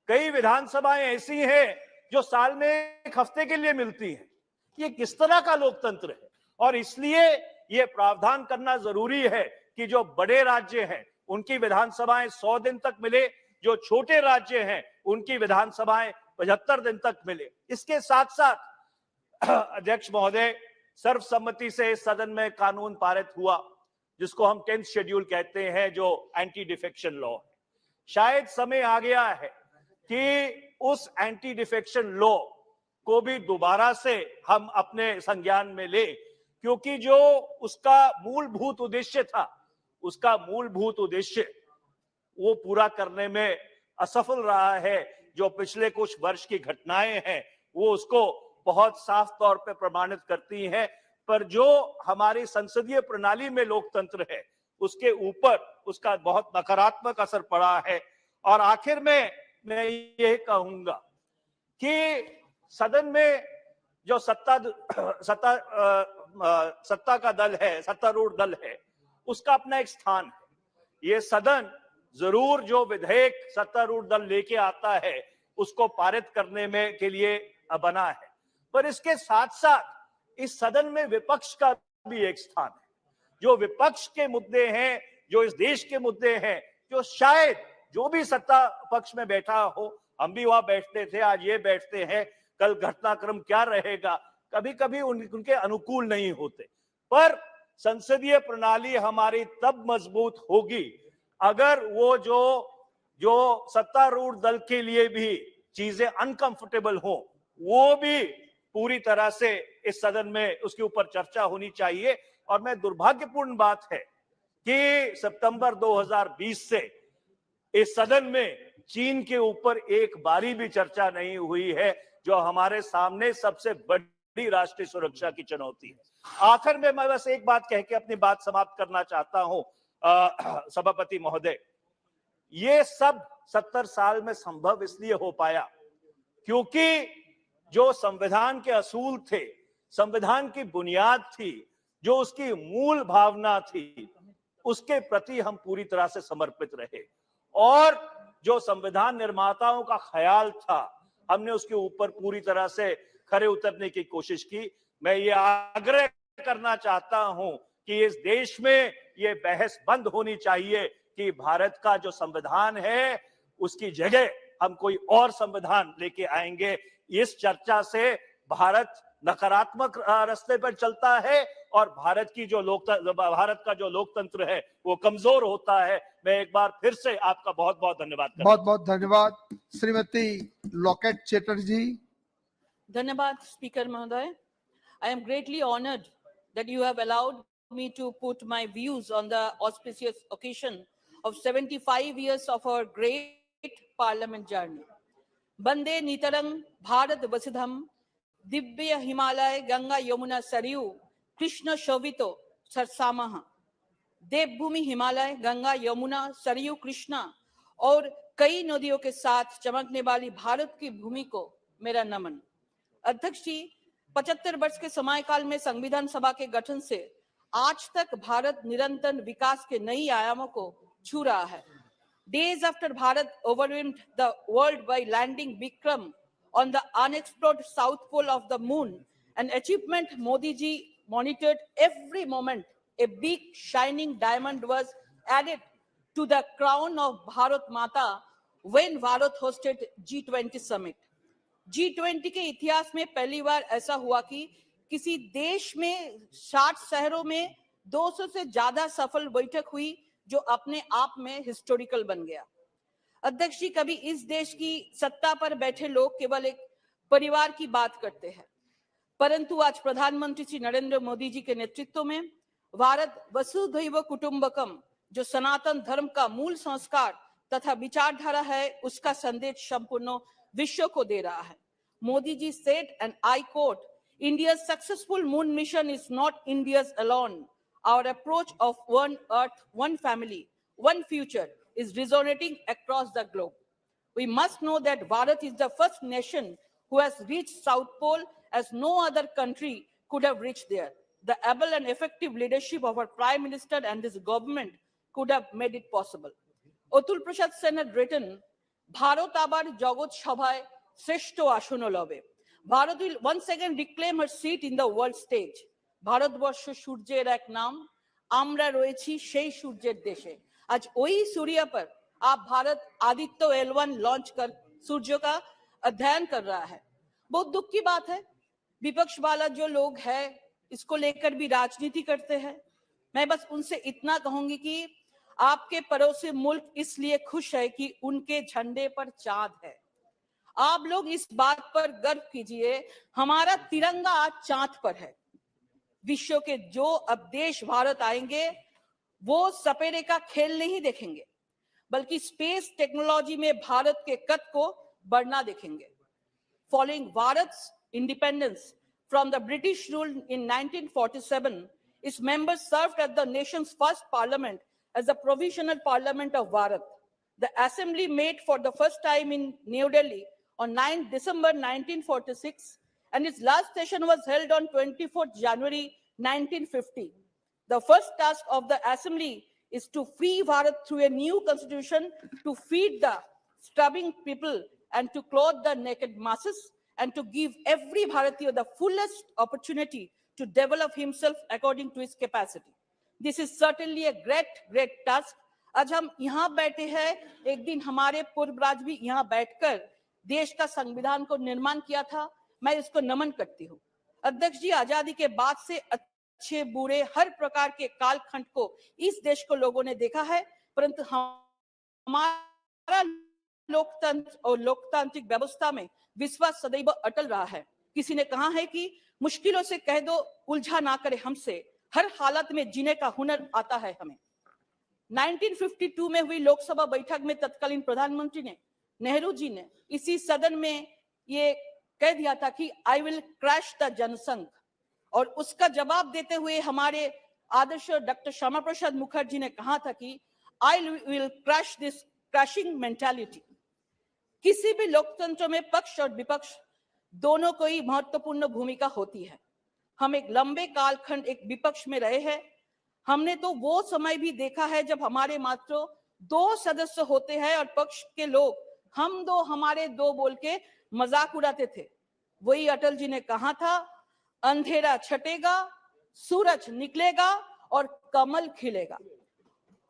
कई विधानसभाएं ऐसी हैं जो साल में एक हफ्ते के लिए मिलती हैं। ये किस तरह का लोकतंत्र है? और इसलिए ये प्रावधान करना जरूरी है कि जो बड़े राज्य हैं उनकी विधानसभाएं 100 दिन तक मिले, जो छोटे राज्य हैं उनकी विधानसभाएं 75 दिन तक मिले। इसके साथ साथ अध्यक्ष महोदय, सर्वसम्मति से सदन में कानून पारित हुआ जिसको हम 10th शेड्यूल कहते हैं, जो एंटी डिफेक्शन लॉ। शायद समय आ गया है कि उस एंटी डिफेक्शन लॉ को भी दोबारा से हम अपने संज्ञान में ले, क्योंकि जो उसका मूलभूत उद्देश्य था, उसका मूलभूत उद्देश्य वो पूरा करने में असफल रहा है। जो पिछले कुछ वर्ष की घटनाएं हैं वो उसको बहुत साफ तौर पे प्रमाणित करती हैं, पर जो हमारी संसदीय प्रणाली में लोकतंत्र है उसके ऊपर उसका बहुत नकारात्मक असर पड़ा है। और आखिर में मैं ये कहूंगा कि सदन में जो सत्ता का दल है, सत्तारूढ़ दल है, उसका अपना एक स्थान है। ये सदन जरूर जो विधेयक सत्तारूढ़ दल लेके आता है उसको पारित करने में के लिए बना है, पर इसके साथ साथ इस सदन में विपक्ष का भी एक स्थान है। जो विपक्ष के मुद्दे हैं, जो इस देश के मुद्दे हैं, जो शायद जो भी सत्ता पक्ष में बैठा हो, हम भी वहां बैठते थे, आज ये बैठते हैं, कल घटनाक्रम क्या रहेगा, कभी कभी उनके अनुकूल नहीं होते। पर संसदीय प्रणाली हमारी तब मजबूत होगी अगर वो जो सत्तारूढ़ दल के लिए भी चीजें अनकंफर्टेबल हो, वो भी पूरी तरह से इस सदन में उसके ऊपर चर्चा होनी चाहिए। और मैं दुर्भाग्यपूर्ण बात है कि सितंबर 2020 से इस सदन में चीन के ऊपर एक बारी भी चर्चा नहीं हुई है, जो हमारे सामने सबसे बड़ी राष्ट्रीय सुरक्षा की चुनौती है। आखिर में मैं बस एक बात कह के अपनी बात समाप्त करना चाहता हूं सभापति महोदय, ये सब 70 साल में संभव इसलिए हो पाया क्योंकि जो संविधान के असूल थे, संविधान की बुनियाद थी, जो उसकी मूल भावना थी, उसके प्रति हम पूरी तरह से समर्पित रहे और जो संविधान निर्माताओं का ख्याल था हमने उसके ऊपर पूरी तरह से खरे उतरने की कोशिश की। मैं ये आग्रह करना चाहता हूं कि इस देश में ये बहस बंद होनी चाहिए कि भारत का जो संविधान है उसकी जगह हम कोई और संविधान लेके आएंगे। इस चर्चा से भारत नकारात्मक रास्ते पर चलता है और भारत का जो लोकतंत्र है वो कमजोर होता है। मैं एक बार फिर से आपका बहुत बहुत धन्यवाद करता हूं। बहुत बहुत धन्यवाद। श्रीमती लॉकेट चैटर्जी। धन्यवाद स्पीकर महोदय। I am greatly honored that you have allowed me to put my views on the auspicious occasion of 75 years of our great parliament journey. Bande Nitarang Bharat Vasidham Divya Himalaya Ganga Yamuna Saryu Krishna Shavito Sarsamaha देवभूमि हिमालय, गंगा, यमुना, सरयू, कृष्णा और कई नदियों के साथ चमकने वाली भारत की भूमि को मेरा नमन। अध्यक्ष जी, 75 वर्ष के समयकाल में संविधान सभा के गठन से आज तक भारत निरंतर विकास के नई आयामों को छू रहा है। Days after Bharat overwhelmed the world by landing Vikram on the unexplored south pole of the moon, an achievement Modi ji monitored every moment. A big shining diamond was added to the crown of Bharat Mata when Bharat hosted G20 summit. G20 के इतिहास में पहली बार ऐसा हुआ कि किसी देश में 60 शहरों में 200 से ज्यादा सफल बैठक हुई, जो अपने आप में हिस्टोरिकल बन गया। अध्यक्ष जी, कभी इस देश की सत्ता पर बैठे लोग केवल एक परिवार की बात करते हैं, परंतु आज प्रधानमंत्री श्री नरेंद्र मोदी जी के नेतृत्व में भारत वसुधैव कुटुंबकम, जो सनातन धर्म का मूल संस्कार तथा विचारधारा है, उसका संदेश संपूर्ण विश्व को दे रहा है। Modi ji said, and I quote, India's successful moon mission is not India's alone. Our approach of one earth, one family, one future is resonating across the globe. We must know that Bharat is the first nation who has reached South Pole as no other country could have reached there. The able and effective leadership of our Prime Minister and his government could have made it possible. Atul Prasad Sen had written, Bharat abar jagot sabhay shreshto ashono lobe. Bharat will once again reclaim her seat in the world stage. Bharatvarsha সূর্যের এক নাম, আমরা রয়েছি সেই সূর্যের দেশে। आज वही सूर्य पर आप भारत आदित्य L1 लॉन्च कर सूर्य का अध्ययन कर रहा है। बहुत दुख की बात है, विपक्ष वाला जो लोग हैं इसको लेकर भी राजनीति करते हैं। मैं बस उनसे इतना कहूंगी कि आपके पड़ोसी मुल्क इसलिए खुश है कि उनके झंडे पर चांद है। आप लोग इस बात पर गर्व कीजिए, हमारा तिरंगा आज चांद पर है। विश्व के जो अब देश भारत आएंगे वो सपेरे का खेल नहीं देखेंगे, बल्कि स्पेस टेक्नोलॉजी में भारत के कद को बढ़ना देखेंगे। Following Bharat's independence from the British rule in 1947, its members served as the nation's first parliament as the Provisional Parliament of Bharat. The assembly met for the first time in New Delhi on 9 December 1946, and its last session was held on 24th January 1950. The first task of the assembly is to free Bharat through a new constitution, to feed the starving people and to clothe the naked masses, and to give every Bharatiya the fullest opportunity to develop himself according to his capacity. This is certainly a great task. आज हम यहाँ बैठे हैं, एक दिन हमारे पूर्वज भी यहाँ बैठकर देश का संविधान को निर्माण किया था। मैं इसको नमन करती हूँ। अध्यक्ष जी, आजादी के बाद से अच्छे बुरे हर प्रकार के कालखंड को इस देश को लोगों ने देखा है, परंतु हमारा लोकतंत्र और लोकतांत्रिक व्यवस्था में विश्वास सदैव अटल रहा है। किसी ने कहा है कि मुश्किलों से कह दो उलझा ना करे हमसे, हर हालत में जीने का हुनर आता है हमें। 1952 में हुई लोकसभा बैठक में तत्कालीन प्रधानमंत्री ने, नेहरू जी ने इसी सदन में ये कह दिया था कि I will crash the Jana Sangh, और उसका जवाब देते हुए हमारे आदर्श डॉक्टर श्यामा प्रसाद मुखर्जी ने कहा था कि I will crash this crashing mentality. किसी भी लोकतंत्र में पक्ष और विपक्ष दोनों को ही महत्वपूर्ण भूमिका होती है। हम एक लंबे कालखंड एक विपक्ष में रहे हैं। हमने तो वो समय भी देखा है जब हमारे मात्र 2 सदस्य होते हैं और पक्ष के लोग हम दो हमारे दो बोल के मजाक उड़ाते थे। वही अटल जी ने कहा था, अंधेरा छटेगा, सूरज निकलेगा और कमल खिलेगा।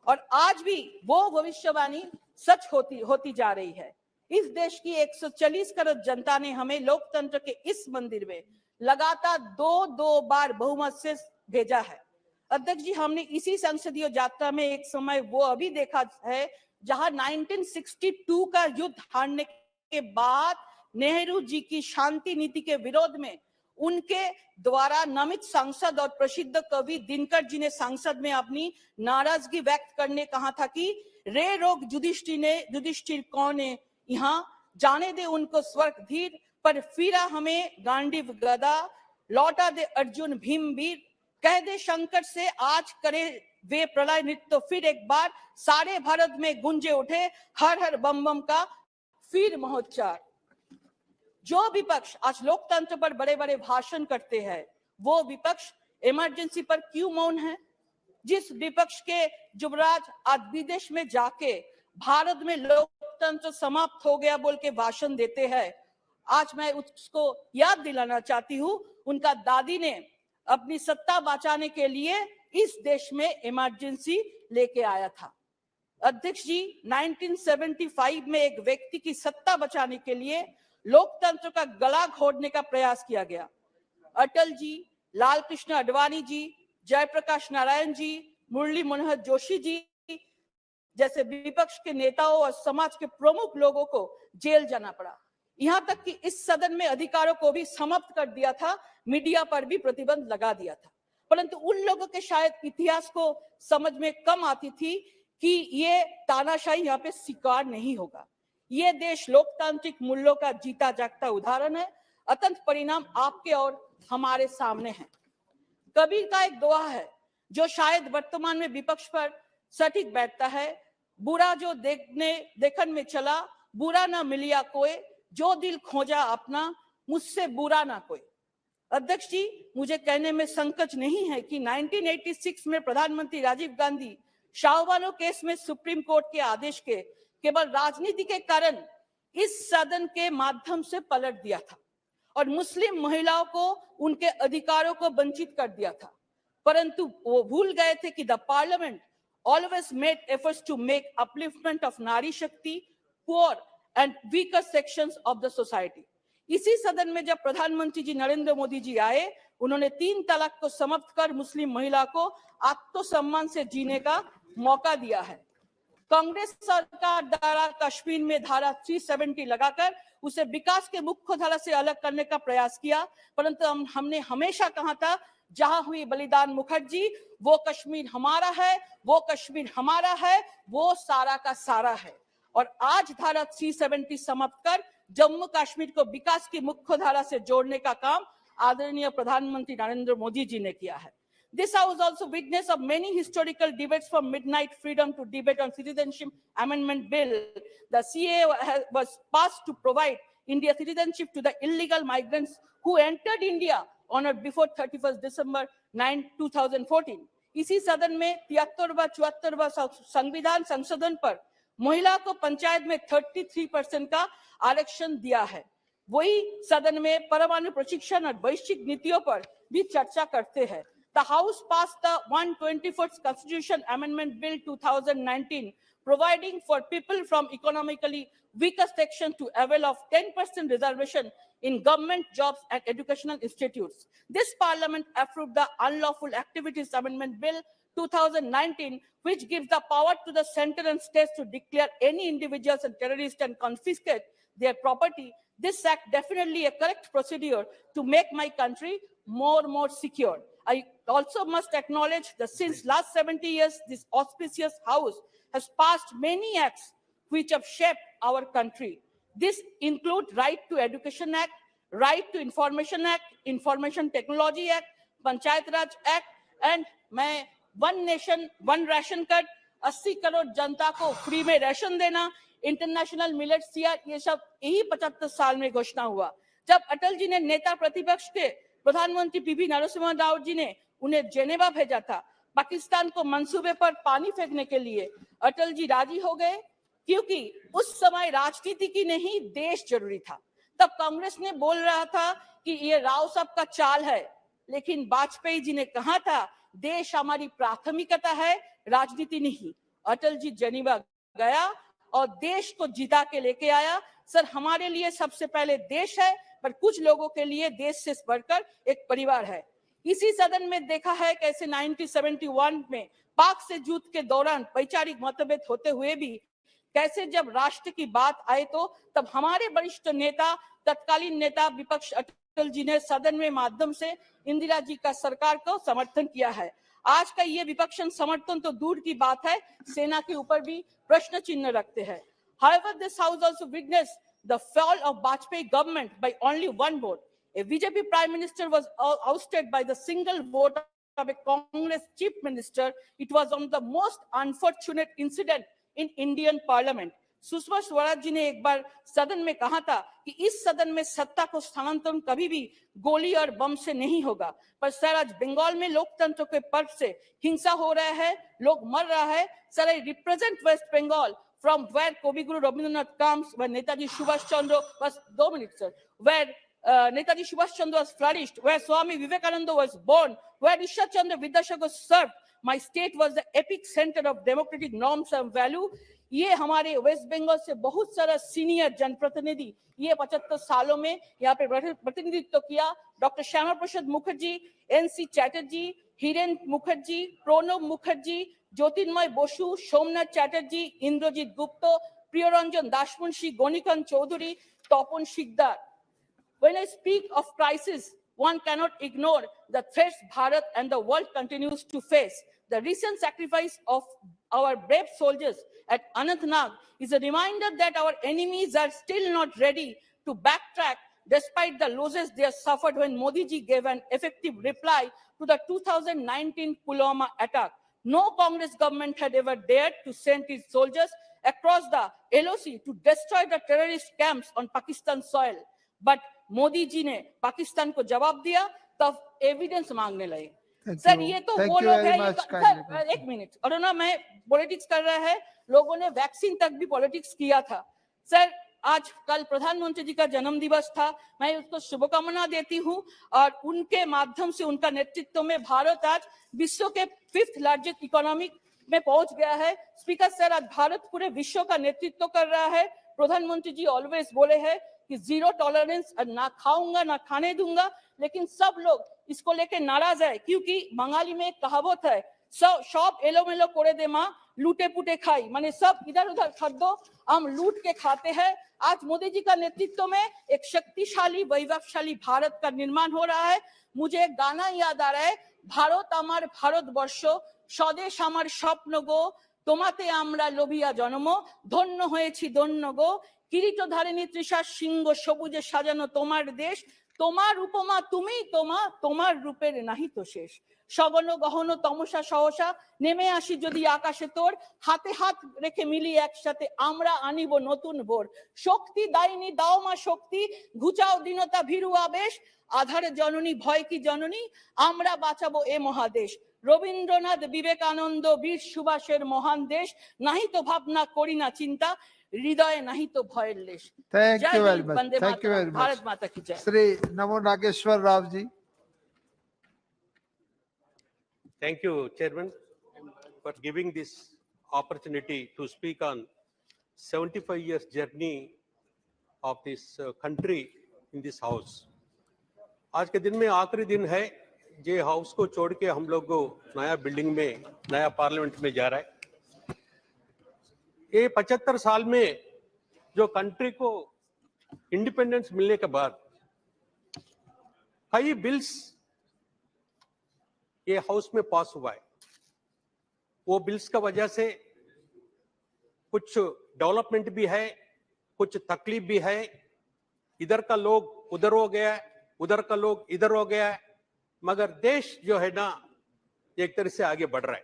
और आज भी वो भविष्यवाणी सच होती जा रही है। इस देश की 140 करोड़ जनता ने हमें लोकतंत्र के इस मंदिर में लगातार दो बार बहुमत से भेजा है। अध्यक्ष जी, हमने इसी संसदीय यात्रा में एक समय वो अभी देखा है जहां 1962 का युद्ध हारने के बाद नेहरू जी की शांति नीति के विरोध में उनके द्वारा नामित सांसद और प्रसिद्ध कवि दिनकर जी ने संसद में अपनी नाराजगी व्यक्त करने कहा था कि रे रोग युधिष्ठिर कौन है यहाँ, जाने दे उनको स्वर्ग धीर, पर फिरा हमें गांडीव गदा, लौटा दे अर्जुन भीमवीर, कह दे शंकर से आज करे वे प्रलय नृत्य। तो फिर एक बार सारे भारत में गुंजे उठे हर हर बम बम का फिर महोच्चार। जो विपक्ष आज लोकतंत्र पर बड़े बड़े भाषण करते हैं, वो विपक्ष इमरजेंसी पर क्यों मौन है? जिस विपक्ष के युवराज आज विदेश में जाके भारत में लोकतंत्र समाप्त हो गया बोल के भाषण देते हैं, आज मैं उसको याद दिलाना चाहती हूँ, उनका दादी ने अपनी सत्ता बचाने के लिए इस देश में इमरजेंसी लेके आया था। अध्यक्ष जी, 1975 में एक व्यक्ति की सत्ता बचाने के लिए लोकतंत्र का गला घोटने का प्रयास किया गया। अटल जी, लाल कृष्ण आडवाणी जी, जयप्रकाश नारायण जी, मुरली मनोहर जोशी जी जैसे विपक्ष के नेताओं और समाज के प्रमुख लोगों को जेल जाना पड़ा। यहां तक कि इस सदन में अधिकारों को भी समाप्त कर दिया था, मीडिया पर भी प्रतिबंध लगा दिया था। परंतु उन लोगों के शायद इतिहास को समझ में कम आती थी कि ये तानाशाही यहाँ पे स्वीकार नहीं होगा। ये देश लोकतांत्रिक मूल्यों का जीता जागता उदाहरण है। अत्यंत परिणाम आपके और हमारे सामने है। कबीर का एक दोहा है जो शायद वर्तमान में विपक्ष पर सटीक बैठता है, बुरा जो देखन में चला, बुरा ना मिलिया कोई, जो दिल खोजा अपना, मुझसे बुरा ना कोई। अध्यक्ष जी, मुझे कहने में संकोच नहीं है कि 1986 में प्रधानमंत्री राजीव गांधी शाहबानो केस में सुप्रीम कोर्ट के आदेश के केवल राजनीति के कारण इस सदन के माध्यम से पलट दिया था और मुस्लिम महिलाओं को उनके अधिकारों को वंचित कर दिया था। परंतु वो भूल गए थे कि the parliament always made efforts to make upliftment of Nari Shakti, poor and weaker sections of the society. इसी सदन में जब प्रधानमंत्री जी नरेंद्र मोदी जी आए, उन्होंने 3 तलाक को समाप्त कर मुस्लिम महिला को आत्मसम्मान से जीने का मौका दिया है। कांग्रेस सरकार द्वारा कश्मीर में धारा 370 लगाकर उसे विकास के मुख्य धारा से अलग करने का प्रयास किया, परंतु हमने हमेशा कहा था जहां हुई बलिदान मुखर्जी, वो कश्मीर हमारा है, वो कश्मीर हमारा है, वो सारा का सारा है। और आज धारा 370 समाप्त कर जम्मू कश्मीर को विकास की मुख्य धारा से जोड़ने का काम आदरणीय प्रधानमंत्री नरेंद्र मोदी जी ने किया है। This house also witness of many historical debates from midnight freedom to debate on citizenship amendment bill. The CAA was passed to provide India citizenship to the illegal migrants who entered India on or before 31st December 2014. इसी सदन में 73वां 74वां संविधान संशोधन पर महिला को पंचायत में 33% का आरक्षण दिया है। वही सदन में परमाणु प्रशिक्षण और वैश्विक नीतियों पर भी चर्चा करते हैं। The House passed the 124th Constitution Amendment Bill 2019, providing for people from economically weaker sections to avail of 10% reservation in government jobs and educational institutes. This Parliament approved the Unlawful Activities Amendment Bill 2019, which gives the power to the center and states to declare any individuals as terrorists and confiscate their property. This act definitely a correct procedure to make my country more secure. I also must acknowledge that since last 70 years, this auspicious house has passed many acts which have shaped our country. This include Right to Education Act, Right to Information Act, Information Technology Act, Panchayat Raj Act, and मैं One Nation, One Ration Card, 80 crore जनता को free में ration देना, international millet CR, ये सब यही 75 साल में घोषणा हुआ। जब अटल जी ने नेता प्रतिपक्ष के प्रधानमंत्री पीवी नरसिम्हा राव जी ने उन्हें जेनेवा भेजा था पाकिस्तान को मंसूबे पर पानी फेंकने के लिए, अटल जी राजी हो गए क्योंकि उस समय राजनीति की नहीं देश जरूरी था। तब कांग्रेस ने बोल रहा था कि ये राव साहब का चाल है, लेकिन वाजपेयी जी ने कहा था देश हमारी प्राथमिकता है, राजनीति नहीं। अटल जी जेनेवा गया और देश को जिता के लेके आया। सर, हमारे लिए सबसे पहले देश है, पर कुछ लोगों के लिए देश से बढ़कर एक परिवार है। इसी सदन में देखा है कैसे 1971 में पाक से युद्ध के दौरान वैचारिक मतभेद होते हुए भी कैसे जब राष्ट्र की बात आए तो तब हमारे वरिष्ठ नेता, तत्कालीन नेता विपक्ष अटल जी ने सदन में माध्यम से इंदिरा जी का सरकार को समर्थन किया है। आज का ये विपक्ष समर्थन तो दूर की बात है, सेना के ऊपर भी प्रश्न चिन्ह रखते हैं। However, this house also witnessed the fall of Vajpayee government by only one vote. A BJP prime minister was ousted by the single vote of a Congress chief minister. It was one of the most unfortunate incident in Indian parliament. Sushma Swaraj ji ने एक बार सदन में कहा था कि इस सदन में सत्ता को स्थानांतरण कभी भी गोली और बम से नहीं होगा। पर सर आज बंगाल में लोकतंत्र के पर्व से हिंसा हो रहा है, लोग मर रहा है। Sir I represent West Bengal from where Kobiguru Rabindranath comes, where Netaji Subhash Chandra was, 2 minutes, sir, where Netaji Subhash Chandra was flourished, where Swami Vivekananda was born, where Ishwar Chandra Vidyasagar served. My state was the epic center of democratic norms and value. ये हमारे waste Bengal से बहुत सारा senior जनप्रतिनिधि ये 75 सालों में यहाँ पे प्रतिनिधित्व किया। डॉक्टर श्यामा प्रसाद मुखर्जी, एनसी चैटर्जी, हिरेन मुखर्जी, प्रणब मुखर्जी, ज्योतिर्मय बसु, सोमनाथ चैटर्जी, इंद्रजीत गुप्त, प्रियरंजन दासमुंशी, गणिकांत चौधरी, तपन shikdar. When I speak of crisis, one cannot ignore the threats Bharat and the world continues to face. The recent sacrifice of our brave soldiers at Anantnag is a reminder that our enemies are still not ready to backtrack despite the losses they have suffered when Modi ji gave an effective reply to the 2019 Pulwama attack. No Congress government had ever dared to send its soldiers across the LOC to destroy the terrorist camps on Pakistan soil. But Modi ji ने पाकिस्तान को जवाब दिया, तब evidence मांगने लगे। Sir ये तो वो लोग हैं, सर एक मिनट, और ना मैं पॉलिटिक्स कर रहा है, लोगों ने वैक्सीन तक भी पॉलिटिक्स किया था। सर आज कल प्रधानमंत्री जी का जन्म दिवस था, मैं उसको शुभकामना देती हूँ और उनके माध्यम से उनका नेतृत्व में भारत आज विश्व के 5th लार्जेस्ट इकोनॉमी में पहुंच गया है। स्पीकर सर आज भारत पूरे विश्व का नेतृत्व कर रहा है। प्रधानमंत्री जी ऑलवेज बोले हैं कि जीरो टॉलरेंस, ना खाऊंगा ना खाने दूंगा, लेकिन सब लोग इसको लेके नाराज है क्योंकि बंगाली में एक कहावत है, सब एलोमेलो करे दे माँ लूटे पुटे खाई, माने सब इधर उधर खाद्दो, हम लूट के खाते हैं। आज मोदी जी का नेतृत्व में एक शक्तिशाली वैभवशाली भारत का निर्माण हो रहा है। मुझे एक गाना याद आ रहा है, भारत आमार भारतवर्ष स्वदेश आमार स्वप्न गो, তোমাতে আমরা লোভিয়া জন্ম, ধন্য হয়েছি ধন্য গো, কিরীটধারিণী তৃষা সিংহ সবুজে সাজানো তোমার দেশ, তোমার উপমা তুমি তোমার রূপের নাহি তো শেষ। সগন গহন তমসা সহসা নেমে আসি যদি আকাশে তোর, হাতে হাত রেখে মিলি একসাথে আমরা আনিব নতুন ভোর। শক্তি দাইনি দাও মা শক্তি, ঘুচাও দীনতা ভীরু আবেশ, আধারে জননী ভয় কি জননী, আমরা বাঁচাবো এ মহাদেশ। রবীন্দ্রনাথ বিবেকানন্দ বীর সুভাষের মহান দেশ, নাহি তো ভাবনা করি না চিন্তা, হৃদয়ে নাহি তো ভয়ের lace. Thank you very much. Thank you very much. Bharat माता की जय। श्री नमो Nageshwar Rao ji. Thank you, Chairman, for giving this opportunity to speak on 75 years journey of this country in this house. आज के दिन में आखिरी दिन है, ये हाउस को छोड़ के हम लोग नया बिल्डिंग में, नया पार्लियामेंट में जा रहा है। ये 75 साल में जो कंट्री को इंडिपेंडेंस मिलने के बाद कई बिल्स ये हाउस में पास हुआ है। वो बिल्स का वजह से कुछ डेवलपमेंट भी है, कुछ तकलीफ भी है। इधर का लोग उधर हो गया है, उधर का लोग इधर हो गया है, मगर देश जो है ना एक तरह से आगे बढ़ रहा है।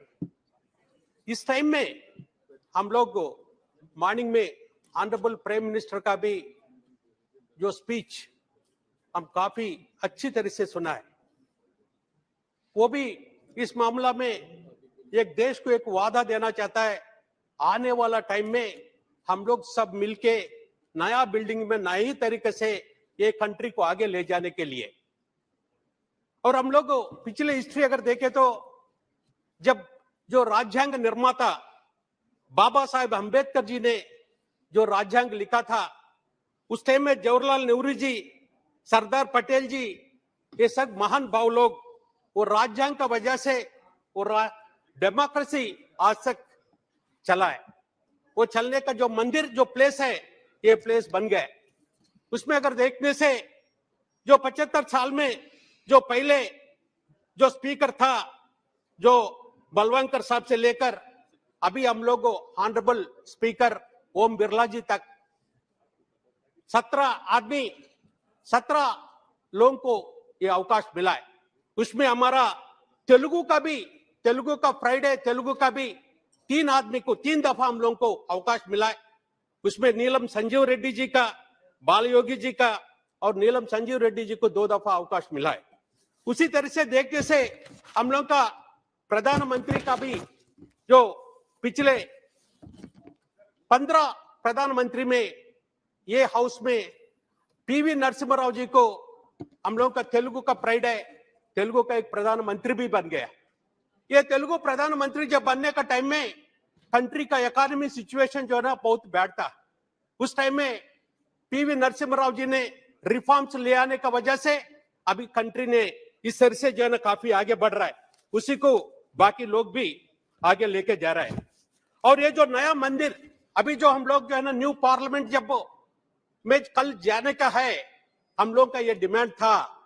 इस टाइम में हम लोग मॉर्निंग में ऑनरेबल प्राइम मिनिस्टर का भी जो स्पीच हम काफी अच्छी तरह से सुना है। वो भी इस मामला में एक देश को एक वादा देना चाहता है, आने वाला टाइम में हम लोग सब मिलके नया बिल्डिंग में नई तरीके से ये कंट्री को आगे ले जाने के लिए। और हम लोग पिछले हिस्ट्री अगर देखें तो जब जो राज्यांग निर्माता बाबा साहेब अंबेडकर जी ने जो राज्यांग लिखा था, उस टाइम में जवाहरलाल नेहरू जी, सरदार पटेल जी, ये सब महान भाव लोग वो राज्यांग का वजह से वो डेमोक्रेसी आज तक चला है। वो चलने का जो मंदिर जो प्लेस है, ये प्लेस बन गया। उसमें अगर देखने से जो 75 साल में जो पहले जो स्पीकर था, जो बलवंकर साहब से लेकर अभी हम लोग ऑनरेबल स्पीकर ओम बिरला जी तक 17 लोगों को ये अवकाश मिला है। उसमें हमारा तेलुगु का फ्राइडे तेलुगु का भी 3 आदमी को 3 दफा हम लोगों को अवकाश मिला है। उसमें नीलम संजीव रेड्डी जी का, बाल योगी जी का और नीलम संजीव रेड्डी जी को 2 दफा अवकाश मिला है। उसी तरह से देखने से हम लोग का प्रधानमंत्री का भी जो पिछले 15 प्रधानमंत्री में ये हाउस में पीवी नरसिम्हा राव जी को हम लोग का तेलुगु का प्राइड है, तेलुगु का एक प्रधानमंत्री भी बन गया। ये तेलुगु प्रधानमंत्री जब बनने का टाइम में कंट्री का इकोनॉमी सिचुएशन जो है ना बहुत बैड था। उस टाइम में पीवी नरसिम्हा राव जी ने रिफॉर्म्स ले आने का वजह से अभी कंट्री ने इस तरह से जो है ना काफी आगे बढ़ रहा है, उसी को बाकी लोग भी आगे लेके जा रहा है। और ये जो नया मंदिर अभी जो हम लोग जो है ना न्यू पार्लियामेंट जब में कल जाने का है, हम लोग का ये डिमांड था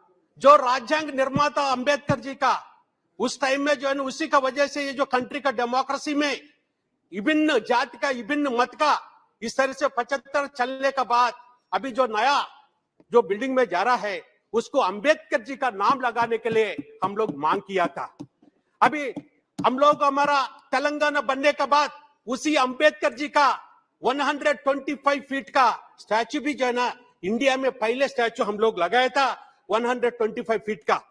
जो राज्यांग निर्माता अंबेडकर जी का उस टाइम में जो है ना उसी का वजह से ये जो कंट्री का डेमोक्रेसी में विभिन्न जाति का विभिन्न मत का इस तरह से 75 चलने का बाद अभी जो नया जो बिल्डिंग में जा रहा है उसको अंबेडकर जी का नाम लगाने के लिए हम लोग मांग किया था। अभी हम लोग हमारा तेलंगाना बनने के बाद उसी अंबेडकर जी का 125 फीट का स्टैचू भी जो है ना इंडिया में पहले स्टैचू हम लोग लगाया था 125 फीट का।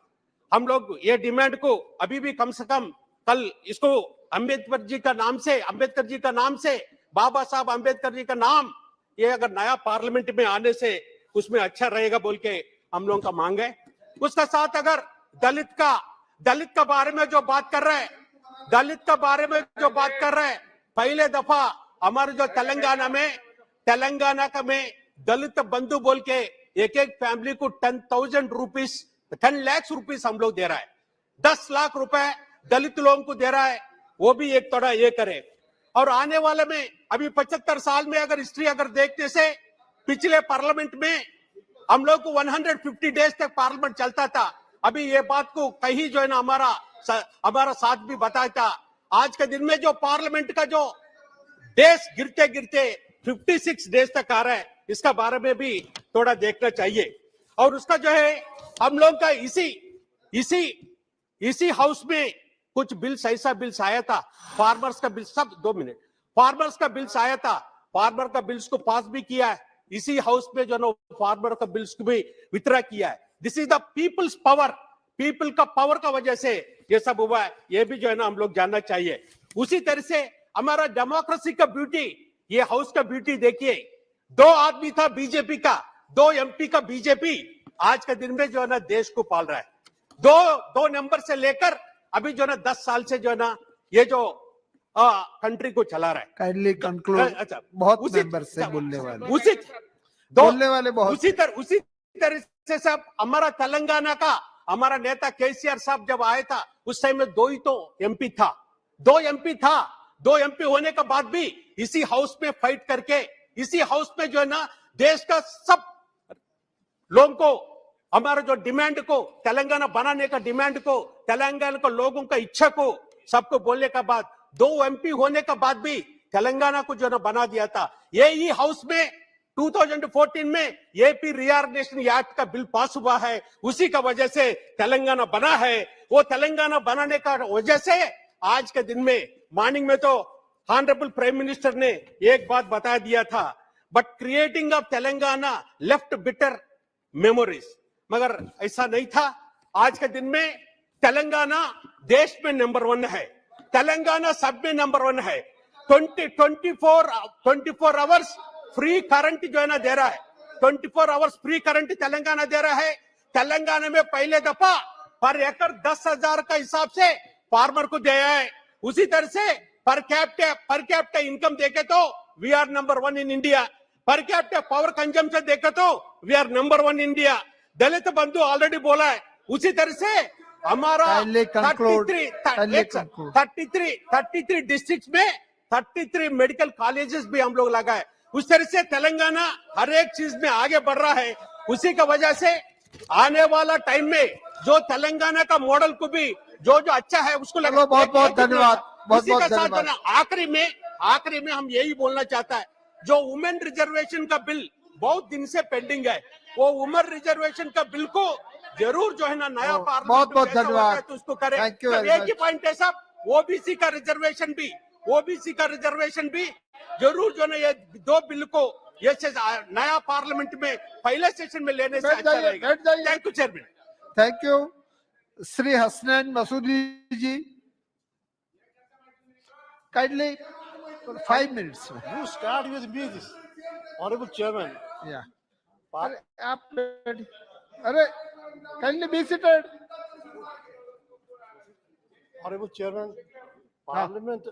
हम लोग ये डिमांड को अभी भी कम से कम कल इसको अंबेडकर जी का नाम से बाबा साहब अंबेडकर जी का नाम ये अगर नया पार्लियामेंट में आने से उसमें अच्छा रहेगा बोल के हम लोगों का मांग है। उसका साथ अगर दलित का बारे में जो बात कर रहे हैं, पहले दफा हमारे जो तेलंगाना में दलित बंधु बोल के एक फैमिली को 10 लाख रुपीस हम लोग दे रहा है, 10 लाख रुपए दलित लोगों को दे रहा है। वो भी एक थोड़ा ये करे। और आने वाले में अभी 75 साल में अगर हिस्ट्री अगर देखने से पिछले पार्लियामेंट में हम लोग को 150 डेज तक पार्लियामेंट चलता था। अभी ये बात को कहीं जो है ना हमारा साथ भी बताया था। आज के दिन में जो पार्लियामेंट का जो डेज गिरते 56 डेज तक आ रहा है, इसका बारे में भी थोड़ा देखना चाहिए। और उसका जो है हम लोग का इसी हाउस में कुछ बिल्स ऐसा बिल्स आया था, फार्मर्स का बिल, सब 2 मिनट, फार्मर्स का बिल्स आया था, फार्मर का बिल्स को पास भी किया है इसी हाउस में जो है फार्मर का बिल्स को भी वित्ड्रॉ किया है। This is the peoples power, people का पावर का वजह से ये सब हुआ है, ये भी जो है ना हम लोग जानना चाहिए। उसी तरह से हमारा डेमोक्रेसी का ब्यूटी, ये हाउस का ब्यूटी देखिए, 2 आदमी था बीजेपी का, 2 एमपी का बीजेपी आज के दिन में जो है ना देश को पाल रहा है। 2 नंबर से लेकर अभी जो है ना 10 साल से जो है ना ये जो कंट्री को चला रहा है। Kindly conclude. अच्छा, बहुत मेंबर से बोलने वाले बहुत। उसी तरह से सब हमारा तेलंगाना का हमारा नेता केसीआर साहब जब आया था उस टाइम में 2 ही तो एमपी था, 2 एमपी होने के बाद भी इसी हाउस में फाइट करके इसी हाउस में जो है ना देश का सब लोगों को हमारा जो डिमांड को तेलंगाना बनाने का डिमांड को तेलंगाना को लोगों का इच्छा को सबको बोलने के बाद 2 एमपी होने के बाद भी तेलंगाना को जो है ना बना दिया था। यही हाउस में 2014 में एपी रीऑर्गनाइजेशन एक्ट का बिल पास हुआ है, उसी का वजह से तेलंगाना बना है। वो तेलंगाना बनाने का वजह से आज के दिन में मॉर्निंग में तो ऑनरेबल प्राइम मिनिस्टर ने एक बात बता दिया था, but creating of Telangana left bitter memories, मगर ऐसा नहीं था। आज के दिन में तेलंगाना देश में नंबर 1 है, तेलंगाना सब में नंबर 1 है। 24 आवर्स फ्री करंट जो है ना दे रहा है, 24 आवर्स फ्री करंट तेलंगाना दे रहा है। तेलंगाना में पहले दफा पर एकड़ 10,000 का हिसाब से फार्मर को दिया है। उसी तरह से पर कैपिटा इनकम देखे तो we are number 1 in India, per capita power consumption देखे तो we are number 1 India. Dalit Bandhu already बोला है। उसी तरह से हमारा 33 डिस्ट्रिक्ट में 33 मेडिकल कॉलेजेस भी हम लोग लगाए। उस तरह से तेलंगाना हर एक चीज में आगे बढ़ रहा है। उसी का वजह से आने वाला टाइम में जो तेलंगाना का मॉडल को भी जो अच्छा है उसको लगा। बहुत धन्यवाद। आखिरी में हम यही बोलना चाहता है, जो वुमेन रिजर्वेशन का बिल बहुत दिन से पेंडिंग है, वो वुमेन रिजर्वेशन का बिल को जरूर जो है ना नया बहुत धन्यवाद तो उसको करें। एक ही पॉइंट है साहब, ओबीसी का रिजर्वेशन भी ओबीसी का रिजर्वेशन भी जरूर जो ना ये दो बिल को ये नया पार्लियामेंट में पहले सेशन में लेने से अच्छा रहेगा। Thank you chairman. Thank you. Shri Hasnain Masoodi ji, kindly 5 minutes. You start with me, this honorable chairman. Yeah. अरे kindly be seated. Honorable chairman, Parliament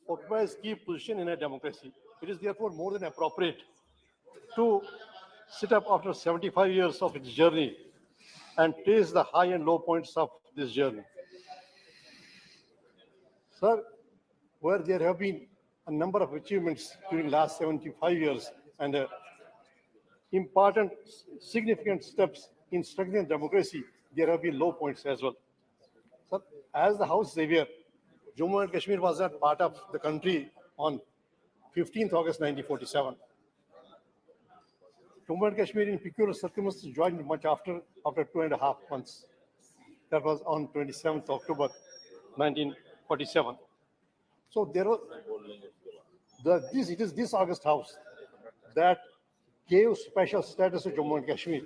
occupies key position in a democracy. It is therefore more than appropriate to sit up after 75 years of its journey and trace the high and low points of this journey. Sir, where there have been a number of achievements during last 75 years and important, significant steps in strengthening democracy, there have been low points as well. Sir, as the House Savior, Jammu and Kashmir was not part of the country on 15th August 1947. Jammu and Kashmir in peculiar circumstances joined much after 2.5 months. That was on 27th October 1947. So there was it is this August House that gave special status to Jammu and Kashmir,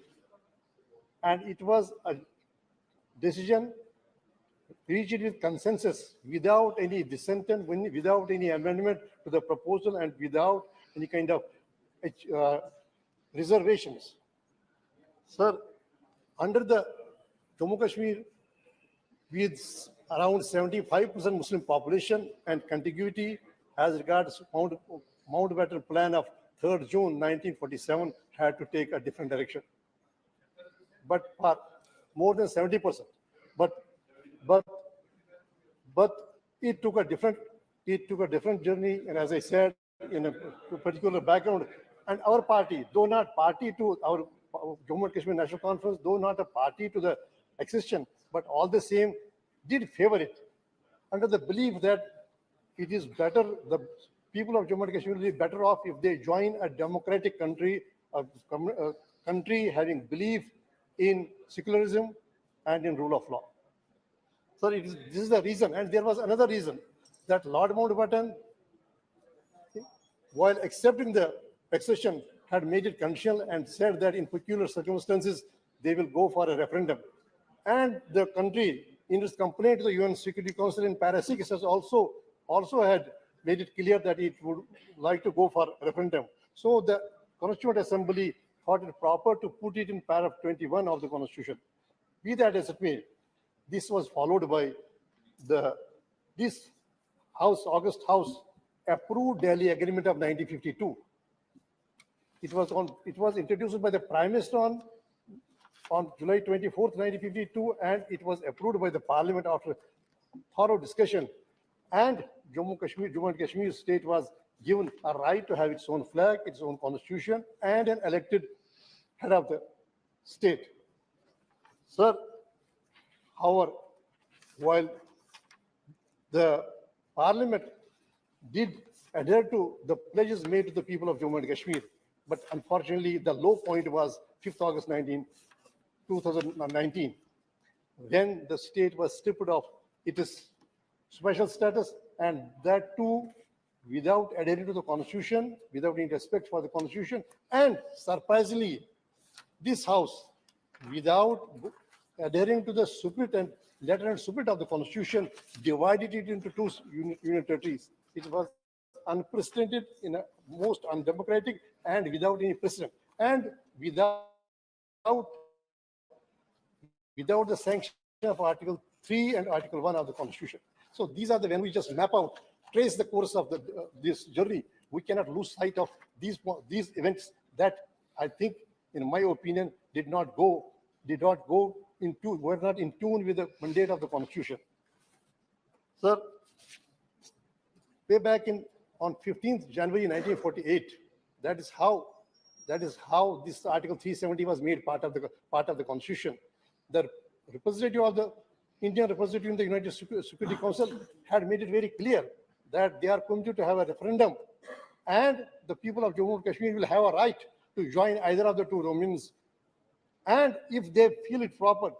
and it was a decision reached with consensus, without any dissent, without any amendment to the proposal, and without any kind of reservations. Sir, under the Jammu Kashmir, with around 75% Muslim population and contiguity as regards Mountbatten Plan of 3rd June 1947 had to take a different direction. But for more than 70%, but it took a different journey, and as I said, in a particular background. And our party, though not party to our Jammu and Kashmir National Conference, though not a party to the accession, but all the same did favor it, under the belief that it is better, the people of Jammu and Kashmir will be better off if they join a democratic country, a country having belief in secularism and in rule of law. So this is the reason, and there was another reason, that Lord Mountbatten, while accepting the accession, had made it conditional and said that in peculiar circumstances they will go for a referendum. And the country, in its complaint to the UN Security Council in Para 6, has also had made it clear that it would like to go for a referendum. So the Constituent Assembly thought it proper to put it in Para 21 of the Constitution. Be that as it may, this was followed by this House, August House, approved Delhi Agreement of 1952. It was introduced by the Prime Minister on July 24th, 1952, and it was approved by the Parliament after thorough discussion. And Jammu and Kashmir state was given a right to have its own flag, its own constitution, and an elected head of the state. Sir, however, while the Parliament did adhere to the pledges made to the people of Jammu and Kashmir, but unfortunately, the low point was 5th August 2019, when the state was stripped of its special status, and that too without adhering to the Constitution, without any respect for the Constitution, and surprisingly, this House, without adhering to the spirit and letter and spirit of the Constitution, divided it into two union territories. It was unprecedented, in a most undemocratic and without any precedent, and without the sanction of Article 3 and Article 1 of the Constitution. So these are when we just map out, trace the course of this journey, we cannot lose sight of these events that I think, in my opinion, were not in tune with the mandate of the Constitution. Sir, way back on 15th January 1948, that is how this Article 370 was made part of the Constitution. The representative of the Indian representative in the United Security Council had made it very clear that they are committed to have a referendum, and the people of Jammu and Kashmir will have a right to join either of the two dominions. And if they feel it proper,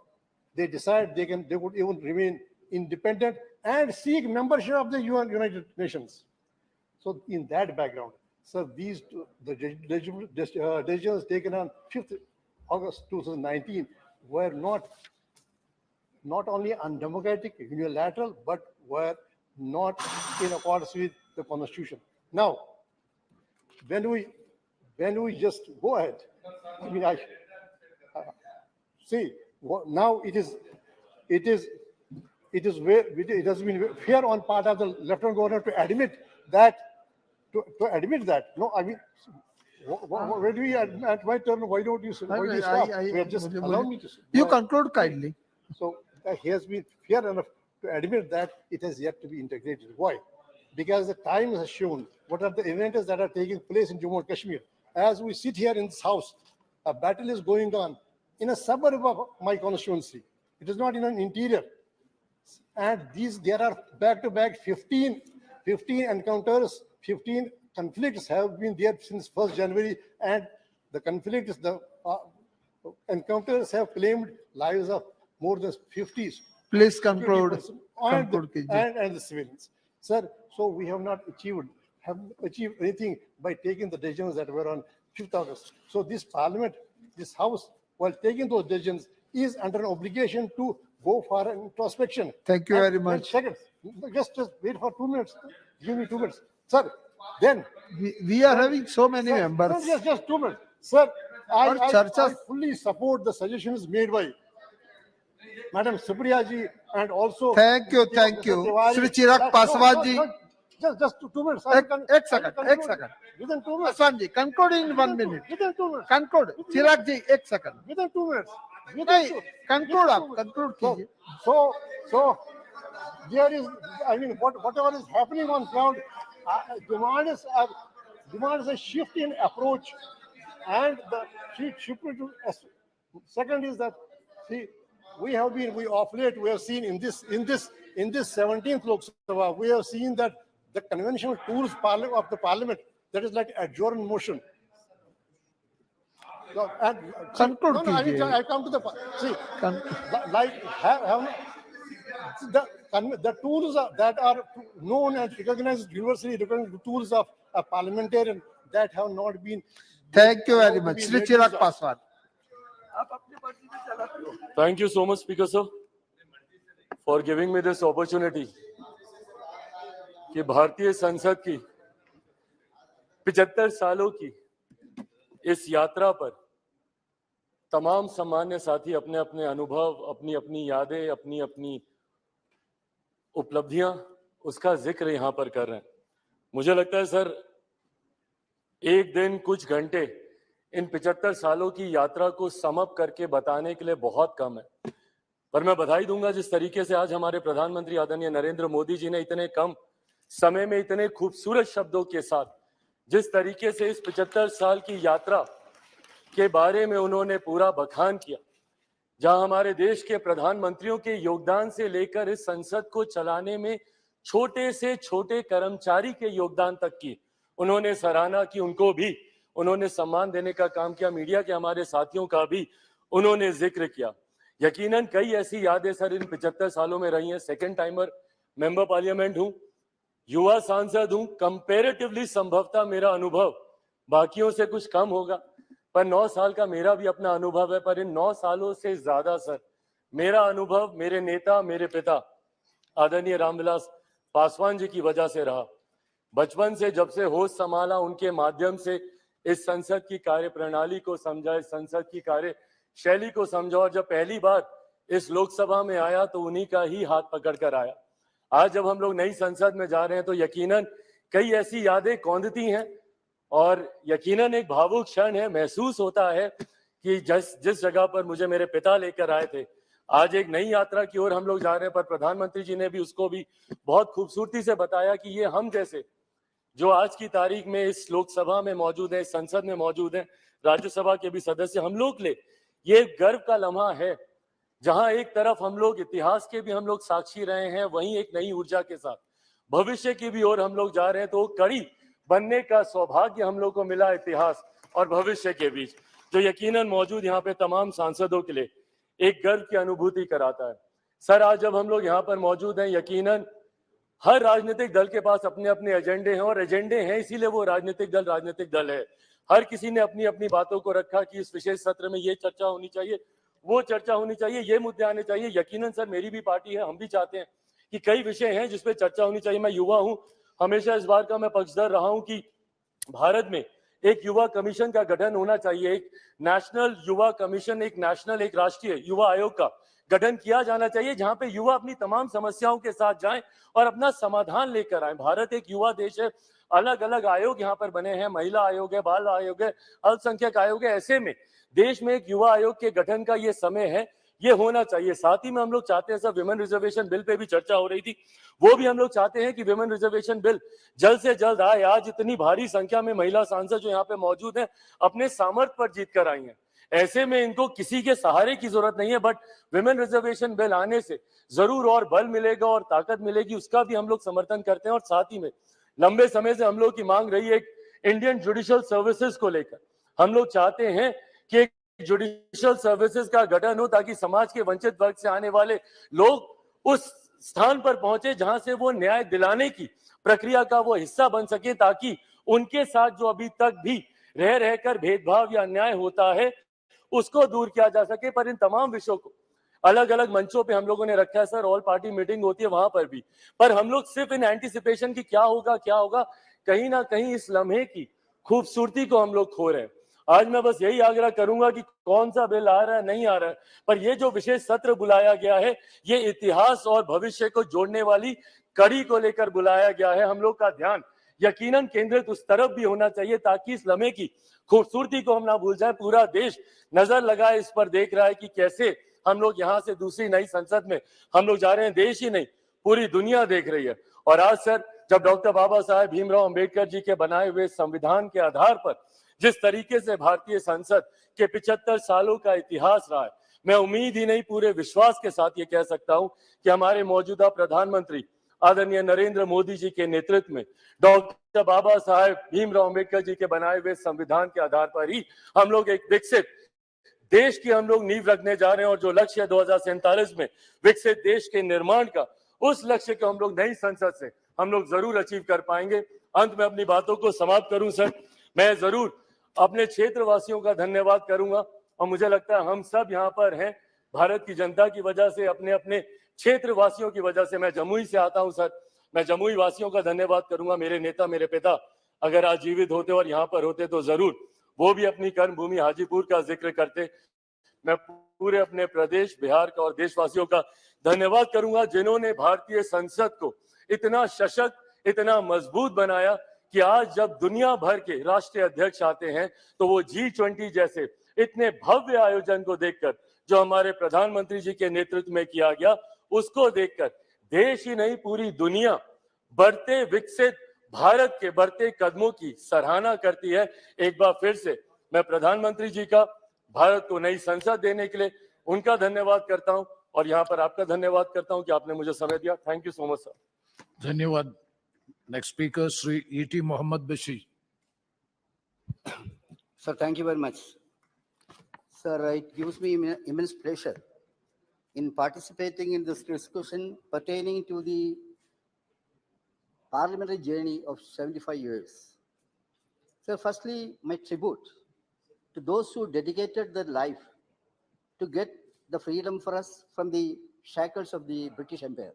they decide they would even remain independent and seek membership of the United Nations. So in that background, sir, these two, the decisions taken on 5th August 2019 were not only undemocratic, unilateral, but were not in accordance with the Constitution. Now, when we just go ahead, I mean, see, now it has been fair on part of the Lieutenant Governor to admit that. No, I mean, where do we at my turn? Why don't you stop? Just allow me to. You conclude kindly. So he has been fair enough to admit that it has yet to be integrated. Why? Because the time has shown what are the events that are taking place in Jammu and Kashmir. As we sit here in this house, a battle is going on in a suburb of my constituency. It is not in an interior. And there are back-to-back 15 encounters, 15 conflicts have been there since 1st January, and the encounters have claimed lives of more than 50. Please conclude. And the civilians. Sir, so we have not achieved anything by taking the decisions that were on 5th August. So this parliament, this house, while taking those decisions, is under an obligation to go for an introspection. Thank you very much. Seconds. Just wait for 2 minutes. Give me 2 minutes. Sir, then. We are having so many members. Just 2 minutes. Sir, I fully support the suggestions made by Madam Supriya ji and also. Thank you. Shri Chirag Paswan ji. Just 2 minutes. एक second. Within 2 minutes. Paswan ji, conclude in 1 minute. Within 2 minutes. Conclude. Chirag ji, 1 second. Within 2 minutes. Conclude कीजिए. So there is, I mean, whatever is happening on ground, demands a shift in approach, and the shift to. Second is that, see, we of late we have seen in this 17th Lok Sabha, we have seen that the conventional tools of the parliament, that is like adjourn motion. Conclude I come to the see, like the tools that are known and recognized, universally recognized tools of a parliamentarian that have not been. Thank you very much. Shri Chirag Paswan. Thank you so much, Speaker sir, for giving me this opportunity. कि भारतीय संसद की 75 सालों की इस यात्रा पर तमाम सम्मान्य साथी अपने अपने अनुभव, अपनी अपनी यादें, अपनी अपनी उपलब्धियां, उसका जिक्र यहां पर कर रहे हैं. मुझे लगता है सर, एक दिन कुछ घंटे इन 75 सालों की यात्रा को समअप करके बताने के लिए बहुत कम है. पर मैं बधाई दूंगा जिस तरीके से आज हमारे प्रधानमंत्री आदरणीय नरेंद्र मोदी जी ने इतने कम समय में इतने खूबसूरत शब्दों के साथ जिस तरीके से इस 75 साल की यात्रा के बारे में उन्होंने पूरा बखान किया, जहां हमारे देश के प्रधानमंत्रियों के योगदान से लेकर इस संसद को चलाने में छोटे से छोटे कर्मचारी के योगदान तक की उन्होंने सराहना की, उनको भी उन्होंने सम्मान देने का काम किया. मीडिया के हमारे साथियों का भी उन्होंने जिक्र किया. यकीनन कई ऐसी यादें सर इन 75 सालों में रही हैं. सेकंड टाइमर मेंबर पार्लियामेंट हूं, युवा सांसद हूं. कंपैरेटिवली संभवतः मेरा अनुभव बाकियों से कुछ कम होगा, पर 9 साल का मेरा भी अपना अनुभव है. पर इन 9 सालों से ज्यादा सर मेरा अनुभव मेरे नेता, मेरे पिता आदरणीय रामविलास पासवान जी की वजह से रहा. बचपन से जब से होश संभाला, उनके माध्यम से इस संसद की कार्य प्रणाली को समझा, इस संसद की कार्य शैली को समझा, और जब पहली बार इस लोकसभा में आया तो उन्हीं का ही हाथ पकड़ कर आया. आज जब हम लोग नई संसद में जा रहे हैं तो यकीनन कई ऐसी यादें कौंधती हैं और यकीनन एक भावुक क्षण है. महसूस होता है कि जिस जगह पर मुझे मेरे पिता लेकर आए थे, आज एक नई यात्रा की ओर हम लोग जा रहे हैं. पर प्रधानमंत्री जी ने भी उसको भी बहुत खूबसूरती से बताया कि ये हम जैसे जो आज की तारीख में इस लोकसभा में मौजूद है, इस संसद में मौजूद है, राज्यसभा के भी सदस्य, हम लोग ले ये गर्व का लम्हा है, जहां एक तरफ हम लोग इतिहास के भी हम लोग साक्षी रहे हैं, वहीं एक नई ऊर्जा के साथ भविष्य की भी ओर हम लोग जा रहे हैं. तो कड़ी बनने का सौभाग्य हम लोग को मिला इतिहास और भविष्य के बीच, जो यकीनन मौजूद यहाँ पे तमाम सांसदों के लिए एक गर्व की अनुभूति कराता है. सर, आज जब हम लोग यहाँ पर मौजूद हैं, यकीनन हर राजनीतिक दल के पास अपने अपने एजेंडे हैं और एजेंडे हैं इसीलिए वो राजनीतिक दल है। हर किसी ने अपनी अपनी बातों को रखा कि इस विशेष सत्र में ये चर्चा होनी चाहिए, वो चर्चा होनी चाहिए, ये मुद्दे आने चाहिए। यकीनन सर मेरी भी पार्टी है, हम भी चाहते हैं कि कई विषय हैं जिस पे चर्चा होनी चाहिए। मैं युवा हूं, हमेशा इस बार का मैं पक्षधर रहा हूं कि भारत में एक युवा कमीशन का गठन होना चाहिए, एक नेशनल युवा कमीशन, एक राष्ट्रीय युवा आयोग का गठन किया जाना चाहिए, जहां पे युवा अपनी तमाम समस्याओं के साथ जाएं और अपना समाधान लेकर आए। भारत एक युवा देश है, अलग अलग आयोग यहाँ पर बने हैं, महिला आयोग है, बाल आयोग है, अल्पसंख्यक आयोग है। ऐसे में देश में एक युवा आयोग के गठन का ये समय है, ये होना चाहिए। साथ ही में हम लोग चाहते हैं, sir women reservation bill pay भी चर्चा हो रही थी, वो भी हम लोग चाहते हैं कि विमेन रिजर्वेशन बिल जल्द से जल्द आए। आज इतनी भारी संख्या में महिला सांसद जो यहाँ पे मौजूद हैं, अपने सामर्थ्य पर जीत कर आई हैं। ऐसे में इनको किसी के सहारे की जरूरत नहीं है, बट विमेन रिजर्वेशन बिल आने से जरूर और बल मिलेगा और ताकत मिलेगी, उसका भी हम लोग समर्थन करते हैं। और साथ ही में लंबे समय से हम लोग की मांग रही है एक इंडियन जुडिशियल सर्विसेज को लेकर। हम लोग चाहते हैं कि एक जुडिशियल सर्विसेज का गठन हो ताकि समाज के वंचित वर्ग से आने वाले लोग उस स्थान पर पहुंचे जहां से वो न्याय दिलाने की प्रक्रिया का वो हिस्सा बन सके, ताकि उनके साथ जो अभी तक भी रह रहकर भेदभाव या अन्याय होता है उसको दूर किया जा सके। पर इन तमाम विषयों को अलग अलग मंचों पे हम लोगों ने रखा है सर, ऑल पार्टी मीटिंग होती है वहां पर भी, पर हम लोग सिर्फ इन एंटीसिपेशन की क्या होगा कहीं ना कहीं इस लम्हे की खूबसूरती को हम लोग खो रहे हैं। आज मैं बस यही आग्रह करूंगा कि कौन सा बिल आ रहा है नहीं आ रहा है, पर ये जो विशेष सत्र बुलाया गया है, ये इतिहास और भविष्य को जोड़ने वाली कड़ी को लेकर बुलाया गया है। हम लोग का ध्यान यकीनन केंद्रित उस तरफ भी होना चाहिए ताकि इस लम्हे की खूबसूरती को हम ना भूल जाए। पूरा देश नजर लगाए इस पर, देख रहा है कि कैसे हम लोग यहाँ से दूसरी नई संसद में हम लोग जा रहे हैं। देश ही नहीं, पूरी दुनिया देख रही है। और आज सर जब डॉक्टर बाबा साहेब भीमराव अंबेडकर जी के बनाए हुए संविधान के आधार पर जिस तरीके से भारतीय संसद के 75 सालों का इतिहास रहा है, मैं उम्मीद ही नहीं पूरे विश्वास के साथ ये कह सकता हूं कि हमारे मौजूदा प्रधानमंत्री आदरणीय नरेंद्र मोदी जी के नेतृत्व में डॉक्टर बाबा साहेब भीमराव अंबेडकर जी के बनाए हुए संविधान के आधार पर ही हम लोग एक विकसित देश की हम लोग नींव रखने जा रहे हैं। और जो लक्ष्य है 2047 में विकसित देश के निर्माण का, उस लक्ष्य को हम लोग नई संसद से हम लोग जरूर अचीव कर पाएंगे। अंत में अपनी बातों को समाप्त करूं सर, मैं जरूर अपने क्षेत्रवासियों का धन्यवाद करूंगा। और मुझे लगता है हम सब यहाँ पर हैं भारत की जनता की वजह से, अपने अपने क्षेत्रवासियों की वजह से। मैं जमुई से आता हूं सर, मैं जमुई वासियों का धन्यवाद करूंगा। मेरे नेता, मेरे पिता अगर आज जीवित होते और यहाँ पर होते तो जरूर वो भी अपनी कर्म भूमि हाजीपुर का जिक्र करते। मैं पूरे अपने प्रदेश बिहार का और देशवासियों का धन्यवाद करूंगा जिन्होंने भारतीय संसद को इतना सशक्त, इतना मजबूत बनाया कि आज जब दुनिया भर के राष्ट्रीय अध्यक्ष आते हैं तो वो G20 जैसे इतने भव्य आयोजन को देखकर, जो हमारे प्रधानमंत्री जी के नेतृत्व में किया गया, उसको देखकर देश ही नहीं पूरी दुनिया बढ़ते विकसित भारत के बढ़ते कदमों की सराहना करती है। एक बार फिर से मैं प्रधानमंत्री जी का भारत को नई संसद देने के लिए उनका धन्यवाद करता हूं और यहाँ पर आपका धन्यवाद करता हूं कि आपने मुझे समय दिया। Thank you so much sir. धन्यवाद। Next speaker Shri E.T. Mohammed Basheer. Sir, thank you very much. Sir, it gives me immense pleasure in participating in this discussion pertaining to the parliamentary journey of 75 years. Sir, firstly, my tribute to those who dedicated their life to get the freedom for us from the shackles of the British Empire.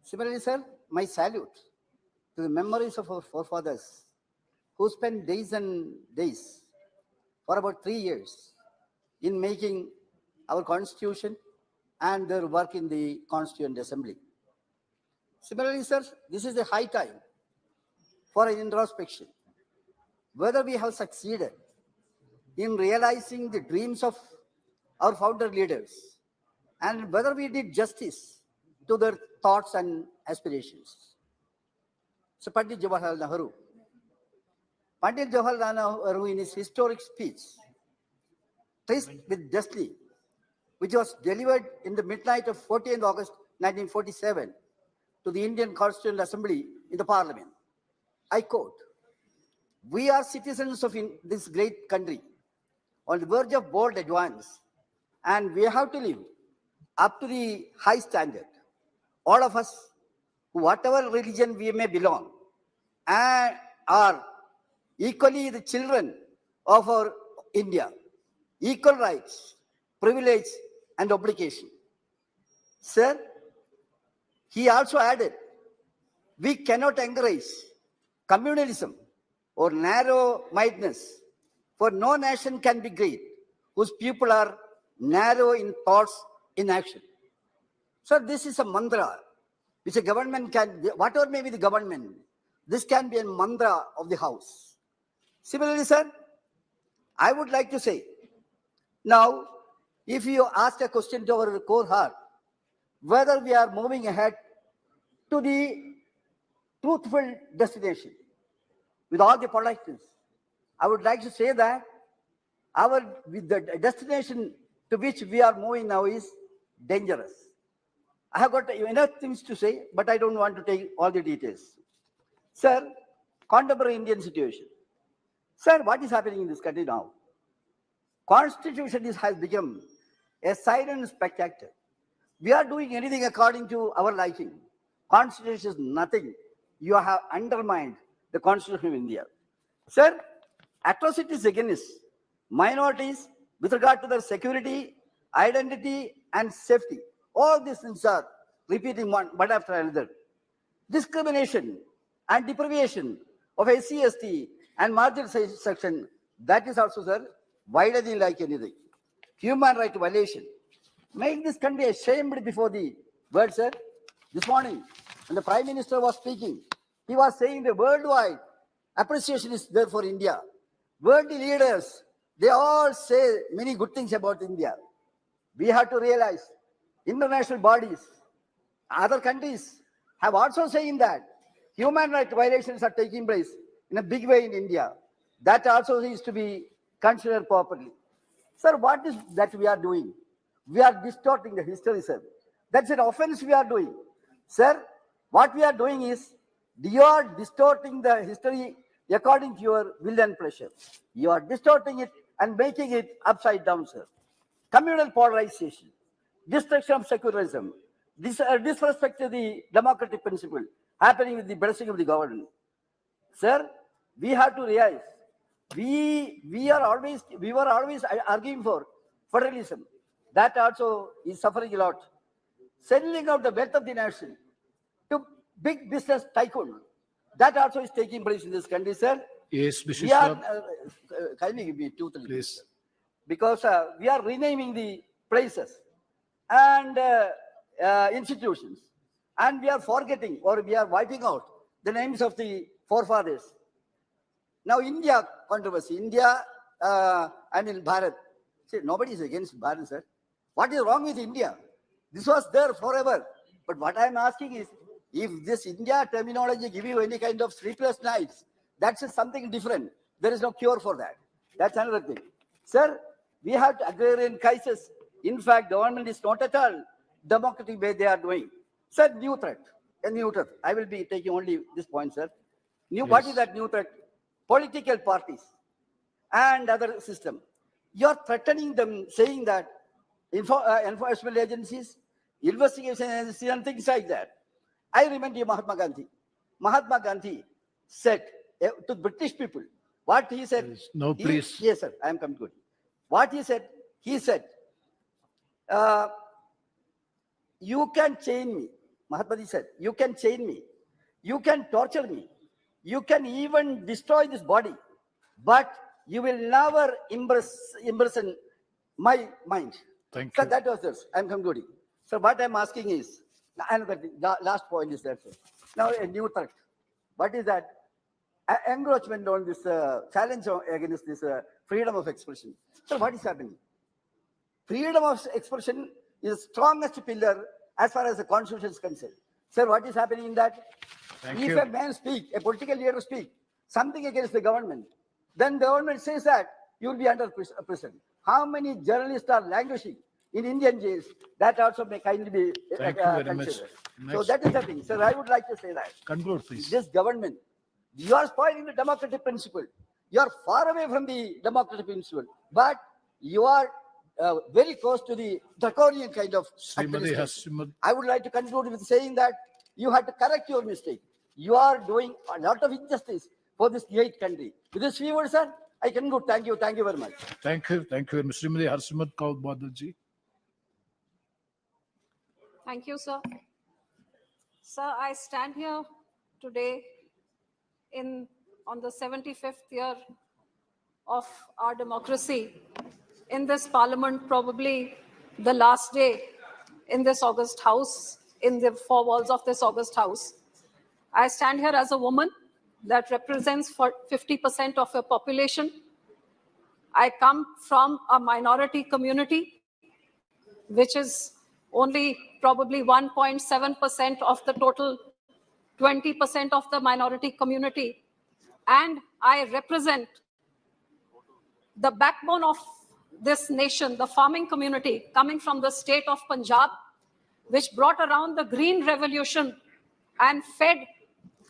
Similarly, sir, my salute to the memories of our forefathers who spent days and days for about 3 years in making our constitution and their work in the Constituent Assembly. Similarly, sir, this is a high time for an introspection, whether we have succeeded in realizing the dreams of our founder leaders and whether we did justice to their thoughts and aspirations. So, Pandit Jawaharlal Nehru in his historic speech, Tryst with Destiny, which was delivered in the midnight of 14th August 1947 to the Indian Constituent Assembly in the Parliament. I quote, "We are citizens of this great country on the verge of bold advance, and we have to live up to the high standard. All of us whatever religion we may belong, and are equally the children of our India, equal rights, privilege, and obligation. Sir, he also added, we cannot encourage communalism or narrow-mindedness, for no nation can be great whose people are narrow in thoughts, in action. So this is a mantra which a government can, whatever may be the government, this can be a mantra of the house. Similarly, sir, I would like to say, now, if you ask a question to our core heart, whether we are moving ahead to the truthful destination with all the politeness, I would like to say that the destination to which we are moving now is dangerous. I have got enough things to say, but I don't want to take all the details. Sir, contemporary Indian situation. Sir, what is happening in this country now? Constitution has become a silent spectator. We are doing anything according to our liking. Constitution is nothing. You have undermined the Constitution of India. Sir, atrocities against minorities with regard to their security, identity, and safety. All these things are repeating one after another. Discrimination and deprivation of SC, ST and marginalized section, that is also, sir, widening like anything. Human right violation. Make this country ashamed before the world, sir. This morning, when the Prime Minister was speaking, he was saying the worldwide appreciation is there for India. World leaders, they all say many good things about India. We have to realize international bodies, other countries have also saying that human rights violations are taking place in a big way in India. That also is to be considered properly. Sir, what is that we are doing? We are distorting the history, sir. That's an offense we are doing. Sir, what we are doing is, you are distorting the history according to your will and pleasure. You are distorting it and making it upside down, sir. Communal polarization, destruction of secularism, disrespect to the democratic principle happening with the blessing of the government. Sir, we have to realize, we were always arguing for federalism. That also is suffering a lot. Selling out the wealth of the nation to big business tycoon, that also is taking place in this country, sir. Yes, Mr. We are, kindly give me 2-3 Please. minutes, because we are renaming the places and institutions, and we are forgetting, or we are wiping out the names of the forefathers. Now, India controversy, Bharat. See, nobody is against Bharat, sir. What is wrong with India? This was there forever. But what I am asking is, if this India terminology give you any kind of sleepless nights, that's something different. There is no cure for that. That's another thing. Sir, we have agrarian crisis. In fact, government is not at all democratic way they are doing. Sir, new threat. A new threat. I will be taking only this point, sir. What is that new threat? Political parties and other system. You are threatening them, saying that enforcement agencies, investigation agencies, and things like that. I remember Mahatma Gandhi. Mahatma Gandhi said to British people, what he said. No, please. Yes, sir, I am coming to it. What he said, you can chain me. Mahatma Gandhi said, you can chain me. You can torture me. You can even destroy this body. But you will never imprison my mind. Thank So you. that was this. I'm concluding. So what I'm asking is, another thing, the last point is that, sir. Now a new threat. What is that? Encroachment on this challenge against this freedom of expression. So what is happening? Freedom of expression is the strongest pillar as far as the constitution is concerned. Sir, what is happening in that? If a man speak, a political leader speak something against the government, then the government says that you will be under prison. How many journalists are languishing in Indian jails? That also may kindly be Thank you very much. considered. So Next. that is the thing. Sir, I would like to say that. Conclude, please. This government, you are spoiling the democratic principle. You are far away from the democratic principle, but you are very close to the draconian kind of Srimati administration. Hasimad. I would like to conclude with saying that You had to correct your mistake. You are doing a lot of injustice for this great country. With this few words, sir, I can go. Thank you. Thank you very much. Thank you. Thank you. Mr. Harsimat Kaur Badal ji. Thank you, sir. Sir, I stand here today on the 75th year of our democracy in this parliament, probably the last day in this August House, in the four walls of this August House. I stand here as a woman that represents 50% of your population. I come from a minority community, which is only probably 1.7% of the total 20% of the minority community. And I represent the backbone of this nation, the farming community, coming from the state of Punjab, which brought around the Green Revolution and fed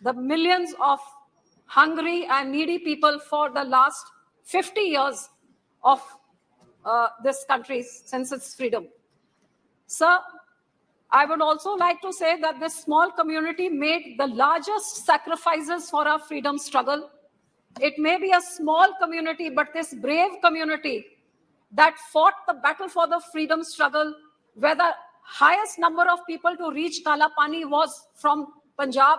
the millions of hungry and needy people for the last 50 years of this country since its freedom. Sir, I would also like to say that this small community made the largest sacrifices for our freedom struggle. It may be a small community, but this brave community that fought the battle for the freedom struggle, where the highest number of people to reach Kala Pani was from Punjab,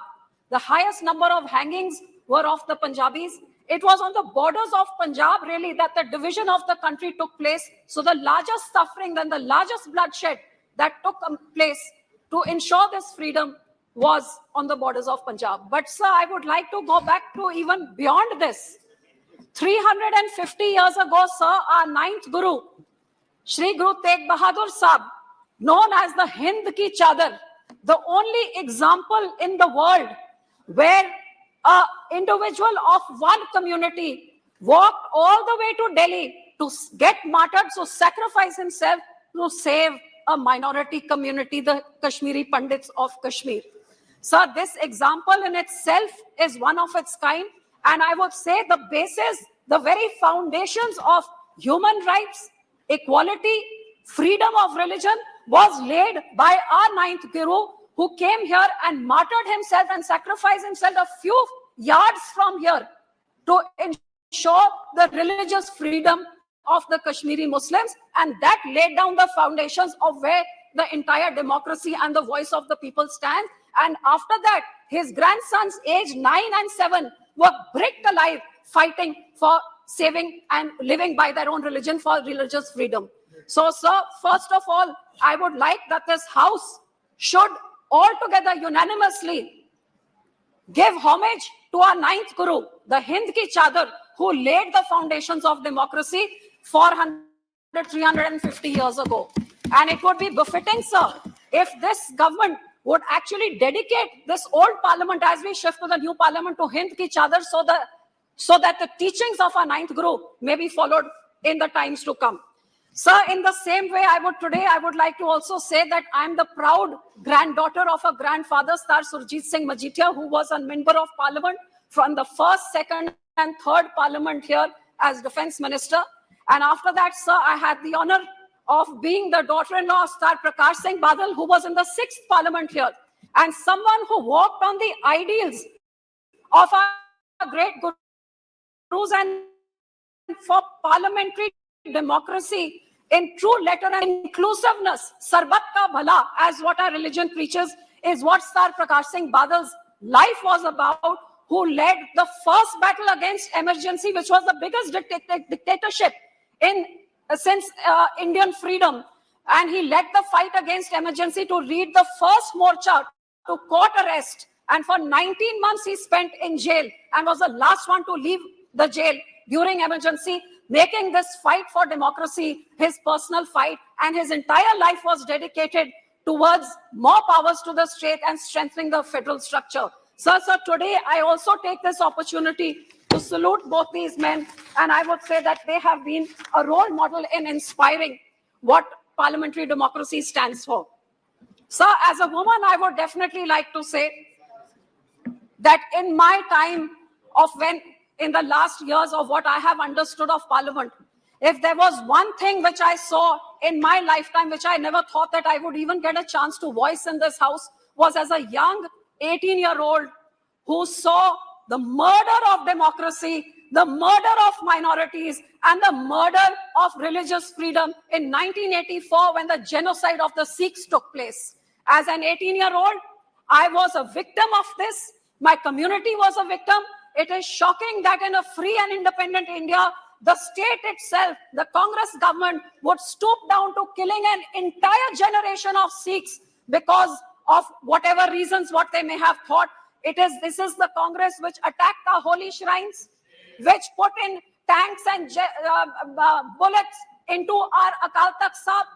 the highest number of hangings were of the Punjabis. It was on the borders of Punjab, really, that the division of the country took place. So the largest suffering and the largest bloodshed that took place to ensure this freedom was on the borders of Punjab. But sir, I would like to go back to even beyond this. 350 years ago, sir, our ninth Guru, Shri Guru Tegh Bahadur Sahib, known as the Hind Ki Chadar, the only example in the world where an individual of one community walked all the way to Delhi to get martyred, to sacrifice himself to save a minority community, the Kashmiri Pandits of Kashmir. Sir, this example in itself is one of its kind. And I would say the basis, the very foundations of human rights, equality, freedom of religion was laid by our ninth Guru, who came here and martyred himself and sacrificed himself a few yards from here to ensure the religious freedom of the Kashmiri Muslims, and that laid down the foundations of where the entire democracy and the voice of the people stand. And after that, his grandsons, aged 9 and 7, were bricked alive, fighting for saving and living by their own religion for religious freedom. So, sir, first of all, I would like that this House should altogether unanimously give homage to our ninth Guru, the Hind Ki Chadar, who laid the foundations of democracy 350 years ago. And it would be befitting, sir, if this government would actually dedicate this old parliament as we shift to the new parliament to Hind Ki Chadar, so that the teachings of our ninth Guru may be followed in the times to come. Sir, in the same way, I would like to also say that I am the proud granddaughter of a grandfather, Sir Surjit Singh Majithia, who was a member of parliament from the first, second and third parliament here as defense minister. And after that, sir, I had the honor of being the daughter-in-law of Sir Prakash Singh Badal, who was in the 6th parliament here, and someone who walked on the ideals of our great Gurus and for parliamentary democracy in true letter and inclusiveness. Sarbat ka bhala, as what our religion preaches, is what Sir Prakash Singh Badal's life was about, who led the first battle against emergency, which was the biggest dictatorship since Indian freedom. And he led the fight against emergency to lead the first morcha to court arrest. And for 19 months he spent in jail and was the last one to leave the jail during emergency, making this fight for democracy his personal fight. And his entire life was dedicated towards more powers to the state and strengthening the federal structure. Sir, today I also take this opportunity to salute both these men, and I would say that they have been a role model in inspiring what parliamentary democracy stands for. Sir, as a woman, I would definitely like to say that in my time in the last years of what I have understood of parliament, if there was one thing which I saw in my lifetime, which I never thought that I would even get a chance to voice in this house, was as a young 18-year-old who saw the murder of democracy, the murder of minorities, and the murder of religious freedom in 1984 when the genocide of the Sikhs took place. As an 18-year-old, I was a victim of this. My community was a victim. It is shocking that in a free and independent India, the state itself, the Congress government, would stoop down to killing an entire generation of Sikhs because of whatever reasons, what they may have thought. This is the Congress which attacked our holy shrines, which put in tanks and bullets into our Akal Takht Sahib,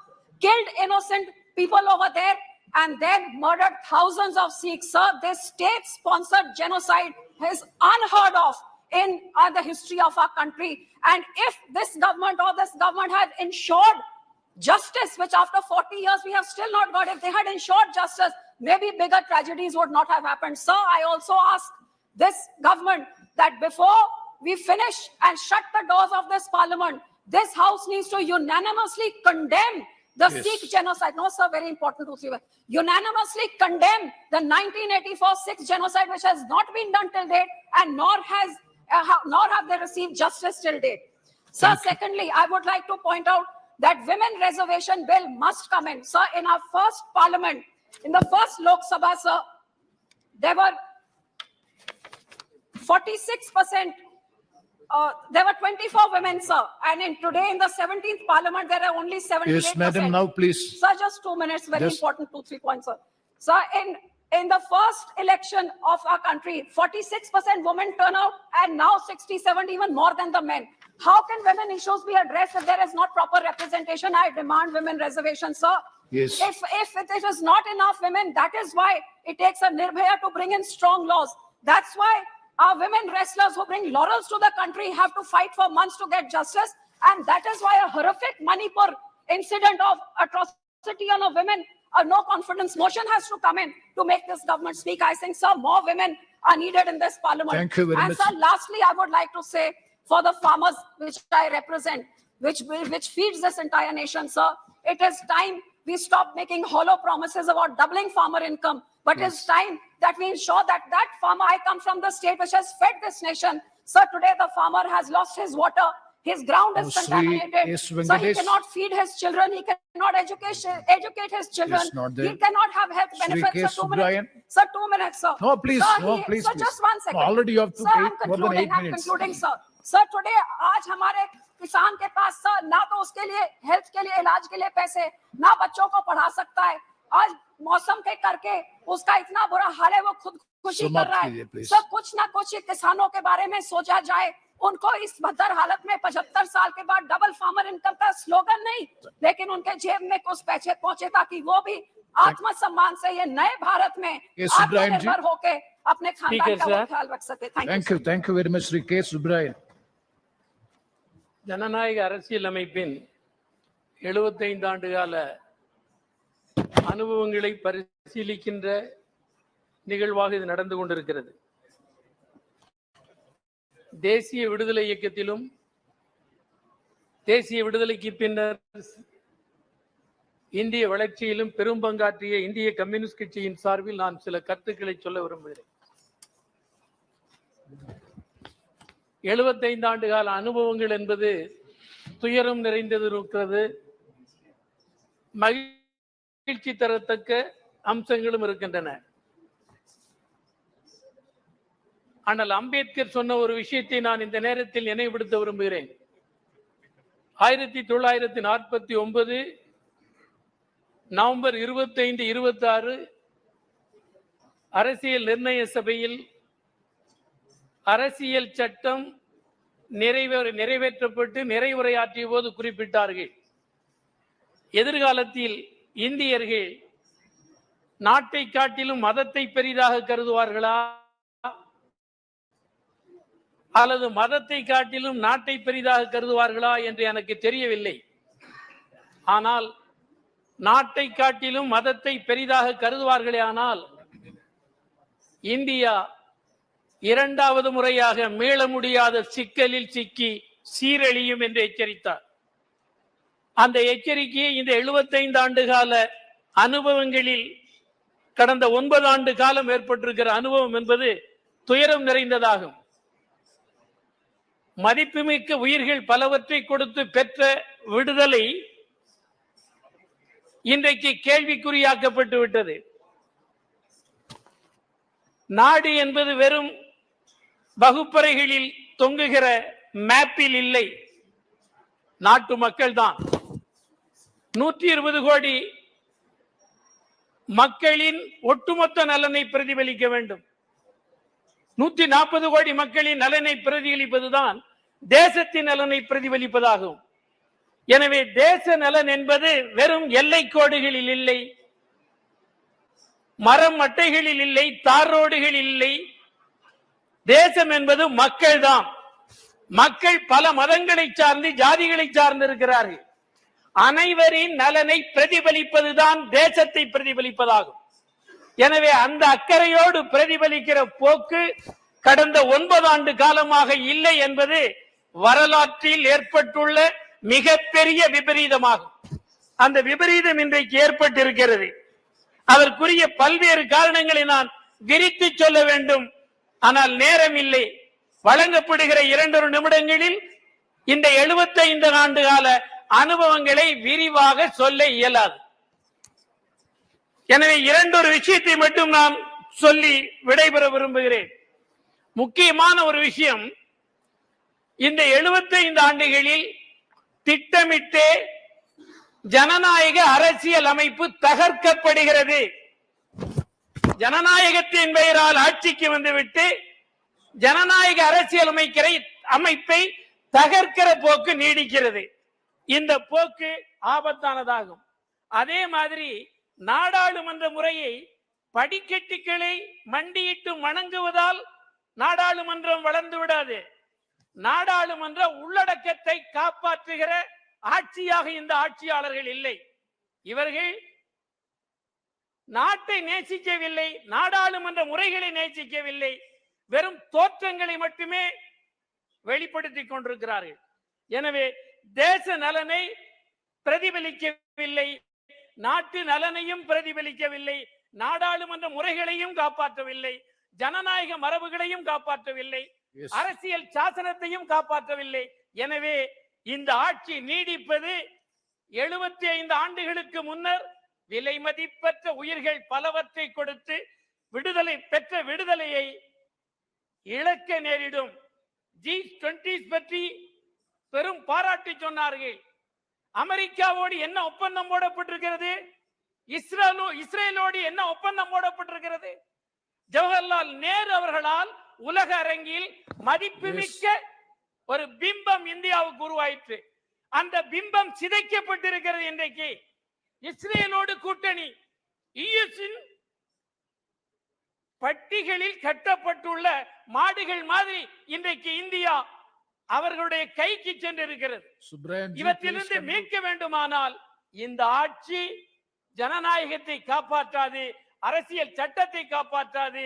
killed innocent people over there, and then murdered thousands of Sikhs. Sir, this state-sponsored genocide is unheard of in the history of our country. And if this government had ensured justice, which after 40 years we have still not got, if they had ensured justice, maybe bigger tragedies would not have happened. Sir, I also ask this government that before we finish and shut the doors of this parliament, this house needs to unanimously condemn the Sikh genocide. No, sir, very important to see. Unanimously condemn the 1984 Sikh genocide, which has not been done till date, and nor have they received justice till date. Sir, secondly, I would like to point out that women reservation bill must come in. Sir, in our first parliament, in the first Lok Sabha, sir, there were 46%, there were 24 women, sir. And today in the 17th parliament, there are only 78%. Yes, madam, now please. Sir, just 2 minutes, very important, 2-3 points, sir. Sir, in the first election of our country, 46% women turnout, and now 67, even more than the men. How can women issues be addressed if there is not proper representation? I demand women reservation, sir. Yes. If it is not enough women, that is why it takes a Nirbhaya to bring in strong laws. That's why our women wrestlers who bring laurels to the country have to fight for months to get justice. And that is why a horrific Manipur incident of atrocity on a women, a no confidence motion has to come in to make this government speak. I think, sir, more women are needed in this parliament. Thank you very much. Sir, lastly, I would like to say, for the farmers which I represent, which feeds this entire nation, sir, it is time we stop making hollow promises about doubling farmer income. But it's time that we ensure that farmer, I come from the state which has fed this nation. Sir, today the farmer has lost his water. His ground is contaminated. So he cannot feed his children. He cannot educate his children. He cannot have health benefits. Sir, 2 minutes. Sir, 2 minutes, sir. No, please. Sir, No, please. Sir, just 1 second. No, already you have to take more than 8 I'm minutes. concluding, sir. Sir, today, आज हमारे किसान के पास sir ना तो उसके लिए health के लिए इलाज के लिए पैसे, ना बच्चों को पढ़ा सकता है. आज मौसम के करके उसका इतना बुरा हाल है, वो खुदकुशी कर रहा है. सर, कुछ ना कुछ किसानों के बारे में सोचा जाए. उनको इस भद्दर हालत में 75 साल के बाद डबल फार्मर इनकम का स्लोगन नहीं, लेकिन उनके जेब में कुछ पैसे पहुंचे ताकि वो भी आत्मसम्मान से ये नए भारत में आत्मनिर्भर होके अपने खानदान का ख्याल रख सके. Thank you very much, Sri K. Subrayan. ஜனநாயக அரசியல் அமைப்பின் 75 ஆண்டு கால அனுபவங்களை பரிசீலிக்கின்ற நிகழ்வாக இது நடந்து கொண்டிருக்கிறது. தேசிய விடுதலை இயக்கத்திலும் தேசிய விடுதலைக்கு பின்னர் இந்திய வளர்ச்சியிலும் பெரும் பங்காற்றிய இந்திய கம்யூனிஸ்ட் கட்சியின் சார்பில் நான் சில கருத்துக்களை சொல்ல விரும்புகிறேன். 75 ஆண்டு கால அனுபவங்கள் என்பது துயரம் நிறைந்தது இருக்கிறது, மகிழ்ச்சி தரத்தக்க அம்சங்களும் இருக்கின்றன. ஆனால் அம்பேத்கர் சொன்ன ஒரு விஷயத்தை நான் இந்த நேரத்தில் நினைவுபடுத்த விரும்புகிறேன். 1949 நவம்பர் 25, 26 அரசியல் நிர்ணய சபையில் அரசியல் சட்டம் நிறைவேற்றப்பட்டு நிறைவுரையாற்றிய போது குறிப்பிட்டார்கள், எதிர்காலத்தில் இந்தியர்கள் நாட்டை காட்டிலும் மதத்தை பெரிதாக கருதுவார்களா அல்லது மதத்தை காட்டிலும் நாட்டை பெரிதாக கருதுவார்களா என்று எனக்கு தெரியவில்லை. ஆனால் நாட்டை காட்டிலும் மதத்தை பெரிதாக கருதுவார்களே ஆனால் இந்தியா இரண்டாவது முறையாக மீள முடியாத சிக்கலில் சிக்கி சீரழியும் என்று எச்சரித்தார். அந்த எச்சரிக்கையை இந்த 75 ஆண்டு கால அனுபவங்களில் கடந்த 9 ஆண்டு காலம் ஏற்பட்டிருக்கிற அனுபவம் என்பது துயரம் நிறைந்ததாகும். மதிப்புமிக்க உயிர்கள் பலவற்றை கொடுத்து பெற்ற விடுதலை இன்றைக்கு கேள்விக்குறியாக்கப்பட்டு விட்டது. நாடு என்பது வெறும் வகுப்பறைகளில் தொங்குகிற மேப்பில் இல்லை, நாட்டு மக்கள் தான். 120 கோடி மக்களின் ஒட்டுமொத்த நலனை பிரதிபலிக்க வேண்டும். 140 கோடி மக்களின் நலனை பிரதிபலிப்பதுதான் தேசத்தின் நலனை பிரதிபலிப்பதாகும். எனவே தேச நலன் என்பது வெறும் எல்லை கோடுகளில் இல்லை, மரம் அட்டைகளில் இல்லை, தார் ரோடுகளில் இல்லை. தேசம் என்பது மக்கள் தான். மக்கள் பல மதங்களை சார்ந்து ஜாதிகளை சார்ந்து இருக்கிறார்கள். அனைவரின் நலனை பிரதிபலிப்பதுதான் தேசத்தை பிரதிபலிப்பதாகும். எனவே அந்த அக்கறையோடு பிரதிபலிக்கிற போக்கு கடந்த 9 ஆண்டு காலமாக இல்லை என்பது வரலாற்றில் ஏற்பட்டுள்ள மிகப்பெரிய விபரீதமாகும். அந்த விபரீதம் இன்றைக்கு ஏற்பட்டிருக்கிறது. அதற்குரிய பல்வேறு காரணங்களை நான் விரித்து சொல்ல வேண்டும், ஆனால் நேரம் இல்லை. வழங்கப்படுகிற 2 நிமிடங்களில் இந்த 75 ஆண்டு கால அனுபவங்களை விரிவாக சொல்ல இயலாது. எனவே 2 விஷயத்தை மட்டும் நான் சொல்லி விடைபெற விரும்புகிறேன். முக்கியமான ஒரு விஷயம், இந்த 75 ஆண்டுகளில் திட்டமிட்டே ஜனநாயக அரசியல் அமைப்பு தகர்க்கப்படுகிறது. ஜனநாயகத்தின் பெயரால் ஆட்சிக்கு வந்துவிட்டு ஜனநாயக அரசியல் அமைப்பை தகர்க்கிற போக்கு நீடிக்கிறது. இந்த போக்கு ஆபத்தானதாகும். அதே மாதிரி நாடாளுமன்ற முறையை படிக்கட்டுகளை மண்டியிட்டு வணங்குவதால் நாடாளுமன்றம் வளர்ந்து விடாது. நாடாளுமன்ற உள்ளடக்கத்தை காப்பாற்றுகிற ஆட்சியாக இந்த ஆட்சியாளர்கள் இல்லை. இவர்கள் நாட்டை நேசிக்கவில்லை, நாடாளுமன்ற முறைகளை நேசிக்கவில்லை, வெறும் தோற்றங்களை மட்டுமே வெளிப்படுத்திக் கொண்டிருக்கிறார்கள். எனவே தேச நலனை பிரதிபலிக்கவில்லை, நாட்டு நலனையும் பிரதிபலிக்கவில்லை, நாடாளுமன்ற முறைகளையும் காப்பாற்றவில்லை, ஜனநாயக மரபுகளையும் காப்பாற்றவில்லை, அரசியல் சாசனத்தையும் காப்பாற்றவில்லை. எனவே இந்த ஆட்சி நீடிப்பது 75 ஆண்டுகளுக்கு முன்னர் விலை மதிப்பற்ற உயிர்கள் பலவற்றை கொடுத்து விடுதலை பெற்ற விடுதலையை இழக்க நேரிடும். G20 பற்றி பெரும் பாராட்டு சொன்னார்கள். அமெரிக்காவோடு என்ன ஒப்பந்தம் போடப்பட்டிருக்கிறது? இஸ்ரேலோடு என்ன ஒப்பந்தம் போடப்பட்டிருக்கிறது? ஜவஹர்லால் நேரு அவர்களால் உலக அரங்கில் மதிப்புமிக்க ஒரு பிம்பம் இந்தியாவுக்கு உருவாயிற்று. அந்த பிம்பம் சிதைக்கப்பட்டிருக்கிறது. இன்றைக்கு இஸ்ரேலோடு கூட்டணி, யுஎஸ்இன் பட்டிகளில் கட்டப்பட்டுள்ள மாடுகள் மாதிரி இன்றைக்கு இந்தியா அவர்களுடைய கைக்கு சென்றிருக்கிறது. இவற்றிலிருந்து மீட்க வேண்டுமானால் இந்த ஆட்சி ஜனநாயகத்தை காப்பாற்றாது, அரசியல் சட்டத்தை காப்பாற்றாது,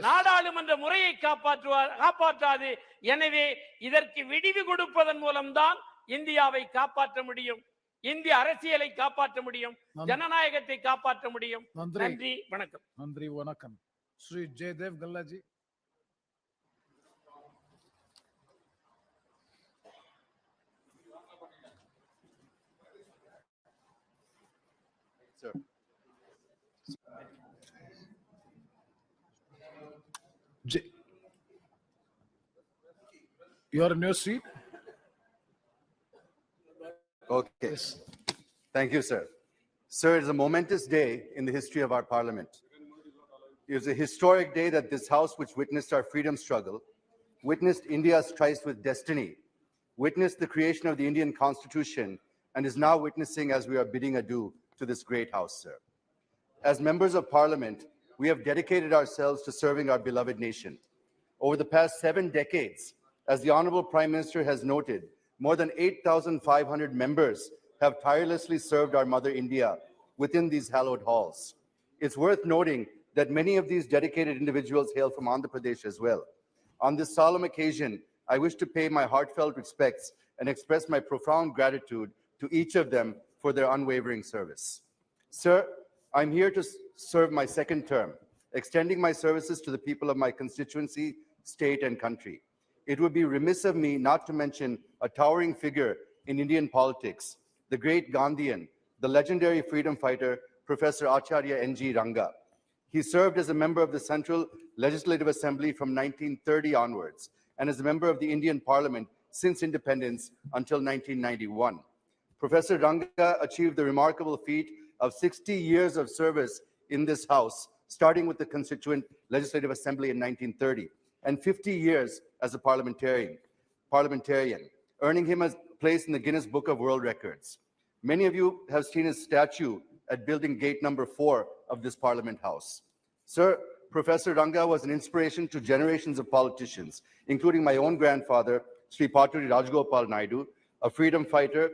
நாடாளுமன்ற முறையை காப்பாற்றாது. எனவே இதற்கு விடிவு கொடுப்பதன் மூலம்தான் இந்தியாவை காப்பாற்ற முடியும், இந்திய அரசியலை காப்பாற்ற முடியும், ஜனநாயகத்தை காப்பாற்ற முடியும். நன்றி, வணக்கம். நன்றி, வணக்கம். Sri Jayadev கல்லாஜி. You're in your seat. Okay. Yes. Thank you, sir. Sir, it is a momentous day in the history of our parliament. It is a historic day that this house, which witnessed our freedom struggle, witnessed India's tryst with destiny, witnessed the creation of the Indian Constitution, and is now witnessing as we are bidding adieu to this great house, sir. As members of parliament, we have dedicated ourselves to serving our beloved nation. Over the past 7 decades, as the Honorable Prime Minister has noted, more than 8,500 members have tirelessly served our mother India within these hallowed halls. It's worth noting that many of these dedicated individuals hail from Andhra Pradesh as well. On this solemn occasion, I wish to pay my heartfelt respects and express my profound gratitude to each of them for their unwavering service. Sir, I'm here to serve my second term, extending my services to the people of my constituency, state, and country. It would be remiss of me not to mention a towering figure in Indian politics, the great Gandhian, the legendary freedom fighter, Professor Acharya N.G. Ranga. He served as a member of the Central Legislative Assembly from 1930 onwards, and as a member of the Indian Parliament since independence until 1991. Professor Ranga achieved the remarkable feat of 60 years of service in this House, starting with the Constituent Legislative Assembly in 1930, and 50 years as a parliamentarian, earning him a place in the Guinness Book of World Records. Many of you have seen his statue at building gate number 4 of this Parliament House. Sir, Professor Ranga was an inspiration to generations of politicians, including my own grandfather, Sri Paturi Rajgopal Naidu, a freedom fighter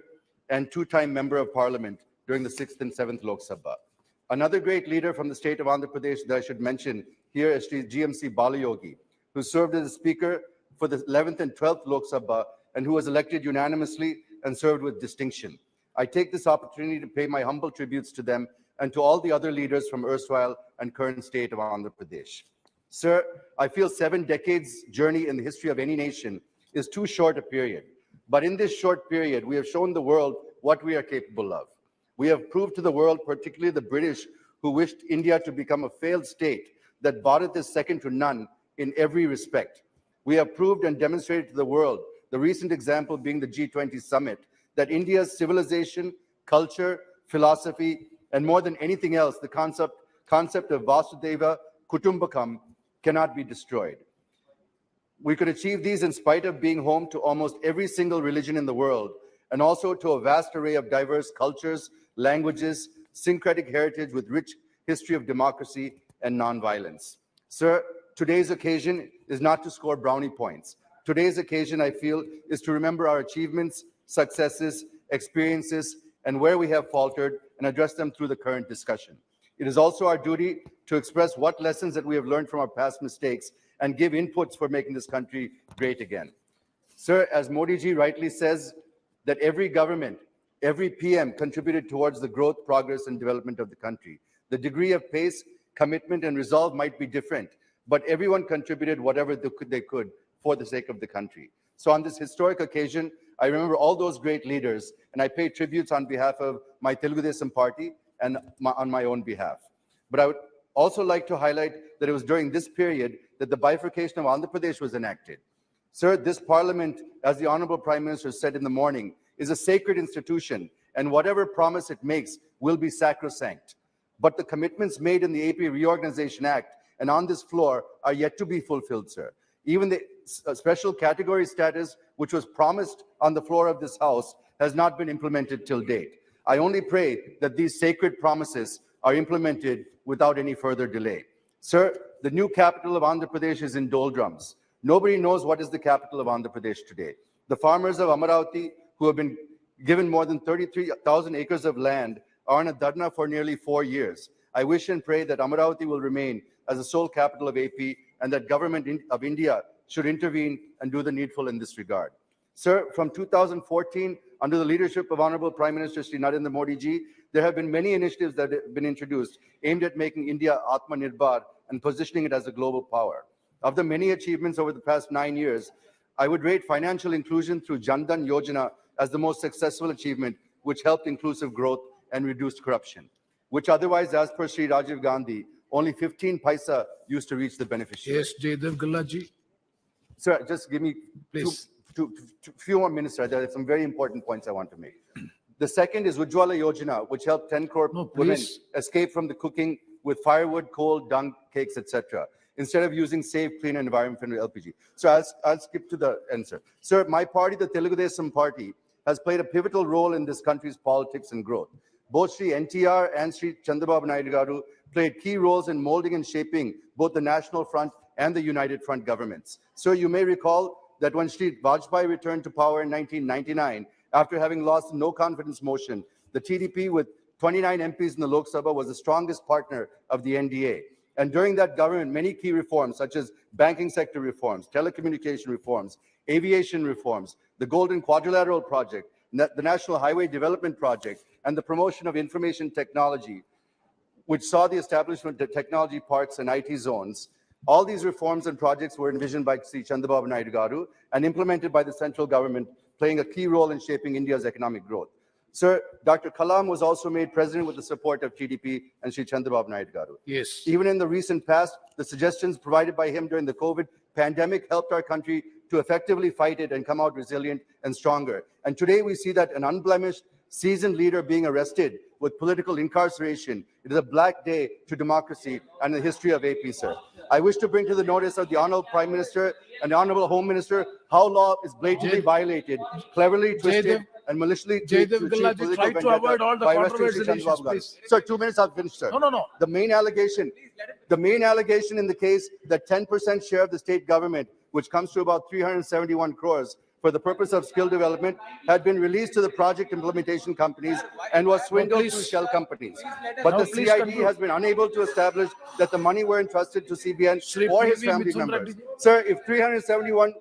and two-time member of Parliament during the 6th and 7th Lok Sabha. Another great leader from the state of Andhra Pradesh that I should mention here is Sri GMC Balayogi, who served as Speaker for the 11th and 12th Lok Sabha and who was elected unanimously and served with distinction. I take this opportunity to pay my humble tributes to them and to all the other leaders from erstwhile and current state of Andhra Pradesh. Sir, I feel 7 decades journey in the history of any nation is too short a period. But in this short period, we have shown the world what we are capable of. We have proved to the world, particularly the British, who wished India to become a failed state, that Bharat is second to none in every respect. We have proved and demonstrated to the world, the recent example being the G20 summit, that India's civilization, culture, philosophy, and more than anything else, the concept of Vasudhaiva Kutumbakam cannot be destroyed. We could achieve these in spite of being home to almost every single religion in the world, and also to a vast array of diverse cultures, languages, syncretic heritage with rich history of democracy and nonviolence. Sir, today's occasion is not to score brownie points. Today's occasion, I feel, is to remember our achievements, successes, experiences, and where we have faltered, and address them through the current discussion. It is also our duty to express what lessons that we have learned from our past mistakes and give inputs for making this country great again. Sir, as Modi ji rightly says, that every government, every PM contributed towards the growth, progress, and development of the country. The degree of pace, commitment, and resolve might be different, but everyone contributed whatever they could for the sake of the country. So on this historic occasion, I remember all those great leaders, and I pay tributes on behalf of my Telugu Desam party and on my own behalf. But I would also like to highlight that it was during this period that the bifurcation of Andhra Pradesh was enacted. Sir, this parliament, as the Honorable Prime Minister said in the morning, is a sacred institution, and whatever promise it makes will be sacrosanct. But the commitments made in the AP Reorganization Act and on this floor are yet to be fulfilled, sir. Even the special category status, which was promised on the floor of this House, has not been implemented till date. I only pray that these sacred promises are implemented without any further delay. Sir, the new capital of Andhra Pradesh is in doldrums. Nobody knows what is the capital of Andhra Pradesh today. The farmers of Amaravati, who have been given more than 33,000 acres of land, are on a dharna for nearly 4 years. I wish and pray that Amaravati will remain as the sole capital of AP and that government of India should intervene and do the needful in this regard. Sir, from 2014, under the leadership of Honorable Prime Minister Sri Narendra Modi ji, there have been many initiatives that have been introduced aimed at making India Atmanirbhar and positioning it as a global power. Of the many achievements over the past 9 years, I would rate financial inclusion through Jan Dhan Yojana as the most successful achievement, which helped inclusive growth and reduced corruption, which otherwise, as per Sri Rajiv Gandhi, only 15 paisa used to reach the beneficiary. Yes, Jaydev Galaji. Sir, just give me Please. few more minutes, sir. There are some very important points I want to make. The second is Ujjwala Yojana, which helped 10 crore women escape from the cooking with firewood, coal, dung, cakes, etc., instead of using safe, clean environment for LPG. So I'll skip to the end, sir. Sir, my party, the Telugu Desam Party, has played a pivotal role in this country's politics and growth. Both Sri NTR and Sri Chandrababu Naidu Garu played key roles in molding and shaping both the National Front and the United Front governments. So you may recall that when Sri Vajpayee returned to power in 1999, after having lost no confidence motion, the TDP with 29 MPs in the Lok Sabha was the strongest partner of the NDA. And during that government, many key reforms, such as banking sector reforms, telecommunication reforms, aviation reforms, the Golden Quadrilateral Project, the National Highway Development Project, and the promotion of information technology which saw the establishment of technology parks and IT zones. All these reforms and projects were envisioned by Sri Chandrababu Naidu Garu and implemented by the central government, playing a key role in shaping India's economic growth. Sir, Dr. Kalam was also made president with the support of TDP and Sri Chandrababu Naidu Garu. Yes. Even in the recent past, the suggestions provided by him during the COVID pandemic helped our country to effectively fight it and come out resilient and stronger. And today we see that an unblemished, seasoned leader being arrested with political incarceration. It is a black day to democracy and the history of AP, sir. I wish to bring to the notice of the Honorable Prime Minister and the Honorable Home Minister how law is blatantly violated, cleverly twisted, and maliciously to achieve political try to vendetta avoid all the by arresting controversial Sri Chandrababu issues, Garu. please. Sir, 2 minutes, I'll finish, sir. No. The main allegation in the case that 10% share of the state government, which comes to about 371 crores, for the purpose of skill development, had been released to the project implementation companies and was swindled through shell companies. But the CID has been unable to establish that the money were entrusted to CBN or his family members. Sir, if 371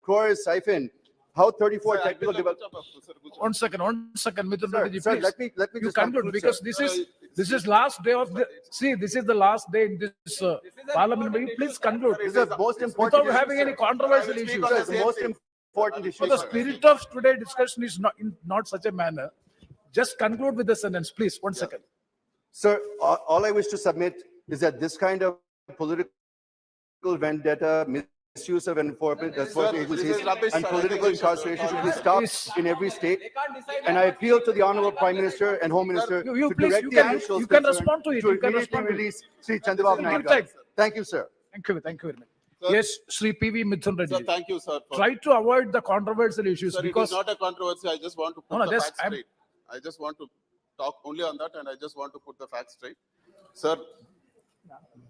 crore is siphoned, how 34 technical development? One second, Mithun Reddy, Sir, please. let me You just conclude, conclude, because sir. this is last day of the, this is the last day in this parliament meeting. Please conclude. This is the most important Without having any controversial issues. Sir, the most important issue. So the spirit of today's discussion is not such a manner. Just conclude with the sentence, please. 1 second. Sir, all I wish to submit is that this kind of political vendetta, misuse of enforcement agencies, and political incarceration should be stopped in every state. And I appeal to the Honorable Prime Minister and Home Minister to direct the officials you can concerned respond to it. to You can immediately respond to it. release Sri Chandrababu Naidu Garu. Thank you, sir. Thank you very much. Yes, Sri PV Mithun Reddy. Sir, thank you, sir. Try to avoid the controversial issues, Sir, because it is not a controversy. I just want to put the facts straight. I just want to talk only on that, and I just want to put the facts straight. Sir,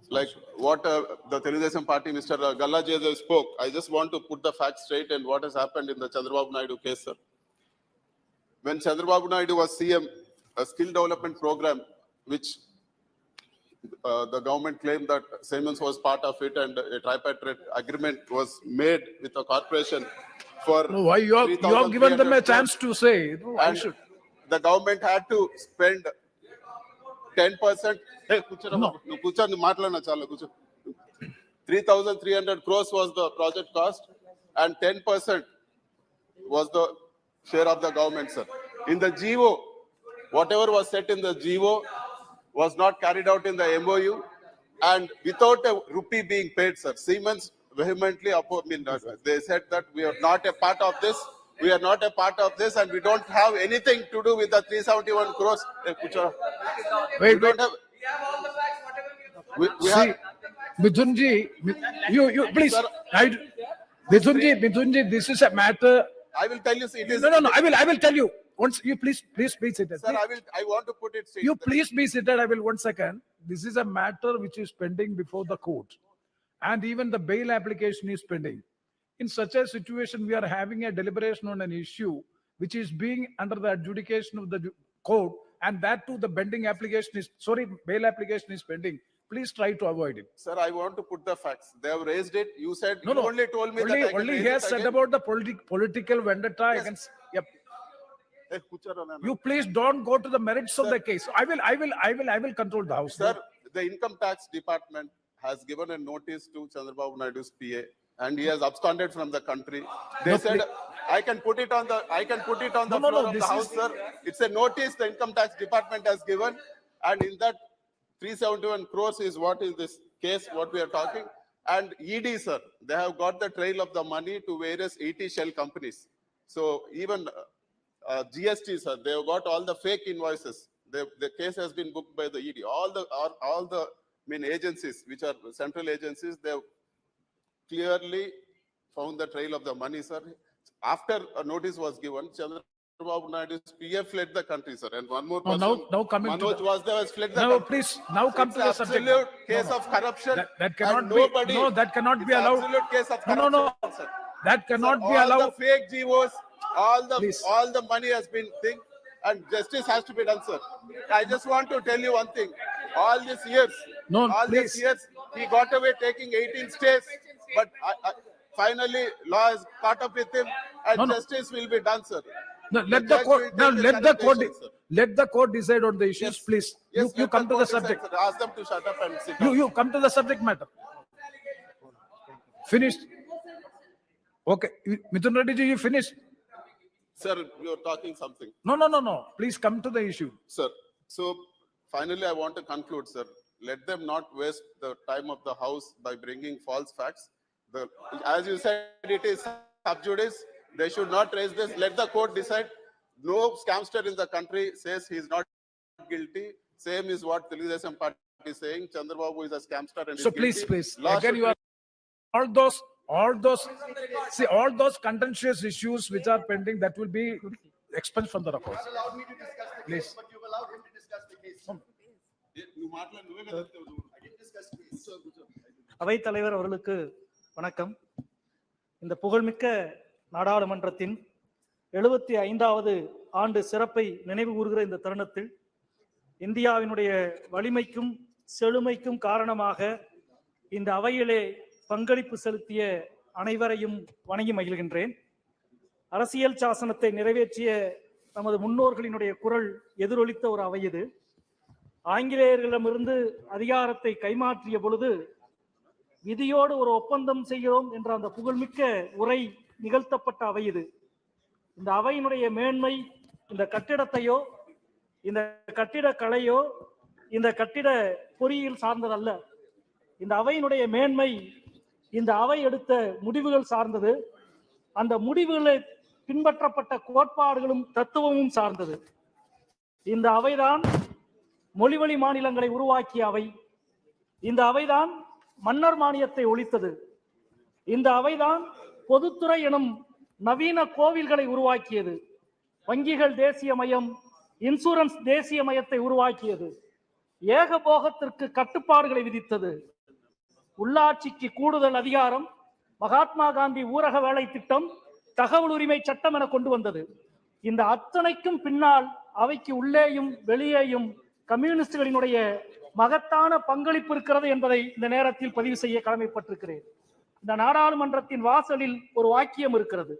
like what the Telugu Party, Mr. Gallaji spoke, I just want to put the facts straight and what has happened in the Chandrababu Naidu case, sir. When Chandrababu Naidu was CM, a skill development program, which the government claimed that Siemens was part of it, and a tripartite agreement was made with the corporation for. No, why you have given them a chance to say? No, I should. The government had to spend 10%. 3,300 crores was the project cost, and 10% was the share of the government, sir. In the GO, whatever was set in the GO was not carried out in the MOU, and without a rupee being paid, sir. Siemens vehemently opposed. They said that we are not a part of this. We are not a part of this, and we don't have anything to do with the 371 crores. Wait. We have, Mithunji, you please. Mithunji, this is a matter. I will tell you. It is, No. I will tell you. Once you please be seated. Sir, I want to put it straight. You please be seated. I will 1 second. This is a matter which is pending before the court, and even the bail application is pending. In such a situation, we are having a deliberation on an issue which is being under the adjudication of the court, and that too the bail application is pending. Please try to avoid it. Sir, I want to put the facts. They have raised it. You said No. only told me that I can Only raise he has it said again. about the political vendetta against. Yep. You please don't go to the merits of the case. I will control the house. Sir, the income tax department has given a notice to Chandrababu Naidu's PA, and he has absconded from the country. They said, I can put it on the floor of the house, sir. It's a notice the income tax department has given, and in that 371 crores is what is this case, what we are talking. And ED, sir, they have got the trail of the money to various 80 shell companies. So even GST, sir, they have got all the fake invoices. The case has been booked by the ED. All the main agencies, which are central agencies, they have clearly found the trail of the money, sir. After a notice was given, Chandrababu Naidu's PA fled the country, sir. And one more person, now coming Manoj Vasdeva has fled the no, country. please, now come to the subject. Absolute case of corruption. That cannot and be. nobody, No, that cannot be allowed. Absolute case of corruption. No. Sir. That cannot Sir, be allowed. All the fake GOs, all the money has been thing, and justice has to be done, sir. I just want to tell you one thing. All these years, he got away taking 18 states, but finally law has caught up with him, and justice will be done, sir. No, let the court. Let the court decide on the issues, please. Yes, You let come to the court decide, subject. sir. Ask them to shut up and sit down. You come to the subject matter. Finished. Okay, Mithun Reddy ji, you finished. Sir, you're talking something. No. Please come to the issue. Sir, so finally I want to conclude, sir. Let them not waste the time of the House by bringing false facts. As you said, it is sub judice. They should not raise this. Let the court decide. No scamster in the country says he is not guilty. Same is what the Telugu Party is saying. Chandrababu is a scamster and So is guilty. please, Law again should you are all those contentious issues which are pending, that will be expunged from the records. Please. But you've allowed him to discuss the case. அவைத் தலைவர் அவர்களுக்கு வணக்கம். இந்த புகழ்மிக்க நாடாளுமன்றத்தின் 75வது ஆண்டு சிறப்பை நினைவு கூறுகிற இந்த தருணத்தில் இந்தியாவினுடைய வலிமைக்கும் செழுமைக்கும் காரணமாக இந்த அவையிலே பங்களிப்பு செலுத்திய அனைவரையும் வணங்கி மகிழ்கின்றேன். அரசியல் சாசனத்தை நிறைவேற்றிய நமது முன்னோர்களினுடைய குரல் எதிரொலித்த ஒரு அவை இது. ஆங்கிலேயர்களிடமிருந்து அதிகாரத்தை கைமாற்றிய பொழுது விதியோடு ஒரு ஒப்பந்தம் செய்கிறோம் என்ற அந்த புகழ்மிக்க உரை நிகழ்த்தப்பட்ட அவை இது. இந்த அவையினுடைய மேன்மை இந்த கட்டிடத்தையோ இந்த கட்டிடக்கலையோ இந்த கட்டிட பொறியியல் சார்ந்ததல்ல. இந்த அவையினுடைய மேன்மை இந்த அவை எடுத்த முடிவுகள் சார்ந்தது. அந்த முடிவுகளை பின்பற்றப்பட்ட கோட்பாடுகளும் தத்துவமும் சார்ந்தது. இந்த அவைதான் மொழிவழி மாநிலங்களை உருவாக்கிய அவை. இந்த அவைதான் மன்னர் மானியத்தை ஒழித்தது. இந்த அவைதான் பொதுத்துறை எனும் நவீன கோவில்களை உருவாக்கியது. வங்கிகள் தேசியமயம், இன்சூரன்ஸ் தேசியமயத்தை உருவாக்கியது. ஏகபோகத்திற்கு கட்டுப்பாடுகளை விதித்தது. உள்ளாட்சிக்கு கூடுதல் அதிகாரம், மகாத்மா காந்தி ஊரக வேலை திட்டம், தகவல் உரிமை சட்டம் என கொண்டு வந்தது. இந்த அத்தனைக்கும் பின்னால் அவைக்கு உள்ளேயும் வெளியேயும் கம்யூனிஸ்டுகளினுடைய மகத்தான பங்களிப்பு இருக்கிறது என்பதை இந்த நேரத்தில் பதிவு செய்ய கடமைப்பட்டிருக்கிறேன். இந்த நாடாளுமன்றத்தின் வாசலில் ஒரு வாக்கியம் இருக்கிறது.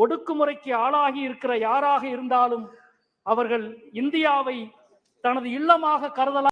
ஒடுக்குமுறைக்கு ஆளாகி இருக்கிற யாராக இருந்தாலும் அவர்கள் இந்தியாவை தனது இல்லமாக கருதலாம்.